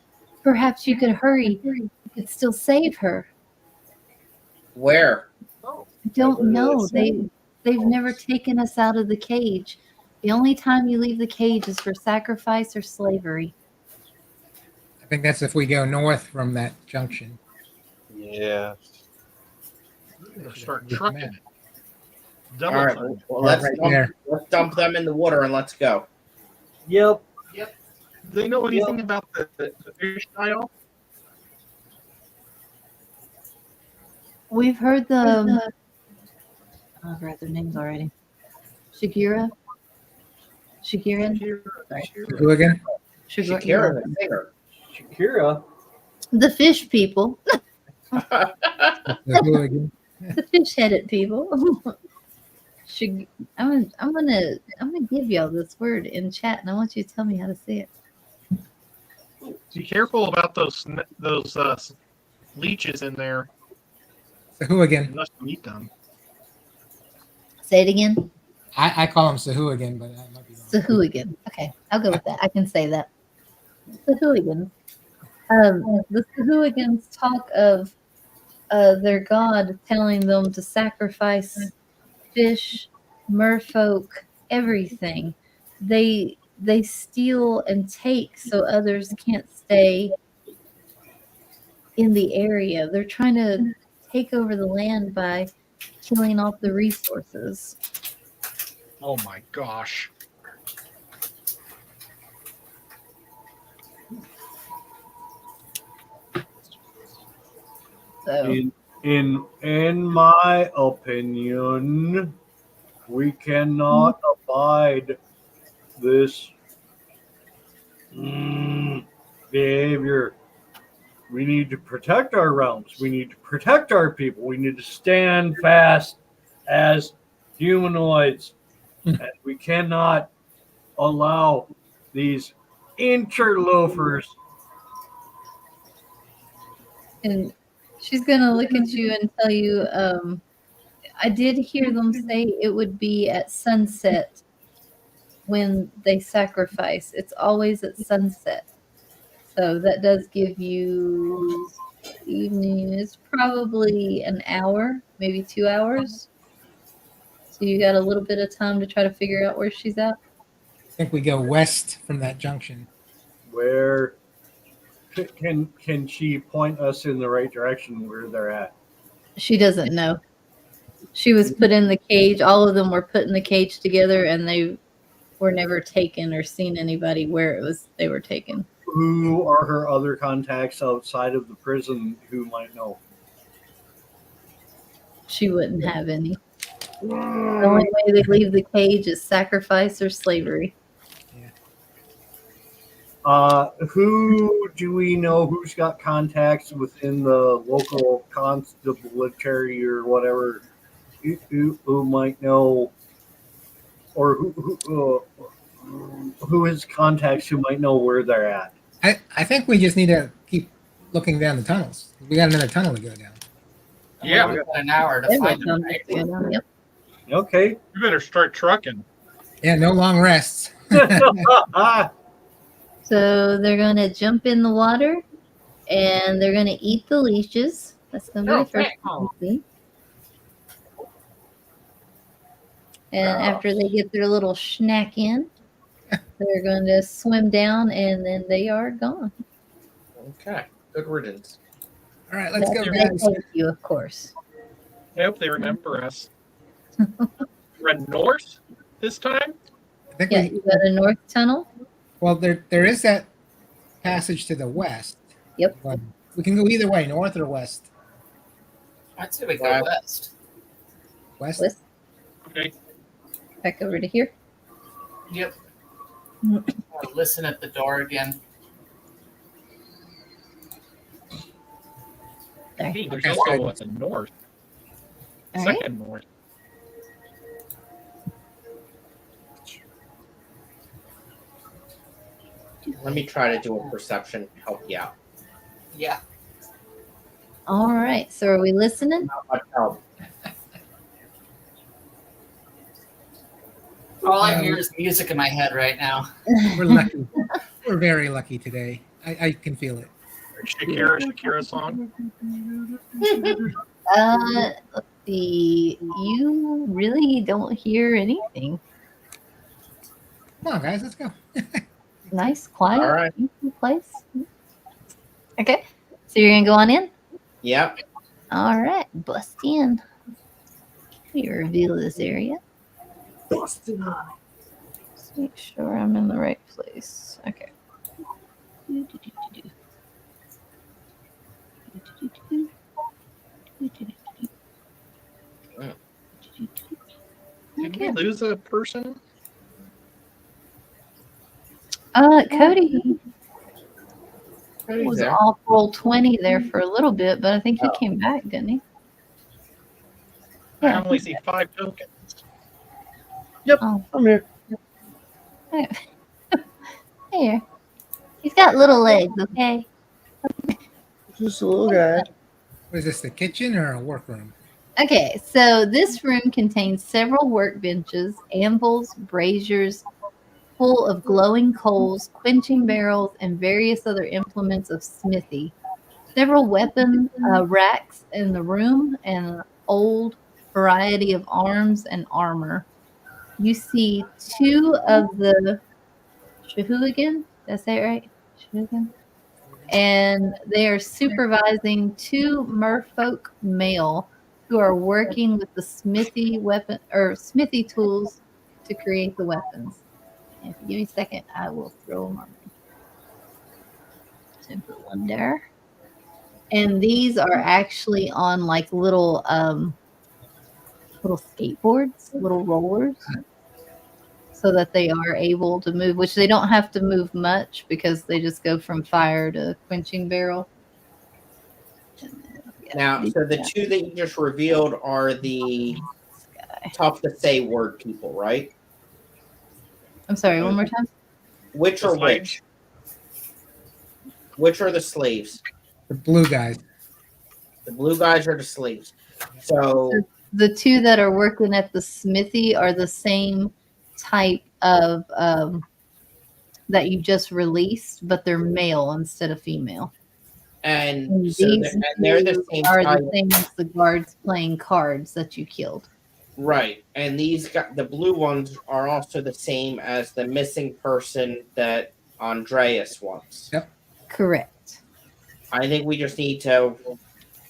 Perhaps you could hurry. You could still save her." Where? I don't know. They've never taken us out of the cage. The only time you leave the cage is for sacrifice or slavery. I think that's if we go north from that junction. Yeah. Start trucking it. Double All right. time. Well, Right there. let's dump them in the water and let's go. Yep. Do they know anything about the fish style? We've heard I've read their names already. Shagirin? Who again? Shakira, the singer. Shakira. The fish people. Who again? The fish-headed people. I'm gonna give y'all this word in chat, and I want you to tell me how to say it. Be careful about those leeches in there. Sahuagin. Unless you eat them. Say it again. I call him Sahuagin, but I might be wrong. Sahuagin. Okay, I'll go with that. I can say that. Sahuagin. The Sahuagins talk of their god telling them to sacrifice fish, merfolk, everything. They steal and take so others can't stay in the area. They're trying to take over the land by killing off the resources. Oh my gosh. So In my opinion, we cannot abide this behavior. We need to protect our realms. We need to protect our people. We need to stand fast as humanoids. And we cannot allow these interlopers. and she's gonna look at you and tell you, I did hear them say it would be at sunset when they sacrifice. It's always at sunset. So that does give you evening. It's probably an hour, maybe 2 hours. So you got a little bit of time to try to figure out where she's at. I think we go west from that junction. Where can she point us in the right direction where they're at? She doesn't know. She was put in the cage. All of them were put in the cage together, and they were never taken or seen anybody where it was they were taken. Who are her other contacts outside of the prison who might know? She wouldn't have any. The only way they leave the cage is sacrifice or slavery. Who do we know who's got contacts within the local constabulary or whatever who might know, or who has contacts who might know where they're at? I think we just need to keep looking down the tunnels. We got another tunnel to go down. Yeah. We got an hour to They find might them. come Right? together. Yep. Okay. You better start trucking. Yeah, no long rests. So they're going to jump in the water, and they're going to eat the leashes. That's going to be the first thing we see. And after they get their little snack in, they're going to swim down, and then they are gone. Okay. Good riddance. All right, let's go, They guys. thank you, of course. I hope they remember us. Run north this time? I think Yeah, you got a north tunnel. well, there is that passage to the west. Yep. But we can go either way, north or west. I'd say we go west. West. West. Okay. Back over to here. Yep. I'll listen at the door again. There. Hey, there's Okay, also good. a north. All right. Second north. Let me try to do a perception to help you out. Yeah. All right. So are we listening? Not much help. All I hear is music in my head right now. We're lucky. We're very lucky today. I can feel it. Shakira song. Let's see. You really don't hear anything. Come on, guys, let's go. Nice, quiet, All right. peaceful place. Okay. So you're gonna go on in? Yep. All right. Bust in. We reveal this area. Busted. Let's make sure I'm in the right place. Okay. Did we lose a person? Cody Cody's was there. off roll 20 there for a little bit, but I think he came back, didn't he? I Yeah. only see 5 tokens. Oh, I'm here. here. He's got little legs, okay? Just a little guy. What is this, the kitchen or a workroom? Okay, so this room contains several workbenches, anvils, braziers, full of glowing coals, quenching barrels, and various other implements of smithy. Several weapon racks in the room, and an old variety of arms and armor. You see 2 of the Shahuligan. Did I say it right? Shahuligan? And they are supervising 2 merfolk male who are working with the smithy weapon or smithy tools to create the weapons. And if you give me a second, I will throw them on. So put one there. And these are actually on like little skateboards, little rollers, so that they are able to move, which they don't have to move much because they just go from fire to quenching barrel. Now, so the two that you just revealed are the tough to say word people, right? I'm sorry, one more time. Which The are slaves. which? Which are the slaves? The blue guys. The blue guys are the slaves. So The two that are working at the smithy are the same type of that you just released, but they're male instead of female. and And so these they're the two same are type, the same as the guards playing cards that you killed. right? And the blue ones are also the same as the missing person that Andreas wants. Yep. Correct. I think we just need to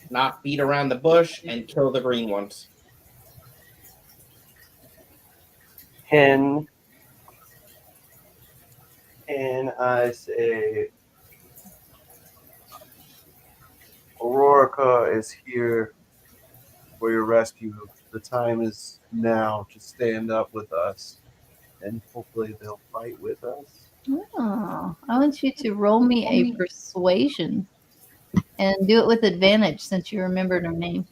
not beat around the bush and kill the green ones. Can I say Aurorica is here for your rescue? The time is now to stand up with us, and hopefully they'll fight with us. Oh, I want you to roll me a persuasion and do it with advantage since you remembered her name.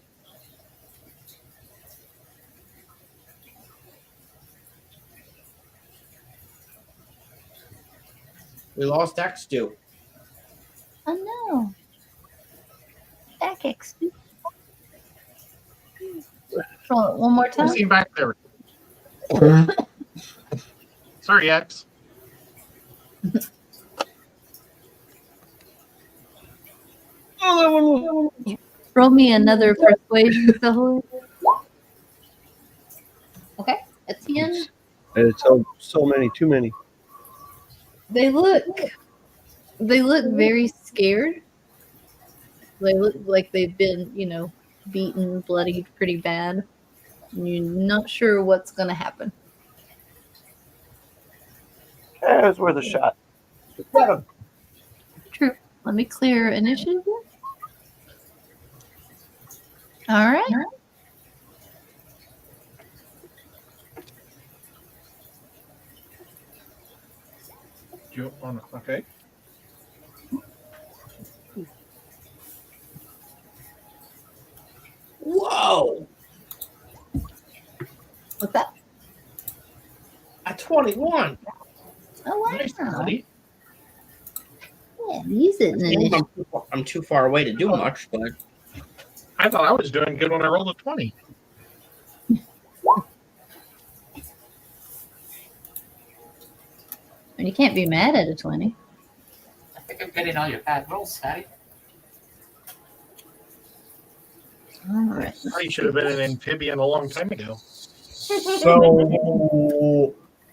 We lost X2. Oh no. Back X. Roll it one more I've time. seen back there. Sorry, X. Roll me another persuasion, Sahur. Okay, a 10. It's so many, too many. They look very scared. They look like they've been, beaten, bloodied pretty bad. And you're not sure what's going to happen. It's worth a shot. True. Let me clear initiative. All right. Okay. Whoa! What's that? A 21. Oh, wow. Nice, buddy. Yeah, use it in initiative. I'm too far away to do much, but I thought I was doing good when I rolled a 20. And you can't be mad at a 20. I think I'm getting all your bad rolls, Patty. All right. I should have been an amphibian a long time ago. So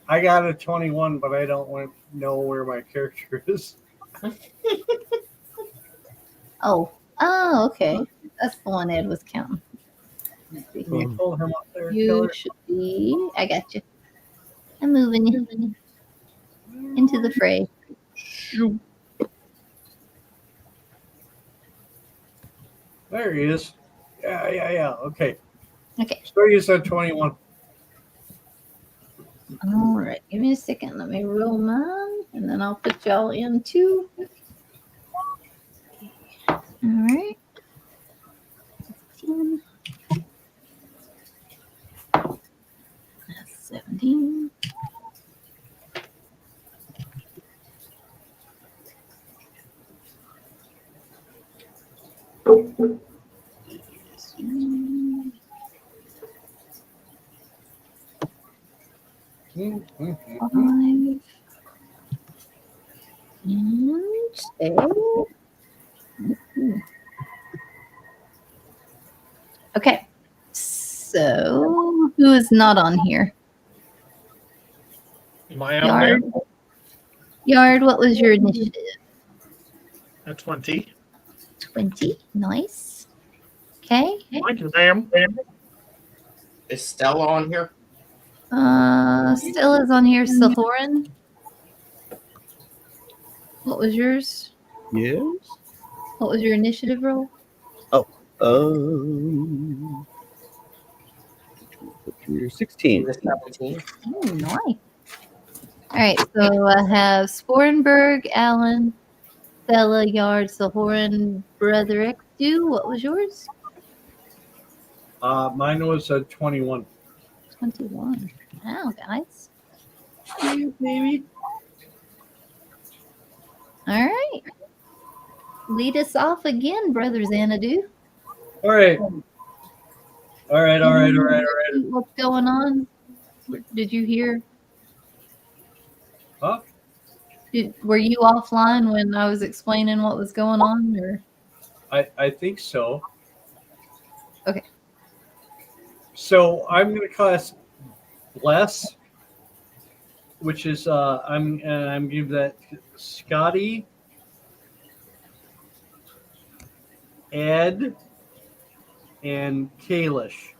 I got a 21, but I don't know where my character is. Oh, okay. That's the one Ed was counting. Let's see Can here. you pull him up there, You Killer? should be. I got you. I'm moving you into the fray. Shoot. There he is. Yeah. Okay. Okay. So you said 21. All right. Give me a second. Let me roll mine, and then I'll put y'all in too. All right. 16. That's 17. Five. And stay. Okay. So who is not on here? Am I on there? Yard, what was your initiative? A 20. 20. Nice. Okay. Thank you, ma'am. is Stella on here? Stella's on here. Sahoran. What was yours? Yes. What was your initiative roll? Um, 16. 17. Oh, nice. All right, so I have Sporenberg, Allen, Stella, Yard, Sahoran, Brother X. What was yours? Mine was a 21. 21. Wow, guys. Maybe. All right. Lead us off again, Brother Xanadu. All right. All right. What's going on? Did you hear? Huh? Were you offline when I was explaining what was going on? Or I think so. Okay. So I'm going to cast Bless, which is I'm giving that Scotty, Ed, and Kalish.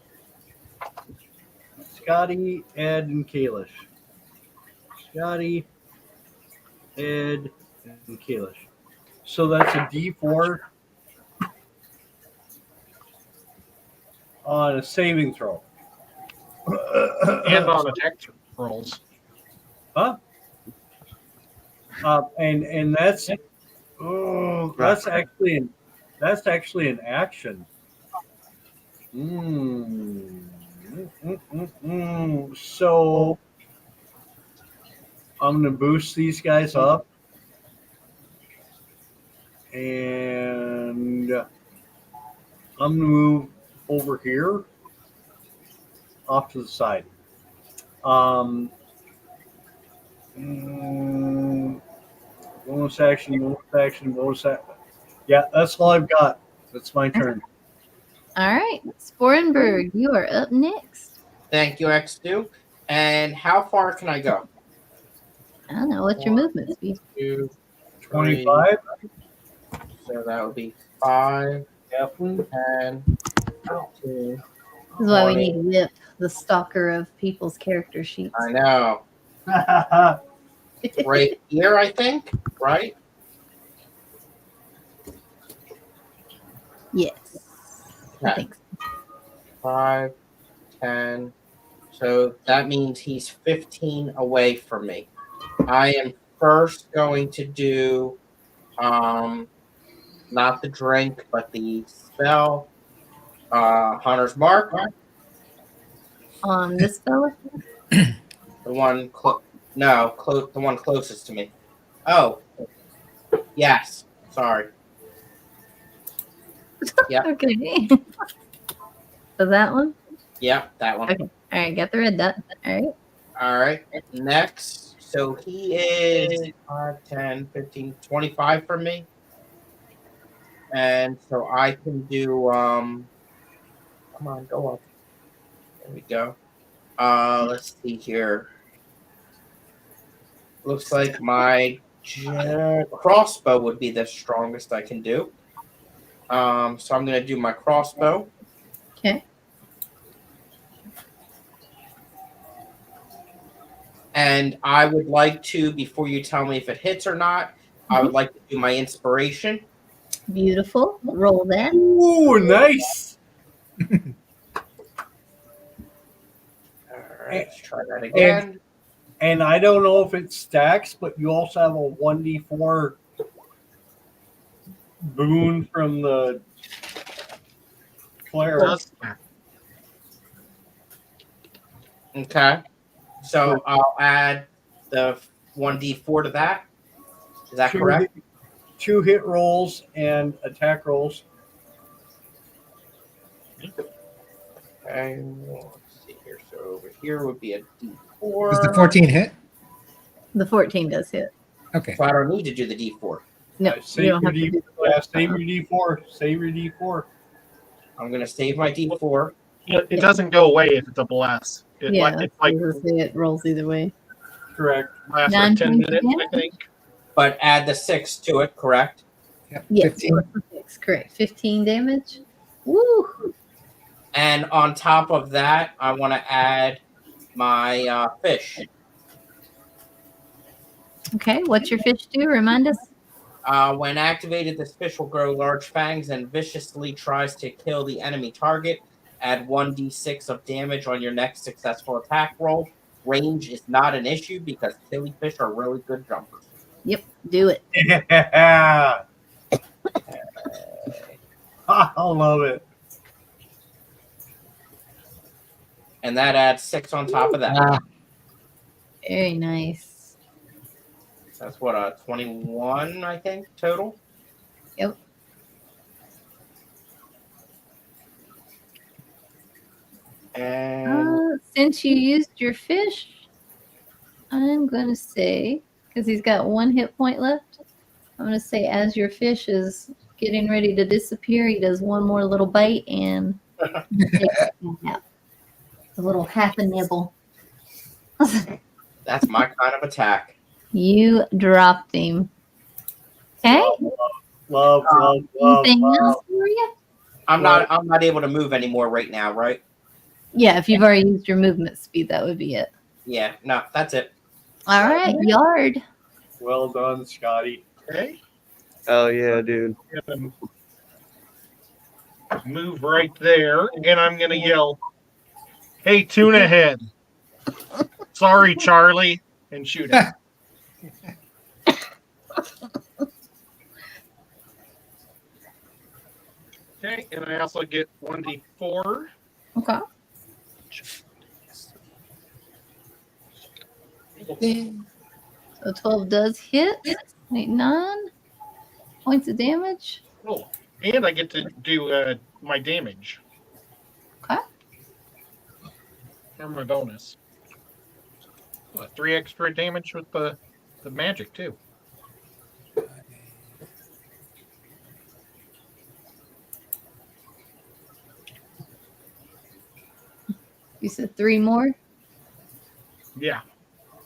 Scotty, Ed, and Kalish. Scotty, Ed, and Kalish. So that's a D4 on a saving throw. And on attack rolls. Huh? And that's actually an action. So I'm gonna boost these guys up, and I'm gonna move over here, off to the side. Bonus action. Yeah, that's all I've got. That's my turn. all right, Sporenberg, you are up next. Thank you, X2. And how far can I go? I don't know what's your movement speed. 2, 25. So that would be 5, Definitely. 10, 15. This is why we need Whip, the stalker of people's character sheets. I know. Right here, I think. Right? Yes, I Okay. think so. 5, 10. So that means he's 15 away from me. I am first going to do not the drink, but the spell. Hunter's Mark. On this fella? The one the one closest to me. Oh. Yes. Sorry. Yep. Okay. So that one? Yep, that one. Okay. All right, got the red dot. All right. All right. Next. So he is 5, 10, 15, 25 from me. And so I can do come on, go up. There we go. Let's see here. Looks like my crossbow would be the strongest I can do. So I'm gonna do my crossbow. Okay. And I would like to, before you tell me if it hits or not, I would like to do my inspiration. Beautiful. Roll that. Ooh, nice. All right, let's try that again. And I don't know if it stacks, but you also have a 1d4 boon from the cleric. Okay. So I'll add the 1d4 to that. Is that correct? 2 hit rolls and attack rolls. Okay, let's see here. So over here would be a d4. Does the 14 hit? The 14 does hit. Okay. So I don't need to do the d4. No, Save you don't your have to do save your D4. Save your D4. I'm going to save my d4. It doesn't go away if it's a blast. It, Yeah, it's like it rolls either way. Correct. lasts Nine for 10 points minutes, again? I think. But add the 6 to it, correct? Yep. Yes, 15. correct. 15 damage. Woo! And on top of that, I want to add my fish. Okay, what's your fish do? Remind us. When activated, this fish will grow large fangs and viciously tries to kill the enemy target. Add 1d6 of damage on your next successful attack roll. Range is not an issue because killifish are really good jumpers. Yep, do it. Yeah. I love it. And that adds 6 on top of that. Ah, Very nice. That's what, 21, I think, total? Yep. And Since you used your fish, I'm going to say, because he's got 1 hit point left, I'm going to say as your fish is getting ready to disappear, he does one more little bite and takes a little half a nibble. that's my kind of attack. You dropped him. Okay. Love. Anything else for you? I'm not able to move anymore right now, right? Yeah, if you've already used your movement speed, that would be it. Yeah, no, that's it. All right, Yard. Well done, Scotty. Okay. Oh yeah, dude. Gonna move right there, and I'm gonna yell, "Hey, tuna head! Sorry, Charlie," and shoot him. Okay, and I also get 1d4. Okay. So 12 does hit. 9 points of damage. Oh, and I get to do my damage. Okay. For my bonus. 3 extra damage with the magic too. You said 3 more? Yeah,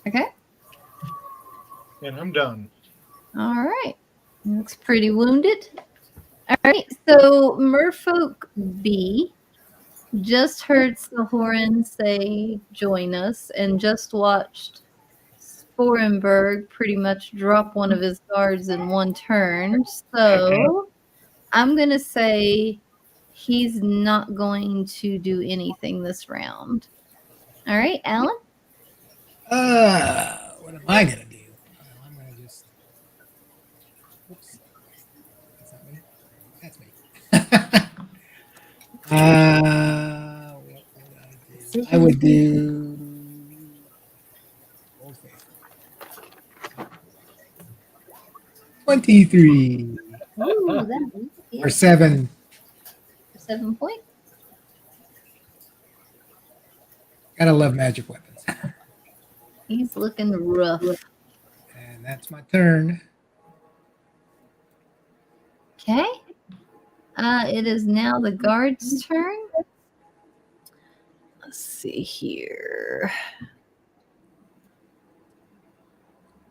Okay. and I'm done. All right. Looks pretty wounded. All right. So Merfolk B just heard Sahoran say join us and just watched Sporenberg pretty much drop one of his guards in one turn. So I'm going to say he's not going to do anything this round. All right, Alan? what am I gonna do? I'm gonna just. Oops. That's not me. That's me. What would I do? I would do. Old Faithful. 23 Ooh, that or 7. 7 points. Gotta love magic weapons. He's looking rough. And that's my turn. Okay. It is now the guard's turn. Let's see here.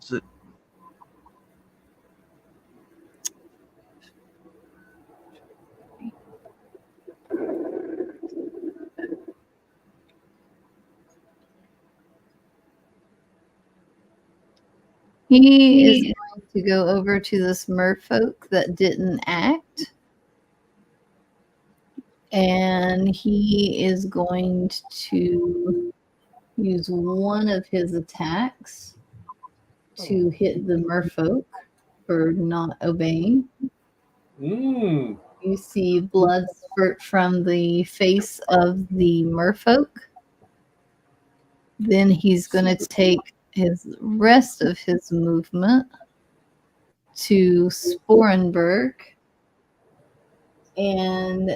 Is it- He is going to go over to this merfolk that didn't act. And he is going to use one of his attacks to hit the merfolk for not obeying. Mm. You see blood spurt from the face of the merfolk. Then he's going to take his rest of his movement to Sporenberg. And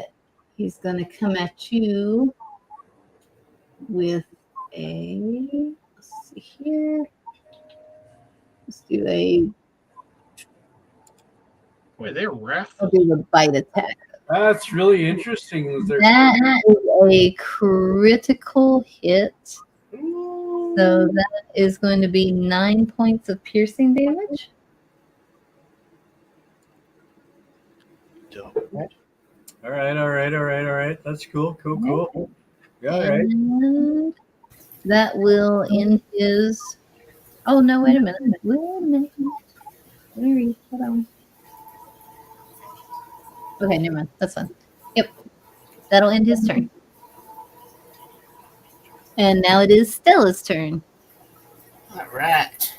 he's going to come at you with a, let's see here. Let's do a, Wait, they're I'll wrathful. do the bite attack. That's really interesting. That they're That is a critical hit. So that is going to be 9 points of piercing damage. all right. That's cool. All right. And that will end his. Oh no! Wait a minute. Where are you? Hold on. Okay, never mind. That's fine. Yep. That'll end his turn. And now it is Stella's turn. All right.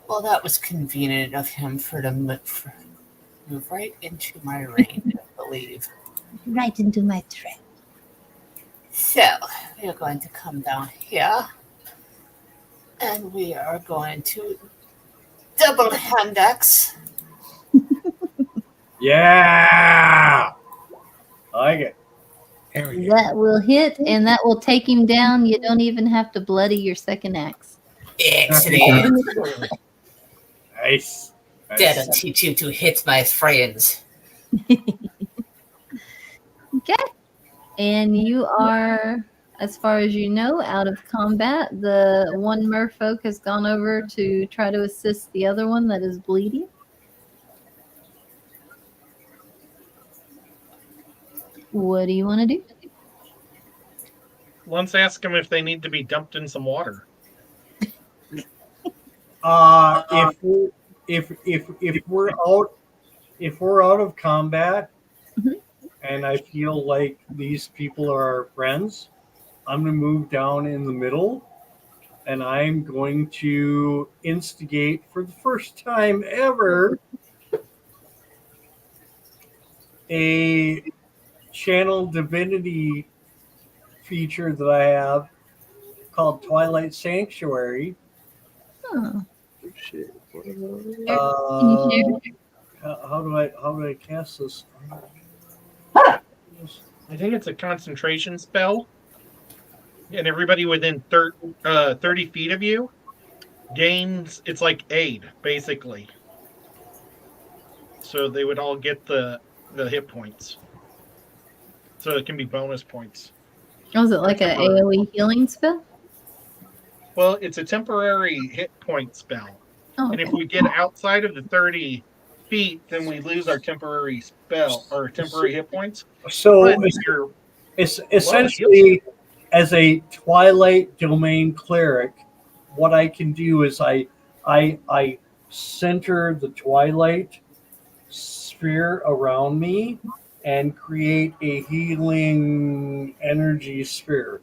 Well, that was convenient of him to move right into my range, I believe. Right into my trap. So we are going to come down here, and we are going to double hand axe. Yeah. I like it. There we go. That will hit, and that will take him down. You don't even have to bloody your second axe. Excellent. Nice. That'll teach you to hit my friends. Okay. And you are, as far as you know, out of combat. The one merfolk has gone over to try to assist the other one that is bleeding. What do you want to do? Let's ask them if they need to be dumped in some water. If we're out of combat, Mhm. and I feel like these people are our friends, I'm gonna move down in the middle, and I'm going to instigate for the first time ever a channel divinity feature that I have called Twilight Sanctuary. Oh, Shit. can you share? How do I cast this? I think it's a concentration spell, and everybody within 30 feet of you gains. It's like aid, basically. So they would all get the hit points. So it can be bonus points. Was it like an AoE healing spell? Well, it's a temporary hit point spell. Oh, And if okay. we get outside of the 30 feet, then we lose our temporary spell or temporary hit points. So But if you're it's essentially, as a Twilight Domain cleric, what I can do is I center the Twilight sphere around me and create a healing energy sphere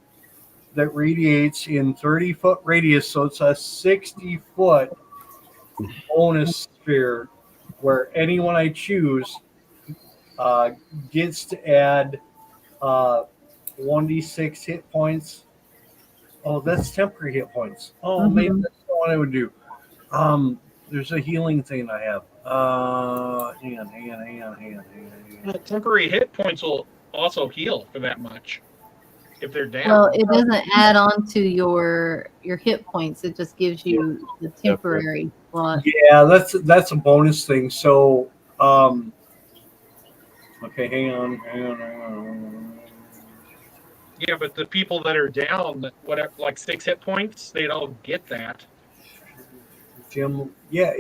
that radiates in 30-foot radius. So it's a 60-foot bonus sphere where anyone I choose gets to add 1d6 hit points. Oh, that's temporary hit points. Oh, maybe that's not what I would do. There's a healing thing I have. Hang on. temporary hit points will also heal for that much if they're down. Well, it doesn't add on to your hit points. It just gives you the temporary slot. Yeah, that's a bonus thing. So, okay, hang on. Yeah, but the people that are down, whatever, like 6 hit points, they'd all get that. Jim, yeah.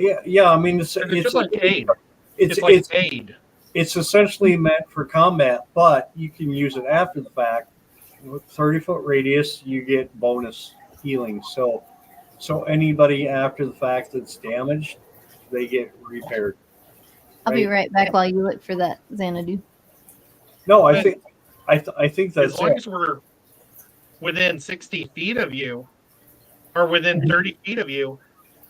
I mean, it's just like aid. It's aid. It's essentially meant for combat, but you can use it after the fact. With 30-foot radius, you get bonus healing. So anybody after the fact that's damaged, they get repaired. I'll be right back while you look for that, Xanadu. No, I think that's as long as we're within 60 feet of you, or within 30 feet of you,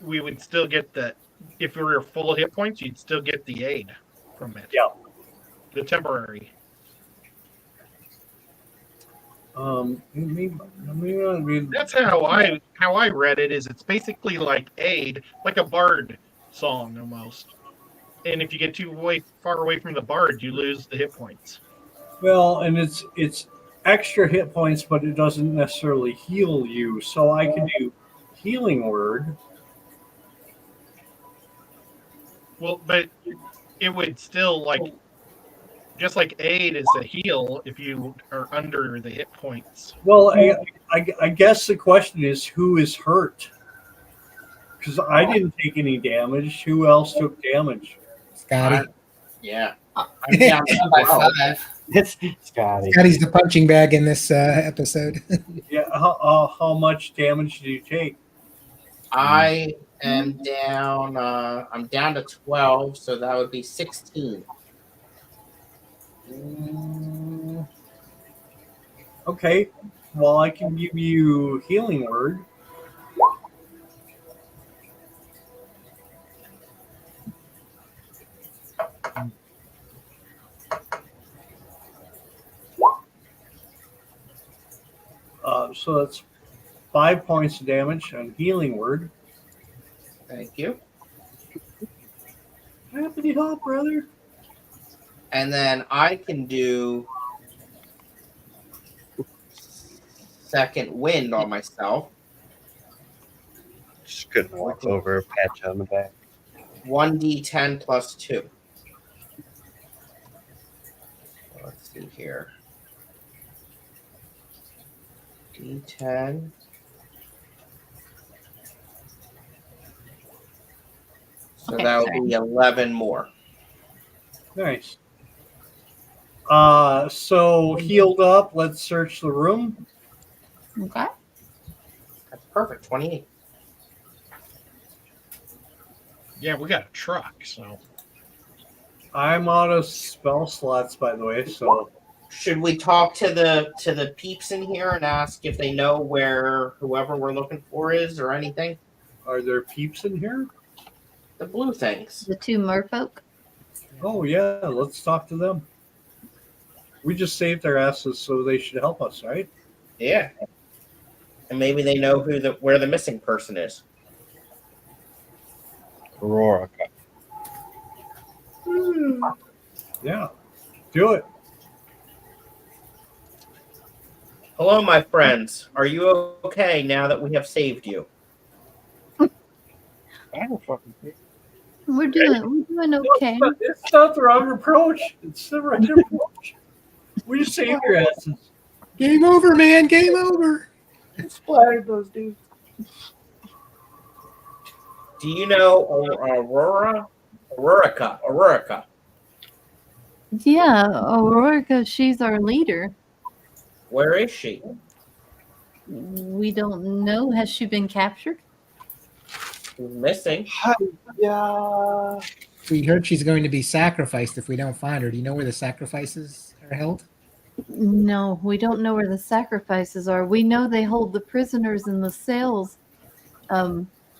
we would still get the. If we were full hit points, you'd still get the aid from it. Yeah. The temporary. That's how I read it. Is it's basically like aid, like a bard song almost. And if you get too far away from the bard, you lose the hit points. Well, and it's extra hit points, but it doesn't necessarily heal you. So I can do healing word. Well, but it would still just like aid is a heal if you are under the hit points. Well, I guess the question is who is hurt? Because I didn't take any damage. Who else took damage? Scotty. Yeah. I'm down by 5. It's Scotty. Scotty's the punching bag in this episode. Yeah. How much damage did you take? I am down. I'm down to 12, so that would be 16. Okay. Well, I can give you healing word. So that's 5 points of damage on healing word. Thank you. Happy to help, brother. And then I can do second wind on myself. Just couldn't walk over, pat you on the back. 1d10 plus 2. Let's see here. D10. So Okay, that'll sorry. be 11 more. Nice. So healed up. Let's search the room. Okay. That's perfect. 28. Yeah, we got a truck, so I'm out of spell slots, by the way. So Should we talk to the peeps in here and ask if they know where whoever we're looking for is or anything? are there peeps in here? The blue things. The two merfolk. Oh yeah, let's talk to them. We just saved their asses, so they should help us, right? Yeah. And maybe they know where the missing person is. Aurora. Yeah, do it. Hello, my friends. Are you okay now that we have saved you? I don't fucking care. We're doing okay. It's not the wrong approach. It's the right approach. We just saved your asses. Game over, man. Game over. Splattered those dudes. Do you know Aurora? Aurora. Yeah, Aurora, she's our leader. Where is she? We don't know. Has she been captured? She's missing. Yeah. We heard she's going to be sacrificed if we don't find her. Do you know where the sacrifices are held? No, we don't know where the sacrifices are. We know they hold the prisoners in the cells.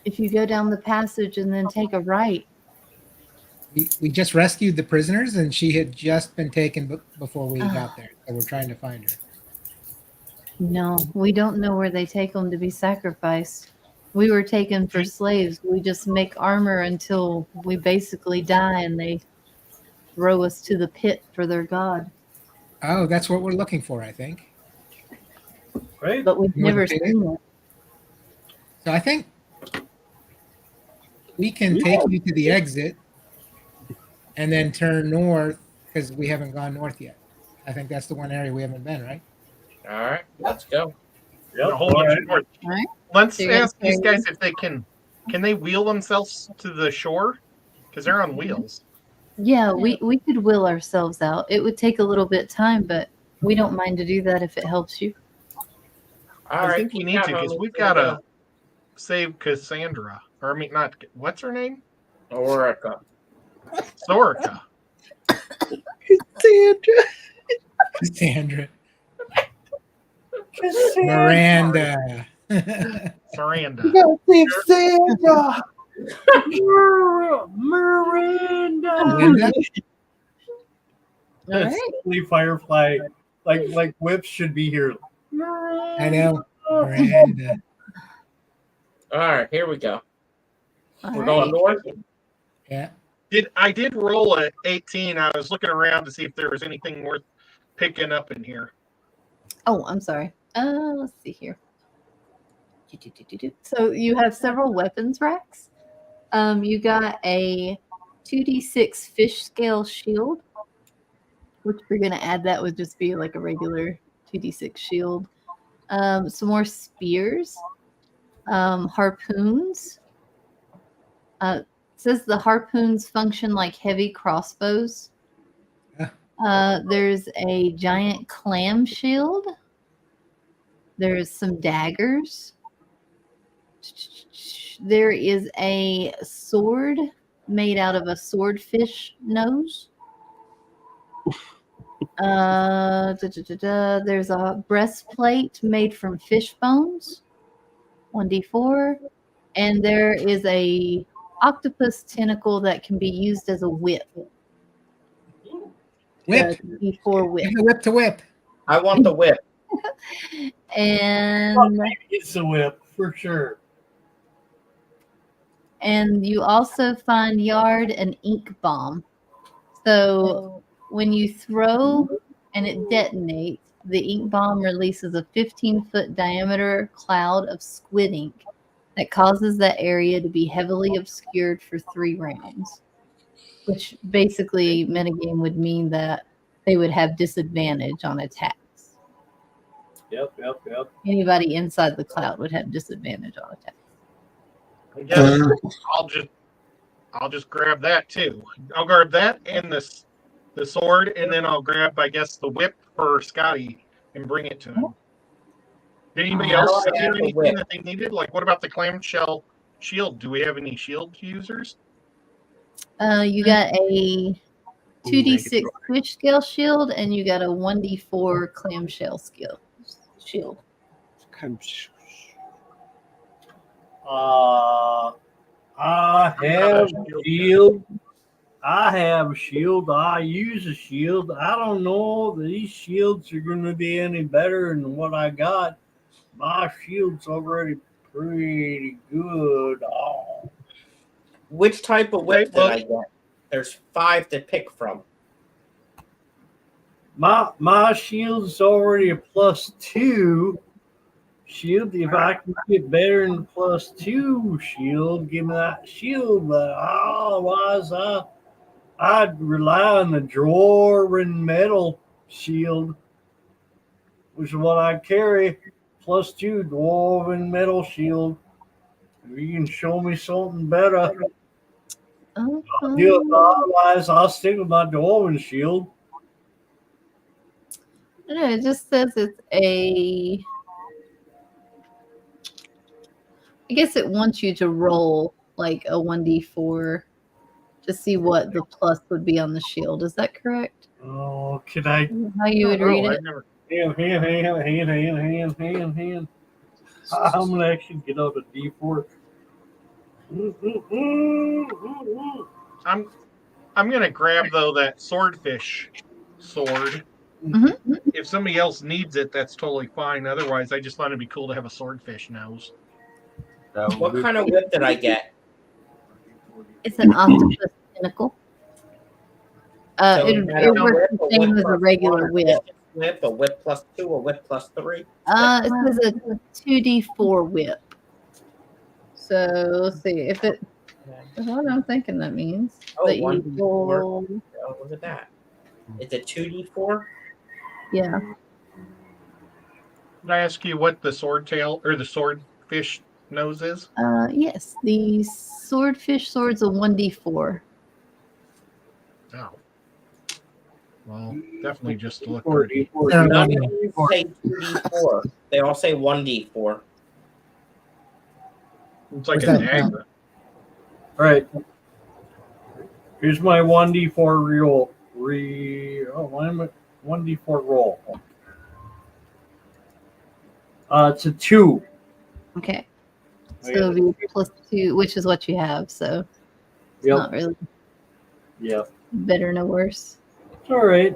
If you go down the passage and then take a right. We just rescued the prisoners, and she had just been taken before we got there. So we're trying to find her. No, we don't know where they take them to be sacrificed. We were taken for slaves. We just make armor until we basically die and they throw us to the pit for their god. Oh, that's what we're looking for, I think. Right? But we've You want never to pick seen it. So I think we can take you to the exit and then turn north because we haven't gone north yet. I think that's the one area we haven't been, right? All right, let's go. Yep. A whole bunch of more. All right. Let's So you're gonna ask these carry guys if they can they wheel themselves to the shore? Because they're on wheels. Yeah, we could will ourselves out. It would take a little bit of time, but we don't mind to do that if it helps you. All I right, think we need to because we've got to save Cassandra. Or I mean, not what's her name? Aurora. Sorica. Cassandra. Miranda. Miranda. Miranda. Linda? All right. Simply Firefly, like Whips should be here. I know. Miranda. All right, here we go. All We're right. going north. Yeah. I did roll a 18. I was looking around to see if there was anything worth picking up in here. Oh, I'm sorry. Let's see here. So you have several weapons racks. You got a 2d6 fish scale shield, which we're gonna add. That would just be like a regular 2d6 shield. Some more spears, harpoons. It says the harpoons function like heavy crossbows. There's a giant clam shield. There's some daggers. There is a sword made out of a swordfish nose. There's a breastplate made from fish bones, 1d4, and there is a octopus tentacle that can be used as a whip. Whip. D4 whip. Give the whip to whip. I want the whip. And It's a whip for sure. and you also find yard and ink bomb. So when you throw and it detonates, the ink bomb releases a 15-foot diameter cloud of squid ink that causes that area to be heavily obscured for 3 rounds, which basically metagame would mean that they would have disadvantage on attacks. Yep. Anybody inside the cloud would have disadvantage on attacks. I guess I'll just grab that too. I'll grab that and the sword, and then I'll grab, I guess, the whip for Scotty and bring it to him. Did anybody else I hear have the anything whip. that they needed? Like, what about the clamshell shield? Do we have any shield users? You got a 2d6 fish scale shield, and you got a 1d4 clamshell shield. I have a shield. I have a shield. I use a shield. I don't know if these shields are going to be any better than what I got. My shield's already pretty good. Oh. Which type of whip did Well- I get? There's 5 to pick from. My shield's already a +2 shield. If I can get better than +2 shield, give me that shield. But otherwise, I'd rely on the dwarven metal shield, which is what I carry. +2 dwarven metal shield. If you can show me something better, I'll do it. Otherwise, I'll stick with my dwarven shield. No, it just says it's a. I guess it wants you to roll like a 1d4 to see what the plus would be on the shield. Is that correct? Oh, can I? How you would read it? Hand. I'm gonna actually get out a D4. I'm gonna grab though that swordfish sword. Mhm. If somebody else needs it, that's totally fine. Otherwise, I just thought it'd be cool to have a swordfish nose. What kind of whip did I get? It's an octopus tentacle. So It I don't know, works whip, the a same whip as a plus regular one, whip. Whip, a whip +2, a whip +3. It says a 2d4 whip. So let's see if it. That's what I'm thinking that means. Oh, that you 1d4. roll. Oh, look at that. It's a 2d4. Yeah. Did I ask you what the swordtail or the swordfish nose is? Yes. The swordfish sword's a 1d4. Oh. Well, definitely just to look Or pretty. D4. None of these say 2d4. They all say 1d4. It's like Where's a that? dagger. All right. Here's my 1d4 roll. Why am I 1d4 roll? It's a 2. Okay. So it'll be +2, which is what you have. So it's Yep. not really Yeah. better no worse. It's all right.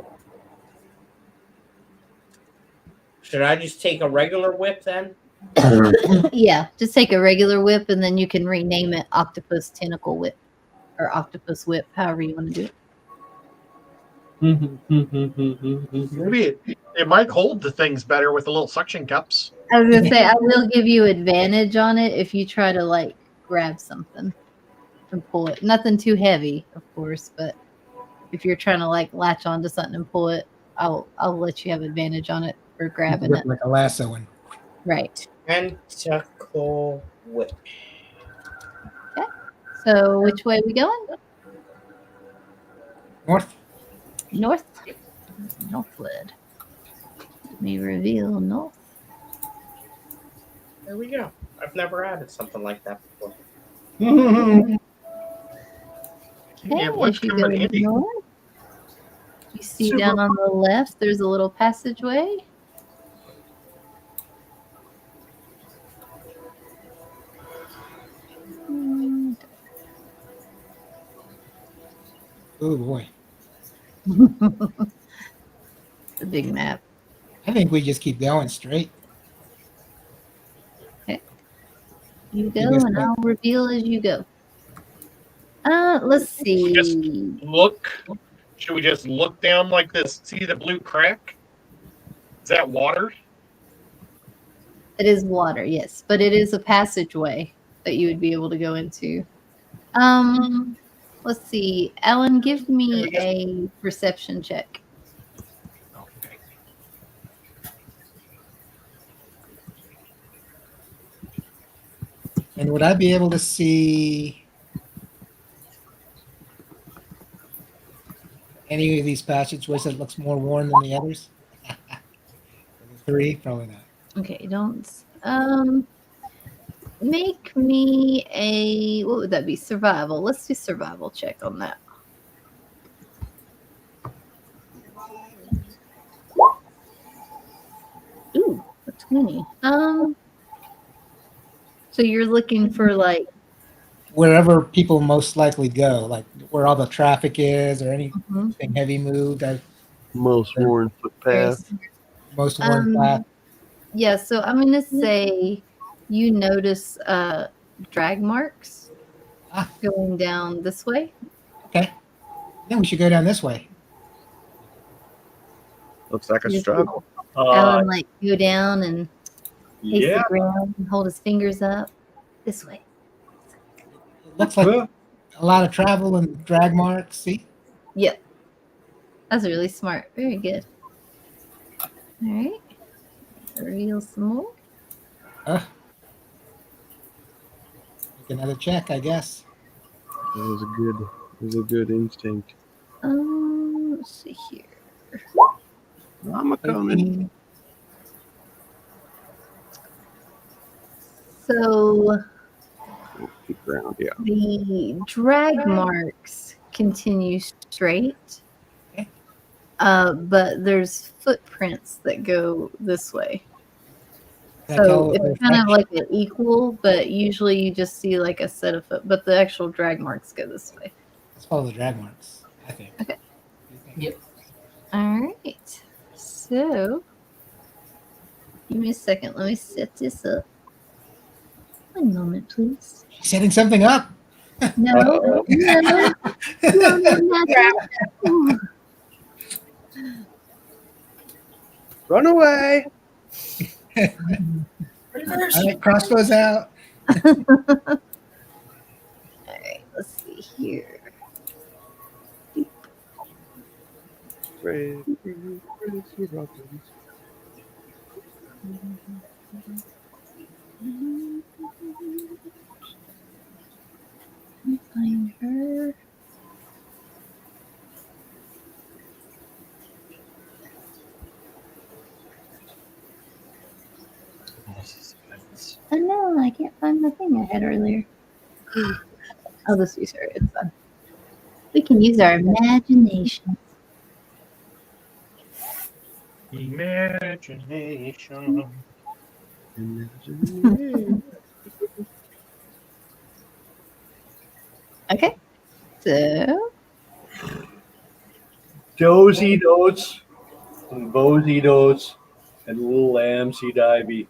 Should I just take a regular whip then? Yeah, just take a regular whip and then you can rename it Octopus Tentacle Whip or Octopus Whip, however you want to do it. Maybe it might hold the things better with the little suction cups. I was gonna say I will give you advantage on it if you try to like grab something and pull it. Nothing too heavy, of course, but if you're trying to like latch onto something and pull it, I'll let you have advantage on it for grabbing Whip it. like a lasso one. Right. Tentacle whip. So which way are we going? North. North. Northwood. Let me reveal north. There we go. I've never added something like that before. Yeah, what's if you coming go in handy? north, You see down on the left, there's a little passageway. Oh boy. The big map. I think we just keep going straight. You go, You just and wait. I'll reveal as you go. Let's see. Just look. Should we just look down like this? See the blue crack? Is that water? It is water, yes, but it is a passageway that you would be able to go into. Let's see. Alan, give me a perception check. Okay. And would I be able to see any of these passageways that looks more worn than the others? The 3, probably not. Okay, don't. Make me a, what would that be? Survival. Let's do survival check on that. Ooh, a 20. So you're looking for like Wherever people most likely go, like where all the traffic is, or anything heavy moved, Most worn footpath. most worn path. Yeah, so I'm gonna say you notice drag marks going down this way. Okay. Then we should go down this way. Looks like a struggle. Alan, like go down and face Yeah. the ground and hold his fingers up this way. It looks like a lot of travel and drag marks. See? Yep. That's really smart. Very good. All right. Reveal some more. Make another check, I guess. It was a good instinct. Let's see here. I'm a coming. So Keep ground, yeah. the drag marks continue straight, but there's footprints that go this way. So it's kind of like an equal, but usually you just see like a set of foot, but the actual drag marks go this way. Let's follow the drag marks, I think. Okay. Yep. All right. So give me a second. Let me set this up. One moment, please. Setting something up. No. Run away! Reverse. All right, crossbows out. All right. Let's see here. Praise your buttons. Find her. Oh no, I can't find the thing I had earlier. I'll just use her. It's fun. We can use our imagination. Imagination. Okay. So Dozy dotes and bozy dotes and little lambsy divey.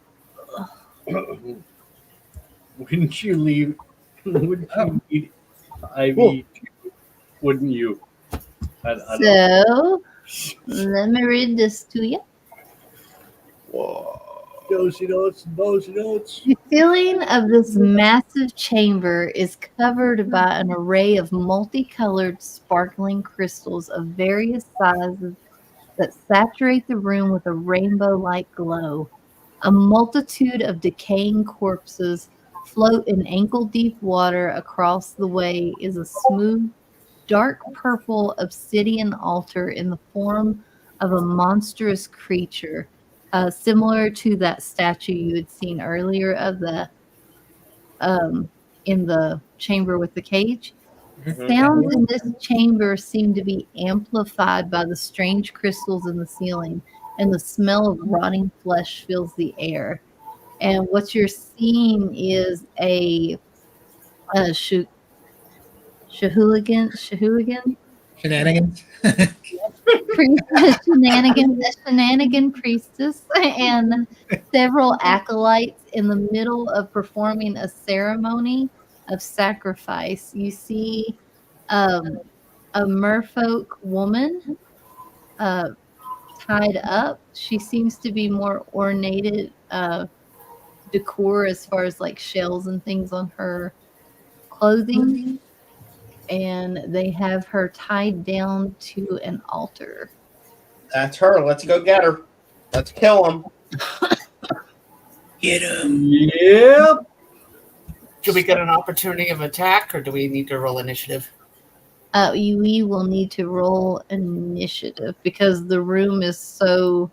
Wouldn't you leave? Wouldn't you need Ivy? Wouldn't you? So let me read this to you. Whoa. Dozy dotes and bozy dotes. The ceiling of this massive chamber is covered by an array of multicolored, sparkling crystals of various sizes that saturate the room with a rainbow-like glow. A multitude of decaying corpses float in ankle-deep water. Across the way is a smooth, dark purple obsidian altar in the form of a monstrous creature, similar to that statue you had seen earlier of the in the chamber with the cage. Sounds in this chamber seem to be amplified by the strange crystals in the ceiling, and the smell of rotting flesh fills the air. And what you're seeing is a shahooligan Shenanigans. priestess, a shenanigan priestess, and several acolytes in the middle of performing a ceremony of sacrifice. You see a merfolk woman tied up. She seems to be more ornated decor as far as like shells and things on her clothing. And they have her tied down to an altar. That's her. Let's go get her. Let's kill him. Get him. Yep. Do we get an opportunity of attack, or do we need to roll initiative? We will need to roll initiative because the room is so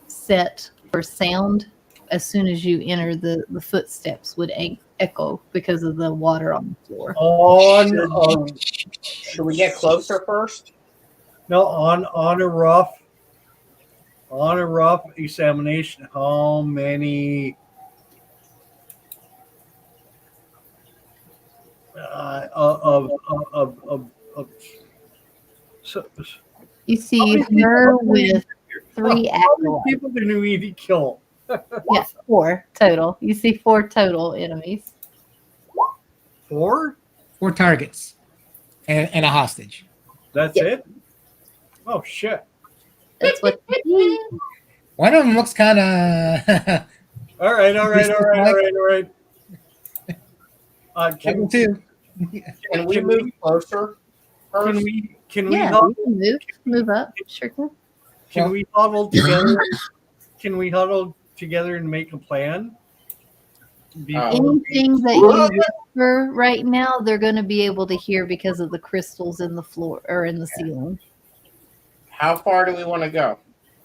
set for sound. As soon as you enter, the footsteps would echo because of the water on the floor. Should we get closer first? On a rough examination, how many You see her with 3 how many acolytes. people do we need to kill? Yeah, 4 total. You see 4 total enemies. 4? 4 targets and a hostage. That's it? Oh shit. That's what. One of them looks kind of. All right. Level 2. Can we move closer first? Can we Yeah, huddle, you can move up. Sure can. can we huddle together? Can we huddle together and make a plan? Anything that you whisper right now, they're going to be able to hear because of the crystals in the floor or in the ceiling. How far do we want to go?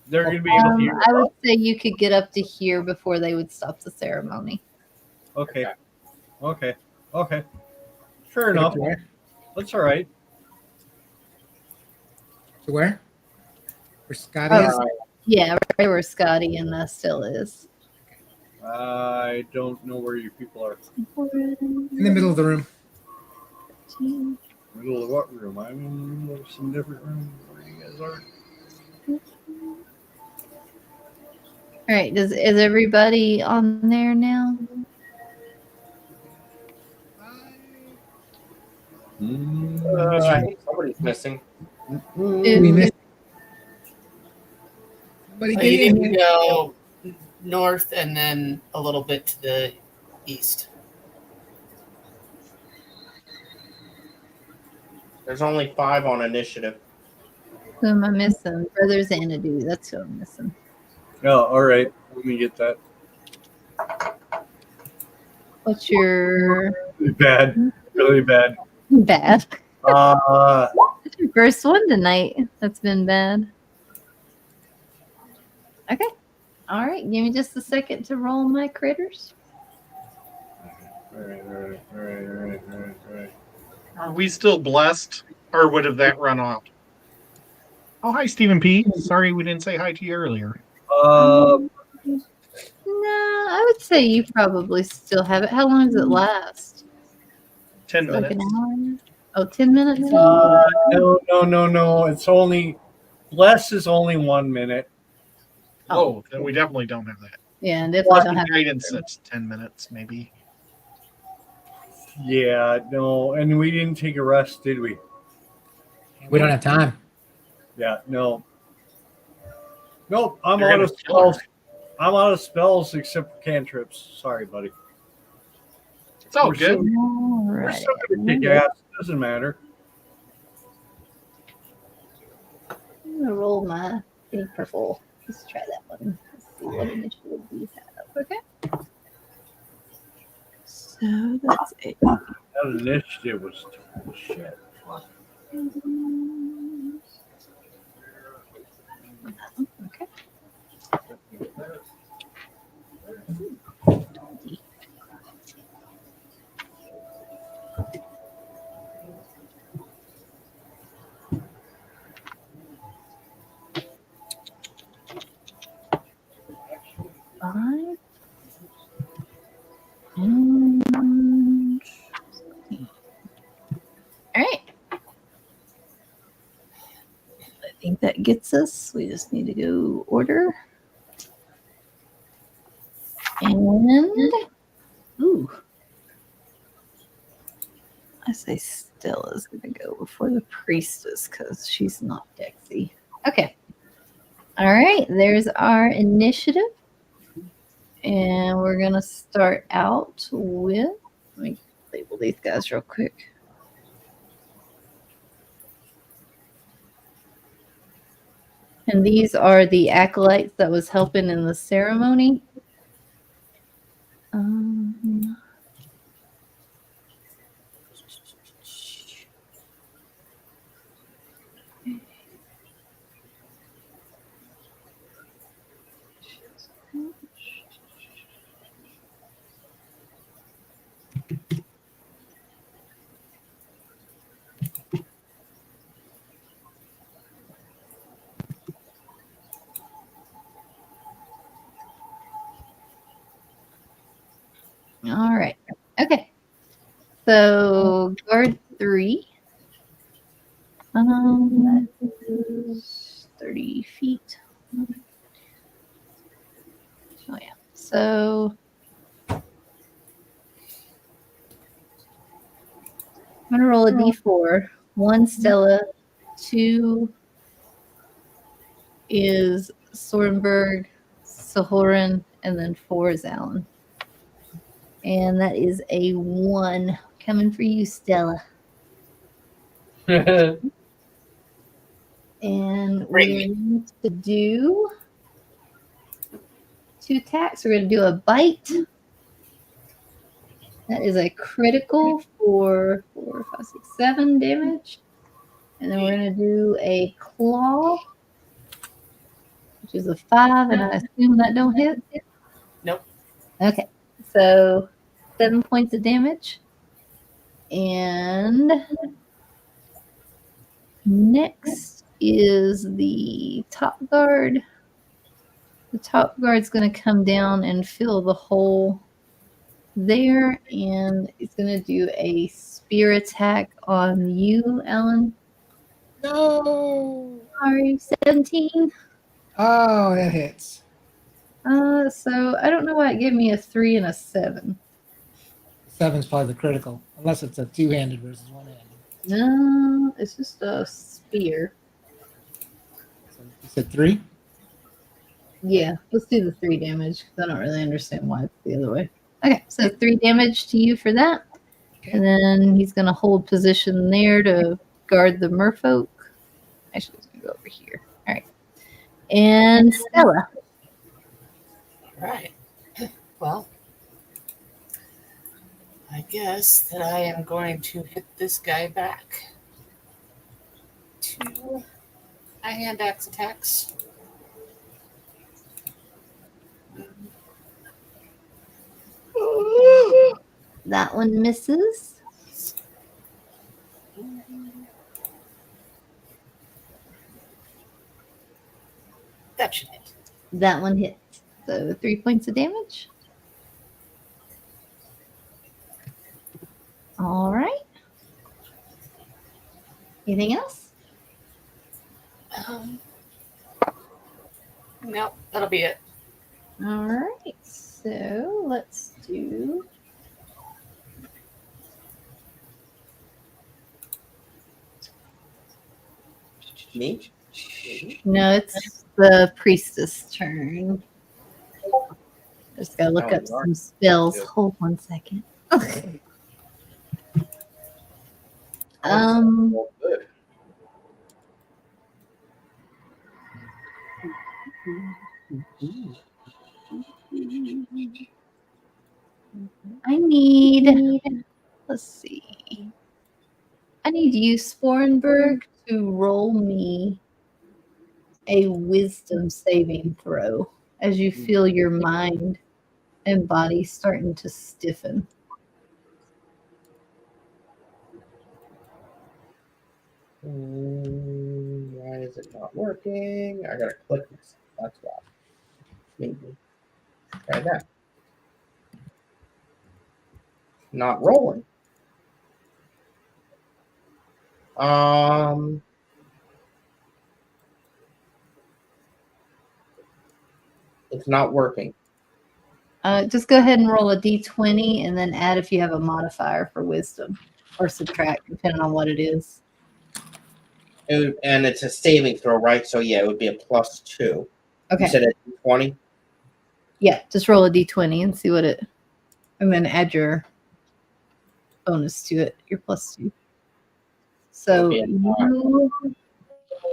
They're going to be able to hear. I would say you could get up to here before they would stop the ceremony. Okay. Fair enough. That's all right. To where? Where Scotty Oh, is? Yeah, right where Scotty and still is. I don't know where you people are. In the middle of the room. Middle of what room? I'm in some different rooms where you guys are. All right, is everybody on there now? I think somebody's missing. We missed. Somebody You get need in to here. go north and then a little bit to the east. There's only 5 on initiative. Who am I missing? Brother Xanadu. That's who I'm missing. Oh, all right. Let me get that. What's your Bad. Really bad. bad? That's your first one tonight. That's been bad. Okay. All right. Give me just a second to roll my critters. All right. Are we still blessed, or would have that run off? Oh, hi, Stephen P. Sorry we didn't say hi to you earlier. No, I would say you probably still have it. How long does it last? 10 Like minutes. an hour? Oh, 10 minutes? No. It's only bless is only 1 minute. Oh, then we definitely don't have that. Yeah, and definitely don't Plus, have guidance, it's 10 minutes, maybe. Yeah, no, and we didn't take a rest, did we? We don't have time. Yeah, no. Nope, I'm You're out gonna of kill her. spells. I'm out of spells except for cantrips. Sorry, buddy. It's all We're good. still- We're still gonna kick ass. Doesn't matter. I'm gonna roll my thing purple. Let's try that one. Let's see what initiative these have. Okay. So that's it. That initiative was total shit. Okay. that gets us. We just need to go order. And, ooh. I say Stella's going to go before the priestess because she's not Dexy. Okay. All right. There's our initiative. And we're going to start out with, let me label these guys real quick. And these are the acolytes that was helping in the ceremony. All right. Okay. So guard 3. That is 30 feet. Oh yeah. So I'm gonna roll a d4. 1 Stella, 2 is Sorenberg, Sahoran, and then 4 is Alan. And that is a 1 coming for you, Stella. And we're going to do 2 attacks. We're going to do a bite. That is a critical for 4, 5, 6, 7 damage. And then we're going to do a claw, which is a 5, and I assume that don't hit? Nope. Okay. So 7 points of damage. And next is the top guard. The top guard's going to come down and fill the hole there, and it's going to do a spear attack on you, Alan. No. Sorry, 17. Oh, that hits. So I don't know why it gave me a 3 and a 7. 7's probably the critical, unless it's a two-handed versus one-handed. No, it's just a spear. So you said 3? Yeah, let's do the 3 damage because I don't really understand why it's the other way. Okay, so 3 damage to you for that. Okay. And then he's going to hold position there to guard the merfolk. Actually, he's going to go over here. All right. And Stella. Right. Well, I guess that I am going to hit this guy back. 2 hand axe attacks. That one misses. That should hit. That one hits. So 3 points of damage. All right. Anything else? No, that'll be it. All right. So let's do. Me? No, it's the priestess' turn. Just gotta look up some spells. Yep. Hold 1 second. Well, good. I need. Let's see. I need you, Sporenberg, to roll me a wisdom saving throw as you feel your mind and body starting to stiffen. Why is it not working? I gotta click this. That's why. Maybe. Try that. Not rolling. It's not working. Just go ahead and roll a d20 and then add if you have a modifier for wisdom or subtract, depending on what it is. And it's a saving throw, right? So yeah, it would be a +2. Okay. You said a 20? Yeah, just roll a d20 and see what it, and then add your bonus to it, your +2. So Okay. you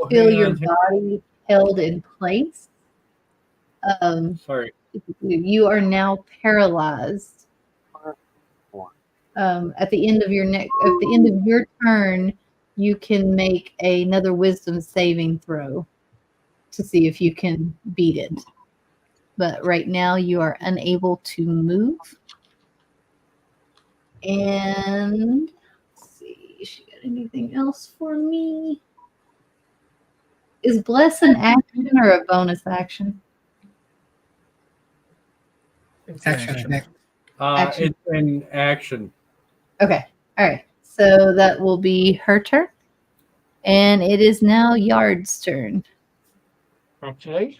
feel your body held in place. Sorry. You are now paralyzed. At the end of your turn, you can make another wisdom saving throw to see if you can beat it. But right now you are unable to move. And let's see, she got anything else for me? Is bless an action or a bonus action? It's an Action. Action. It's an action. Okay. All right. So that will be her turn. And it is now Yard's turn. Okay.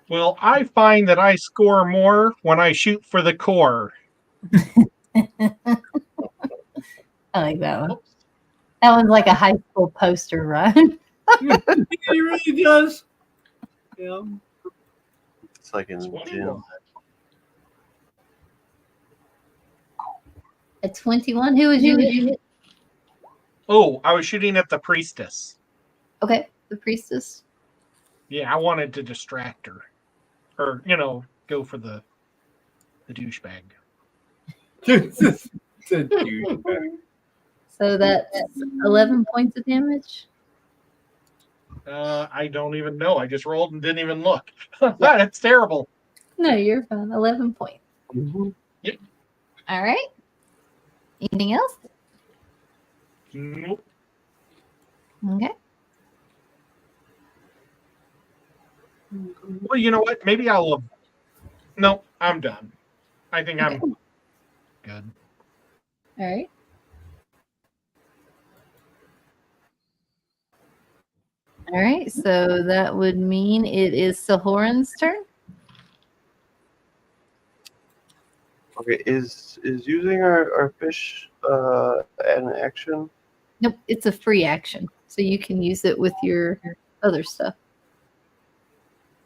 Well, I find that I score more when I shoot for the core. I like that one. That one's like a high school poster run. He really does. Yeah. It's like in It's the wonderful. gym. At 21, who was you? Oh, I was shooting at the priestess. Okay, the priestess. Yeah, I wanted to distract her. Or, go for the douchebag. It's a douchebag. So that's 11 points of damage. I don't even know. I just rolled and didn't even look. That's terrible. No, you're fine. 11 points. Mhm. All right. Anything else? Nope. Okay. Well, you know what? Maybe I'll. No, I'm done. I think I'm good. All right. All right. So that would mean it is Sahoran's turn. Okay, is using our fish an action? Nope, it's a free action. So you can use it with your other stuff.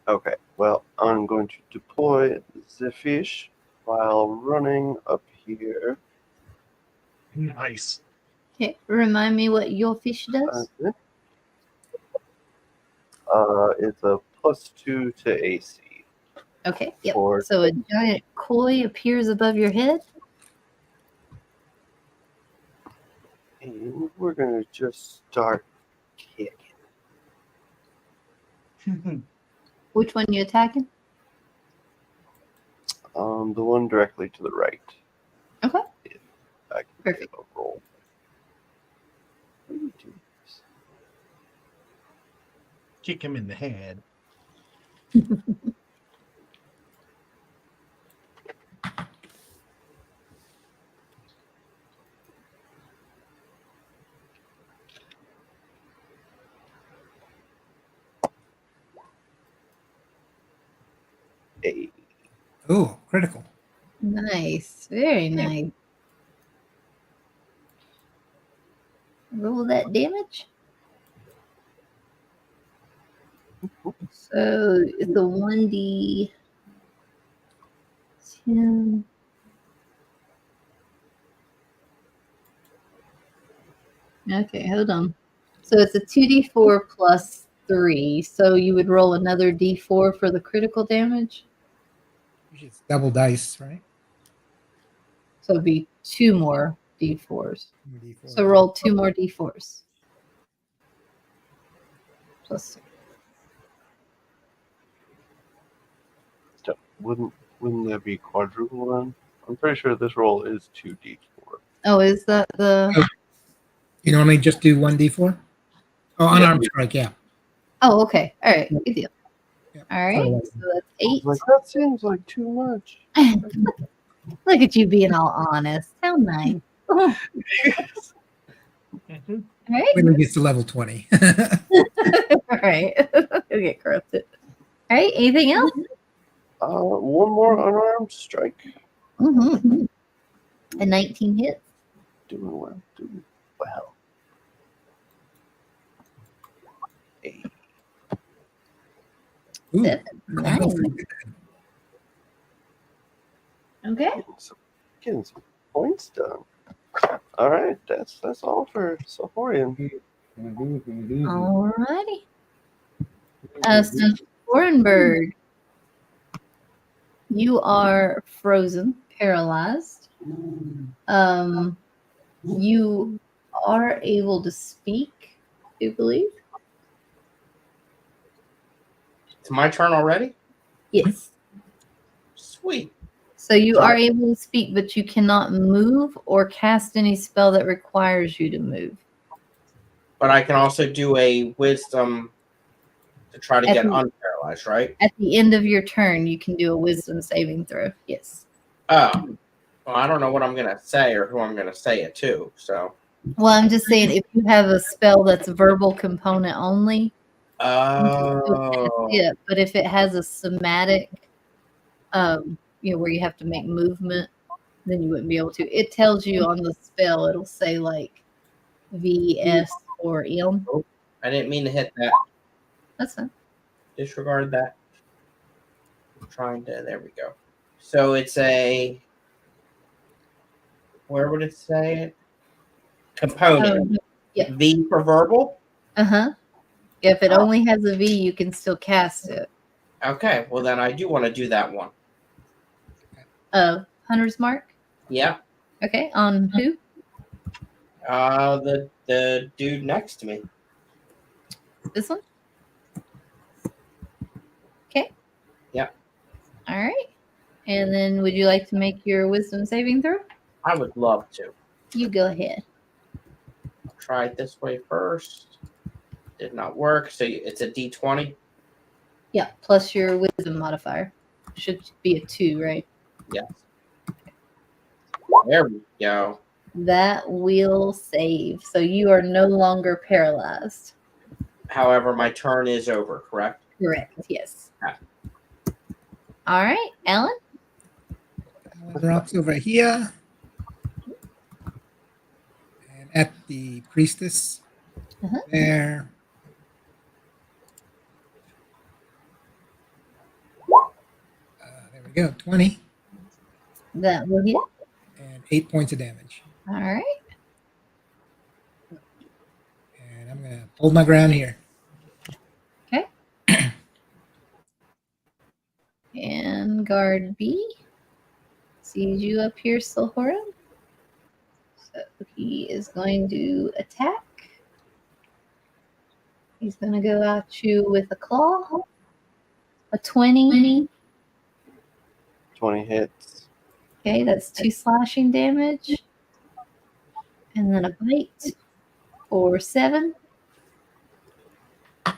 Okay, well, I'm going to deploy the fish while running up here. Nice. Okay. Remind me what your fish does. It's a +2 to AC. Okay. Yep. Or- So a giant koi appears above your head. And we're going to just start kicking. Which one you attacking? The one directly to the right. Okay. If I can Perfect. give a roll. What do you do? Kick him in the head. A. Oh, critical. Nice. Very nice. Roll that damage. So it's a 1d10. Okay, hold on. So it's a 2d4 plus 3. So you would roll another d4 for the critical damage. It's double dice, right? So it'd be 2 more d4s. D4. So roll 2 more d4s. Plus 3. So wouldn't that be quadruple then? I'm pretty sure this roll is 2d4. Oh, is that the... You normally just do 1d4? Oh, unarmed strike, yeah. Oh, okay. All right. Good deal. Yeah. All right. Otherwise- So that's 8. Like, that seems like too much. Look at you being all honest. How nice. All Mhm. right. When it gets to level 20. All right. He'll get corrupted. All right. Anything else? One more unarmed strike. Mm-hmm. A 19 hit. Doing well. Doing well. 8. Ooh, 7, 9. Okay. Getting some points done. All right, that's all for Sahorian. Alrighty. So Orenberg, you are frozen, paralyzed. You are able to speak, I believe. It's my turn already? Yes. Sweet. So you are able to speak, but you cannot move or cast any spell that requires you to move. But I can also do a wisdom to try to get unparalyzed, right? At the end of your turn, you can do a wisdom saving throw. Yes. Oh. Well, I don't know what I'm going to say or who I'm going to say it to, so. Well, I'm just saying if you have a spell that's verbal component only, Oh. yeah. But if it has a somatic, where you have to make movement, then you wouldn't be able to. It tells you on the spell, it'll say like V, S, or M. Oh, I didn't mean to hit that. That's fine. Disregard that. I'm trying to, there we go. So it's a, where would it say it? Component. Yeah. V for verbal? Uh-huh. If it only has a V, you can still cast it. Okay, well then I do want to do that one. Hunter's Mark? Yeah. Okay, on who? The dude next to me. This one? Okay. Yeah. All right. And then would you like to make your wisdom saving throw? I would love to. You go ahead. I'll try it this way first. Did not work. So it's a D20. Yeah, plus your wisdom modifier. Should be a 2, right? Yes. There we go. That will save. So you are no longer paralyzed. However, my turn is over, correct? Correct, yes. Okay. All right, Alan? Drops over here. And at the priestess there. There we go, 20. That will hit. And 8 points of damage. All right. And I'm going to hold my ground here. Okay. And guard B sees you up here, Silhoran. So he is going to attack. He's going to go at you with a claw. A 20. 20 hits. Okay, that's 2 slashing damage. And then a bite for 7. I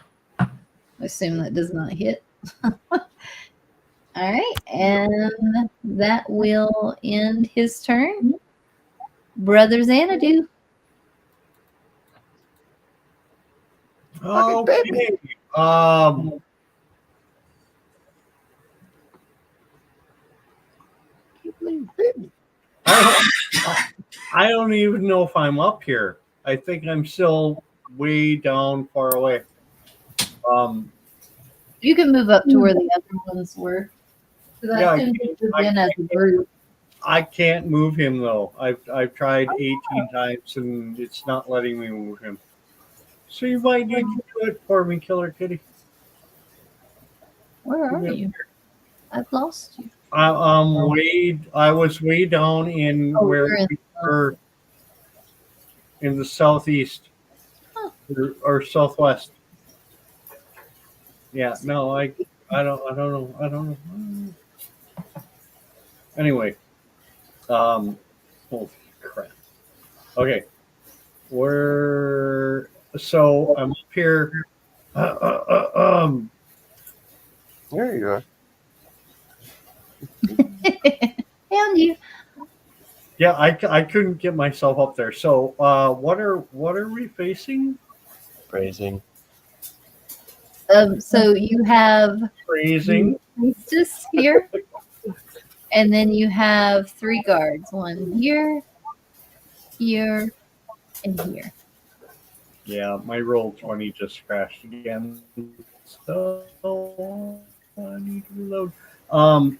assume that does not hit. All right, and that will end his turn. Brother Xanadu. Okay. I don't even know if I'm up here. I think I'm still way down far away. You can move up to where the other ones were. Yeah, I I can't move him though. I've tried 18 times and it's not letting me move him. So you might need to do it for me, KilrKitty. Where are you? I've lost you. I was way down in where we were in the southeast or southwest. Yeah, no, I don't know. Anyway, holy crap. Okay, so I'm up here. There you are. Found you. Yeah, I couldn't get myself up there. So, what are we facing? Praising. So you have Freezing. priestess here, and then you have 3 guards. One here, here, and here. Yeah, my roll 20 just crashed again. So I need to reload. I'm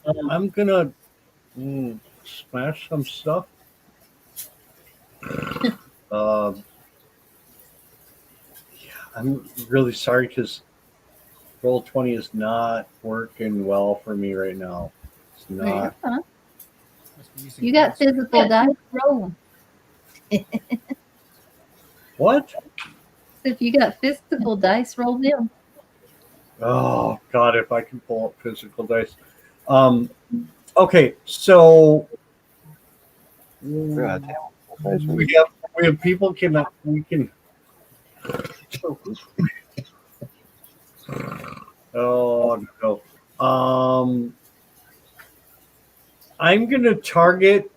gonna smash some stuff. Uh, I'm really sorry because roll 20 is not working well for me right now. It's not. Yeah. Must be using You got cross- physical dice roll. What? If you got physical dice, roll them. Oh God, if I can pull up physical dice. Okay, so God damn. we have people we can. Oh no. I'm gonna target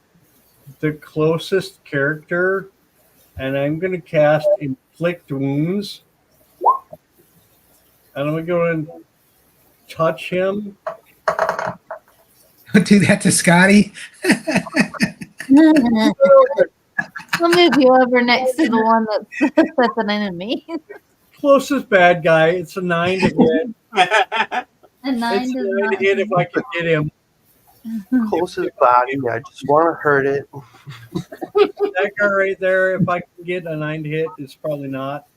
the closest character, and I'm gonna cast inflict wounds, and I'm gonna go and touch him. Do that to Scotty. We'll move you over next to the one that's an enemy. Closest bad guy. It's a 9 to hit. A 9 It's a does 9 not to hit if I can get him. Closest body. I just want to hurt it. That guy right there, if I can get a 9 to hit, it's probably not.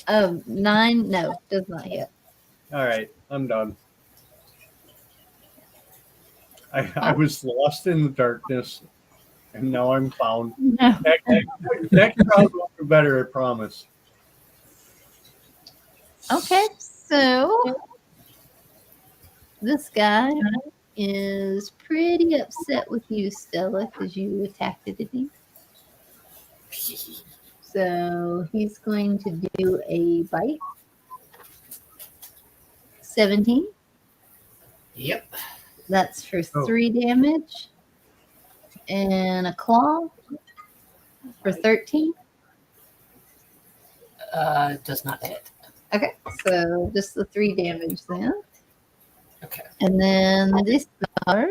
9, no, does not hit. All right, I'm done. I was lost in the darkness, and now I'm found. No. Next round will be better, I promise. Okay, so this guy is pretty upset with you, Stella, because you attacked it, didn't he? So he's going to do a bite. 17. Yep. That's for 3 damage. And a claw for 13. Does not hit. Okay, so just the 3 damage then. Okay. And then this guard.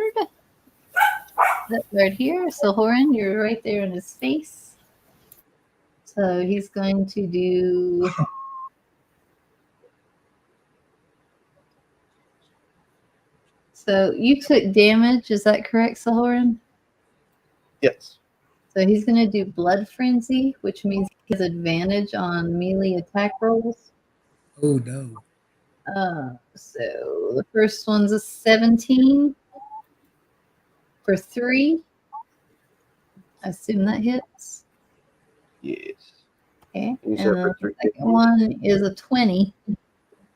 That guard here. So Horan, you're right there in his face. So he's going to do. So you took damage, is that correct, Sahoran? Yes. So he's going to do Blood Frenzy, which means he has advantage on melee attack rolls. Oh no. So the first one's a 17 for 3. I assume that hits. Yes. Okay. You And said the for 3. second one is a 20. So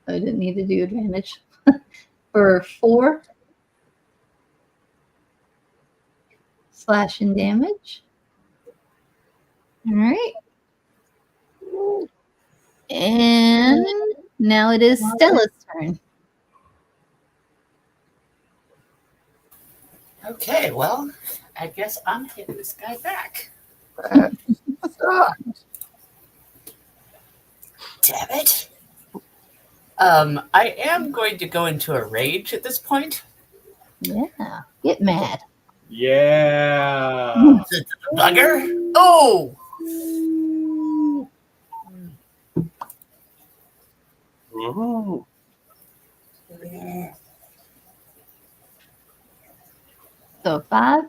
I didn't need to do advantage. For 4 slashing damage. All right. And now it is Stella's turn. Okay, well, I guess I'm hitting this guy back. That sucks. Damn it. I am going to go into a rage at this point. Yeah. Get mad. Yeah. Bugger. Oh! Mhm. So 5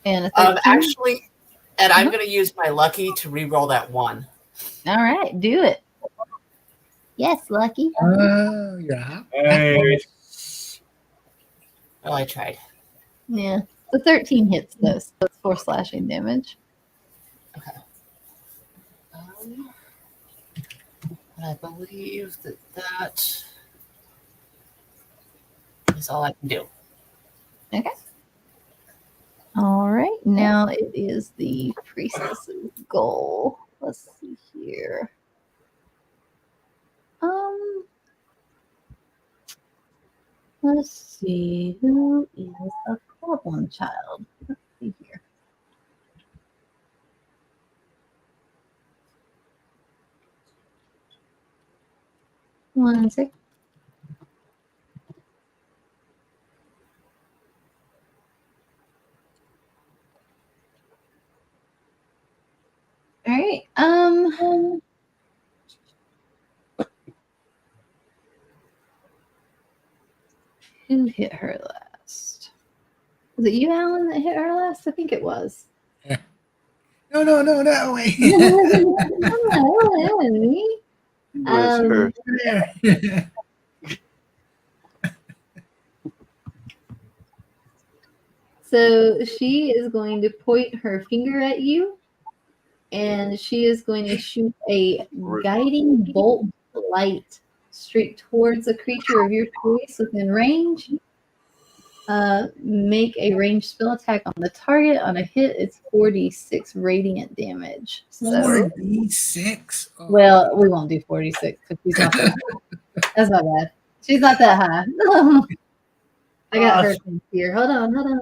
and a 13. Actually, and I'm going to use my lucky to re-roll that 1. All right, do it. Yes, Lucky. Yeah. Hey. Well, I tried. Yeah. The 13 hits though, so it's 4 slashing damage. And I believe that is all I can do. Okay. All right. Now it is the priestess's goal. Let's see here. Let's see who is a problem child. Let's see here. 1 sec. All right. Who hit her last? Was it you, Alan, that hit her last? I think it was. No, wait. Was her. So she is going to point her finger at you, and she is going to shoot a guiding bolt of light straight towards a creature of your choice within range. Make a ranged spell attack on the target. On a hit, it's 4d6 radiant damage. So, 4d6? Oh. well, we won't do 46 because she's not that high. That's not bad. She's not that high. I got her things here. Hold on.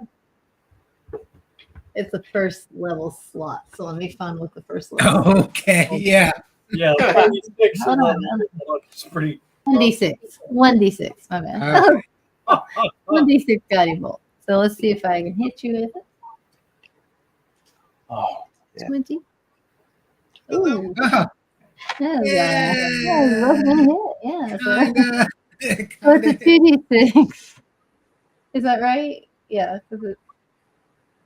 It's a first level slot, so let me find what the first level. Okay, yeah. Yeah, 46 it's pretty. 1d6. 1d6. My bad. Okay. 1d6 guiding bolt. So let's see if I can hit you with it. Oh, yeah. 20. Ooh. Oh, Yeah. yeah. That's gonna hit. Yeah. So Kinda. it's a 2d6. Is that right? Yeah. So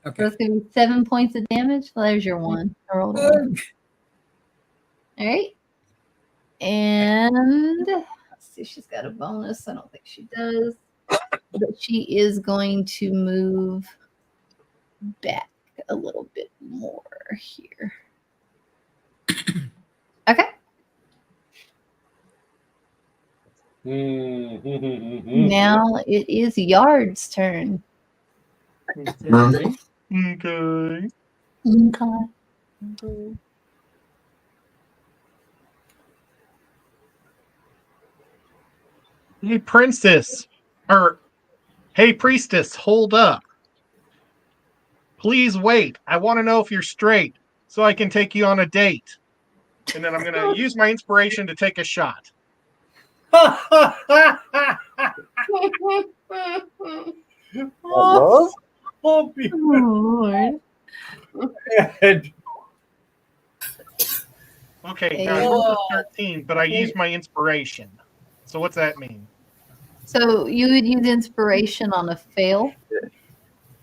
Okay. it's gonna be 7 points of damage. Well, there's your one. I rolled a one. All right. And let's see, she's got a bonus. I don't think she does. But she is going to move back a little bit more here. Okay. Now it is Yard's turn. Okay. Okay. Hey, princess. Hey, priestess, hold up. Please wait. I want to know if you're straight so I can take you on a date. And then I'm going to use my inspiration to take a shot. oh, Oh, Lord. Okay, now I rolled a 13, but I used my inspiration. So what's that mean? So you would use inspiration on a fail,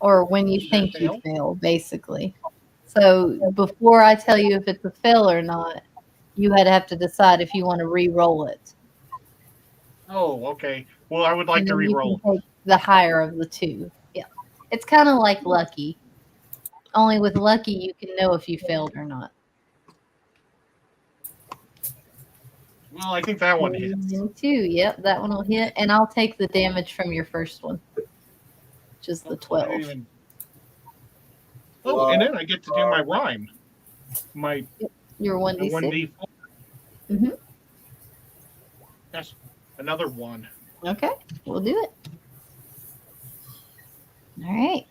or when you Sure, think fail. you fail, basically. So before I tell you if it's a fail or not, you had to have to decide if you want to re-roll it. Oh, okay. Well, I would like And to then you re-roll. can take the higher of the two. Yeah, it's kind of like Lucky. Only with Lucky, you can know if you failed or not. Well, I think that one hits. 2. Yep, that one will hit, and I'll take the damage from your first one, which is the 12. Oh, and then I get to do my rhyme. My Your 1d6. 1d4. Mm-hmm. That's another one. Okay, we'll do it. All right.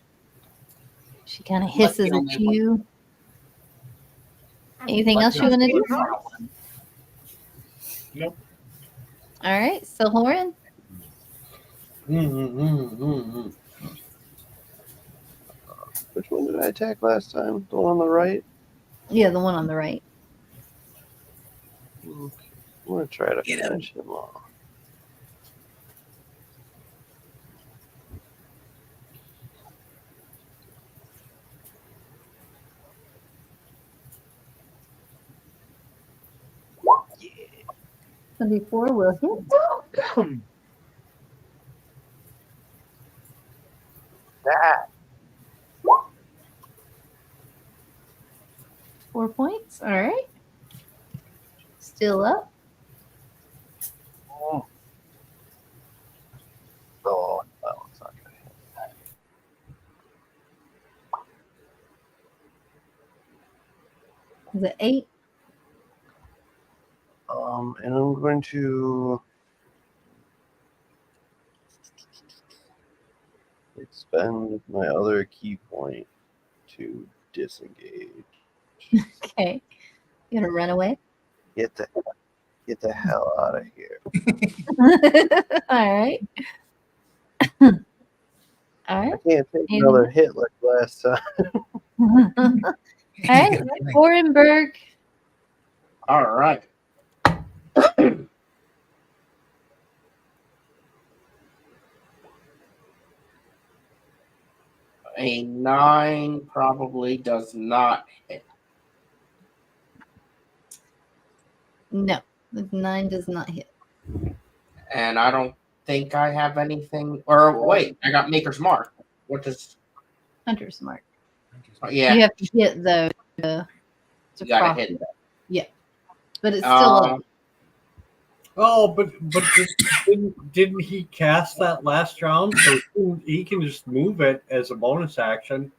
She kind of hisses at you. Anything else you want to do? Nope. All right, so Lauren. Which one did I attack last time? The one on the right? Yeah, the one on the right. Okay. I'm going to try to Get him. finish him off. Yeah. 24 will hit. That. 4 points. All right. Still up. Oh, well, it's not going to hit. Is it 8? And I'm going to expend my other key point to disengage. Okay. You gonna run away? Get that. Get the hell out of here. All right. All I right. can't take another hit like last time. All right. Orenberg. All right. A 9 probably does not hit. No, the 9 does not hit. And I don't think I have anything. Or wait, I got Maker's Mark. What does. Hunter's mark. Yeah. You have to hit though to You gotta profit. hit. Yeah, but it's still Oh, but didn't he cast that last round? So he can just move it as a bonus action.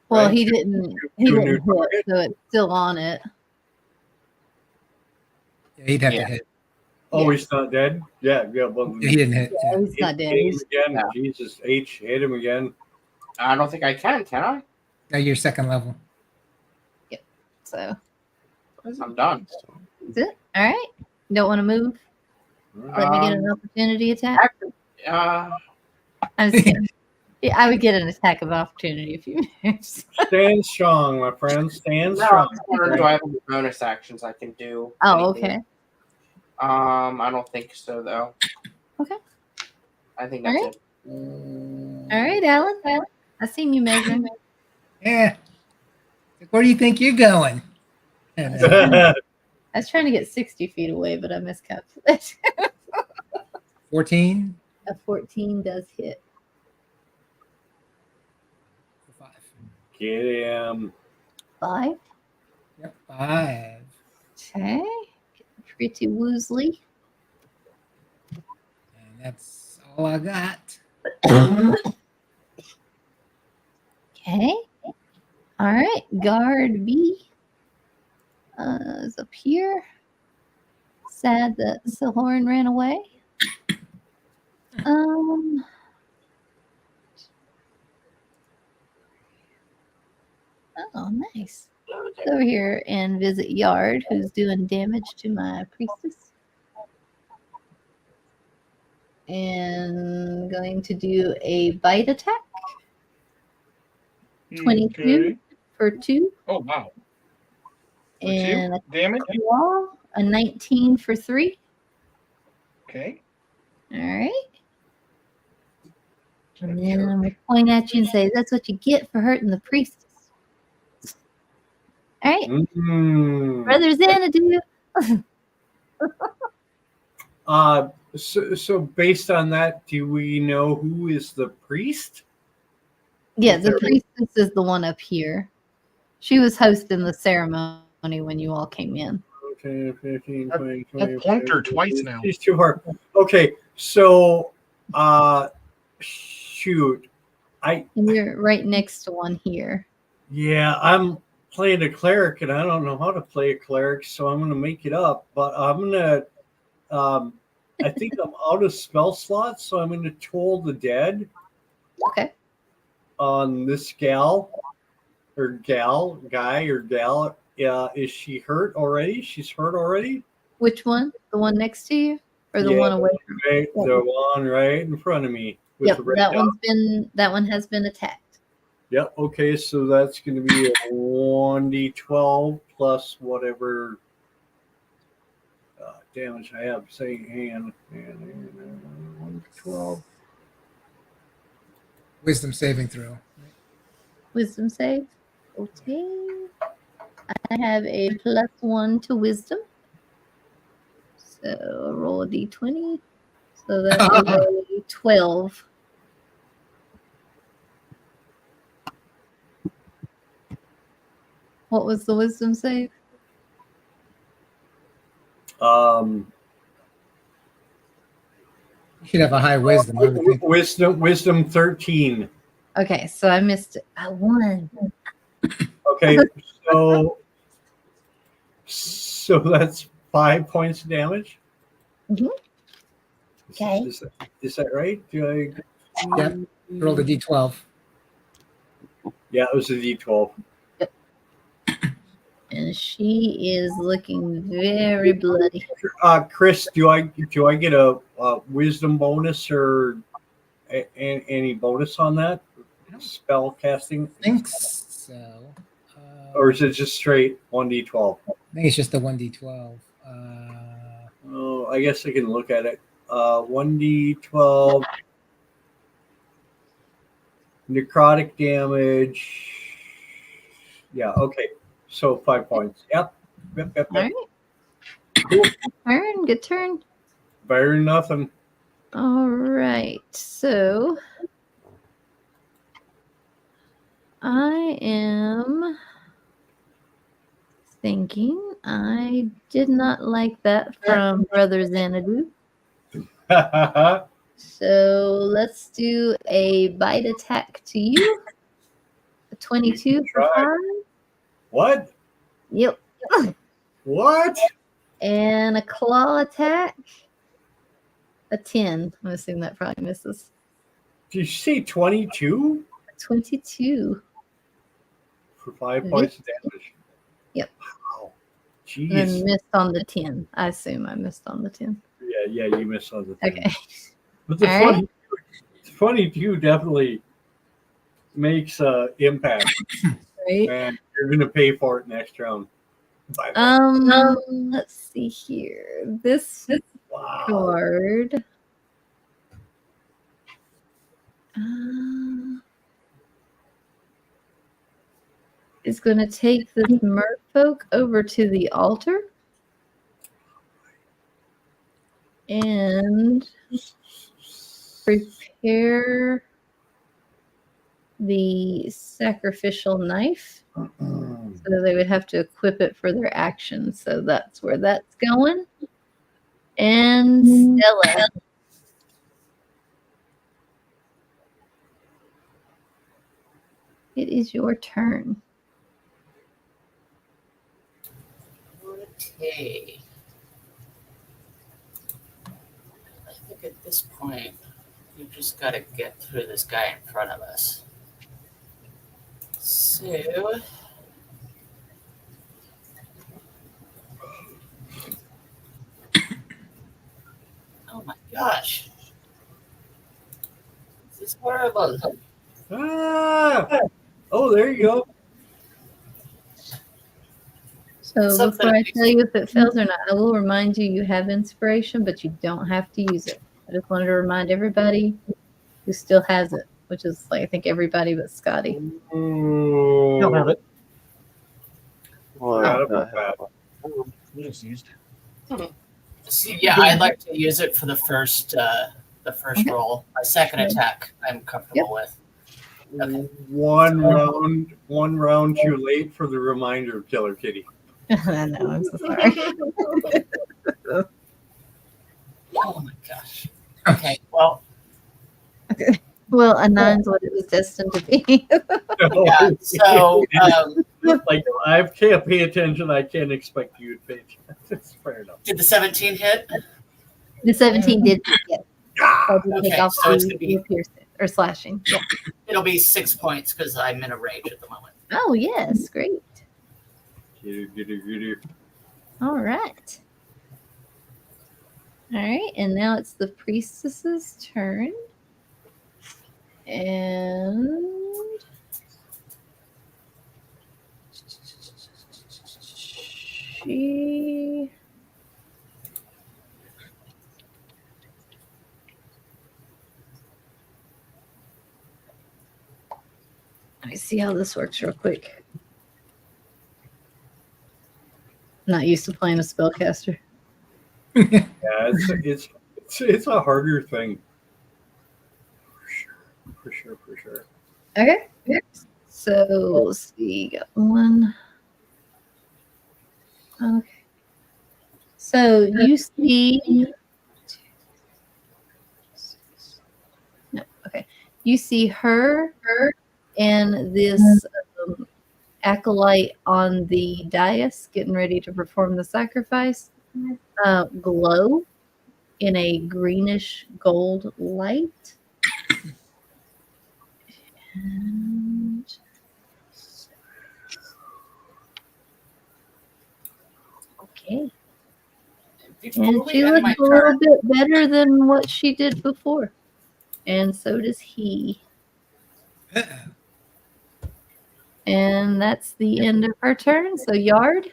well. right? He didn't. He To a didn't new hit, target? so it's still on it. Yeah, he'd have Yeah. to hit. Oh, Yeah. he's not dead? Yeah. Well, He didn't hit. Yeah, Yeah. he's not dead. hit him He's, again. Yeah. Jesus, H, hit him again. I don't think I can I? Now you're second level. so I'm done. that's it. All right. Don't want to move. Let me get an opportunity attack. Actually, I'm just kidding. Yeah, I would get an attack of opportunity if you moves. Stand strong, my friend. Stand no, strong. do I have any bonus actions I can do? Oh, Anything? okay. I don't think so though. Okay. I think that's Alright. it. All right, Alan. I seen you measuring. Yeah. Where do you think you're going? I was trying to get 60 feet away, but I miscalculated. 14. A 14 does hit. 5. Get him. 5. Yep. 5. Okay. Pretty woozly. And that's all I got. Okay. All right. Guard B is up here. Sad that Silhorn ran away. Oh, nice. Let's go over here and visit Yard, who's doing damage to my priestess. And going to do a bite attack. 22 Okay. for 2. Oh wow. For And 2 damage. claw, a 19 for 3. Okay. All right. And then I'm going to point at you and say, that's what you get for hurting the priestess. All right. Brother Xanadu. So based on that, do we know who is the priest? Yeah, the priestess is the one up here. She was hosting the ceremony when you all came in. Okay, 15, 20, I've plunked her twice now. She's too hard. Okay, so shoot. And you're right next to one here. Yeah, I'm playing a cleric and I don't know how to play a cleric, so I'm gonna make it up. But I'm gonna I think I'm out of spell slots, so I'm gonna Toll the Dead Okay. on this guy or gal. Is she hurt already? She's hurt already? Which one? The one next to you? Or the Yeah, one away from Right, the one right in front of me. With Yep, the red that dot. that one has been attacked. Yep. Okay, so that's going to be a 1d12 plus whatever damage I have. Say hand 1d12. Wisdom saving throw. Wisdom save. Okay. I have a +1 to wisdom. So roll a d20. So that is a 12. What was the wisdom save? You should have a high wisdom. I would think. Wisdom 13. Okay, so I missed it. I won. Okay, so that's 5 points of damage. Mhm. Okay. Is that right? Do I? Yep. Rolled a d12. Yeah, it was a d12. And and she is looking very bloody. Chris, do I get a wisdom bonus or any bonus on that spell casting? I think so. Or is it just straight 1d12? I think it's just the 1d12. Oh, I guess I can look at it. 1d12 necrotic damage. Yeah, okay. So 5 points. Yep. All right. Turn. Good turn. Better than nothing. All right. So I am thinking I did not like that from Brother Xanadu. So let's do a bite attack to you. A 22 for Try. 5. What? Yep. What? And a claw attack. A 10. I'm assuming that probably misses. Did you say 22? 22. For 5 points of damage. Yep. Wow. And then Jeez. missed on the 10. I assume I missed on the 10. Yeah, you missed on the thing. Okay. But the All right. 22 definitely makes impact. Right. And you're going to pay for it next round. Bye. Let's see here. This Wow. card. Is going to take this merfolk over to the altar and prepare the sacrificial knife. So they would have to equip it for their action. So that's where that's going. And Stella. It is your turn. Okay. I think at this point, we just got to get through this guy in front of us. So. Oh my gosh. This is horrible. Ah! Oh, there you go. So Something before I makes- tell you if it fails or not, I will remind you you have inspiration, but you don't have to use it. I just wanted to remind everybody who still has it, which is like I think everybody but Scotty. Don't have it. Well, Forgot I about have that. one. You just used. See, yeah, I'd like to use it for the first Okay. roll. My second attack, I'm comfortable with. Okay. One round too late for the reminder of KilrKitty. I know, I'm so sorry. Oh my gosh. Okay, well, Well, a 9's what it was destined to be. yeah. So, Like, I can't pay attention. I can't expect you to pay attention. It's fair enough. did the 17 hit? The 17 did get. So did Okay, take off so it's gonna be- the piercing or slashing. Yeah. It'll be 6 points because I'm in a rage at the moment. Oh yes, great. Get it. All right. All right, and now it's the priestess's turn. And she let me see how this works real quick. Not used to playing a spellcaster. Yeah, it's a harder thing. For sure. Okay. So let's see. Got one. Okay. So you see. No. Okay. You see her and this acolyte on the dais getting ready to perform the sacrifice glow in a greenish gold light. And Okay. Before And we she end looks my a little turn, bit better than what she did before. And so does he. And that's the end of her turn. So Yard.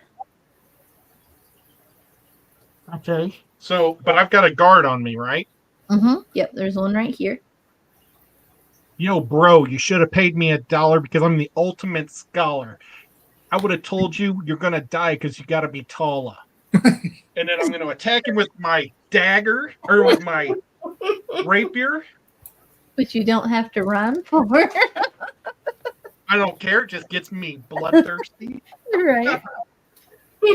Okay. So, but I've got a guard on me, right? Mm-hmm. Yep, there's one right here. Yo, bro, you should have paid me $1 because I'm the ultimate scholar. I would have told you you're gonna die because you gotta be taller. And then I'm gonna attack him with my dagger or with my rapier. Which you don't have to run for. I don't care, it just gets me bloodthirsty. Right.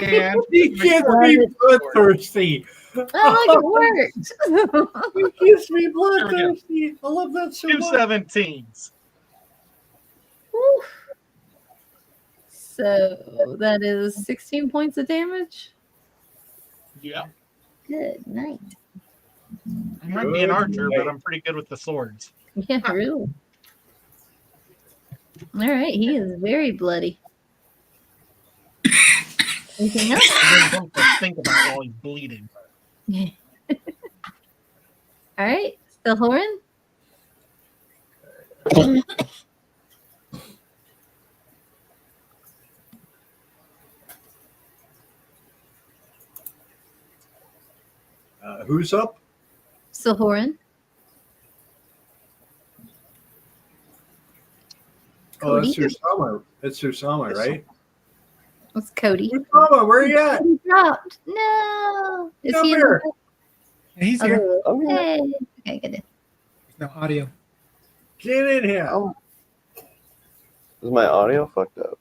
And He gets me bloodthirsty. Oh, look, it worked. He gets me There we go. bloodthirsty. I love that so two much. 17s. Whew. So that is 16 points of damage. Yeah. Good night. I might be an archer, but I'm pretty good with the swords. Yeah, really. All right, he is very bloody. Anything else? I really don't have to think about it while he's bleeding. All right, still Horan. Who's up? Still Horan. Oh, that's Cody. Usama. That's Usama, right? What's Cody? Usama, where are you at? He dropped. No. Is Come he in here. the He's here. Hey. Okay, good. There's no audio. Get in here. Is my audio fucked up?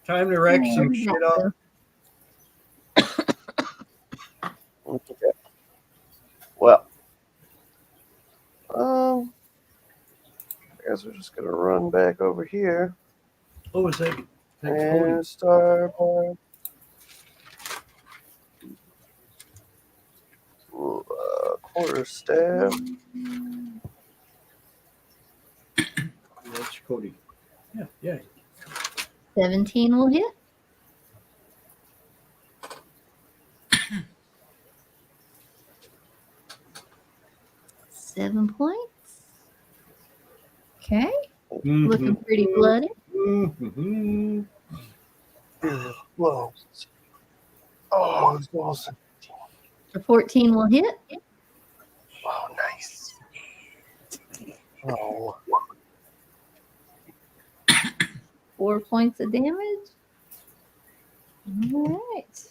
Time to wreck Yeah, some we shit got up. Okay. Well, I guess we're just gonna run back over here What was that? and start by quarter staff. That's Cody. Yeah. 17 will hit. Seven points. Okay. Looking pretty bloody. Mm-hmm. Whoa. Oh, it's awesome. The 14 will hit. Oh, nice. Oh. 4 points of damage. All right.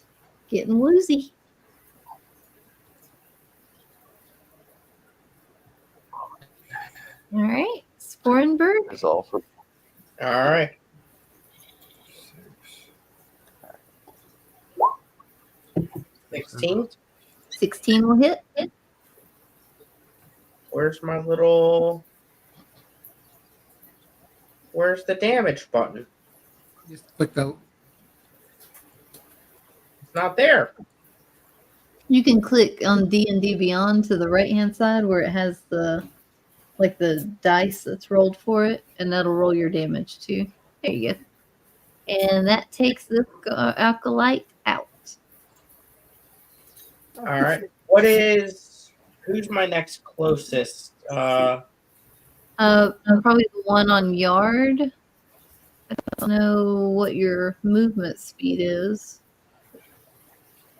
Getting woozy. All right. Sporenberg. It's all for All right. $16. 16 will hit. Where's my little? Where's the damage button? Just click the. It's not there. You can click on D&D Beyond to the right-hand side where it has the dice that's rolled for it, and that'll roll your damage too. There you go. And that takes the acolyte out. All right. Who's my next closest? Probably the one on Yard. I don't know what your movement speed is.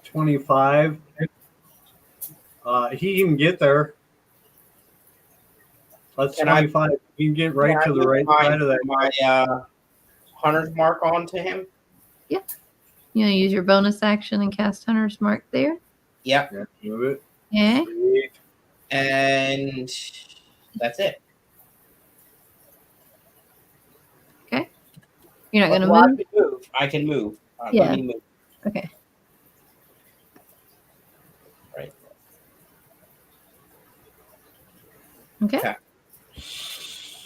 25. He can get there. That's Can I- 25. He can get right to the right side of that. My hunter's mark onto him. You know, use your bonus action and cast Hunter's Mark there. Yep. Yeah, move it. Okay. Sweet. And that's it. You're not going to Well, move? I can move. Yeah. Let me move. Okay. Right. Okay. Okay.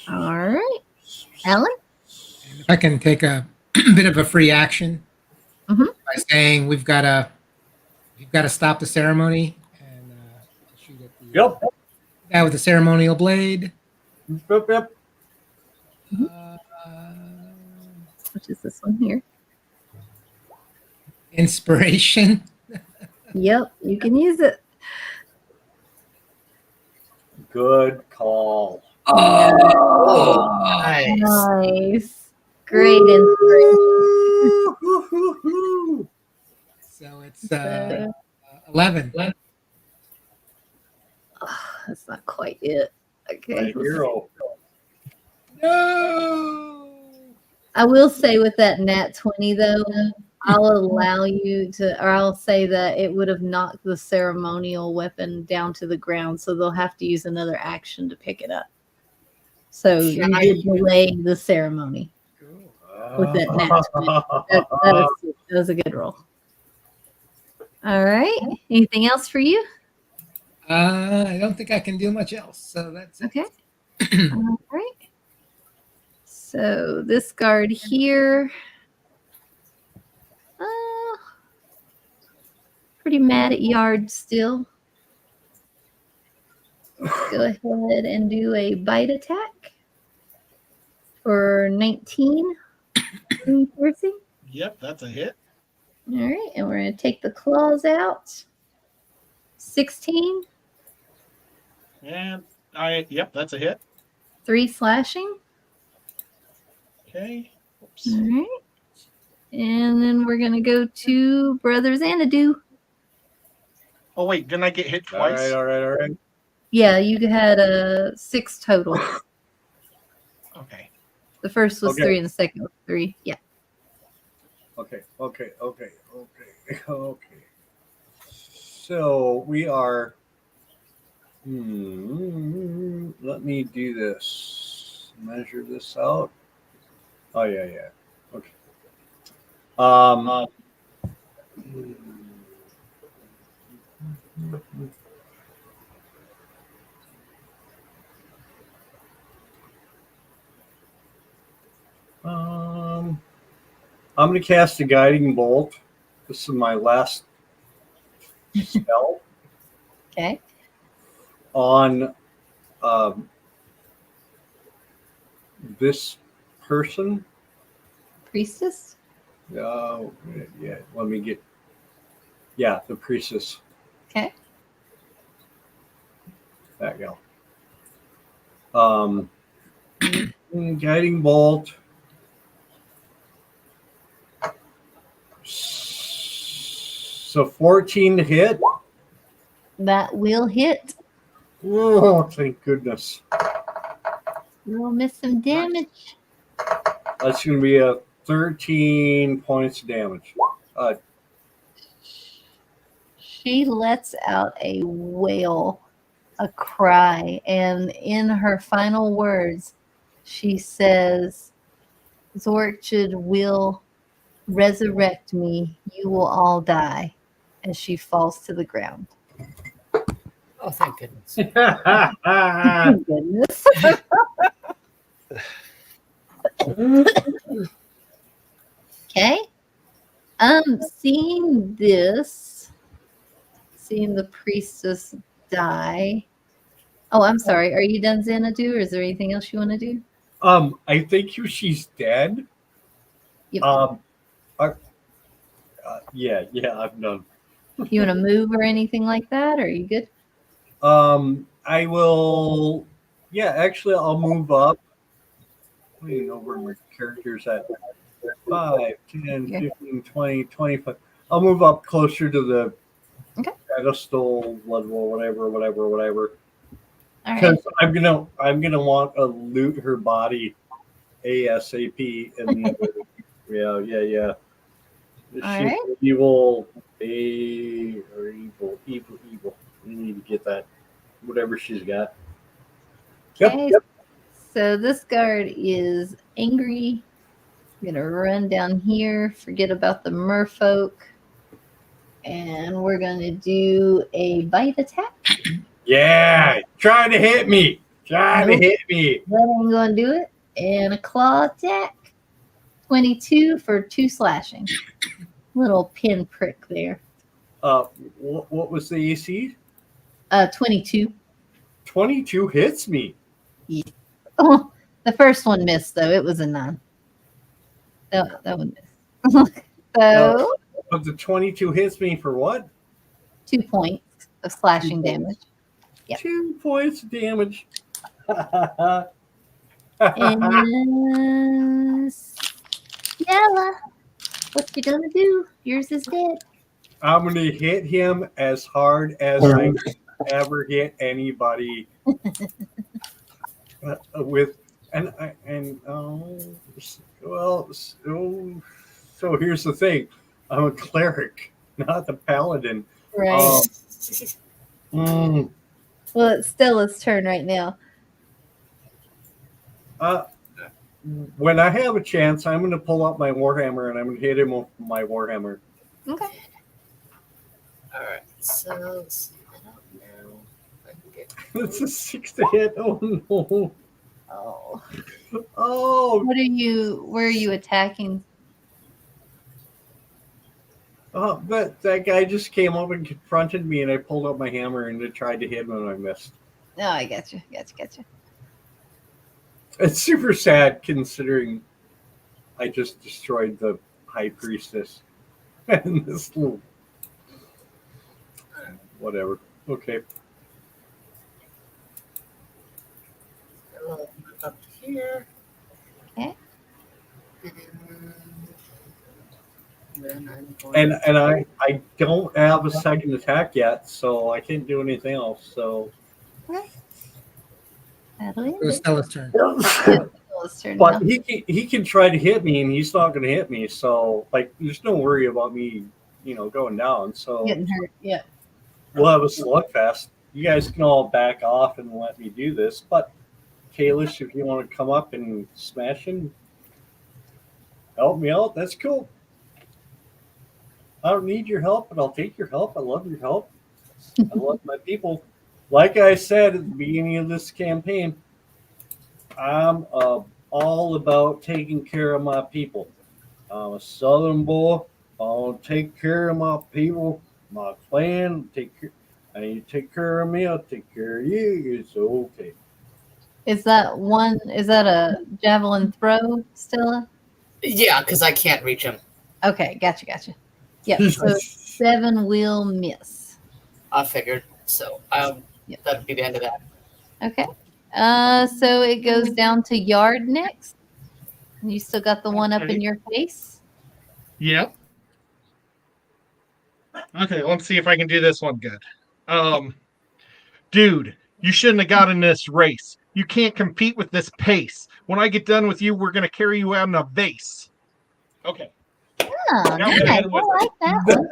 All right. Alan? If I can take a bit of a free action Mhm. by saying we've got to stop the ceremony and shoot at the Yep. guy with the ceremonial blade. Yep. Which is this one here. Inspiration. Yep, you can use it. Good call. Oh, nice. Nice. Great inspiration. So it's So, 11. that's not quite it. Okay. My let's see. hero. No. I will say with that nat 20 though, I'll allow you to, or I'll say that it would have knocked the ceremonial weapon down to the ground, so they'll have to use another action to pick it up. So you did delay the ceremony with that nat 20. That was a good roll. All right. Anything else for you? I don't think I can do much else. So that's it. Okay. All right. So this guard here, pretty mad at Yard still. Let's go ahead and do a bite attack for 19. Piercing. Yep, that's a hit. All right, and we're going to take the claws out. 16. And yep, that's a hit. 3 slashing. Okay. Oops. All right. And then we're going to go to Brother Xanadu. Oh wait, didn't I get hit twice? All right. Yeah, you had 6 total. Okay. The first was Okay. 3 and the second was 3. Yeah. Okay. So we are. Let me do this. Measure this out. Oh yeah. Okay. I'm going to cast a guiding bolt. This is my last spell Okay. on this person. Priestess. Oh, yeah. Let me get. Yeah, the priestess. Okay. That go. Guiding bolt. So 14 to hit. That will hit. Oh, thank goodness. We'll miss some damage. That's going to be a 13 points of damage. She lets out a wail, a cry, and in her final words, she says, Zorchid will resurrect me. You will all die, as she falls to the ground. Oh, thank goodness. Oh, goodness. Okay. Seeing this, seeing the priestess die. Oh, I'm sorry. Are you done, Xanadu, or is there anything else you want to do? I think she's dead. Yep. Yeah, I'm done. You want to move or anything like that? Or are you good? I will. Yeah, actually, I'll move up. What do you know where my character's at? 5, 10, 15, 20, 25. I'll move up closer to the pedestal level, whatever. All Because right. I'm gonna want to loot her body ASAP. And yeah. She's right. evil. Evil. We need to get that. Whatever she's got. Okay. Yep. So this guard is angry. I'm going to run down here, forget about the merfolk, and we're going to do a bite attack. Yeah, try to hit me. That ain't going to do it. And a claw attack. 22 for 2 slashing. Little pin prick there. What was the AC? 22. 22 hits me. Yeah. Oh, the first one missed, though. It was a 9. That one missed. So, But the 22 hits me for what? 2 points of slashing 2 points. damage. Yep. 2 points of damage. And Stella, what you gonna do? Yours is dead. I'm going to hit him as hard as I can ever hit anybody with. So here's the thing. I'm a cleric, not the paladin. Right. Mm, Well, it's Stella's turn right now. when I have a chance, I'm going to pull out my warhammer and I'm going to hit him with my warhammer. Okay. All right. So let's see. I don't know if I can get. It's a 6 to hit. Oh no! Oh. Oh, Where are you attacking? that guy just came up and confronted me, and I pulled out my hammer and I tried to hit him, and I missed. Oh, I gotcha. It's super sad considering I just destroyed the high priestess and this little whatever. Okay. I'll move up here. Okay. Then I'm going And I don't have a second attack yet, so I can't do anything else. So That'll It was end Stella's turn. Stella's turn but now. he can try to hit me, and he's not going to hit me. So like, there's no worry about me, going down. So Getting hurt. Yeah. we'll have a slugfest. You guys can all back off and let me do this. But Kalish, if you want to come up and smash him, help me out. That's cool. I don't need your help, but I'll take your help. I love your help. I love my people. Like I said at the beginning of this campaign, I'm all about taking care of my people. I'm a Southern boy. I'll take care of my people, my clan. I need to take care of me. I'll take care of you. It's okay. Is that a javelin throw, Stella? Yeah, because I can't reach him. Okay, gotcha. Yep. So 7 will miss. I figured. So that'd be the end of that. Okay. So it goes down to Yard next. You still got the one up in your face. Yep. Okay, let's see if I can do this one good. Dude, you shouldn't have got in this race. You can't compete with this pace. When I get done with you, we're going to carry you out in a vase. Okay. Oh, Now nice. we're I ahead with like that one.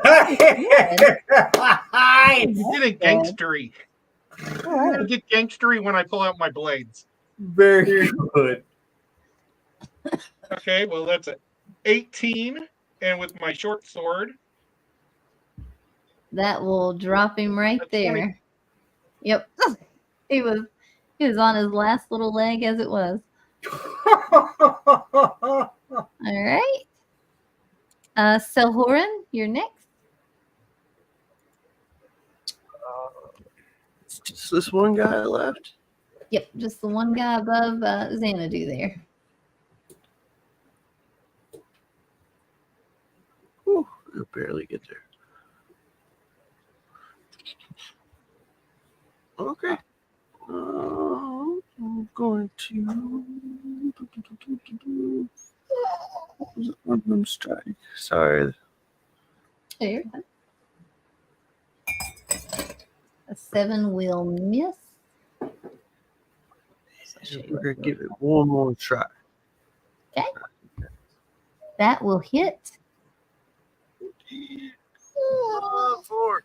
You get gangstery. I get gangstery when I pull out my blades. Very good. Okay, well, that's an 18. And with my short sword. That will drop him right That's there. 20. Yep. He was on his last little leg as it was. All right. Selhoran, you're next. It's just this one guy left. Yep, just the one guy above Xanadu there. Whew, I'll barely get there. Okay. I'm going to. What was it? Random strike. Sorry. Oh, you're fine. A 7 will miss. We're going to give it one more try. Okay. That will hit. Four.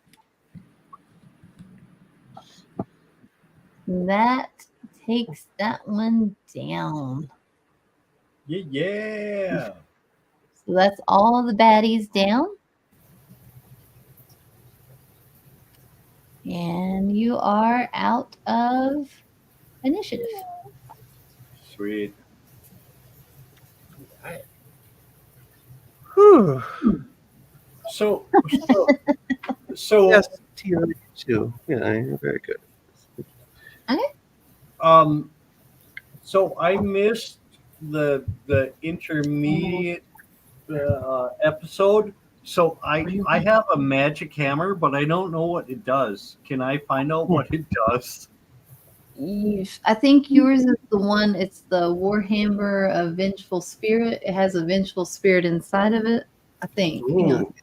That takes that one down. Yeah. So that's all the baddies down. And you are out of initiative. Sweet. Whew. So Yes, tier 2. Yeah, you're very good. So I missed the intermediate episode. So I have a magic hammer, but I don't know what it does. Can I find out what it does? I think yours is the one. It's the Warhammer of Vengeful Spirit. It has a vengeful spirit inside of it. I think. Hang on.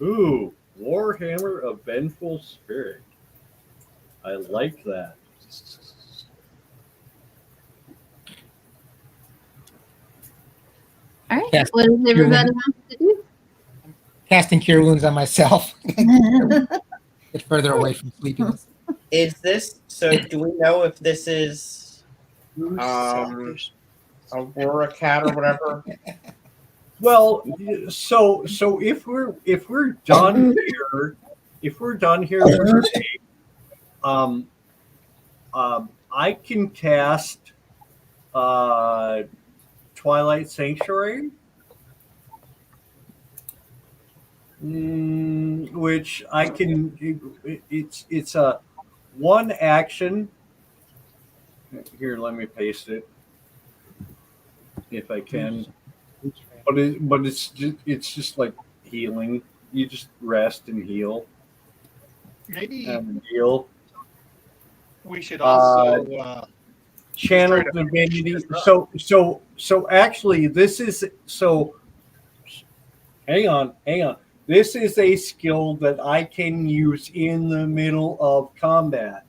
Ooh, Warhammer of Vengeful Spirit. I like that. All right. Yes. What does everybody want to do? Casting Cure Wounds on myself. Get further away from sleepiness. Is this so? Do we know if this is Aurora Cat or whatever? Well, so if we're done here, for today, I can cast Twilight Sanctuary, which I can. It's a one action. Here, let me paste it if I can. But it's just like healing. You just rest and heal Maybe and heal. we should also Channel try to divinity. finish this up. So actually, this is so. Hang on. This is a skill that I can use in the middle of combat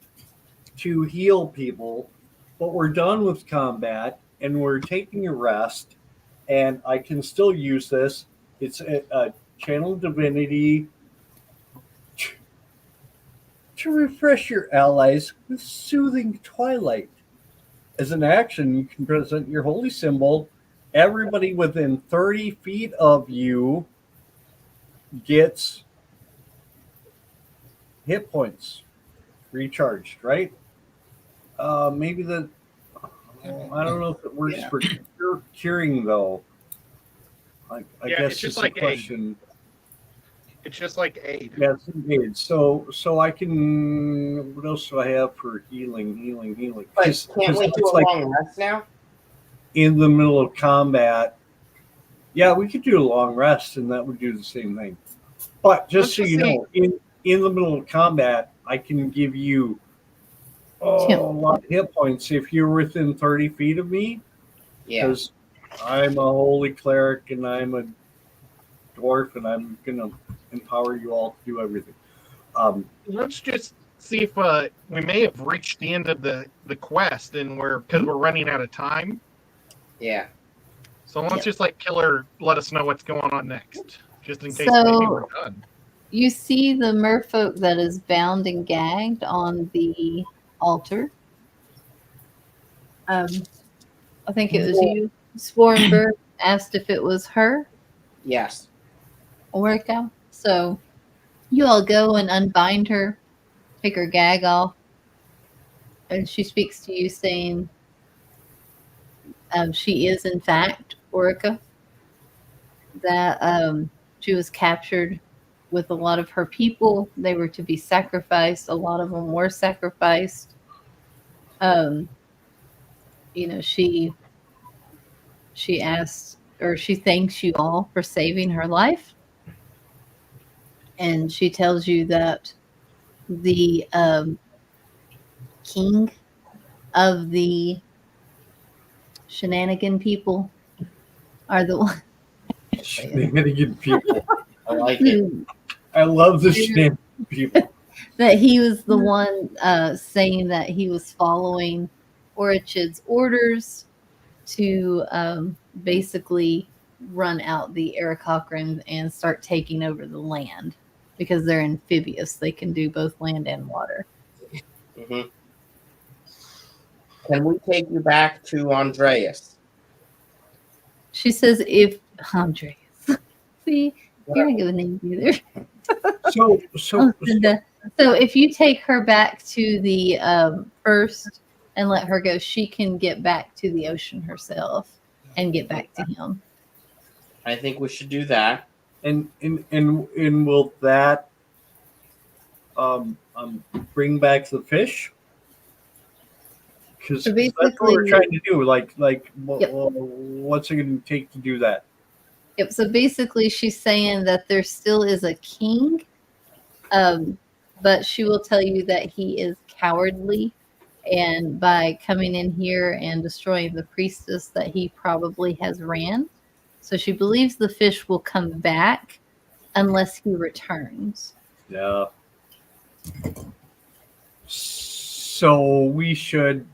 to heal people. But we're done with combat and we're taking a rest, and I can still use this. It's a channel divinity to refresh your allies with soothing twilight. As an action, you can present your holy symbol. Everybody within 30 feet of you gets hit points recharged, right? Maybe I don't know if it works for curing, though. I Yeah, guess it's just it's like a question. It's just like aid. Yes, indeed. So I can. What else do I have for healing? But 'Cause can't we do it's a like long rest now? in the middle of combat. Yeah, we could do a long rest, and that would do the same thing. But just Let's so you just know, in the middle of combat, I can give you a lot of hit points if you're within 30 feet of me. Yeah. Because I'm a holy cleric and I'm a dwarf, and I'm gonna empower you all to do everything. Let's just see if we may have reached the end of the quest, and because we're running out of time. Yeah. So let's just let Killer let us know what's going on next, just in case So- maybe we're done. You see the merfolk that is bound and gagged on the altar. I think it was you, Sporenberg, asked if it was her, Yes. Orica. So you all go and unbind her, take her gag off, and she speaks to you saying she is, in fact, Orica. That she was captured with a lot of her people. They were to be sacrificed. A lot of them were sacrificed. She asked, or she thanks you all for saving her life. And she tells you that the king of the shenanigan people are the one. Shenanigan people. I like it. I love the shenanigan people. That he was the one saying that he was following Orichid's orders to basically run out the Aarakocra and start taking over the land, because they're amphibious. They can do both land and water. Mm-hmm. Can we take you back to Andreas? She says, if Andreas. See, you're not giving names either. So So if you take her back to the first and let her go, she can get back to the ocean herself and get back to him. I think we should do that. And will that bring back the fish? Because So that's what we're basically- trying to do. Like Yep. what's it going to take to do that? Yep. So basically, she's saying that there still is a king, but she will tell you that he is cowardly, and by coming in here and destroying the priestess, that he probably has ran. So she believes the fish will come back unless he returns. Yeah. So we should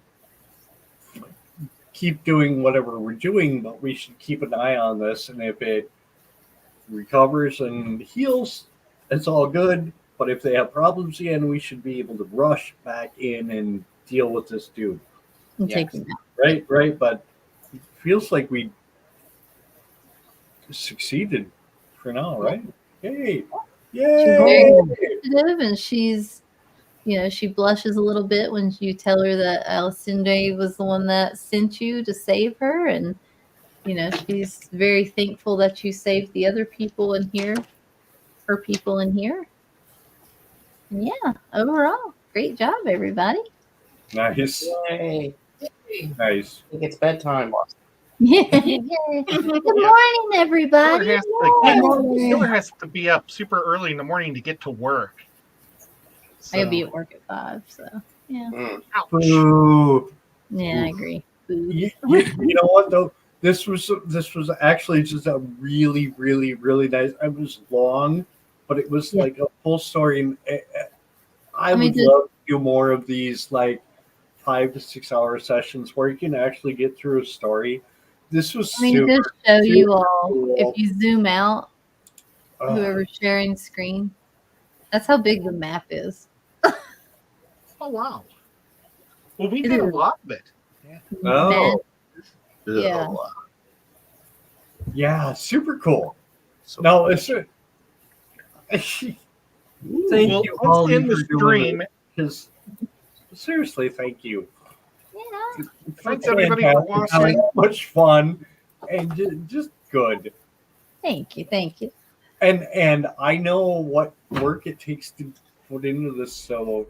keep doing whatever we're doing, but we should keep an eye on this. And if it recovers and heals, it's all good. But if they have problems again, we should be able to rush back in and deal with this dude. And Yes. take him out. Right. But it feels like we succeeded for now, right? Hey. She's very Yay! appreciative, and she's, she blushes a little bit when you tell her that Alcindre was the one that sent you to save her, and she's very thankful that you saved the other people in here, her people in here. And yeah, overall, great job, everybody. Nice. Yay. Nice. I think it's bedtime. Yay. Good morning, everybody. Killer has to be up super early in the morning to get to work. I gotta be at work at 5, so yeah. Ouch. Boo. Yeah, I agree. Boo. You know what though? This was actually just a really, really, really nice. It was long, but it was like a full story. And I would love to do more of these, like 5 to 6 hour sessions where you can actually get through a story. This was super, just show you super all. cool. If you zoom out, whoever's sharing screen, that's how big the map is. Oh wow. Well, we did a lot of it. Oh. Yeah. Yeah, super cool. So No, it's thank well, you, let's Holly, end the for doing stream. it, 'cause seriously, thank you. Yeah. Thanks everybody for watching. So much fun and just good. Thank you. Thank you. And I know what work it takes to put into this, so